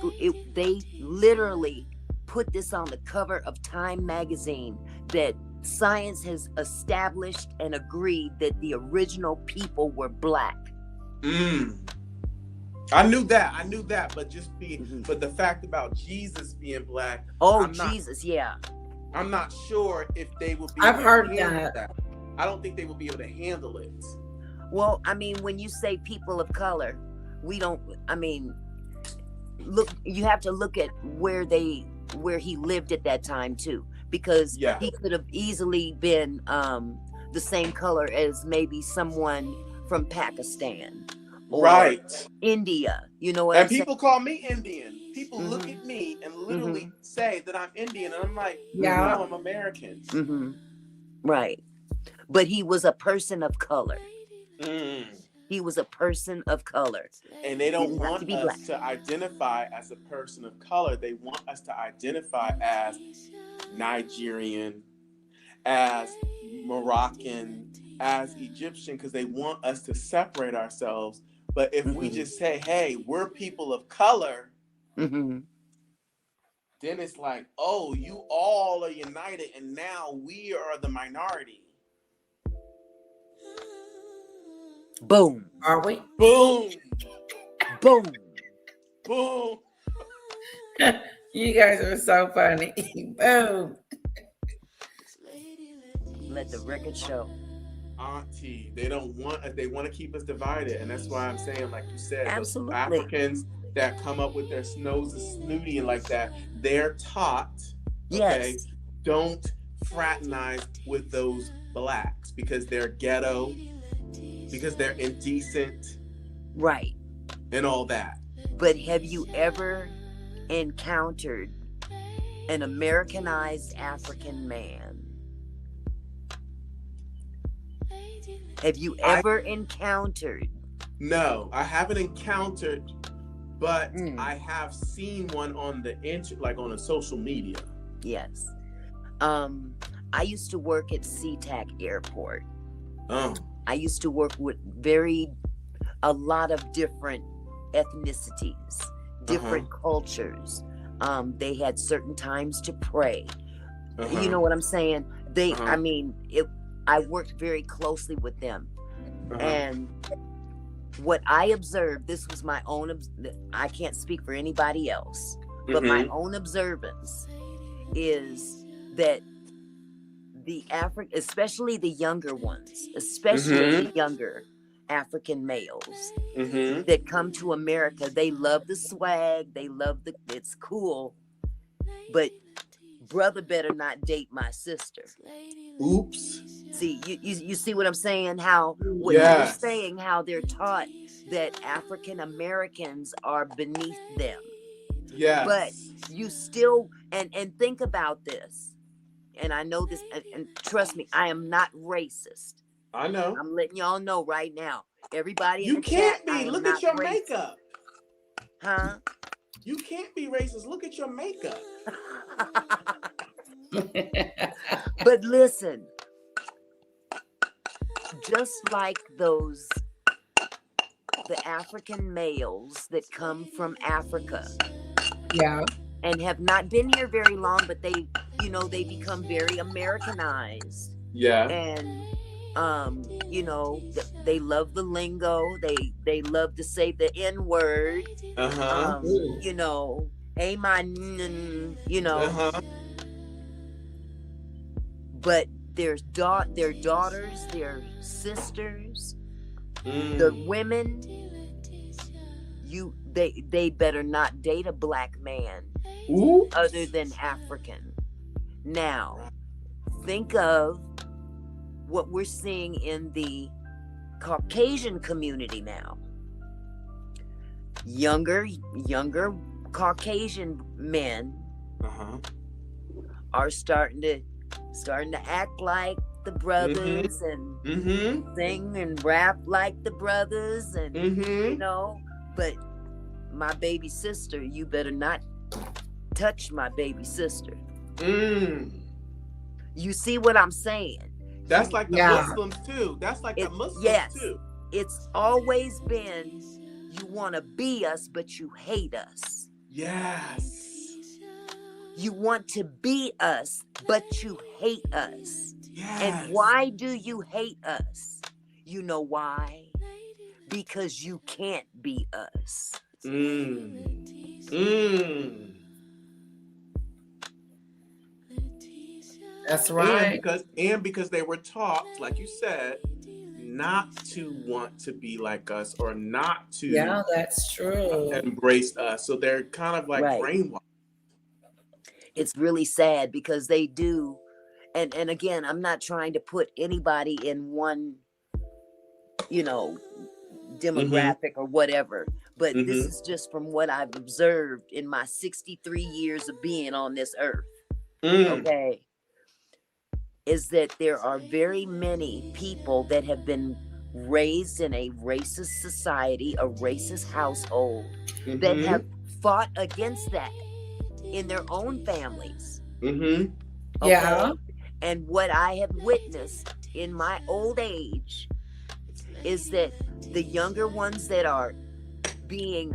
They literally put this on the cover of Time magazine that science has established and agreed that the original people were Black. I knew that, but but the fact about Jesus being Black. Oh, I'm Jesus, yeah. I'm not sure if they will be. I've able heard to handle that. I don't think they will be able to handle it. Well, I mean, when you say people of color, look, you have to look at where he lived at that time too, because he could have easily been the same color as maybe someone from Pakistan or India. You know what I'm And people call me Indian. People look at me and literally say that I'm Indian, and I'm like, no, I'm American. Right. But he was a person of color. He was a person of color. And they don't Didn't have want to be us Black. to identify as a person of color. They want us to identify as Nigerian, as Moroccan, as Egyptian, because they want us to separate ourselves. But if we just say, hey, we're people of color, then it's like, oh, you all are united, and now we are the minority. Boom. Are we? Boom. Boom. Boom. You guys are so funny. Boom. Let the record show. Auntie, they don't want us. They want to keep us divided, and that's why I'm saying, like you said, Absolutely. those Africans that come up with their noses snooty and like that, they're taught, okay, Yes. don't fraternize with those Blacks because they're ghetto, Because they're indecent. Right. And all that. But have you ever encountered an Americanized African man? Have you ever encountered? No, I haven't encountered, but I have seen one on the like on a social media. Yes. I used to work at SeaTac Airport. Oh. I used to work with a lot of different ethnicities, different cultures. They had certain times to pray. You know what I'm saying? I mean, I worked very closely with them. And what I observed, this was my own, I can't speak for anybody else, but my own observance is that the especially the younger ones, especially the younger African males that come to America, they love the swag, they love it's cool, but brother better not date my sister. Oops. See, you see what I'm saying? How what you're saying, how they're taught that African Americans are beneath them. Yes. But you still and think about this. And I know this, and trust me, I am not racist. I know. I'm letting y'all know right now. Everybody in you the can't chat, be. I am Look not at your racist. makeup. Huh? You can't be racist. Look at your makeup. But listen, just like the African males that come from Africa. Yeah. And have not been here very long, but they become very Americanized. Yeah. And they love the lingo. They love to say the N-word. Hey my But their daughters, their sisters, the women, they better not date a black man other than African. Now, think of what we're seeing in the Caucasian community now. Younger Caucasian men are starting to act like the brothers and sing and rap like the brothers and but my baby sister, you better not touch my baby sister. You see what I'm saying? That's like the Muslims too. That's like the Muslims too. It's always been you want to be us, but you hate us. Yes. You want to be us, but you hate us. Yes. And why do you hate us? You know why? Because you can't be us. That's right. And because they were taught, like you said, not to want to be like us or not to that's true. Embrace us. So they're kind of like brainwashed. It's really sad because they do. And again, I'm not trying to put anybody in one, demographic or whatever. But this is just from what I've observed in my 63 years of being on this earth. Okay. Is that there are very many people that have been raised in a racist society, a racist household, that have fought against that in their own families. Okay? Yeah. And what I have witnessed in my old age is that the younger ones that are being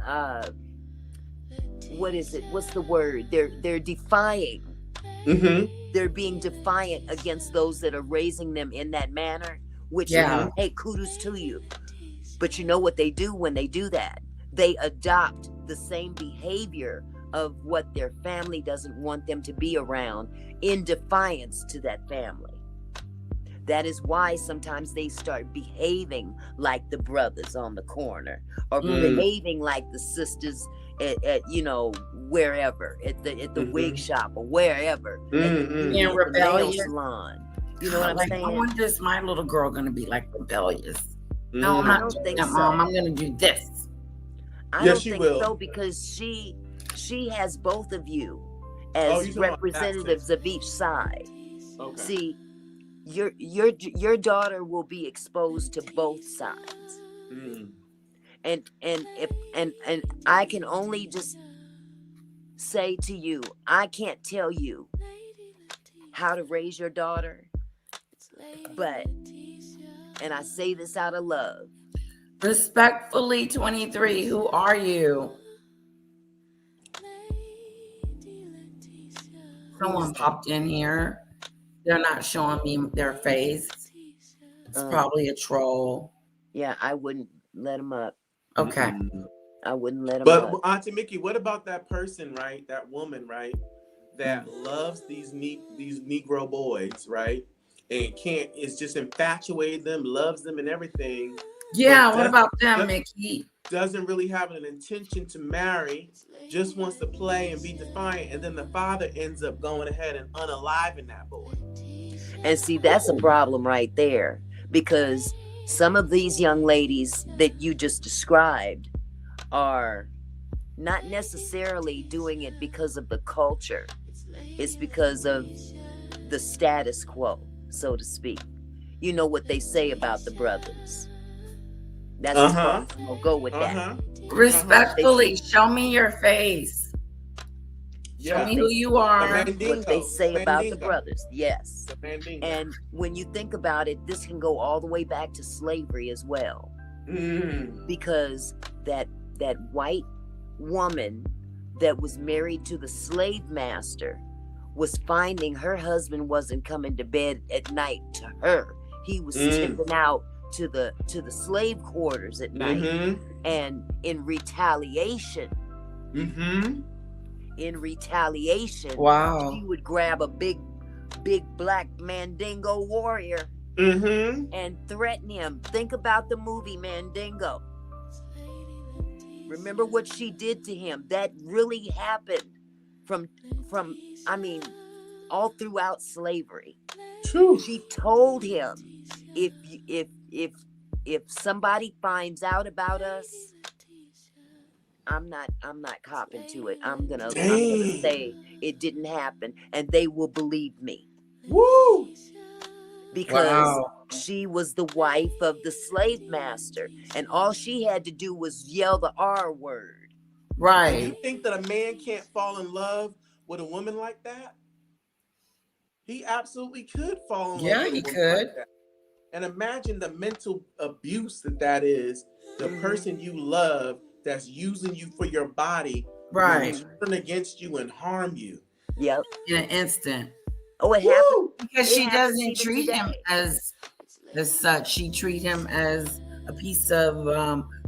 what's the word? They're defying. They're being defiant against those that are raising them in that manner, which hey, kudos to you. But you know what they do when they do that? They adopt the same behavior of what their family doesn't want them to be around in defiance to that family. That is why sometimes they start behaving like the brothers on the corner or behaving like the sisters at wherever, at the wig shop or wherever. At the nail salon. You know what I'm saying? I wonder, is my little girl going to be like rebellious? No, I'm I not don't doing think that, so. Mom. I'm gonna do this. I Yes, don't she think will. so because she has both of you Oh, as you talking about representatives of each side. Okay. See, your daughter will be exposed to both sides. Mm. And I can only just say to you, I can't tell you how to raise your daughter, but, and I say this out of love. Respectfully, 23. Who are you? Someone popped in here. They're not showing me their face. It's probably a troll. Yeah, I wouldn't let him up. Okay. I wouldn't let him But up. Auntie Mickey, what about that person, right? That woman, right? That loves these Negro boys, right? And is just infatuated them, loves them and everything. Yeah, what about them, Mickey? Doesn't really have an intention to marry, just wants to play and be defiant, and then the father ends up going ahead and unaliving that boy. And see, that's a problem right there, because some of these young ladies that you just described are not necessarily doing it because of the culture. It's because of the status quo, so to speak. You know what they say about the brothers. That's as far as we'll go with that. Respectfully, show me your face. Show me who you are. What they say about the brothers, yes. And when you think about it, this can go all the way back to slavery as well. Because that white woman that was married to the slave master was finding her husband wasn't coming to bed at night to her. He was stepping out to the slave quarters at night, and in retaliation, wow, she would grab a big black Mandingo warrior and threaten him. Think about the movie Mandingo. Remember what she did to him. That really happened from I mean, all throughout slavery. She told him, if somebody finds out about us, I'm not copping to it. I'm gonna say it didn't happen, and they will believe me. Woo! Because she was the wife of the slave master, and all she had to do was yell the R word. Right. Do you think that a man can't fall in love with a woman like that? He absolutely could fall in love with a woman like that. And imagine the mental abuse that is. The person you love that's using you for your body, right, turn against you and harm you. Yep. In an instant. Oh, it happened. Because she doesn't treat him as such. She treats him as a piece of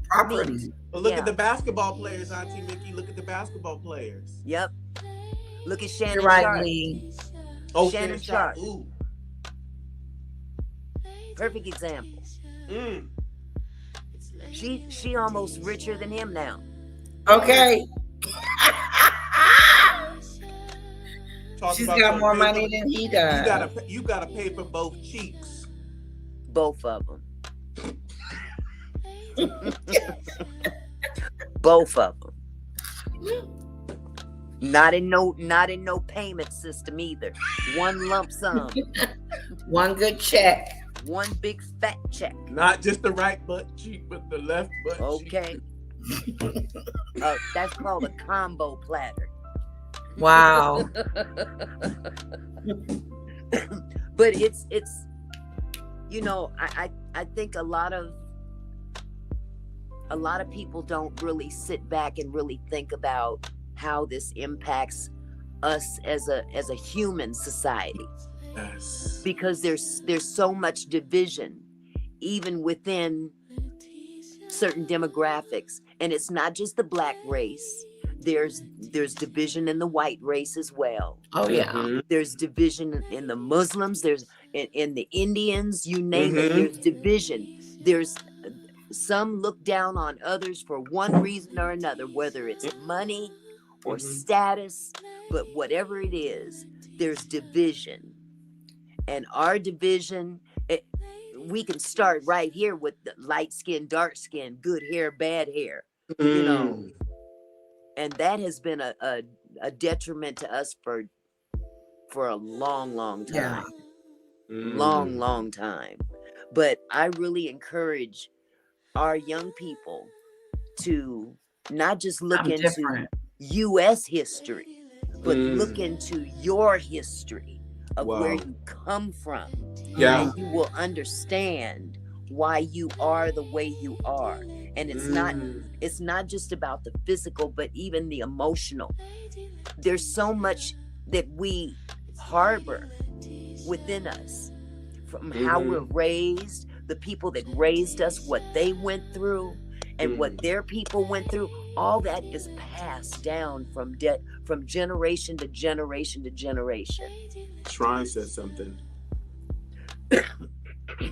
property. But look at the basketball players, Auntie Mickey. Look at the basketball players. Yep. Look at Shannon You're right, Sharp. Lee. Oh, Shannon Sharp. Ooh. Perfect example. She almost richer than him now. Okay. Talk She's about got some more paper. money than he does. You gotta pay for both cheeks. Both of them. Both of them. Not in no payment system either. One lump sum. One good check. One big fat check. Not just the right butt cheek, but the left butt cheek. That's called a combo platter. Wow. But it's you know, I think a lot of people don't really sit back and really think about how this impacts us as a human society. Yes. Because there's so much division even within certain demographics, and it's not just the black race. There's division in the white race as well. Oh yeah. There's division in the Muslims. There's in the Indians. You name it. There's division. There's some look down on others for one reason or another, whether it's money or status, but whatever it is, there's division. And our division, we can start right here with the light skin, dark skin, good hair, bad hair, you know, and that has been a detriment to us for a long time. Long time. But I really encourage our young people to not just look into U.S. history, but look into your history of where you come from. And you will understand why you are the way you are. And it's not just about the physical, but even the emotional. There's so much that we harbor within us from how we're raised, the people that raised us, what they went through, and what their people went through. All that is passed down from generation to generation to generation. Shrine said something.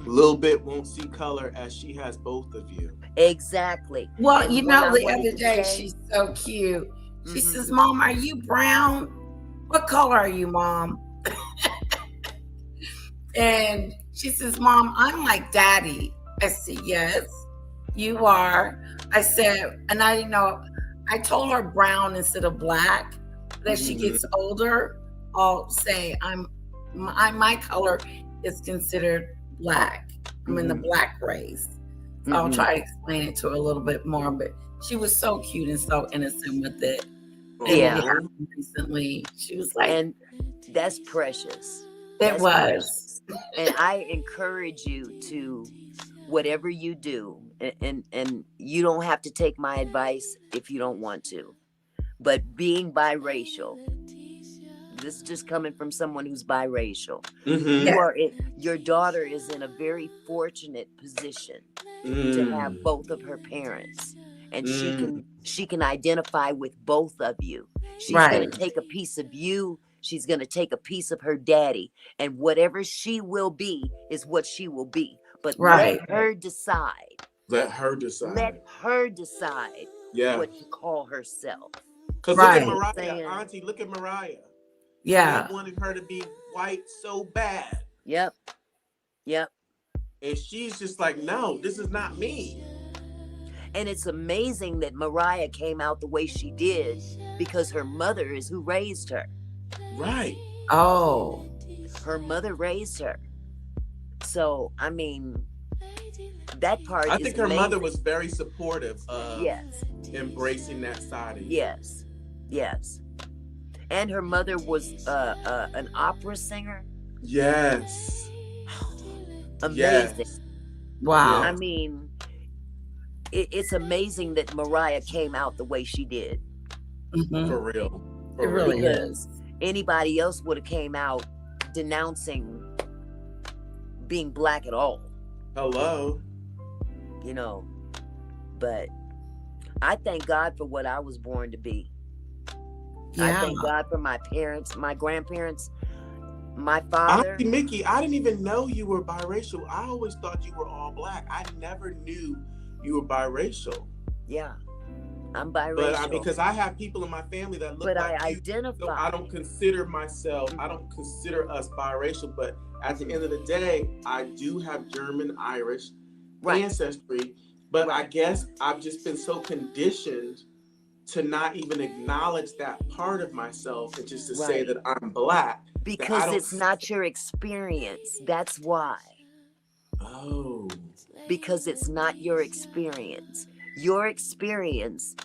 Little bit won't see color as she has both of you. Exactly. Well, And you what know, I the wanted other to day, say- she's so cute. She says, Mom, are you brown? What color are you, Mom? And she says, Mom, I'm like Daddy. I said, yes, you are. I said, and I didn't know, I told her brown instead of black. As she gets older, I'll say my color is considered black. I'm in the black race. So I'll try to explain it to her a little bit more, but she was so cute and so innocent with it. And Yeah. it happened recently. She was like, and that's precious. It was. And I encourage you to, whatever you do, and you don't have to take my advice if you don't want to, but being biracial, this is just coming from someone who's biracial. Your daughter is in a very fortunate position to have both of her parents, and she can identify with both of you. She's going to take a piece of you. She's going to take a piece of her daddy, and whatever she will be is what she will be. But let her decide. Let her decide. Let her decide what to call herself. Because look at Mariah, Auntie, look at Mariah. Yeah. He wanted her to be white so bad. Yep. And she's just like, no, this is not me. And it's amazing that Mariah came out the way she did because her mother is who raised her. Right. Oh. Her mother raised her. So, I mean, that part I is think her amazing. mother was very supportive of Yes. embracing that side of you. Yes. And her mother was an opera singer. Yes. Amazing. Yes. Wow. I mean, it's amazing that Mariah came out the way she did. For real. It really Because anybody else would have came out denouncing being black at all. Hello. You know, but I thank God for what I was born to be. I thank God for my parents, my grandparents, my father. Auntie Mickey, I didn't even know you were biracial. I always thought you were all black. I never knew you were biracial. Yeah, I'm biracial. But because I have people in my family that look but like I you, identify. so I don't consider myself, I don't consider us biracial. But at the end of the day, I do have German, Irish ancestry. But I guess I've just been so conditioned to not even acknowledge that part of myself and just to say that I'm black. Because it's not your experience. That's why. Oh. Because it's not your experience. Your experience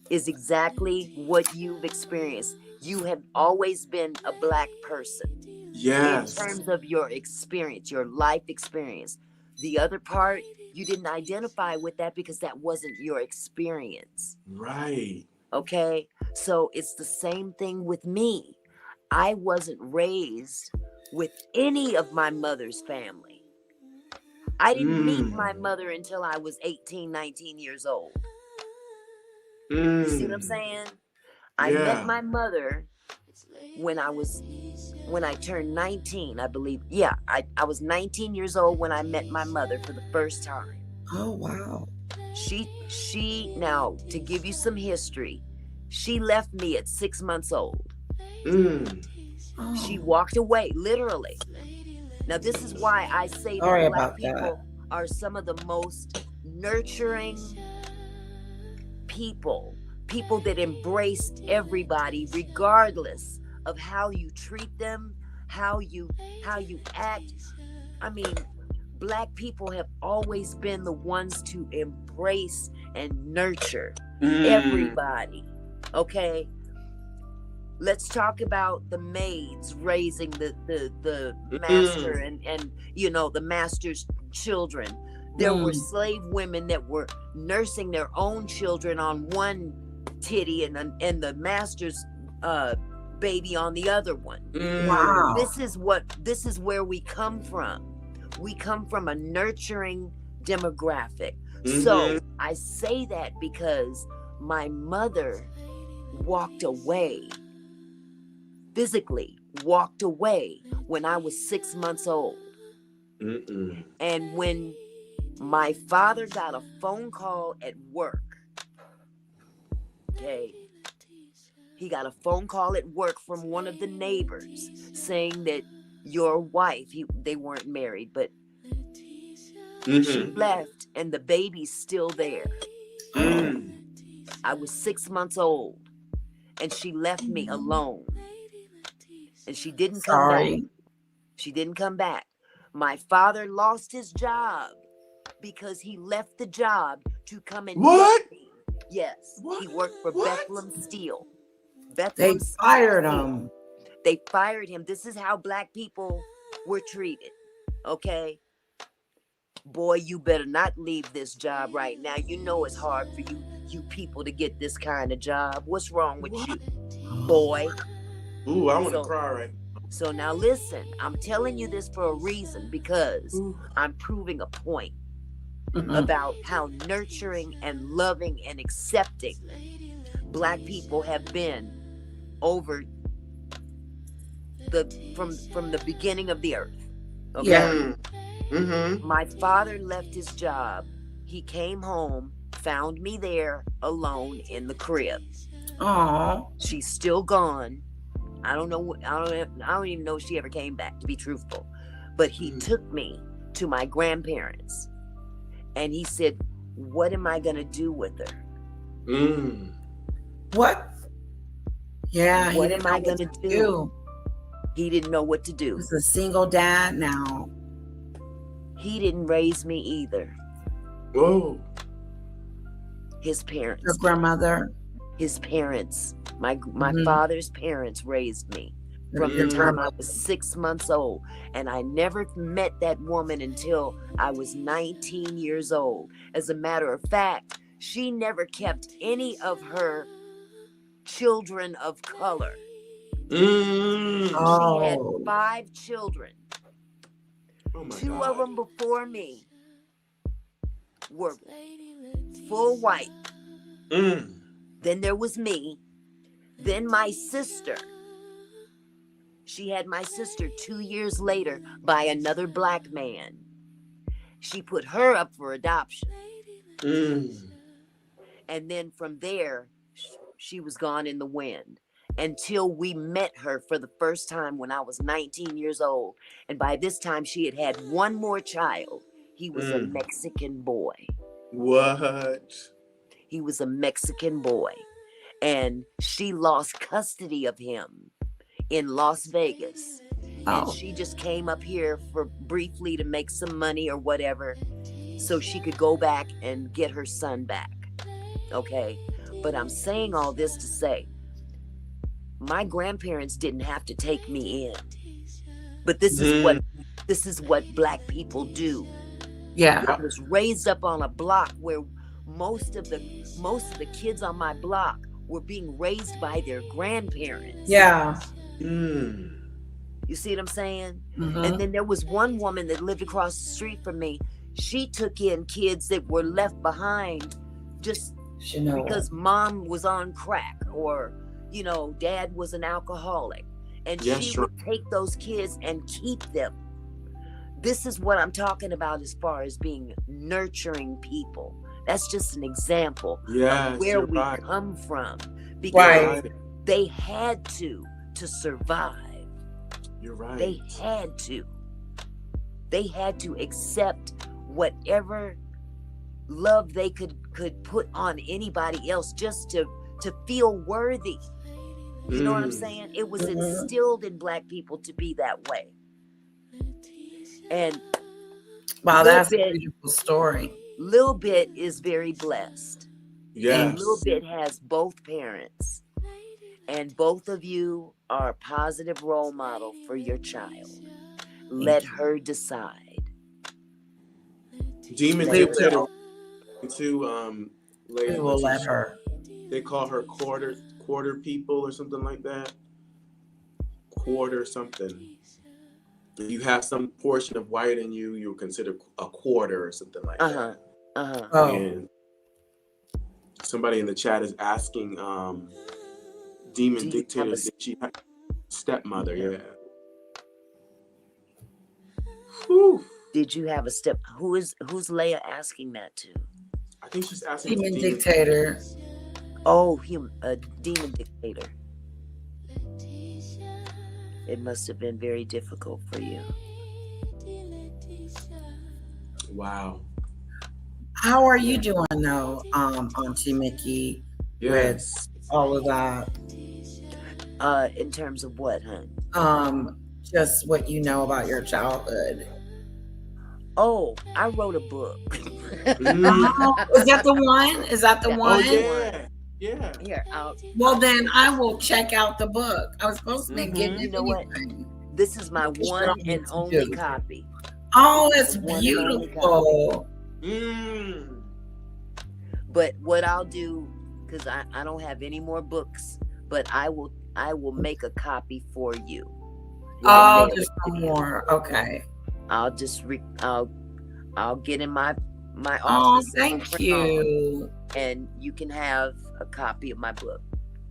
is exactly what you've experienced. You have always been a black person. Yes. In terms of your experience, your life experience. The other part, you didn't identify with that because that wasn't your experience. Right. Okay? So it's the same thing with me. I wasn't raised with any of my mother's family. I didn't meet my mother until I was 18, 19 years old. You see what I'm saying? I met my mother when I turned 19, I believe. Yeah, I was 19 years old when I met my mother for the first time. Oh, wow. She now, to give you some history, she left me at 6 months old. She walked away, literally. Now, this is why I say Sorry that Black about that. people are some of the most nurturing people that embraced everybody, regardless of how you treat them, how you act. I mean, Black people have always been the ones to embrace and nurture everybody. Okay, let's talk about the maids raising the master and you know, the master's children. There were slave women that were nursing their own children on one titty and the master's baby on the other one. Wow. This is where we come from. We come from a nurturing demographic. So I say that because my mother walked away, physically walked away when I was 6 months old. And when my father got a phone call at work, okay, he got a phone call at work from one of the neighbors saying that your wife, they weren't married, but she left and the baby's still there. I was 6 months old and she left me alone. And she didn't come back. She didn't come back. My father lost his job because he left the job to come and get me. Yes, he worked for Bethlehem Steel. They fired him. They fired him. This is how Black people were treated. Okay? Boy, you better not leave this job right now. You know it's hard for you people to get this kind of job. What's wrong with you, boy? Ooh, I want to cry right now. So now listen, I'm telling you this for a reason, because I'm proving a point about how nurturing and loving and accepting Black people have been over from the beginning of the earth. Okay. My father left his job. He came home, found me there alone in the crib. Oh, she's still gone. I don't even know if she ever came back, to be truthful. But he took me to my grandparents and he said, what am I gonna do with her? What? Yeah. What am I gonna do? He didn't know what to do. He's a single dad now. He didn't raise me either. Whoa. His parents. Your grandmother. His parents. My father's parents raised me from the time I was 6 months old. And I never met that woman until I was 19 years old. As a matter of fact, she never kept any of her children of color. She had 5 children. Two of them before me were full white. Then there was me. Then my sister. She had my sister 2 years later by another Black man. She put her up for adoption. And then from there, she was gone in the wind until we met her for the first time when I was 19 years old. And by this time, she had had one more child. He was a Mexican boy. What? He was a Mexican boy. And she lost custody of him in Las Vegas. And she just came up here for briefly to make some money or whatever so she could go back and get her son back. Okay? But I'm saying all this to say, my grandparents didn't have to take me in. But this is what Black people do. Yeah. I was raised up on a block where most of the kids on my block were being raised by their grandparents. Yeah. You see what I'm saying? And then there was one woman that lived across the street from me. She took in kids that were left behind just because mom was on crack or, you know, dad was an alcoholic. And she would take those kids and keep them. This is what I'm talking about as far as being nurturing people. That's just an example of where we come from. Because they had to survive. You're right. They had to. They had to accept whatever love they could put on anybody else just to feel worthy. You know what I'm saying? It was instilled in Black people to be that way. And wow, that's a beautiful story. Lil Bit is very blessed. Yes. And Lil Bit has both parents. And both of you are a positive role model for your child. Let her decide. Demon Dictator too, lady, We will let her. They call her quarter people or something like that. Quarter something. If you have some portion of white in you, you'll consider a quarter or something like that. Oh. And somebody in the chat is asking Demon Dictator, did she have stepmother? Yeah. Whew. Did you have a step? Who's Leia asking that to? I think she's asking Demon Dictator. Oh, a Demon Dictator. It must have been very difficult for you. Wow. How are you doing though, Auntie Mickey? Yes. With all of that. In terms of what, hun? Just what you know about your childhood. Oh, I wrote a book. Is that the one? Is that the one? Oh, yeah. Here, well, then I will check out the book. I was supposed to be getting it. You know what? This is my one and only copy. Oh, that's beautiful. But what I'll do, because I don't have any more books, but I will make a copy for you. Oh, just one more. Okay. I'll just I'll get in my Oh, office. thank you. And you can have a copy of my book.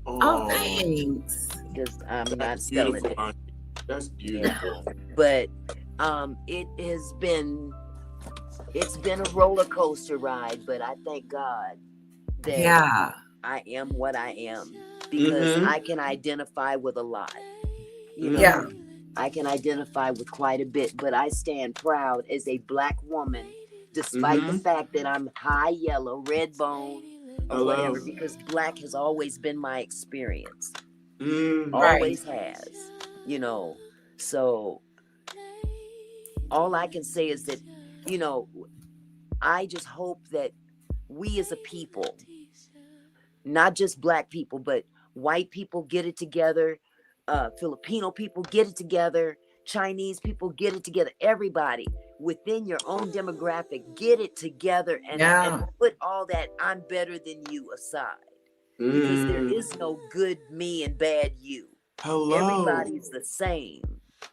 Oh, thanks. Because I'm not selling it. That's beautiful. But it's been a roller coaster ride, but I thank God that I am what I am, because I can identify with a lot. You know, I can identify with quite a bit, but I stand proud as a Black woman, despite the fact that I'm high yellow, red bone, or whatever, because Black has always been my experience. Always has, you know. So all I can say is that, you know, I just hope that we as a people, not just Black people, but white people get it together, Filipino people get it together, Chinese people get it together, everybody within your own demographic, get it together and put all that I'm better than you aside. Because there is no good me and bad you. Hello. Everybody's the same.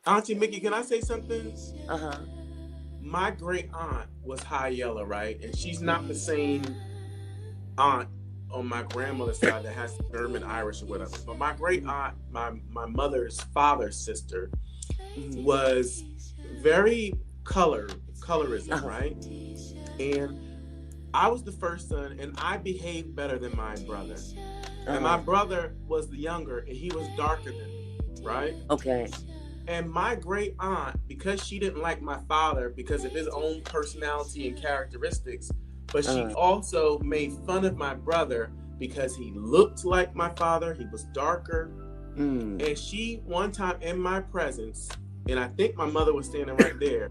Auntie Mickey, can I say something? Uh-huh. My great aunt was high yellow, right? And she's not the same aunt on my grandmother's side that has German, Irish, or whatever. But my great aunt, my mother's father's sister, was very colorism, right? And I was the first son, and I behaved better than my brother. And my brother was the younger, and he was darker than me, right? Okay. And my great aunt, because she didn't like my father because of his own personality and characteristics, but she also made fun of my brother because he looked like my father, he was darker. And she, one time in my presence, and I think my mother was standing right there,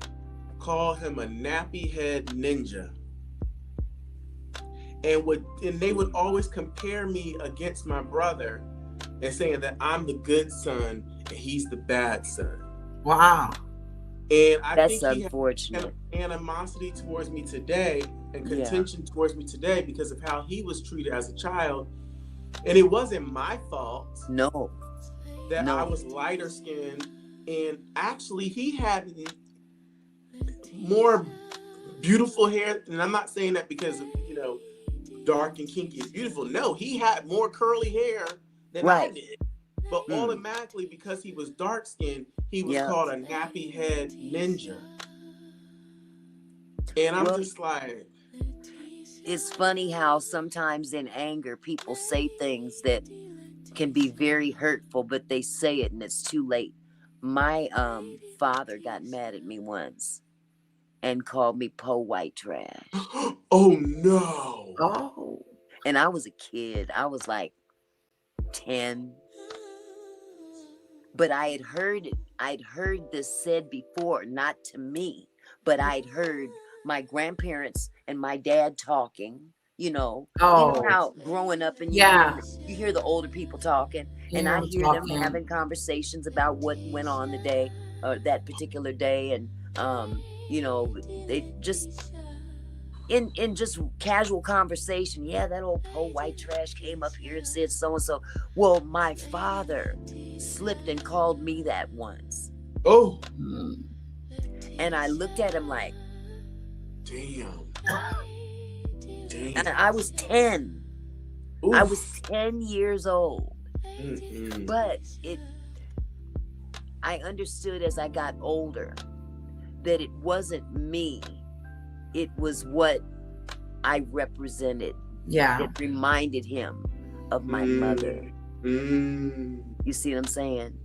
called him a nappy head ninja. And they would always compare me against my brother and saying that I'm the good son and he's the bad son. Wow. And I That's think unfortunate. he had animosity towards me today and contention towards me today because of how he was treated as a child. And it wasn't my fault. No. That I was lighter skinned, and actually he had more beautiful hair. And I'm not saying that because of, you know, dark and kinky is beautiful. No, he had more curly hair than I did. But automatically, because he was dark skinned, he was called a nappy head ninja. And I'm just like, it's funny how sometimes in anger people say things that can be very hurtful, but they say it and it's too late. My father got mad at me once, and called me po white trash. Oh no. Oh. And I was a kid. I was like 10. But I had heard it. I'd heard this said before, not to me, but I'd heard my grandparents and my dad talking, you know. Oh. You know how growing up and Yeah. you hear the older people talking, and I hear them having conversations about what went on the day or that particular day, and you know, they just in just casual conversation, yeah, that old po white trash came up here and said so and so. Well, my father slipped and called me that once. Oh. And I looked at him like, damn. And I was 10. Oof. I was 10 years old. Mm-mm. But I understood as I got older that it wasn't me. It was what I represented. Yeah. It reminded him of my mother. You see what I'm saying?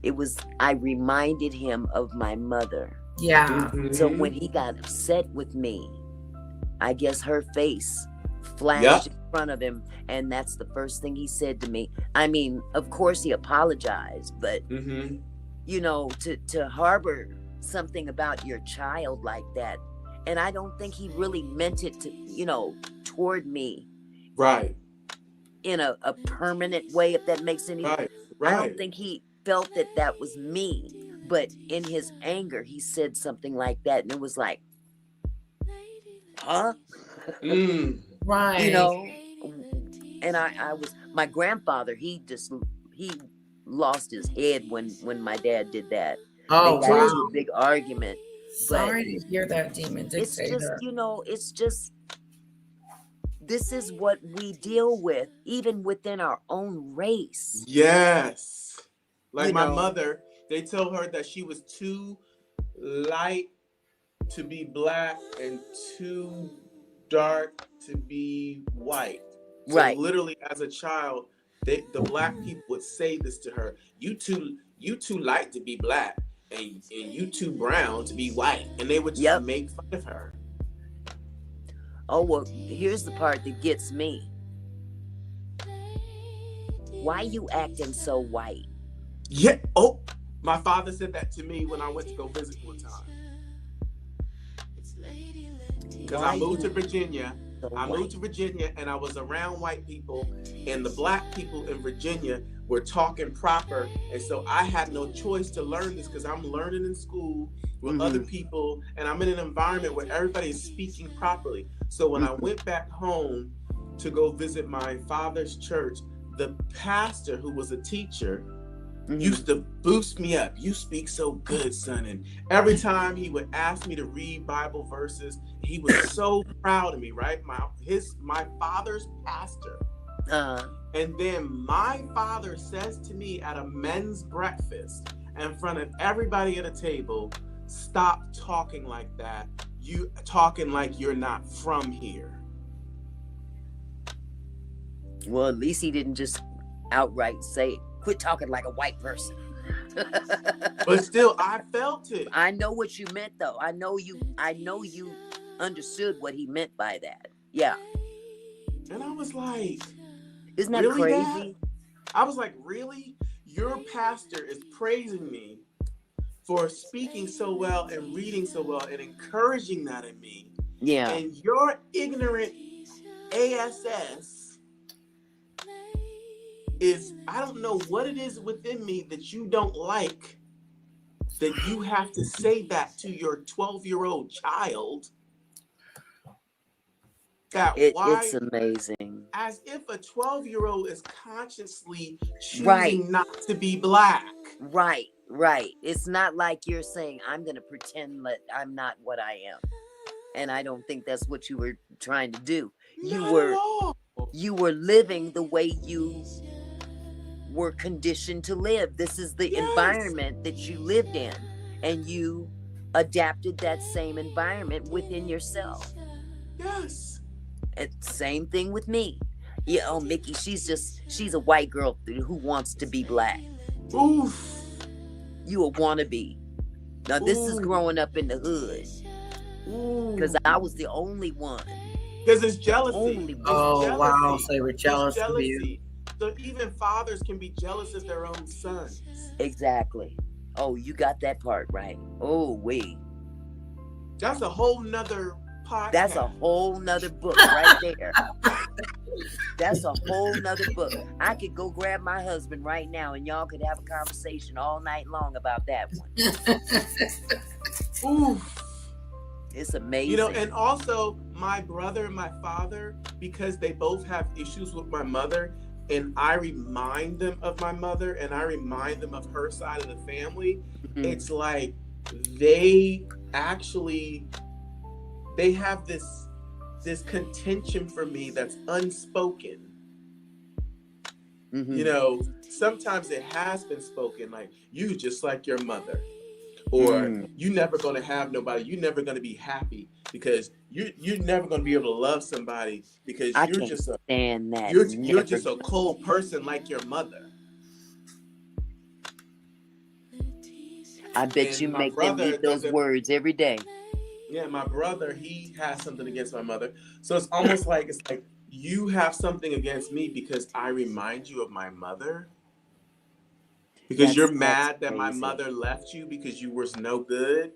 It was, I reminded him of my mother. Yeah. So when he got upset with me, I guess her face flashed in front of him, and that's the first thing he said to me. I mean, of course he apologized, but you know, to harbor something about your child like that, and I don't think he really meant it to, you know, toward me, right, in a permanent way, if that makes any sense. I don't think he felt that that was me, but in his anger he said something like that, and it was like, huh? Right. You know, and I was, my grandfather, he lost his head when my dad did that. Oh, they got wow. into a big argument. Sorry to hear that, Demon Dictator. It's just, you know, it's just, this is what we deal with, even within our own race. Yes. Like You my know. mother, they told her that she was too light to be black and too dark to be white. So Right. literally as a child, the black people would say this to her: you too light to be black and you too brown to be white. And they would just make fun of her. Oh, well, here's the part that gets me. Why you acting so white? Yeah. Oh, my father said that to me when I went to go visit one time. Because I moved to Virginia. I moved to Virginia and I was around white people, and the black people in Virginia were talking proper. And so I had no choice to learn this because I'm learning in school with other people, and I'm in an environment where everybody is speaking properly. So when I went back home to go visit my father's church, the pastor, who was a teacher, used to boost me up. You speak so good, son. And every time he would ask me to read Bible verses, he was so proud of me, right? My father's pastor. And then my father says to me at a men's breakfast in front of everybody at a table, stop talking like that. You talking like you're not from here. Well, at least he didn't just outright say, quit talking like a white person. But still, I felt it. I know what you meant, though. I know you understood what he meant by that. Yeah. And I was like, isn't that really, crazy? Dad? I was like, really? Your pastor is praising me for speaking so well and reading so well and encouraging that in me. Yeah. And your ignorant ASS is, I don't know what it is within me that you don't like, that you have to say that to your 12-year-old child. It's amazing. As if a 12-year-old is consciously choosing not to be black. Right. It's not like you're saying, I'm going to pretend that I'm not what I am. And I don't think that's what you were trying to do. You were living the way you were conditioned to live. This is the environment that you lived in, and you adapted that same environment within yourself. Yes. And same thing with me. Yeah, oh, Mickey, she's a white girl who wants to be black. Oof. You a wannabe. Now this is Ooh. growing up in the hood because I was the only one. Because it's jealousy. Only one. Oh, jealousy. wow. So they were It's jealous of jealousy. you. So even fathers can be jealous of their own sons. Exactly. Oh, you got that part right. Oh, wait. That's a whole nother podcast. That's a whole nother book right there. That's a whole nother book. I could go grab my husband right now and y'all could have a conversation all night long about that one. Ooh. It's amazing. You know, and also my brother and my father, because they both have issues with my mother, and I remind them of my mother and I remind them of her side of the family, it's like they have this contention for me that's unspoken. You know, sometimes it has been spoken, like, you just like your mother. Or you never gonna have nobody. You're never gonna be happy because you're never gonna be able to love somebody because I you're can't just stand that. you're just a cold person like your mother. I bet And you my make them brother eat those doesn't- words every day. Yeah, my brother, he has something against my mother. So it's almost like you have something against me because I remind you of my mother. Because you're mad that my mother left you because you was no good.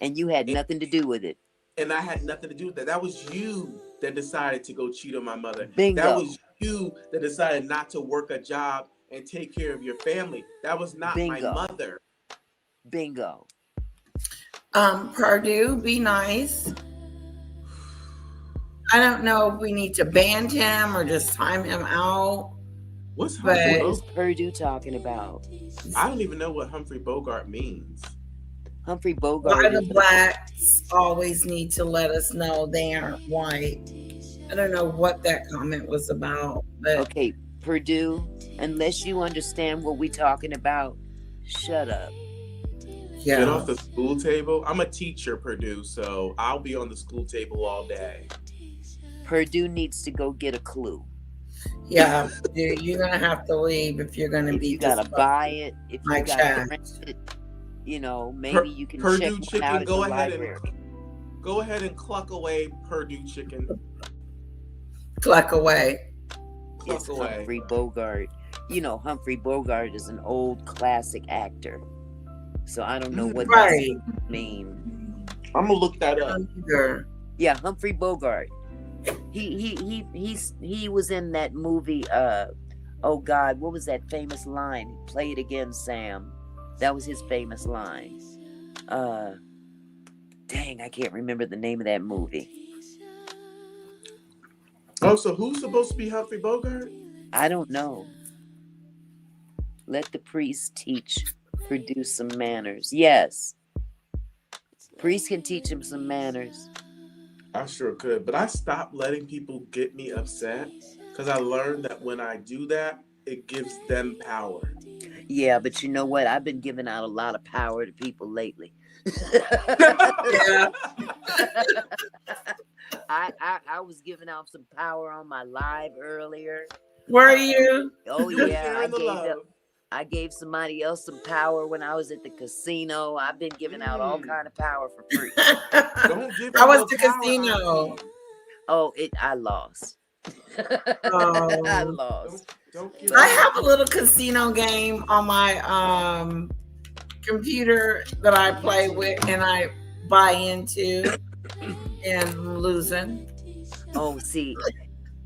And you had nothing to do with it. And I had nothing to do with that. That was you that decided to go cheat on my mother. Bingo. That was you that decided not to work a job and take care of your family. That was not my Bingo. mother. Bingo. Purdue, be nice. I don't know if we need to ban him or just time him out. What is Purdue talking about? I don't even know what Humphrey Bogart means. Humphrey Bogart. Why the blacks always need to let us know they aren't white. I don't know what that comment was about. But okay, Purdue, unless you understand what we're talking about, shut up. Get off the school table. I'm a teacher, Purdue, so I'll be on the school table all day. Purdue needs to go get a clue. Yeah, you're gonna have to leave if you're gonna be. You gotta buy it. If you gotta rent it, you know, maybe you can Purdue check chicken. one out at Go the ahead library. and go ahead and cluck away, Purdue chicken. Cluck away. It's Humphrey Bogart. You know, Humphrey Bogart is an old classic actor. So I don't know what that mean. I'm gonna look that up. Yeah, Humphrey Bogart. He was in that movie. Oh God, what was that famous line? Play it again, Sam. That was his famous line. Dang, I can't remember the name of that movie. Oh, so who's supposed to be Humphrey Bogart? I don't know. Let the priest teach Purdue some manners. Yes. Priest can teach him some manners. I sure could, but I stopped letting people get me upset because I learned that when I do that, it gives them power. Yeah, but you know what? I've been giving out a lot of power to people lately. I was giving out some power on my live earlier. Were you? Oh yeah, I gave somebody else some power when I was at the casino. I've been giving out all kind of power for free. How was the casino? Oh, I lost. I lost. I have a little casino game on my computer that I play with and I buy into and I'm losing. Oh, see,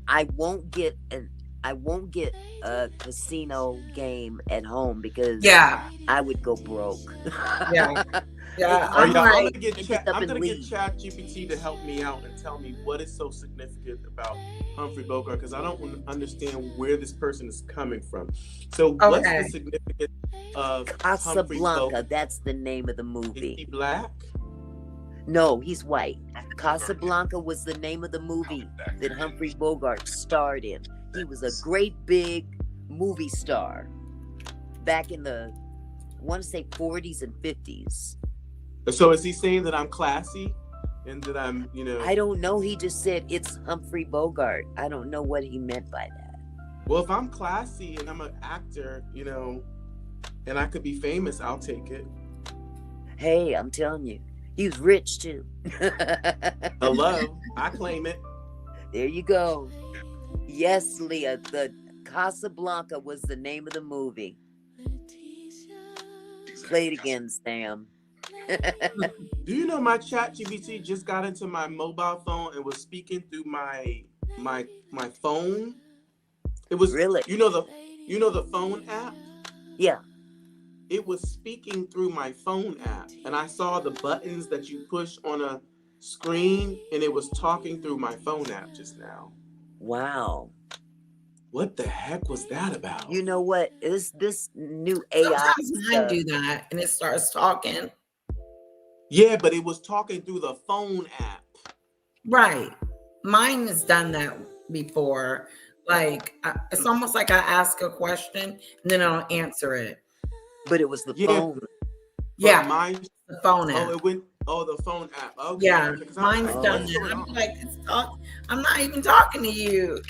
I won't get a casino game at home because I would go broke. I'm gonna get ChatGPT to help me out and tell me what is so significant about Humphrey Bogart because I don't understand where this person is coming from. So what's the significance of Casablanca? That's the name of the movie. Is he black? No, he's white. Casablanca was the name of the movie that Humphrey Bogart starred in. He was a great big movie star back in the, I want to say 40s and 50s. So is he saying that I'm classy and that I'm, I don't know. He just said it's Humphrey Bogart. I don't know what he meant by that. Well, if I'm classy and I'm an actor, and I could be famous, I'll take it. Hey, I'm telling you, he was rich too. Hello, I claim it. There you go. Yes, Leah, the Casablanca was the name of the movie. Play it again, Sam. Do you know my ChatGPT just got into my mobile phone and was speaking through my phone? It was really, you know the phone app? Yeah. It was speaking through my phone app, and I saw the buttons that you push on a screen, and it was talking through my phone app just now. Wow. What the heck was that about? You know what? Is this new AI? Sometimes mine do that, and it starts talking. Yeah, but it was talking through the phone app. Right. Mine has done that before. Like, it's almost like I ask a question and then I'll answer it. But it was the phone. Yeah, mine, the phone app. The phone app. Okay. Yeah, Okay, mine's done that. I'm like, I'm not even talking to you.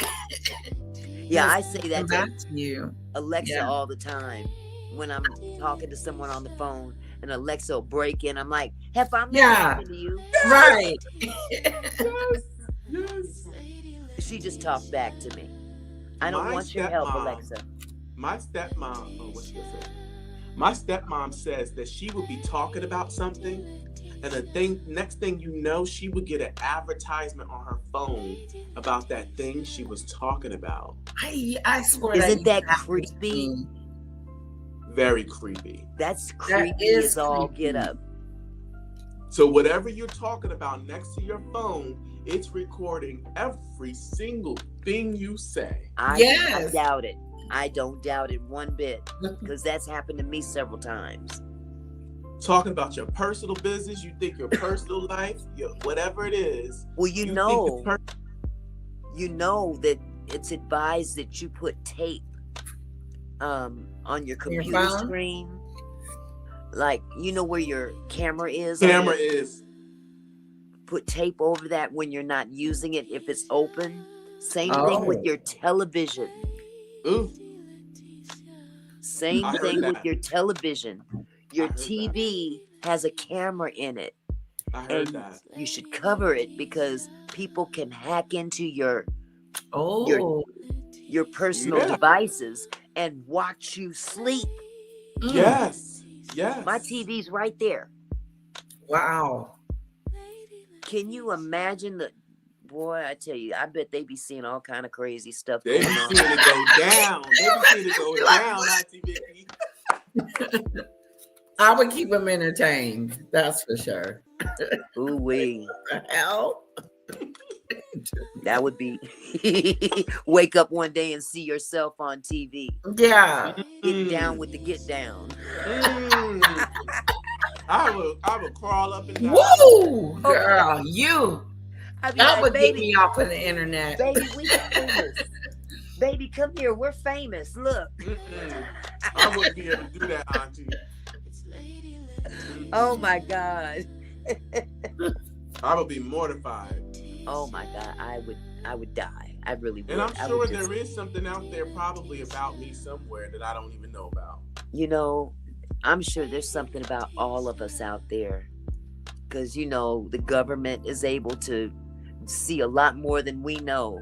Yeah, I say that to you, Alexa, all the time when I'm talking to someone on the phone, and Alexa will break in. I'm like, "Hef, I'm not talking to you." Right. Yes. She just talked back to me. I don't want your help, Alexa. My stepmom. Oh, what's she gonna say? My stepmom says that she would be talking about something, and next thing you know, she would get an advertisement on her phone about that thing she was talking about. I swear. Isn't that creepy? Very creepy. That's creepy as all get up. So whatever you're talking about next to your phone, it's recording every single thing you say. I doubt it. I don't doubt it one bit, because that's happened to me several times. Talking about your personal business, you think your personal life, whatever it is. Well, you know that it's advised that you put tape on your computer screen, like where your camera is. Put tape over that when you're not using it if it's open. Same thing with your television. Ooh. Same thing with your television. Your TV has a camera in it. I heard that. You should cover it because people can hack into your personal devices and watch you sleep. Yes. Yes. My TV's right there. Wow. Can you imagine boy, I tell you, I bet they be seeing all kind of crazy stuff They going be on. seeing it go down. They be seeing it go down, Auntie Vicky. I would keep them entertained. That's for sure. Ooh wee. The hell? That would be wake up one day and see yourself on TV. Yeah. Get down with the get down. I would crawl up and down. Woo! Girl, you. I'd be That like, would baby, get me off of the internet. Baby, we famous. Baby, come here. We're famous. Look. I wouldn't be able to do that, Auntie. Oh my God. I would be mortified. Oh my God. I would die. I really would. And I'm sure there is something out there probably about me somewhere that I don't even know about. I'm sure there's something about all of us out there. Because, the government is able to see a lot more than we know.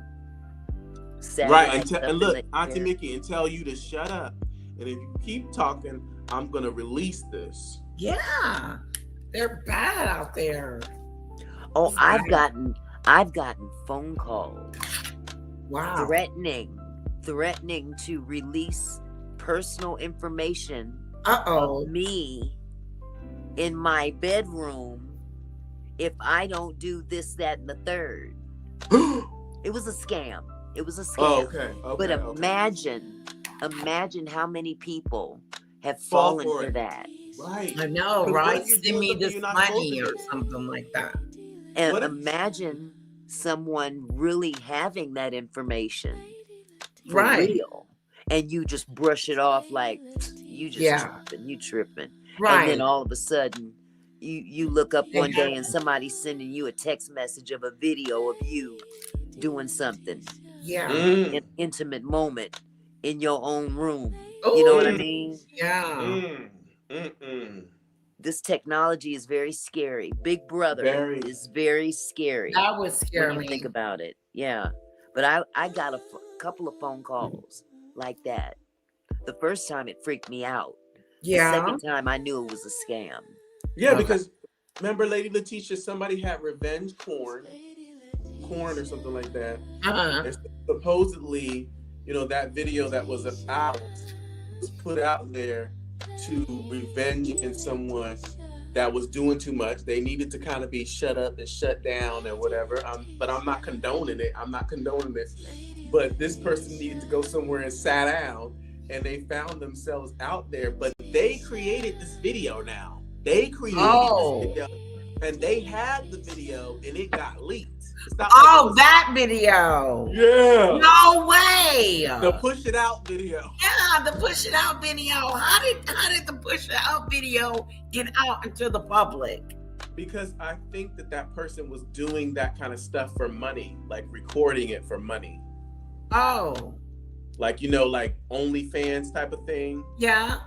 Right. And look, Auntie Mickey, and tell you to shut up. And if you keep talking, I'm going to release this. Yeah. They're bad out there. Oh, I've gotten phone calls. Wow. Threatening to release personal information of me in my bedroom if I don't do this, that, and the third. It was a scam. Oh, okay. But imagine how many people have fallen for that. Right. I know, right? Send me this money or something like that. And imagine someone really having that information for real, and you just brush it off like you just tripping. Right. And then all of a sudden, you look up one day and somebody's sending you a text message of a video of you doing something. Yeah. An intimate moment in your own room. Ooh. You know what I mean? Yeah. this technology is very scary. Big Brother is very scary. That would scare when you me. think about it. Yeah. But I got a couple of phone calls like that. The first time it freaked me out. Yeah. The second time I knew it was a scam. Yeah, because remember, Lady Letitia, somebody had revenge porn or something like that. And supposedly, you know, that video that was out was put out there to revenge against someone that was doing too much. They needed to kind of be shut up and shut down and whatever. But I'm not condoning it. But this person needed to go somewhere and sat down, and they found themselves out there. But they created this video now. They created this video, and they had the video, and it got leaked. That video. Yeah. No way. The Push It Out video. Yeah, the Push It Out video. How did the Push It Out video get out into the public? Because I think that person was doing that kind of stuff for money, like recording it for money. Oh. Like, you know, like OnlyFans type of thing. Yeah.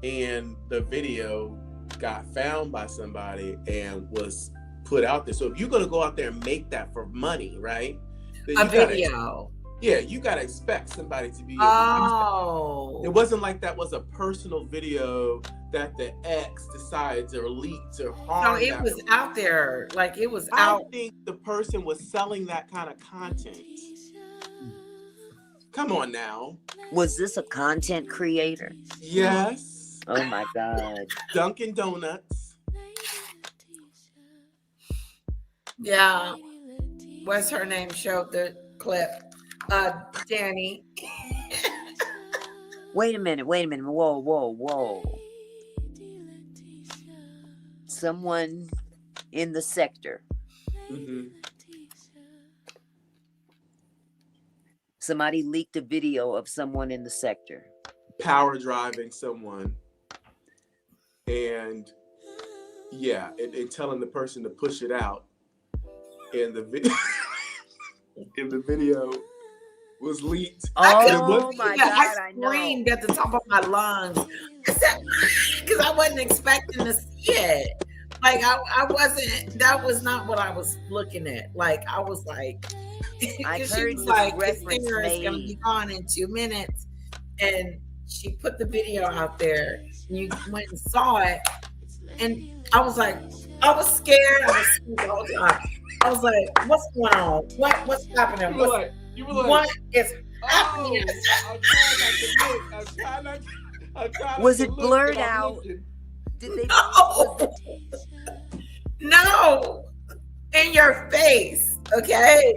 And the video got found by somebody and was put out there. So if you're going to go out there and make that for money, right? Then A video. You got to expect somebody to be. Oh. It wasn't like that was a personal video that the ex decided to leak to harm. No, it was out there. Like it was out. I think the person was selling that kind of content. Come on now. Was this a content creator? Yes. Oh my God. Dunkin' Donuts. Yeah. What's her name? Showed the clip. Danny. Wait a minute. Whoa. Someone in the sector. Mm-hmm. Somebody leaked a video of someone in the sector. Power driving someone. And yeah, and telling the person to push it out. And the video was leaked. Oh my God! I screamed at the top of my lungs because I wasn't expecting to see it. Like I wasn't. That was not what I was looking at. Like I was like, I she heard was this like, reference "This singer is gonna made. be gone in 2 minutes," and she put the video out there. And you went and saw it, and I was like, I was scared. I was scared the whole time. I was like, what's going on? What's happening? You were like, what is happening? Was it blurred out? Did they? No, in your face. Okay,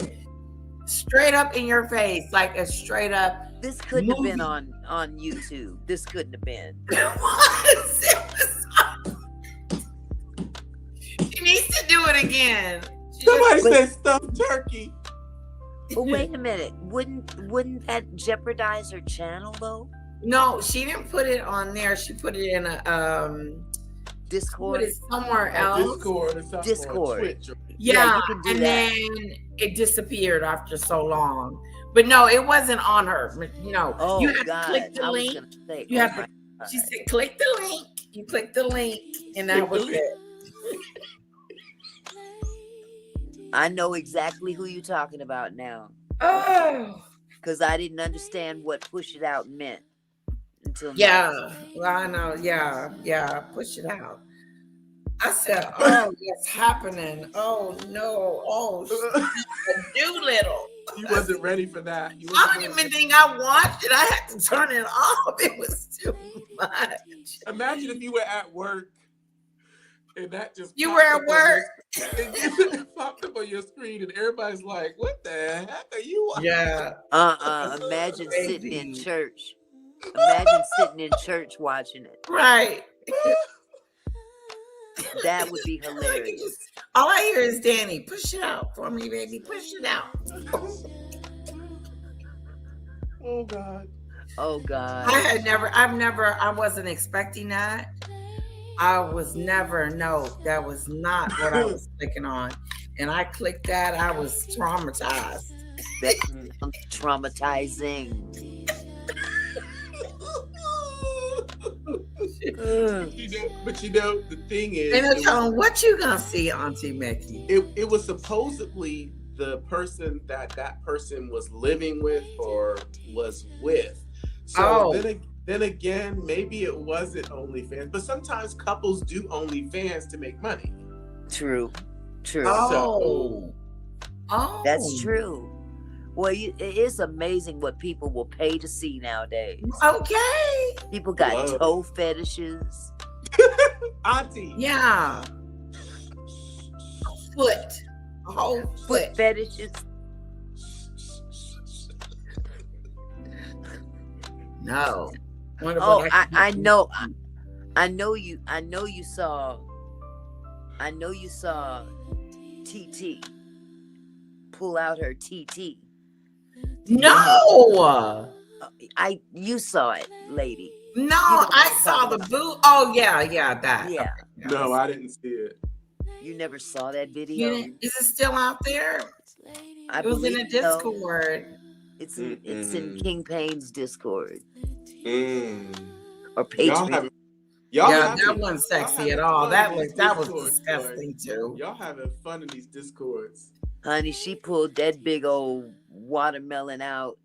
straight up in your face, like a straight up. This couldn't have been on YouTube. This couldn't have been. She needs to do it again. Somebody said stuffed turkey. But wait a minute. Wouldn't that jeopardize her channel though? No, she didn't put it on there. She put it in a Discord. Put it somewhere else. Discord. Twitch. Yeah, you can do and that. then it disappeared after so long. But no, it wasn't on her. You know, Oh you have God! to click the I was link. gonna say, You oh have my to. God. She said, "Click the link." You click the link, and that was it. I know exactly who you're talking about now. Oh, Because I didn't understand what push it out meant until now. yeah. Well, I know. Yeah. Push it out. I said, "Oh, it's happening. Oh no. Oh, Doolittle." You wasn't ready for that. I don't even think I watched it. I had to turn it off. It was too much. Imagine if you were at work and that just You were at work. And it popped up on your screen and everybody's like, what the heck are you watching? Yeah. Imagine sitting in Crazy. church. Imagine sitting in church watching it. Right. That would be hilarious. All I hear is Danny, push it out for me, baby. Push it out. Oh God. Oh God. I wasn't expecting that. I was never, no, that was not what I was clicking on. And I clicked that, I was traumatized. That's traumatizing. But you know, the thing is, And they're telling what you gonna see, Auntie Mickey. it was supposedly the person that person was living with or was with. So then again, maybe it wasn't OnlyFans, but sometimes couples do OnlyFans to make money. True. Oh. That's true. Well, it is amazing what people will pay to see nowadays. Okay. People got toe fetishes. Auntie. Yeah. Foot. A whole foot. Fetishes. No. I know you saw TT pull out her TT. No. You saw it, lady. No, I saw the boot. Oh yeah, that. Yeah. Okay. No, I didn't see it. You never saw that video? Is it still out there? I It was in a believe so. Discord. It's in King Payne's Discord. Or Y'all Patreon. have That wasn't sexy at all. That was disgusting too. Y'all having fun in these Discords. Honey, she pulled that big old watermelon out.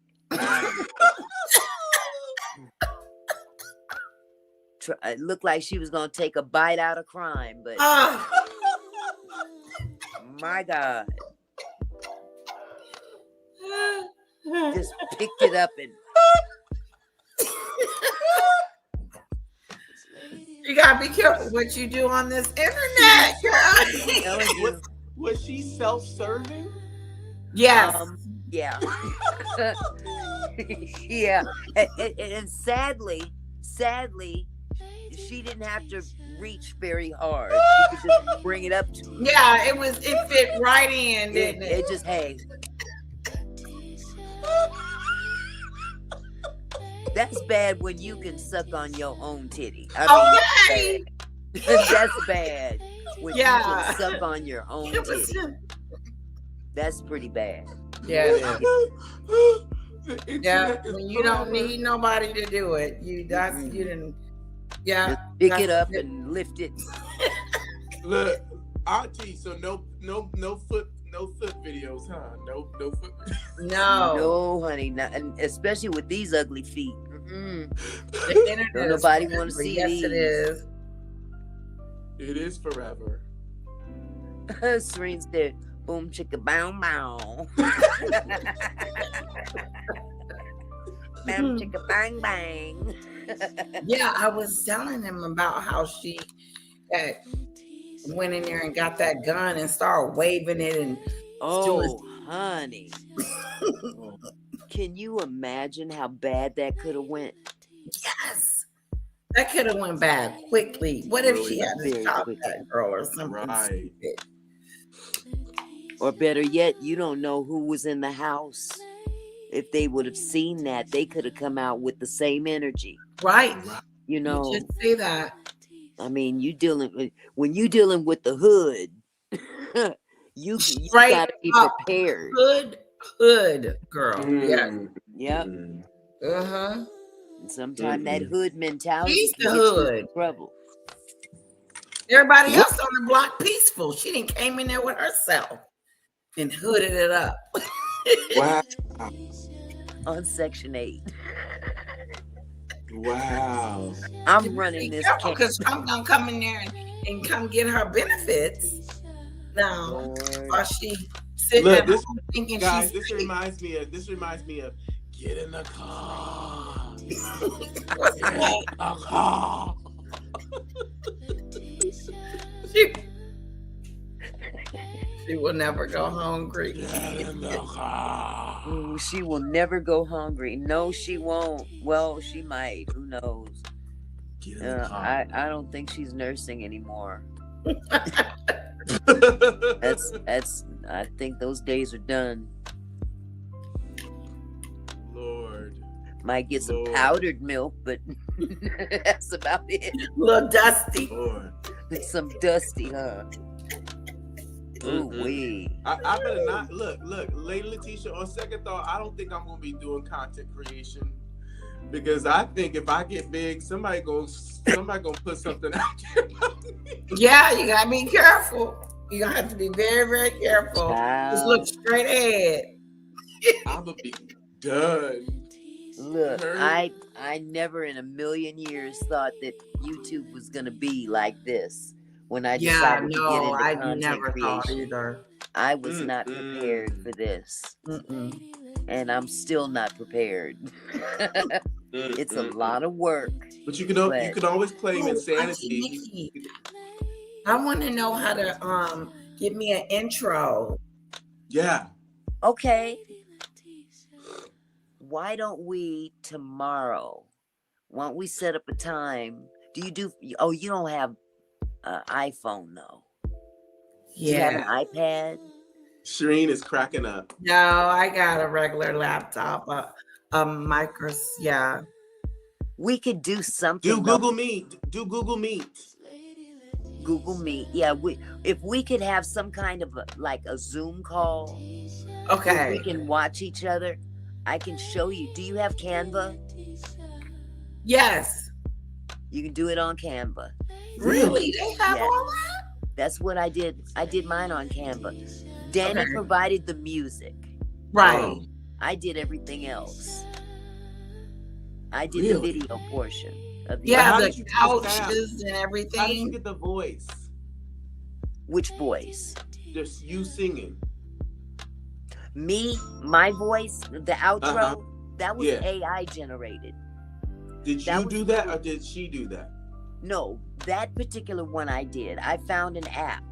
It looked like she was gonna take a bite out of crime, but my God, just picked it up and you gotta be careful what you do on this internet, girl. Was she self-serving? Yes. Yeah. Yeah. And sadly, she didn't have to reach very hard. She could just bring it up to her. Yeah, it fit right in, didn't it? It just, hey. That's bad when you can suck on your own titty. I mean, that's bad. When you can suck on your own titty. That's pretty bad. Yeah. Yeah, when you don't need nobody to do it, you didn't. Yeah, just pick it up and lift it. Look, Auntie. So no foot videos, huh? No foot. No, honey, not, and especially with these ugly feet. The internet don't nobody want to see these. It is. It is forever. Serene said, "Boom, chicka, bow, bow." Bam, chicka, bang, bang. Yeah, I was telling him about how she went in there and got that gun and started waving it and honey. Can you imagine how bad that could have went? Yes. That could have went bad quickly. What if she had to stop that girl or something stupid? Or better yet, you don't know who was in the house. If they would have seen that, they could have come out with the same energy. Right. You know. You should see that. I mean, when you dealing with the hood, you right gotta be prepared. Hood girl. Yeah. Yep. Uh-huh. Sometimes that hood mentality She's can the get you hood. in trouble. Everybody else on the block peaceful. She didn't came in there with herself and hooded it up. Wow. On Section 8. Wow. I'm running this because I'm gonna come in there and come get her benefits. Now, while she sitting Look, there thinking guys, she's this reminds me of get in the car. What's get in the car. She will never go hungry. Ooh, she will never go hungry. No, she won't. Well, she might. Who knows? I don't think she's nursing anymore. That's. I think those days are done. Lord. Might get some powdered milk, but that's about it. A little dusty. Lord. Some dusty, huh? Ooh wee. I better not look, Lady Letitia, on second thought, I don't think I'm gonna be doing content creation. Because I think if I get big, somebody gonna put something out there about me. Yeah, you gotta be careful. You're gonna have to be very, very careful. Just look straight ahead. I'm gonna be done. Look, I never in a million years thought that YouTube was gonna be like this when I decided to get into I content never thought creation. either. I was not prepared for this, and I'm still not prepared. It's a lot of work. But you can always claim insanity. Nikki, I want to know how to give me an intro. Yeah. Okay. Why don't we tomorrow? Why don't we set up a time? You don't have an iPhone though. You have an iPad? Shireen is cracking up. No, I got a regular laptop, yeah. We could do something. Do Google Meet. Google Meet. Yeah, if we could have some kind of a Zoom call. Okay. We can watch each other. I can show you. Do you have Canva? Yes. You can do it on Canva. Really? They have all that? That's what I did. I did mine on Canva. Danny provided the music. Right. I did everything else. I did the video portion of the the couches and everything. How did you get the voice? Which voice? Just you singing. Me, my voice, the outro, that was AI generated. Did you do that or did she do that? No, that particular one I did. I found an app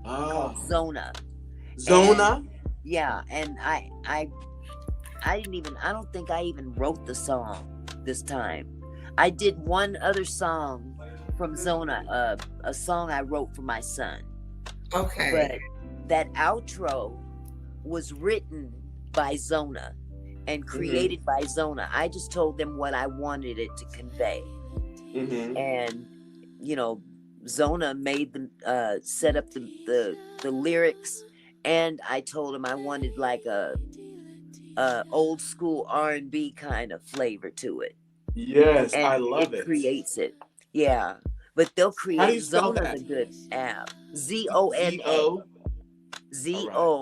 called Zona. Zona? And, yeah, and I don't think I even wrote the song this time. I did one other song from Zona, a song I wrote for my son. Okay. But that outro was written by Zona and created by Zona. I just told them what I wanted it to convey. And Zona made them set up the lyrics, and I told him I wanted like a old school R&B kind of flavor to it. Yes, and I love it. It creates it. Yeah. But they'll create. How do you spell Zona's that? a good app. Zona. Zona.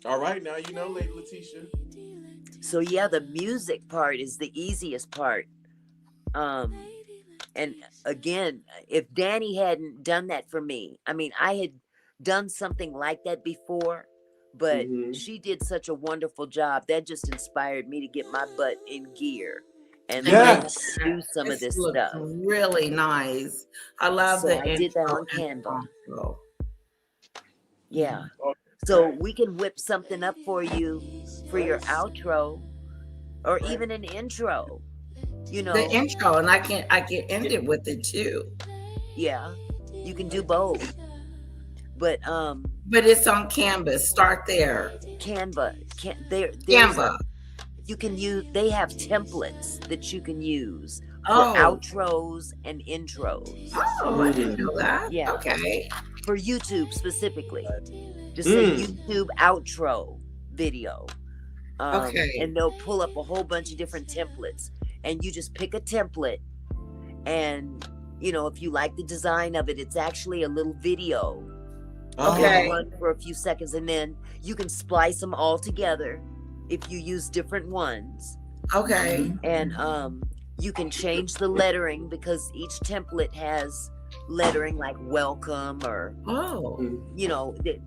All right, now you know, Lady Letitia. So yeah, the music part is the easiest part. And again, if Danny hadn't done that for me, I mean, I had done something like that before, but she did such a wonderful job. That just inspired me to get my butt in gear and do some of this stuff. Really nice. I love that. I did that on Canva. Yeah. So we can whip something up for you for your outro or even an intro. The intro, and I can end it with it too. Yeah, you can do both. But it's on Canvas. Start there. Canva. You can use. They have templates that you can use for outros and intros. Oh, I didn't know that. Yeah. Okay. For YouTube specifically, just say YouTube outro video. And they'll pull up a whole bunch of different templates, and you just pick a template, and if you like the design of it, it's actually a little video. Run for a few seconds, and then you can splice them all together if you use different ones. And you can change the lettering because each template has lettering like welcome or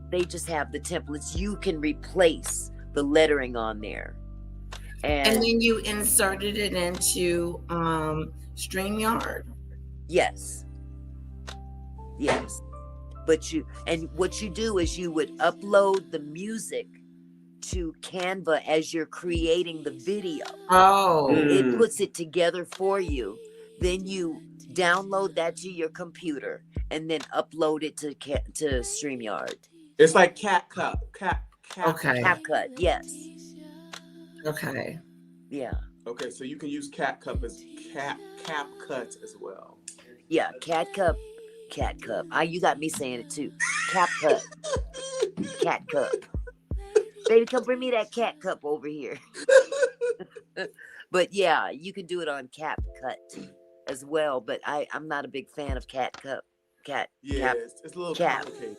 they just have the templates. You can replace the lettering on there, and then you inserted it into StreamYard. Yes. But what you do is you would upload the music to Canva as you're creating the video. It puts it together for you. Then you download that to your computer and then upload it to StreamYard. It's like CapCut. CapCut, yes. Okay. Yeah. Okay, so you can use CapCut as CapCut as well. Yeah, CapCut. You got me saying it too. CapCut. CapCut. Baby, come bring me that cat cup over here. But yeah, you can do it on CapCut as well. But I'm not a big fan of CapCut. Yeah, it's a little complicated.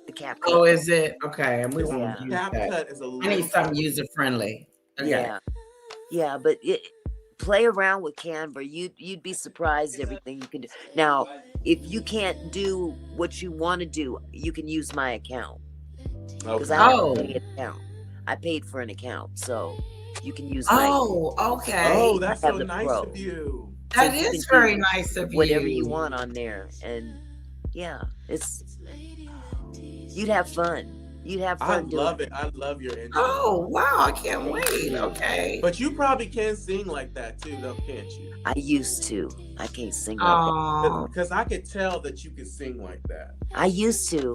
The CapCut. Oh, is it? Okay, and we won't Yeah. use that. CapCut is a I little need something user friendly. Okay. Yeah, but play around with Canva. You'd be surprised everything you can do. Now, if you can't do what you want to do, you can use my account. Because I have to pay an account. I paid for an account, so you can use my okay. Oh, that's I have so the nice Pro. of you. That you is can very do nice of you. whatever you want on there. And yeah, you'd have fun. You'd have I fun doing love it. I love your energy. Oh, wow. I can't wait. Okay. But you probably can sing like that too, though, can't you? I used to. I can't sing like Oh. Because I could tell that you could sing like that. that. I used to.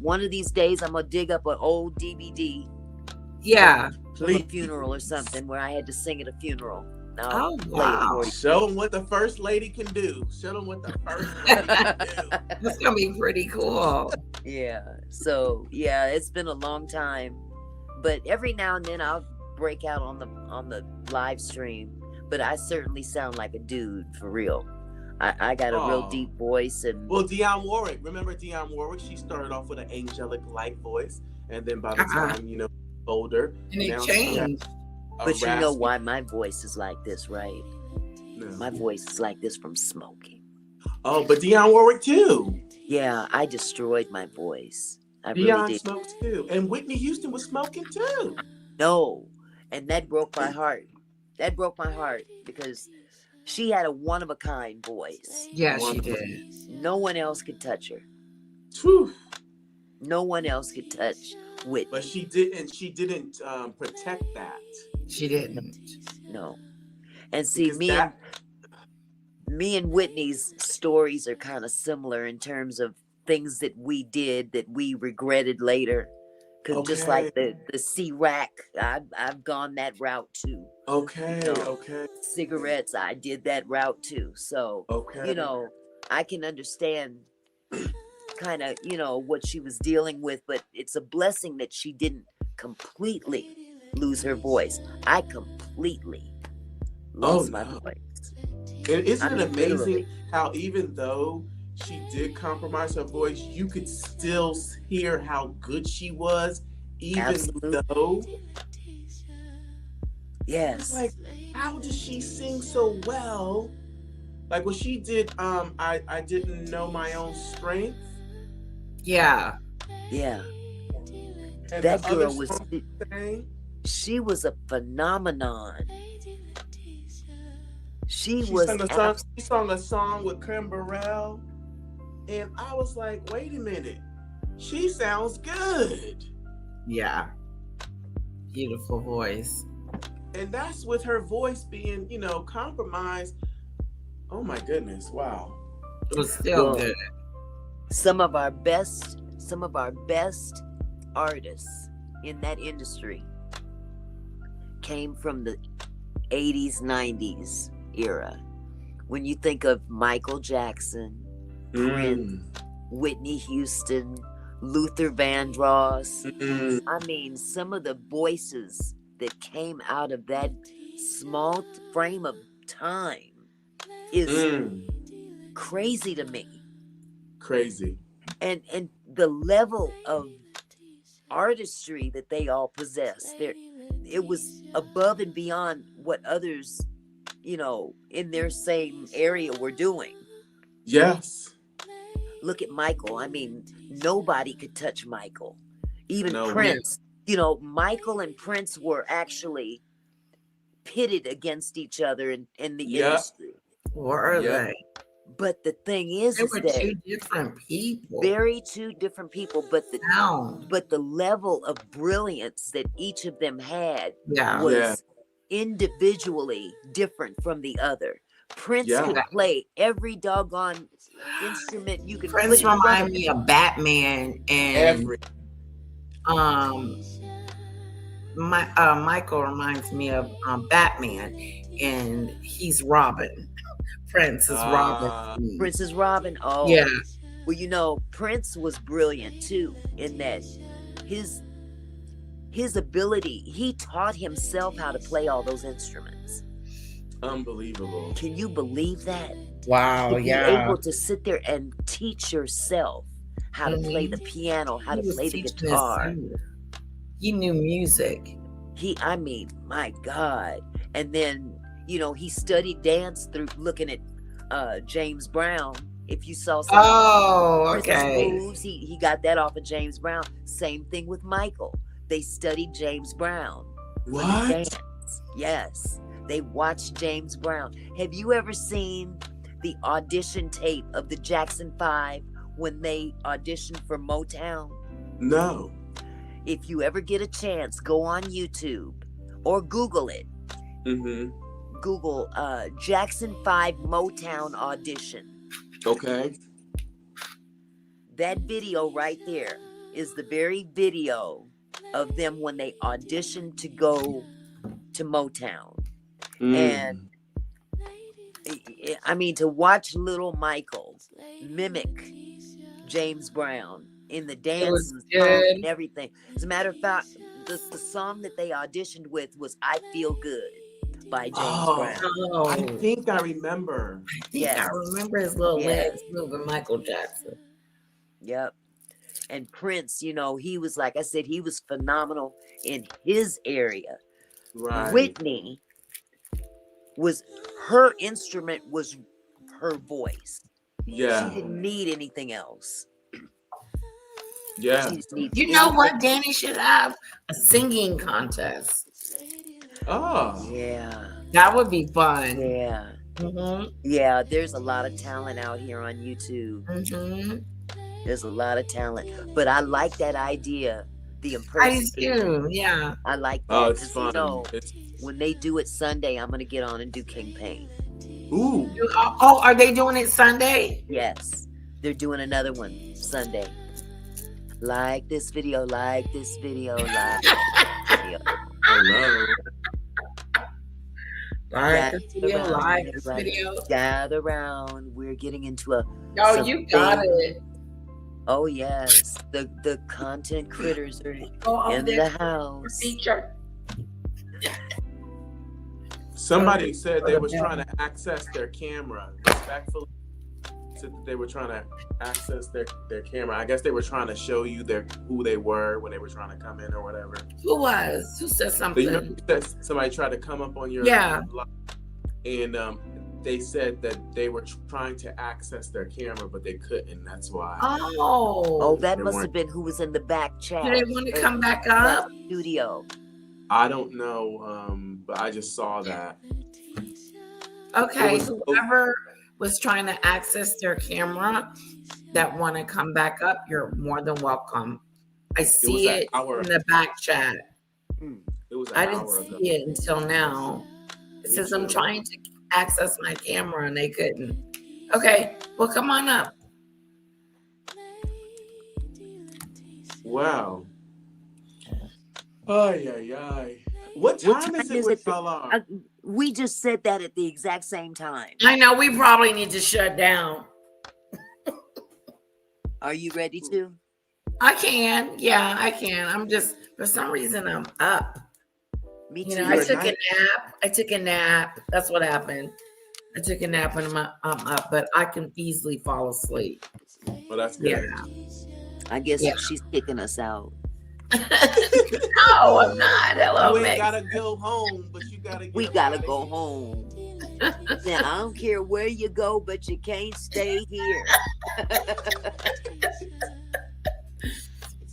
One of these days, I'm going to dig up an old DVD Yeah. from a funeral or something where I had to sing at a funeral. Oh, play it wow. for you. Show them what the first lady can do. Show them what the first lady can do. That's going to be pretty cool. Yeah. So yeah, it's been a long time, but every now and then I'll break out on the live stream. But I certainly sound like a dude for real. I got a real deep voice and. Well, Dionne Warwick. Remember Dionne Warwick? She started off with an angelic light voice, and then by the time older, And it now she has changed. a But you know raspy- why my voice is like this, right? No. My voice is like this from smoking. Oh, but Dionne Warwick too. Yeah, I destroyed my voice. I really Dionne did. smokes too, and Whitney Houston was smoking too. No, and that broke my heart. That broke my heart because she had a one-of-a-kind voice. Yeah, she did. No one else could touch her. Whew. No one else could touch Whitney. But she didn't protect that. She didn't. No. And see, Because me and Whitney's stories are kind of similar in terms of things that we did that we regretted later. Because just like the C-Rack, I've gone that route too. Okay, You know, okay. Cigarettes, I did that route too. So, Okay. I can understand kind of, what she was dealing with, but it's a blessing that she didn't completely lose her voice. I completely lost my voice. And isn't I it mean, amazing literally. how even though she did compromise her voice, you could still hear how good she was, even Absolutely. though. Yes. Like, how does she sing so well? Like when she did, I didn't know my own strength. Yeah. Yeah. And That the other girl was, song she sang, she was a phenomenon. She She was, sung a song with Kim Burrell, and I was like, wait a minute, she sounds good. Yeah. Beautiful voice. And that's with her voice being, compromised. Oh my goodness, wow. It was still Well, good. some of our best artists in that industry came from the 80s, 90s era. When you think of Michael Jackson, Prince, Whitney Houston, Luther Vandross, I mean, some of the voices that came out of that small frame of time is crazy to me. Crazy. And the level of artistry that they all possess, it was above and beyond what others, in their same area were doing. Yes. Look at Michael. I mean, nobody could touch Michael. Even No. Prince. Michael and Prince were actually pitted against each other in the industry. Were they? But the thing is, They were that two different people. very two different people, but the level of brilliance that each of them had Yeah. was Yeah. individually different from the other. Prince Yeah. could play every doggone instrument you could Prince put in front remind of me him. of Batman, and Michael reminds me of Batman, and he's Robin. Prince is Robin. Prince is Robin. Oh, Yeah. Well, Prince was brilliant too in that his ability, he taught himself how to play all those instruments. Unbelievable. Can you believe that? Wow, To be yeah. able to sit there and teach yourself how to play the piano, how to play the guitar. He knew music. I mean, my God. And then, he studied dance through looking at James Brown. If you saw some okay. moves, he got that off of James Brown. Same thing with Michael. They studied James Brown. What? Dance. Yes. They watched James Brown. Have you ever seen the audition tape of the Jackson 5 when they auditioned for Motown? No. If you ever get a chance, go on YouTube or Google it. Mm-hmm. Google Jackson 5 Motown audition. Okay. That video right there is the very video of them when they auditioned to go to Motown. And I mean, to watch little Michael mimic James Brown in the dance and everything. As a matter of fact, the song that they auditioned with was "I Feel Good" by James Brown. I think I remember. I remember his little legs moving, Michael Jackson. Yep. And Prince, he was, like I said, he was phenomenal in his area. Right. Whitney her instrument was her voice. Yeah. She didn't need anything else. Yeah. You know what? Danny should have a singing contest. Oh. Yeah. That would be fun. Yeah. Mm-hmm. Yeah, there's a lot of talent out here on YouTube. Mm-hmm. There's a lot of talent. But I like that idea. The impersonation. Yeah. I like that. Oh, it's fun. When they do it Sunday, I'm going to get on and do King Payne. Ooh. Oh, are they doing it Sunday? Yes. They're doing another one Sunday. Like this video, like this video, like this video. Hello. Like this video, like this video. Gather round. We're getting into a. Oh, you got it. Oh yes, the content critters are in there. the house. Feature. Somebody said they was trying to access their camera. Respectfully, said that they were trying to access their camera. I guess they were trying to show you who they were when they were trying to come in or whatever. Who said something? So you know that somebody tried to come up on your live, and they said that they were trying to access their camera, but they couldn't. That's why. Oh, that must have been who was in the back chat. Do they want to come back up? Studio. I don't know, but I just saw that. Okay, whoever was trying to access their camera that want to come back up, you're more than welcome. I see it in the back chat. It was I didn't see it until now. It says I'm trying to access my camera and they couldn't. Okay, well, come on up. Wow. Ay. What time is it with Valar? We just said that at the exact same time. I know, we probably need to shut down. Are you ready to? I can. Yeah, I can. I'm just, for some reason, I'm up. Me too. I took a nap. That's what happened. I took a nap and I'm up, but I can easily fall asleep. Well, that's good. Yeah. I guess she's kicking us out. No, I'm not. Hello, you ain't Meg. gotta go home, but you gotta. We gotta go home. Now I don't care where you go, but you can't stay here.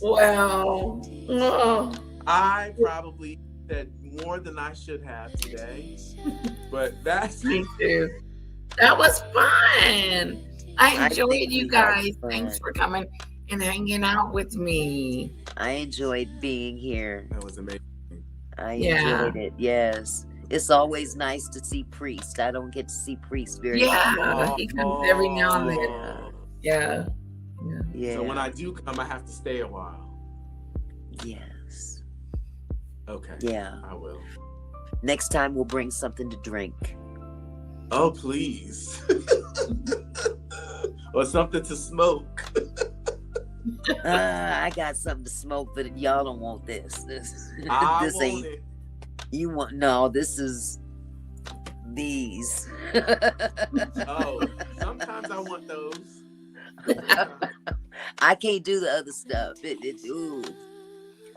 Well, I probably said more than I should have today, but that's me too. That was fun. I enjoyed you guys. Thanks for coming and hanging out with me. I enjoyed being here. That was amazing. I enjoyed it. Yes. It's always nice to see Priest. I don't get to see Priest very often. He comes every now and then. Yeah. So when I do come, I have to stay a while. Yes. Okay. Yeah. I will. Next time we'll bring something to drink. Oh, please. Or something to smoke. I got something to smoke, but y'all don't want this. This I want ain't. it. You want no? This is these. Oh, sometimes I want those. I can't do the other stuff. Ooh.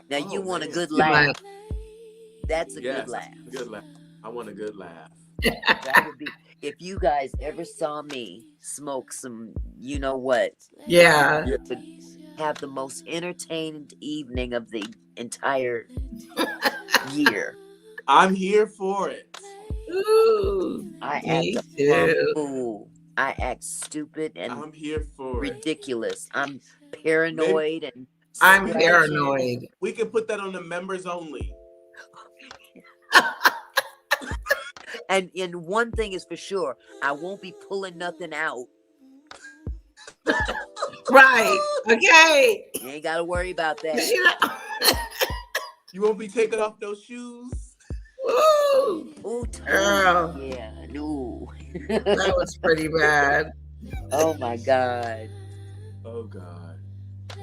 Now you Oh, want a man. good Too laugh. much. That's a Yes, good laugh. good laugh. I want a good laugh. That would be if you guys ever saw me smoke some, you know what? Yeah. Yeah. Would have the most entertained evening of the entire year. I'm here for it. Ooh, I me act a plumb too. fool. I act stupid and I'm here for it. ridiculous. I'm paranoid and I'm scratching. paranoid. We can put that on the members only. And one thing is for sure, I won't be pulling nothing out. Right. Okay. You ain't got to worry about that. You won't be taking off those shoes. Ooh, Ooh, girl, yeah, no. that was pretty bad. Oh my God. Oh God.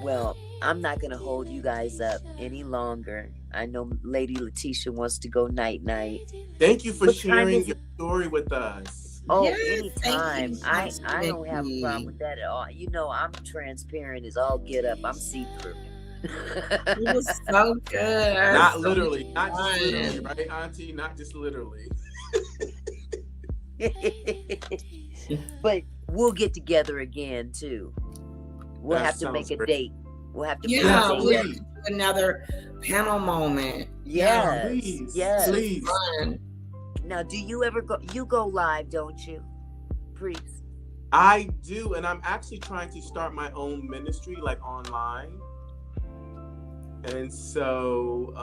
Well, I'm not going to hold you guys up any longer. I know Lady Letitia wants to go night night. Thank you for What time sharing is your story with us. Oh, Yes, anytime. thank you, I don't have a Mickey. problem with that at all. You know, I'm transparent as all get up. I'm see-through. It was so good. I had Not so literally. much Not just literally, fun. right, Auntie? Not just literally. But we'll get together again too. We'll That have to make sounds a great. date. We'll have to Yeah, put a we date. have to do another panel moment. Yes, Please, yes. please. Fun. Now, do you ever go? You go live, don't you, Priest? I do, and I'm actually trying to start my own ministry, like online. And so,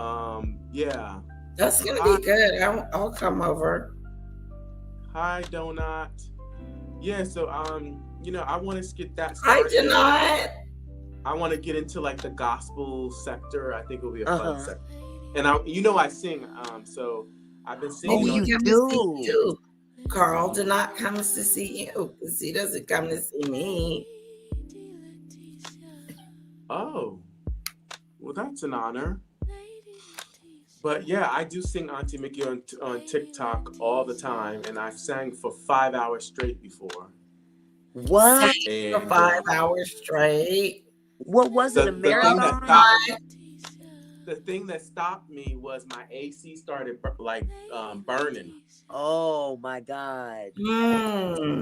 yeah. That's gonna be good. I'll come over. Hi, Donut. Yeah, so you know, I want to get that I started. did not. I want to get into like the gospel sector. I think it'll be a fun Uh-huh. sector. And I sing, so I've been Oh, singing. you he comes do? to see you. Carl did not come to see you because he doesn't come to see me. Oh, well, that's an honor. But yeah, I do sing Auntie Mickey on TikTok all the time, and I've sang for 5 hours straight before. What? Sang for 5 hours straight. What was it? A marathon? The thing that stopped me was my AC started burning. Oh my God.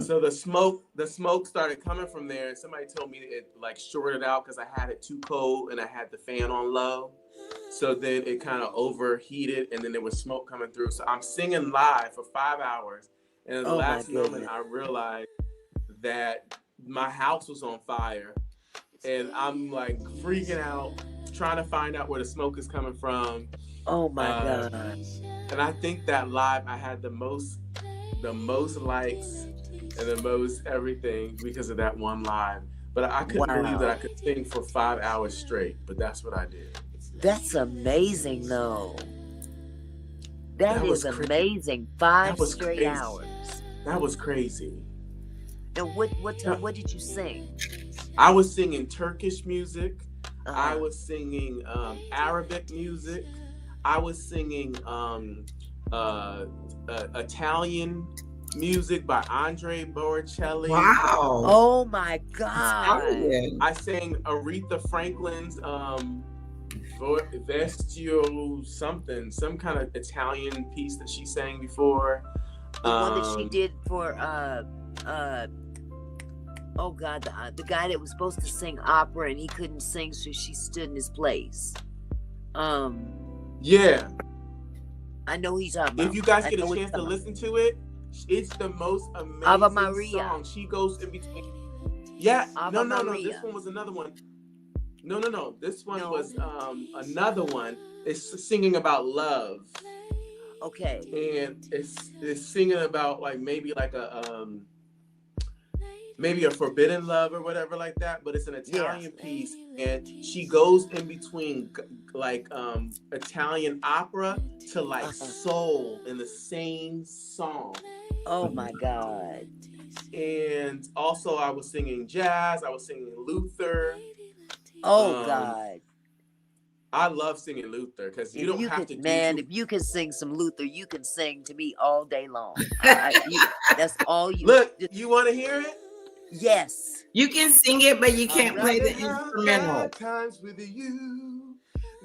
So the smoke started coming from there, and somebody told me it like shorted out because I had it too cold and I had the fan on low. So then it kind of overheated, and then there was smoke coming through. So I'm singing live for 5 hours, and at the Oh, my last moment goodness. I realized that my house was on fire, and I'm like freaking out, trying to find out where the smoke is coming from. Oh my God. And I think that live I had the most likes and the most everything because of that one live. But I couldn't believe that I could sing for 5 hours straight. But that's what I did. That's amazing, though. That That was is crazy. amazing. 5 That was straight crazy. hours. That was crazy. And what did you sing? I was singing Turkish music. Uh-huh. I was singing Arabic music. I was singing Italian music by Andre Boricelli. Wow. Oh my God. I sang Aretha Franklin's Vestio something, some kind of Italian piece that she sang before. The one that she did for oh God, the guy that was supposed to sing opera and he couldn't sing, so she stood in his place. Yeah. I know he's talking about. If you guys I get know a what chance to you're talking listen to it, it's the most Ave amazing Maria. song. She goes in between. Yeah, Ave no. Maria. This one was another one. No. This one was another one. It's singing about love. about. Okay. And it's singing about like maybe a forbidden love or whatever like that, but it's an Italian piece, and she goes in between like Italian opera to like soul in the same song. Oh my God. And also I was singing jazz, I was singing Luther, Oh God. I love singing Luther because you If don't you have could, to man, do if you can sing some Luther, you can sing to me all day long. That's all you. Look, you want to hear it? Yes. You can sing it, but you can't I'd play the rather have instrumental. bad times with you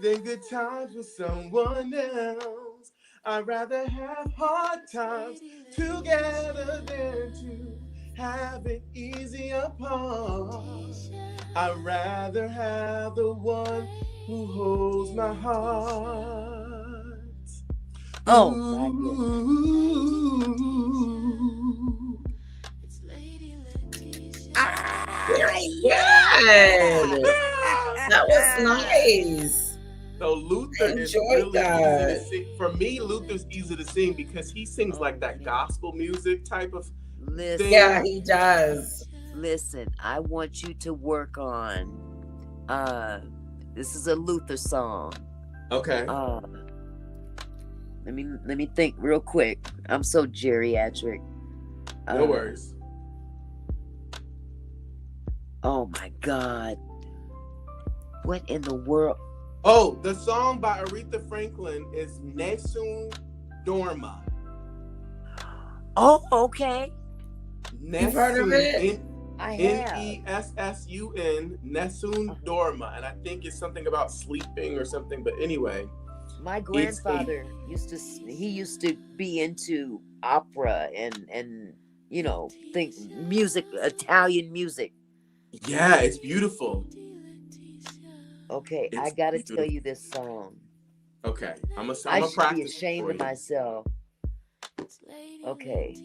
than good times with someone else. I'd rather have hard times together than to have it easy apart. I'd rather have the one who holds my heart. Oh my Very good. That was nice. So Luther is Enjoy really that. easy to sing. For me, Luther's easy to sing because he sings like that gospel music type of thing. Yeah, he does. Listen, I want you to work on this is a Luther song. Okay. Let me think real quick. I'm so geriatric. No worries. Oh my God. What in the world? Oh, the song by Aretha Franklin is Nessun Dorma. Oh, okay. You've heard of it? I have. Nessun, Nessun Dorma. And I think it's something about sleeping or something. But anyway. My grandfather used to be into opera and you know, think music, Italian music. Yeah, it's beautiful. Okay, It's I gotta beautiful. tell you this song. Okay, I'm I gonna should practice be ashamed for of you. myself. Okay.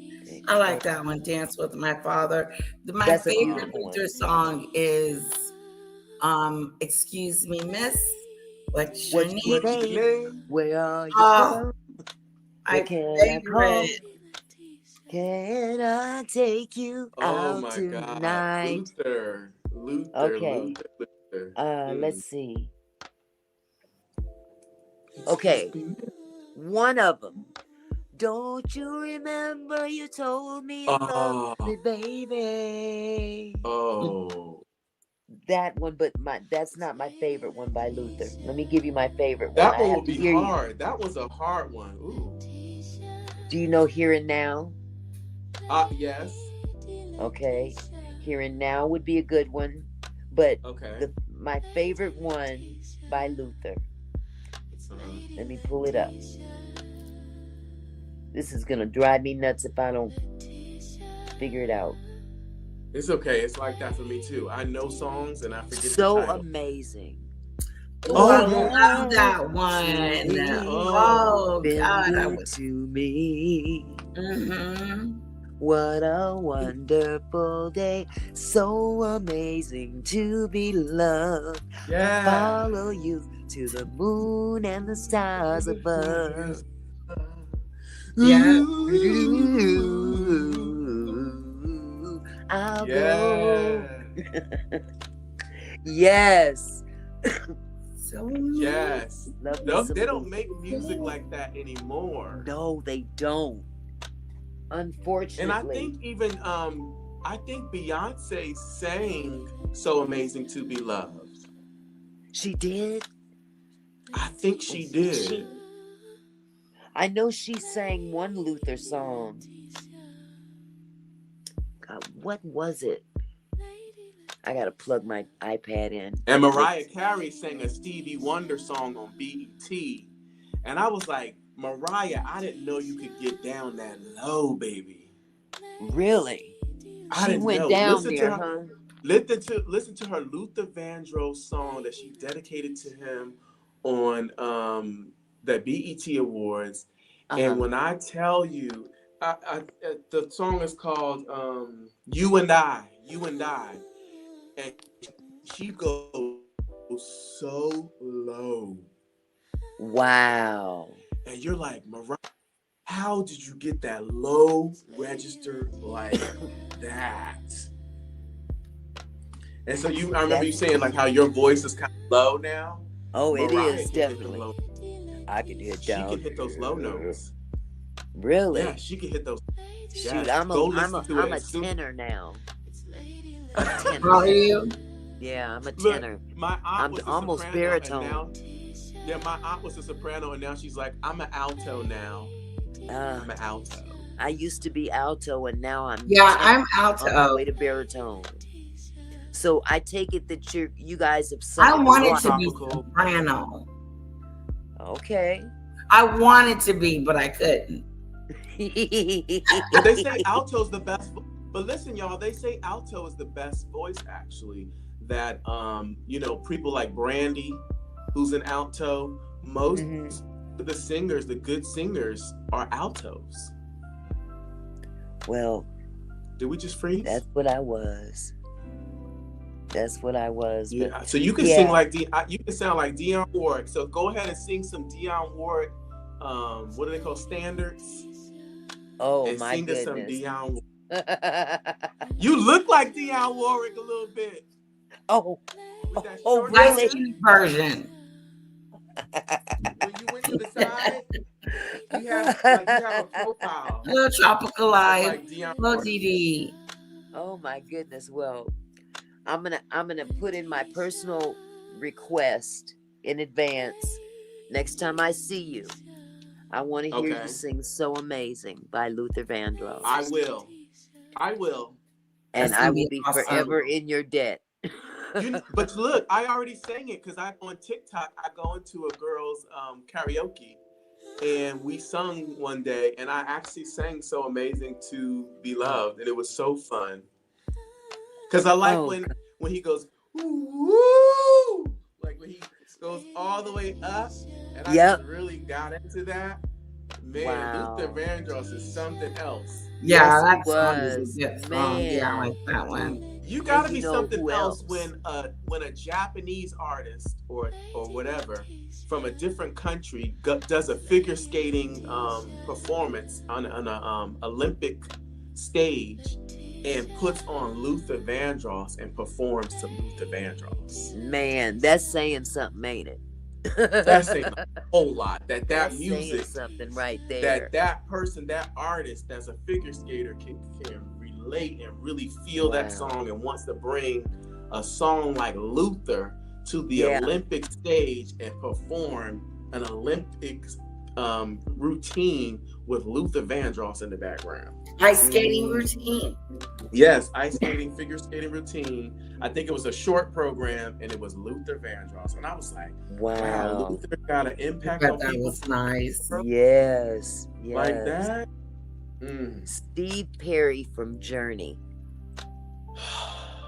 I like that one, Dance with My Father. My That's a favorite beautiful Luther one. song is Excuse Me, Miss. What's your What's your name? name? Where are you Oh, from? my Where can I come? favorite. Can I take you Oh out my God, tonight? Luther. Okay. Let's see. Okay. One of them. Don't you remember you told me you loved me, baby? Oh. That one, but that's not my favorite one by Luther. Let me give you my favorite one. That I one have will to be hear you. hard. That was a hard one. Ooh. Do you know Here and Now? Yes. Okay. Here and Now would be a good one. But Okay. my favorite one by Luther. Let me pull it up. This is going to drive me nuts if I don't figure it out. It's okay. It's like that for me too. I know songs and I forget So the title. amazing. Oh, I love that one. Oh, Been God. good to me. Mm-hmm. What a wonderful day. So amazing to be loved. Yeah. Follow you to the moon and the stars above. Yeah. I'll Yeah. go. Yes. So Yes. Love me No, some they don't Luther. make music like that anymore. No, they don't. Unfortunately. And I think even I think Beyonce sang So Amazing to Be Loved. She did? I think she did. I know she sang one Luther song. God, what was it? I gotta plug my iPad in. And Mariah Carey sang a Stevie Wonder song on BET. And I was like, Mariah, I didn't know you could get down that low, baby. Really? I She didn't went know. down Listen there, to her, huh? Listen to her Luther Vandross song that she dedicated to him on the BET Awards. And when I tell you, the song is called You and I. And she goes so low. Wow. And you're like, Mariah, how did you get that low register like that? And so I remember you saying like how your voice is kind of low now. Oh, it Mariah is can hit definitely. the low- I can hit She down. can hit those low notes. Really? Yeah, she can hit those. Shoot, Yes. I'm Go a listen to it I'm a as soon- tenor now. Are you? Yeah, I'm a Look, tenor. my aunt I'm was a almost soprano, baritone. and now, yeah, my aunt was a soprano, and now she's like, I'm an alto now. I'm an alto. I used to be alto, and now I'm Yeah, tenor, I'm alto. on my way to baritone. So I take it that you guys have I sung wanted to be tropical. soprano. Okay. I wanted to be, but I couldn't. But they say alto's the best. But listen, y'all, they say alto is the best voice, actually. That you know, people like Brandy, who's an alto. Most of the singers, the good singers, are altos. Well, did we just freeze? That's what I was. That's what I was. Yeah. But, So you can sing like you can sound like Dionne Warwick. So go ahead and sing some Dionne Warwick. What do they call standards? Oh and my sing us some goodness. Dionne Warwick. You look like Dionne Warwick a little bit. Oh, oh, really? Version. When you went to the side, you have a profile. Hello, Tropical Live. Like Dionne Hello, Warwick. Dee. Oh my goodness. Well, I'm gonna put in my personal request in advance. Next time I see you, I want to hear you sing "So Amazing" by Luther Vandross. I will. And That's I gonna will be be awesome. forever in your debt. But look, I already sang it because on TikTok I go into a girl's karaoke, and we sung one day, and I actually sang "So Amazing" to Be Loved, and it was so fun. Because I like when he goes woo, like when he goes all the way up, and I just really got into that. Man, Wow. Luther Vandross is something else. Yeah, Yes, that he song is was. a good song. Yeah, I Man. like that one. You gotta And be you know something who else else? when a Japanese artist or whatever from a different country does a figure skating performance on an Olympic stage and puts on Luther Vandross and performs to Luther Vandross. Man, that's saying something, ain't it? That's saying a whole lot. That That's music, saying something right there. that person, that artist, that's a figure skater can relate and really feel that song and wants to bring a song like Luther to the Olympic stage and perform an Olympic routine with Luther Vandross in the background. Ice skating routine. Yes, ice skating, figure skating routine. I think it was a short program, and it was Luther Vandross, and I was like, "Wow, Luther got an impact on That people." was nice. Yes, yes. Like that. Steve Perry from Journey.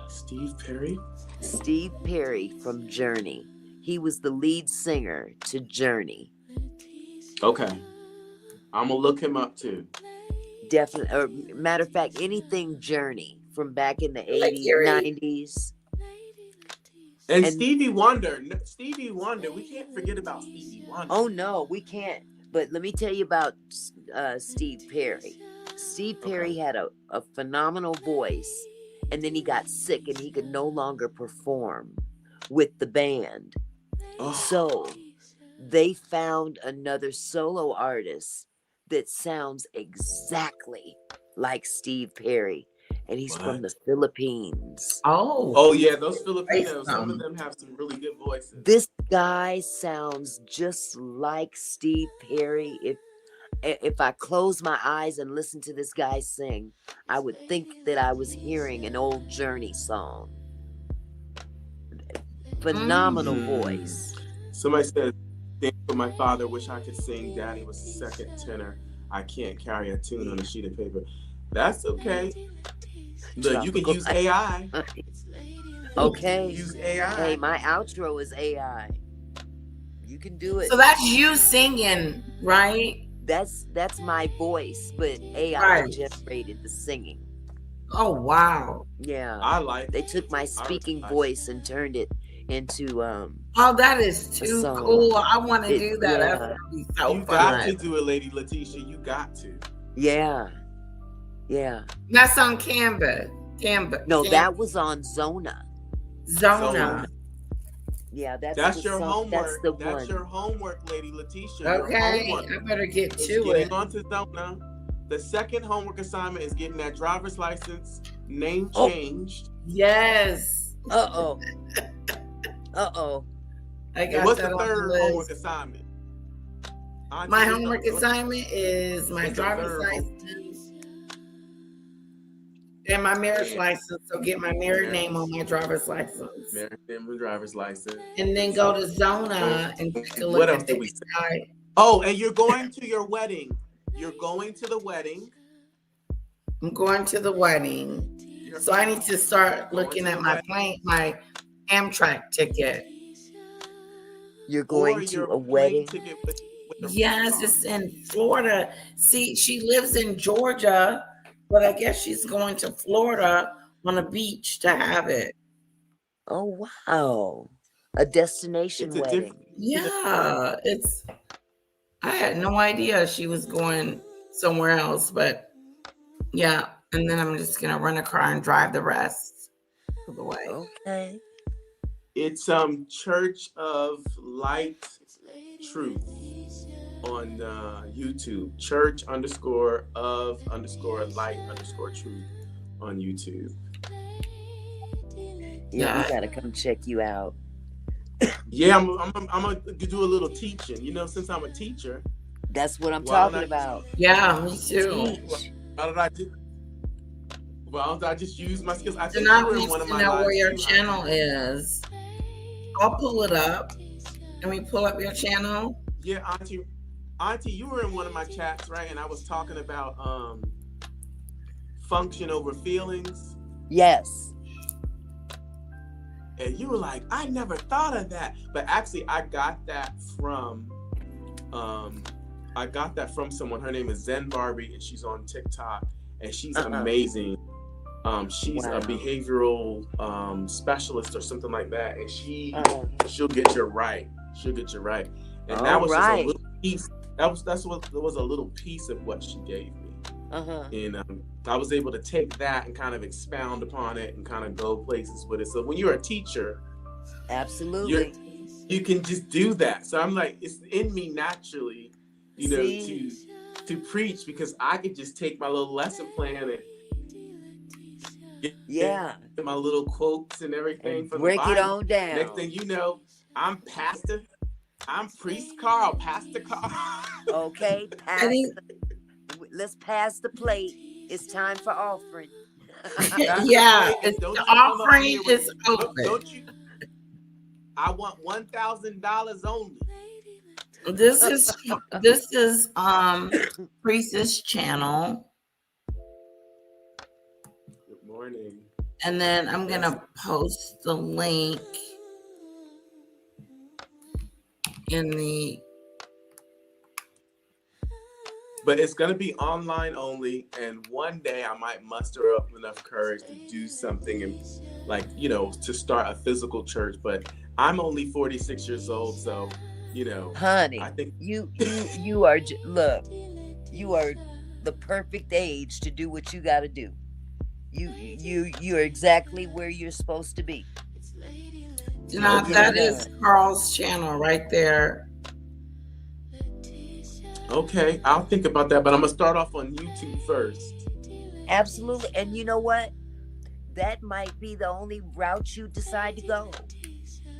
Steve Perry? Steve Perry from Journey. He was the lead singer to Journey. Okay. I'm gonna look him up too. Definitely. Or, matter of fact, anything Journey from back in the 80s, Yuri. 90s. And Stevie Wonder. We can't forget about Stevie Wonder. Oh, no, we can't. But let me tell you about Steve Perry. Steve Perry had a phenomenal voice, and then he got sick and he could no longer perform with the band. So they found another solo artist that sounds exactly like Steve Perry, and he's from the Philippines. Oh yeah, those Filipinos, some of them have some really good voices. This guy sounds just like Steve Perry. If I close my eyes and listen to this guy sing, I would think that I was hearing an old Journey song. Phenomenal voice. Somebody said, "Dance with my father, wish I could sing. Daddy was the second tenor. I can't carry a tune on a sheet of paper." That's okay. Look, you can use AI. Okay. Use AI. Hey, my outro is AI. You can do it. So that's you singing, right? That's my voice, but AI Right. generated the singing. Oh wow. Yeah. I like. They took my speaking voice and turned it into Oh, that is too song. cool. I want to It- do that. yeah. That's gonna be so You got to fun. do it, Lady Letitia. You got to. Yeah. Yeah. That's on Canva. No, that was on Zona. Zona. Yeah, that's That's the your song. homework. That's the That's one. your homework, Lady Letitia. Okay, Your homework I better get is to getting it. onto Zona. The second homework assignment is getting that driver's license name Oh. changed. Yes. Uh-oh. Uh-oh. I And got what's that the on the third list. homework assignment? Auntie, My what's the- homework what's- assignment is my what's the driver's third license and my marriage And- license. So get my married Marriage. name on my driver's license. Married and driver's license. And then go to Zona and take a look What at else did the we say? sky. Oh, and you're going to your wedding. You're going to the wedding. I'm going to the wedding. So I need to start looking at my plane, my Amtrak ticket. You're Or going to your a plane wedding? ticket with the Yes, it's in Florida. See, she lives in Georgia, but I guess she's going to Florida on a beach to have it. Oh, wow. A destination It's a wedding. different. Yeah, I had no idea she was going somewhere else, but yeah. And then I'm just gonna rent a car and drive the rest of the way. Okay. It's Church of Light Truth on YouTube. Church _of_light_truth on YouTube. Yeah, we gotta come check you out. Yeah, I'm gonna do a little teaching. You know, since I'm a teacher. That's what I'm Why don't talking about. Yeah, me too. Why don't I do? Well, I just use my skills. I think Janai you were in wants one of to my know where lives your too, channel is. I'll pull it up. Let me pull up your channel. Yeah, Auntie, you were in one of my chats, right? And I was talking about function over feelings. Yes. And you were like, I never thought of that. But actually, I got that from someone. Her name is Zen Barbie, and she's on TikTok, and she's amazing. She's a behavioral specialist or something like that, and she'll get you right. She'll get you right. And that was just a little piece. That was a little piece of what she gave me. And I was able to take that and kind of expound upon it and kind of go places with it. So when you're a teacher, absolutely, you can just do that. So I'm like, it's in me naturally, you know, to preach, because I could just take my little lesson plan and get my little quotes and everything and from break the it Bible. on down. Next thing you know, I'm Priest Carl, Pastor Carl. Okay, let's pass the plate. It's time for offering. Yeah, the offering is open. I want $1,000 only. This is Priest's channel. Good morning. And then I'm gonna post the link in the. But it's going to be online only, and one day I might muster up enough courage to do something and, like, you know, to start a physical church. But I'm only 46 years old, so, you know, honey, I think you are look, you are the perfect age to do what you got to do. You're exactly where you're supposed to be. Now that is Carl's channel right there. Okay, I'll think about that, but I'm gonna start off on YouTube first. Absolutely. And you know what? That might be the only route you decide to go.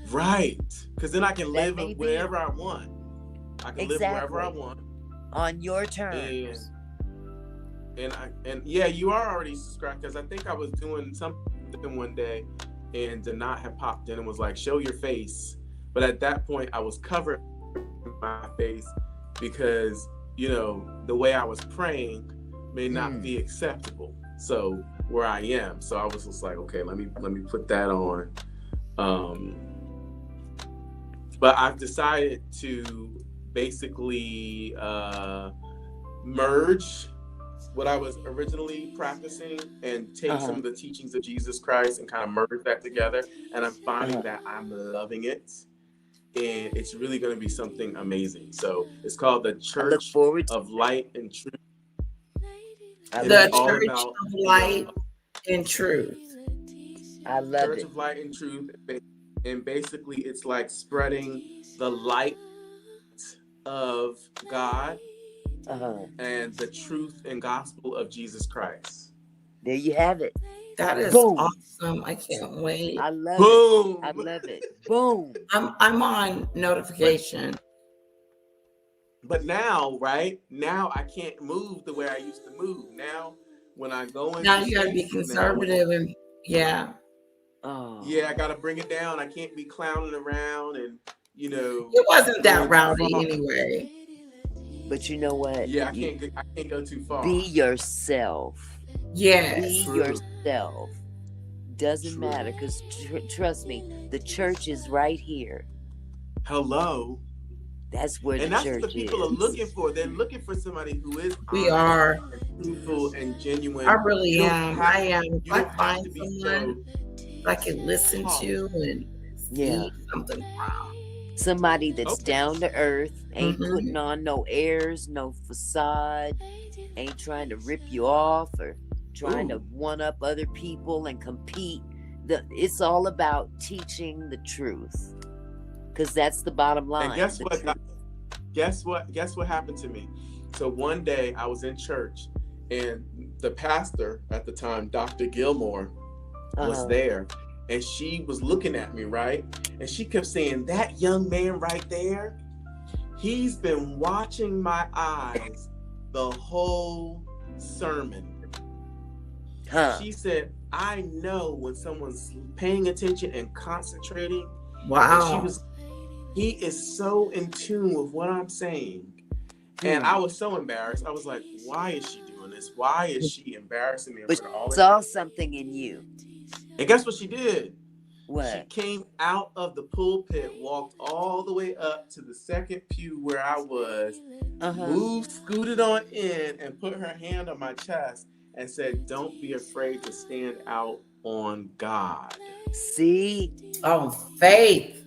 Right, because then I can live may be wherever I want. I can live wherever I want on your terms. And yeah, you are already subscribed, because I think I was doing something one day, and Danat had popped in and was like, "Show your face," but at that point I was covering my face, because, you know, the way I was praying may not be acceptable. So where I am, so I was just like, okay, let me put that on. But I've decided to basically merge what I was originally practicing and take some of the teachings of Jesus Christ and kind of merge that together. And I'm finding that I'm loving it. And it's really going to be something amazing. So it's called the Church of Light and Truth. The Church of Light and Truth. I love Church of Light and Truth. And basically it's like spreading the light of God and the truth and gospel of Jesus Christ. There you have it. That is Boom. awesome. I can't wait. I love Boom. it. I love it. Boom. I'm on notification. But now, right now, I can't move the way I used to move. Now, when I go in, Now you gotta be conservative and yeah. Oh. Yeah, I gotta bring it down. I can't be clowning around and It wasn't that rowdy anyway. But you know what? Yeah, I can't go too far. Be yourself. Yes. Be True. yourself. Doesn't True. matter, because trust me, the church is right here. Hello. That's where And the that's church what the people is. are looking for. They're looking for somebody who is We honest are. and truthful and genuine. I really You don't am. have- I am. You If I don't have find to be someone I can listen to and Yeah. see something wrong. Somebody that's Okay. down to earth, ain't Mhm. putting on no airs, no facade, ain't trying to rip you off or trying to Ooh. one up other people and compete. It's all about teaching the truth, because that's the bottom line. And guess the what? truth. Guess what happened to me? So one day I was in church, and the pastor at the time, Dr. Gilmore, was Uh-huh. there, and she was looking at me, right? And she kept saying, "That young man right there, he's been watching my eyes the whole sermon." Huh. She said, "I know when someone's paying attention and concentrating." Wow. And she was, he is so in tune with what I'm saying. And I was so embarrassed. I was like, why is she doing this? Why is she embarrassing me in But front of all she this? saw something in you. And guess what she did? She What? came out of the pulpit, walked all the way up to the second pew where I was, moved, scooted on in, and put her hand on my chest and said, "Don't be afraid to stand out on God." See? Oh, faith.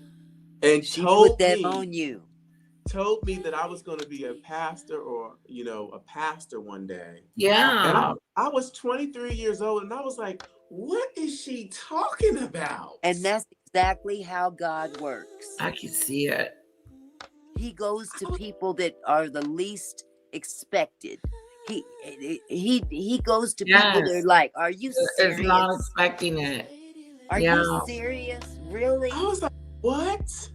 And She told put that me, on you. told me that I was going to be a pastor or, a pastor one day. Yeah. And I was 23 years old, and I was like, what is she talking about? And that's exactly how God works. I can see it. He goes to people that are the least expected. He goes to people that Yes. are like, "Are you It's serious? not expecting it. Are Yeah. you serious? Really?" I was like, what?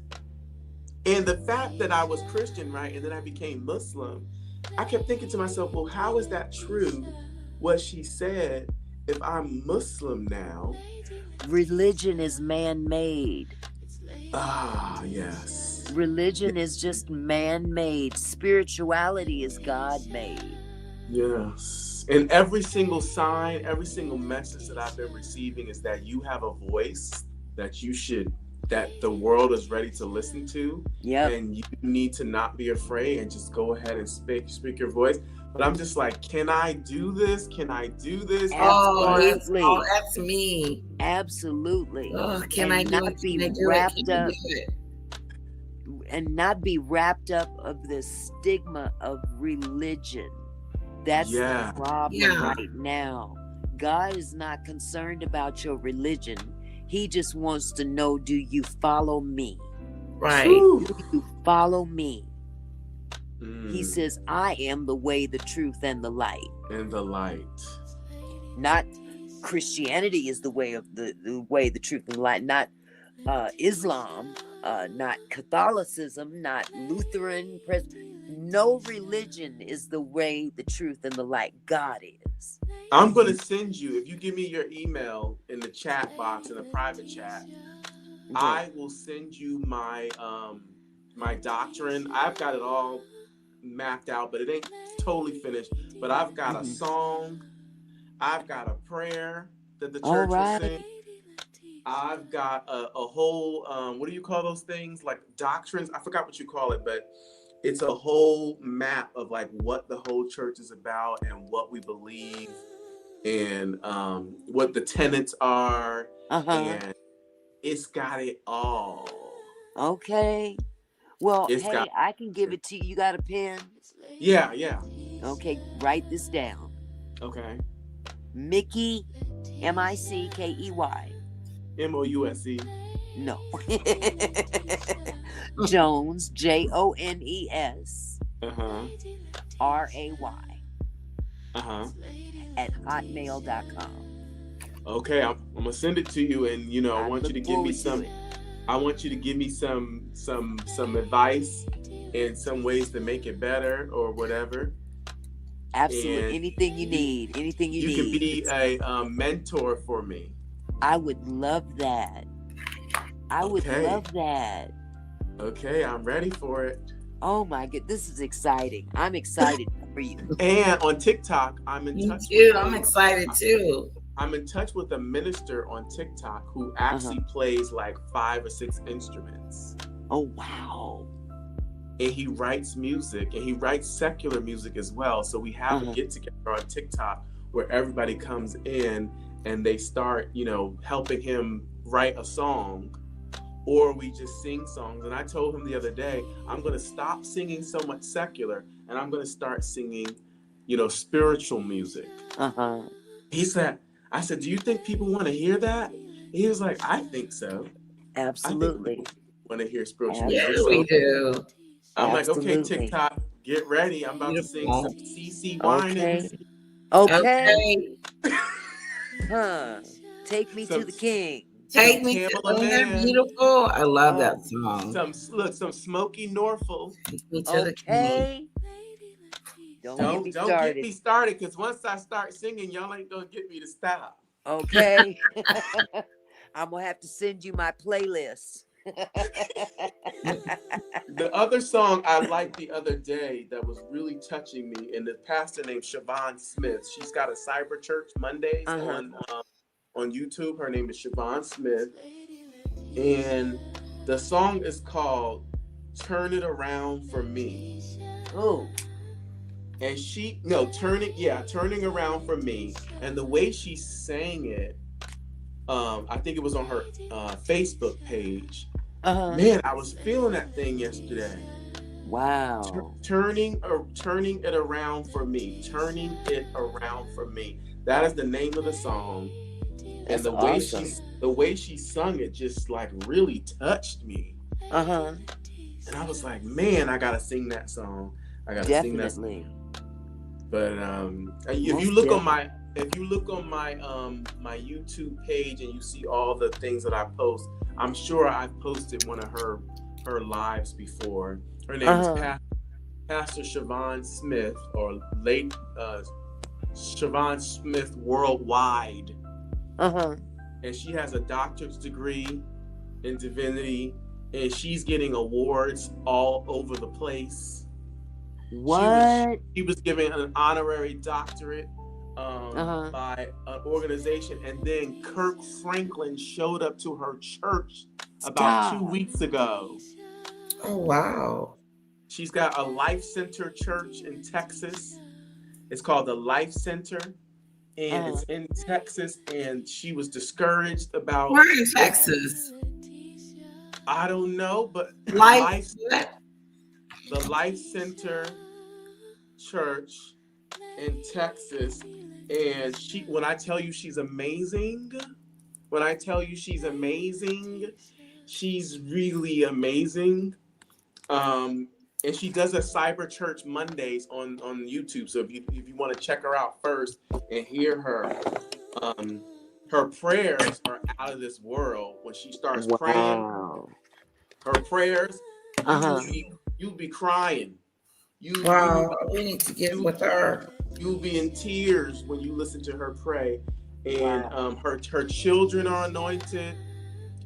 And the fact that I was Christian, right, and then I became Muslim, I kept thinking to myself, well, how is that true, what she said, if I'm Muslim now? Religion is man-made. Ah, yes. Religion is just man-made. Spirituality is God-made. Yes. And every single sign, every single message that I've been receiving is that you have a voice that the world is ready to listen to. Yeah. And you need to not be afraid and just go ahead and speak your voice. But I'm just like, can I do this? Can I do this? Absolutely. That's me. Absolutely. Oh, can And I do not it? be Can I do it? wrapped Can I up do it? and not be wrapped up of the stigma of religion. That's Yeah. the problem Yeah. right now. God is not concerned about your religion. He just wants to know, do you follow me? Right. Whew. Do you follow me? Mm. He says, I am the way, the truth, and the light. And the light. Not Christianity is the way of the way, the truth, and the light. Not Islam, not Catholicism, not Lutheran. No religion is the way, the truth, and the light. God is. I'm going to send you, if you give me your email in the chat box, in the private chat, I will send you my my doctrine. I've got it all mapped out, but it ain't totally finished. But I've got a song. I've got a prayer that the church will sing. I've got a whole, what do you call those things? Like doctrines. I forgot what you call it, but it's a whole map of like what the whole church is about and what we believe and what the tenets are. And it's got it all. Okay. Well, It's hey, got- I can give it to you. You got a pen? Yeah, yeah. Okay, write this down. Okay. Mickey, Mickey. Mouse. No. Jones, Jones, Uh-huh. Ray, Uh-huh. at hotmail.com. Okay, I'm gonna send it to you, and you know, I want you to look give me forward to some. it. I want you to give me some advice and some ways to make it better or whatever. Absolutely. And Anything you need. Anything you you need. can be a mentor for me. I would love that. I would Okay. love that. Okay, I'm ready for it. Oh my god, this is exciting. I'm excited for you. And on TikTok, I'm in Me touch. too. with- I'm excited too. I'm in touch with a minister on TikTok who actually plays like 5 or 6 instruments. Oh wow. And he writes music, and he writes secular music as well. So we have a get together on TikTok where everybody comes in and they start, you know, helping him write a song, or we just sing songs. And I told him the other day, I'm going to stop singing so much secular and I'm going to start singing, you know, spiritual music. He said, I said, do you think people want to hear that? He was like, I think so. Absolutely. Want to hear spiritual Yeah, music. we do. I'm like, okay, Absolutely. TikTok, get ready. I'm about to sing some CC Winans. Okay. Huh. Take me to the king. Take me to Pamela the Mann. beautiful. I love that song. Some Smokey Norfolk. Take me to the king. Don't Don't get get me me started. started, because once I start singing, y'all ain't gonna get me to stop. Okay. I'm gonna have to send you my playlist. The other song I liked the other day that was really touching me, and the pastor named Siobhan Smith. She's got a Cyber Church Mondays on YouTube. Her name is Siobhan Smith, and the song is called "Turn It Around for Me." Oh. And turning around for me. And the way she sang it, I think it was on her Facebook page. Man, I was feeling that thing yesterday. Wow. Turning it around for me. Turning it around for me. That is the name of the song. That's and the way she sung it just like really touched me. And I was like, man, I gotta sing that song. I gotta sing that song. But if you look on my my YouTube page and you see all the things that I post, I'm sure I've posted one of her lives before. Her name is Pastor Siobhan Smith, or late Siobhan Smith Worldwide. And she has a doctorate degree in divinity, and she's getting awards all over the place. What? She was given an honorary doctorate by an organization, and then Kirk Franklin showed up to her church about 2 weeks ago. Oh, wow. She's got a Life Center church in Texas. It's called the Life Center, and it's in Texas, and she was discouraged about... Where in Texas? I don't know, but the Life Center Church in Texas, and when I tell you she's amazing, she's really amazing. And she does a Cyber Church Mondays on YouTube. So if you want to check her out first and hear her, her prayers are out of this world. When she starts praying, her prayers, you'll be crying. Wow, we need to get with her. You'll be in tears when you listen to her pray. And her children are anointed.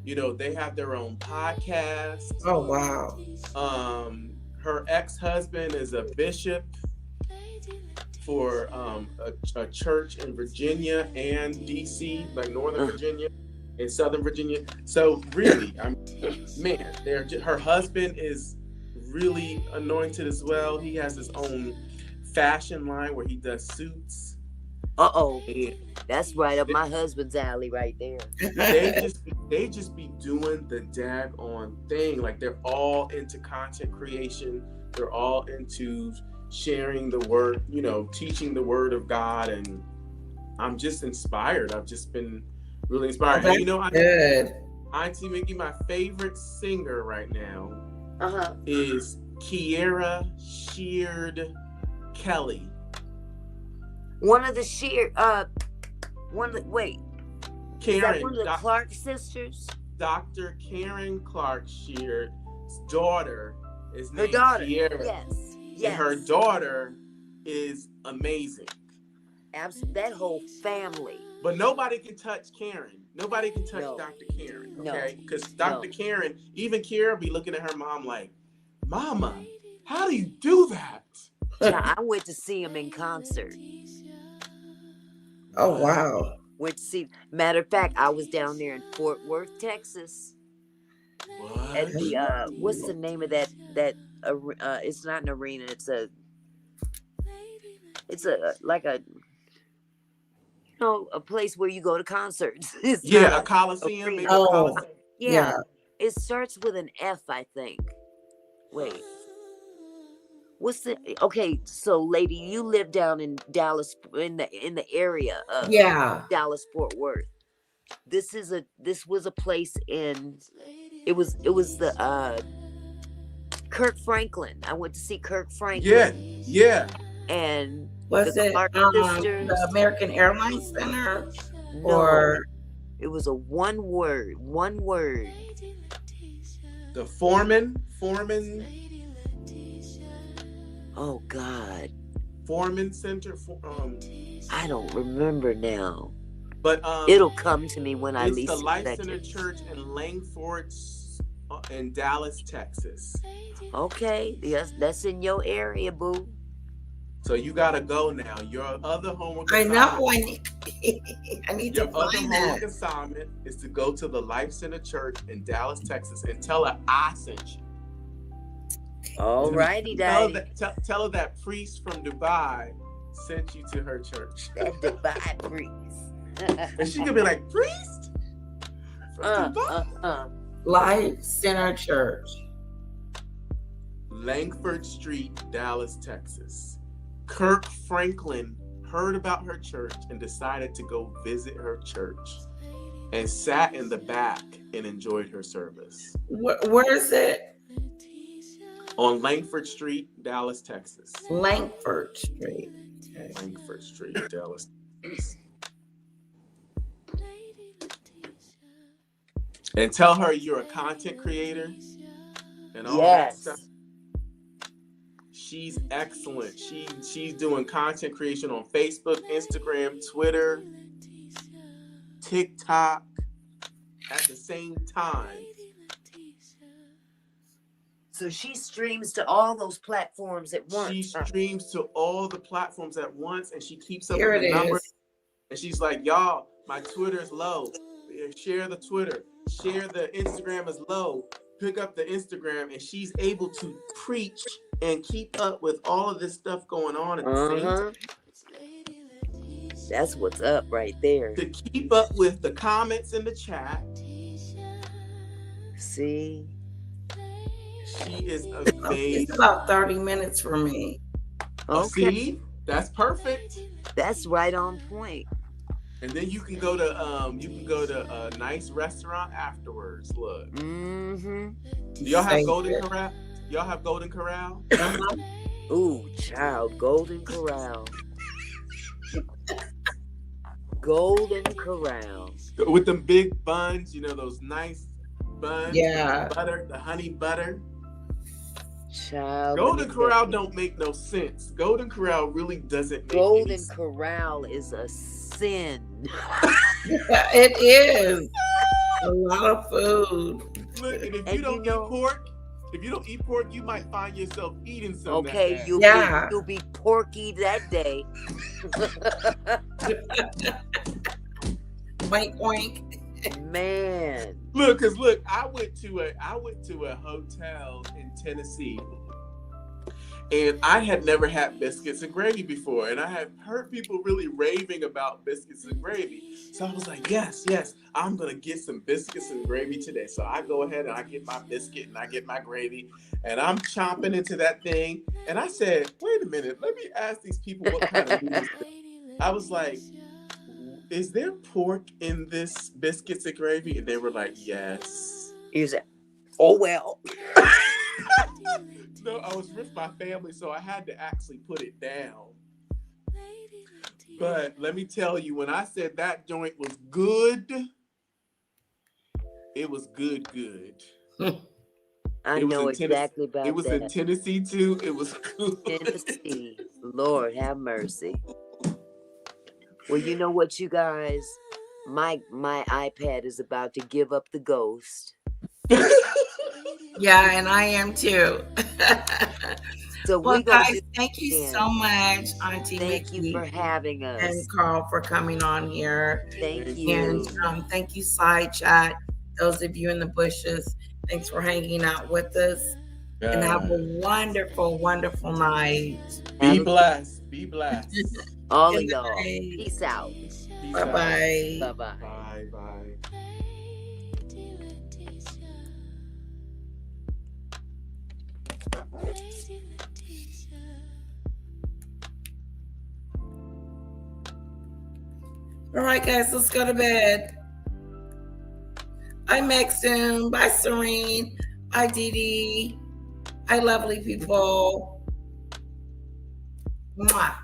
You know, they have their own podcast. Oh, wow. Her ex-husband is a bishop for a church in Virginia and DC, like Northern Virginia and Southern Virginia. So really, her husband is really anointed as well. He has his own fashion line where he does suits. That's right up my husband's alley right there. They just be doing the daggone thing. Like, they're all into content creation. They're all into sharing the word, you know, teaching the word of God. And I'm just inspired. I've just been really inspired. Oh, and, you know, good. Auntie Mickey, my favorite singer right now is Kiera Sheard Kelly. One of the Is that Karen, one of the Clark sisters? Dr. Karen Clark Sheard's daughter is Her named daughter. Kiera. Yes. And her daughter is amazing. That whole family. But nobody can touch Karen. Nobody can touch No. Dr. Karen, No. okay? Because Dr. Karen, even Kiera be looking at her mom like, Mama, how do you do that? I went to see him in concert. Oh, wow. Went to see. Matter of fact, I was down there in Fort Worth, Texas. What? At the what's the name of that? It's not an arena. It's like a a place where you go to concerts. It's Yeah, not a Coliseum. Maybe a Oh, Coliseum. Yeah. It starts with an F, I think. Wait. What's the okay? So, lady, you live down in Dallas, in the area of Dallas Fort Worth. This was a place in. It was the Kirk Franklin. I went to see Kirk Franklin. Yeah. And Was the it Clark sisters. the American Airlines Center? No, Or it was a one word. The Foreman. Oh God. Foreman Center. I don't remember now. But it'll come to me when I it's least the Life expect Center it. Church in Langford, in Dallas, Texas. Okay, yes, that's in your area, boo. So you gotta go now. Your other homework. I know. assignment- I need Your to other find homework that. assignment is to go to the Life Center Church in Dallas, Texas, and tell her I sent you. All righty, Tell daddy. tell her that priest from Dubai sent you to her church. That Dubai priest. And she could be like, priest? From Dubai? Life Center Church. Langford Street, Dallas, Texas. Kirk Franklin heard about her church and decided to go visit her church and sat in the back and enjoyed her service. Where is it? On Langford Street, Dallas, Texas. Langford Street. Okay. Langford Street, Dallas, Texas. And tell her you're a content creator and all that stuff. She's excellent. She's doing content creation on Facebook, Instagram, Twitter, TikTok at the same time. So she streams to all those platforms at once. She streams to all the platforms at once, and she keeps up Here with the it numbers. is. And she's like, y'all, my Twitter is low. Share the Twitter. Share the Instagram is low. Pick up the Instagram, and she's able to preach and keep up with all of this stuff going on at the same time. That's what's up right there. To keep up with the comments in the chat. See? She is amazing. It's about 30 minutes for me. Okay. See? That's perfect. That's right on point. And then you can go to a nice restaurant afterwards. Look. Mm-hmm. Do y'all have Thank Golden you. Corral? Y'all have Golden Corral? Ooh, child, Golden Corral. Golden Corral. With them big buns, those nice buns. Yeah. Butter, the honey butter. Child. Golden Corral don't make no sense. Golden Corral really doesn't make Golden any sense. Corral is a sin. It is. A lot of food. Look, and if you don't eat pork, you might find yourself eating some. Okay, that you'll be porky that day. Wink, wink. Man. Look, I went to a hotel in Tennessee, and I had never had biscuits and gravy before, and I had heard people really raving about biscuits and gravy. So I was like, yes, I'm gonna get some biscuits and gravy today. So I go ahead and I get my biscuit and I get my gravy, and I'm chomping into that thing. And I said, wait a minute, let me ask these people what kind of noodles. I was like, is there pork in this biscuits and gravy? And they were like, yes. You said, oh well. No, I was with my family, so I had to actually put it down. But let me tell you, when I said that joint was good, it was good. I It was know in Tennessee. exactly about It was that. in Tennessee too. It was good. Tennessee. Lord have mercy. Well, you know what, you guys? My iPad is about to give up the ghost. Yeah, and I am too. So Well, we gonna guys, do thank you again. so much, Auntie Thank Mickey you for having us. and Carl, for coming on here. Thank And you. thank you, Side Chat. Those of you in the bushes, thanks for hanging out with us. And have a wonderful, wonderful night. Be blessed. Be blessed. All of Good y'all. night. Peace out. Bye-bye. Bye-bye. Bye. All right, guys, let's go to bed. Bye, Maxim. Bye, Serene. Bye, Dee. Bye, lovely people. Mwah.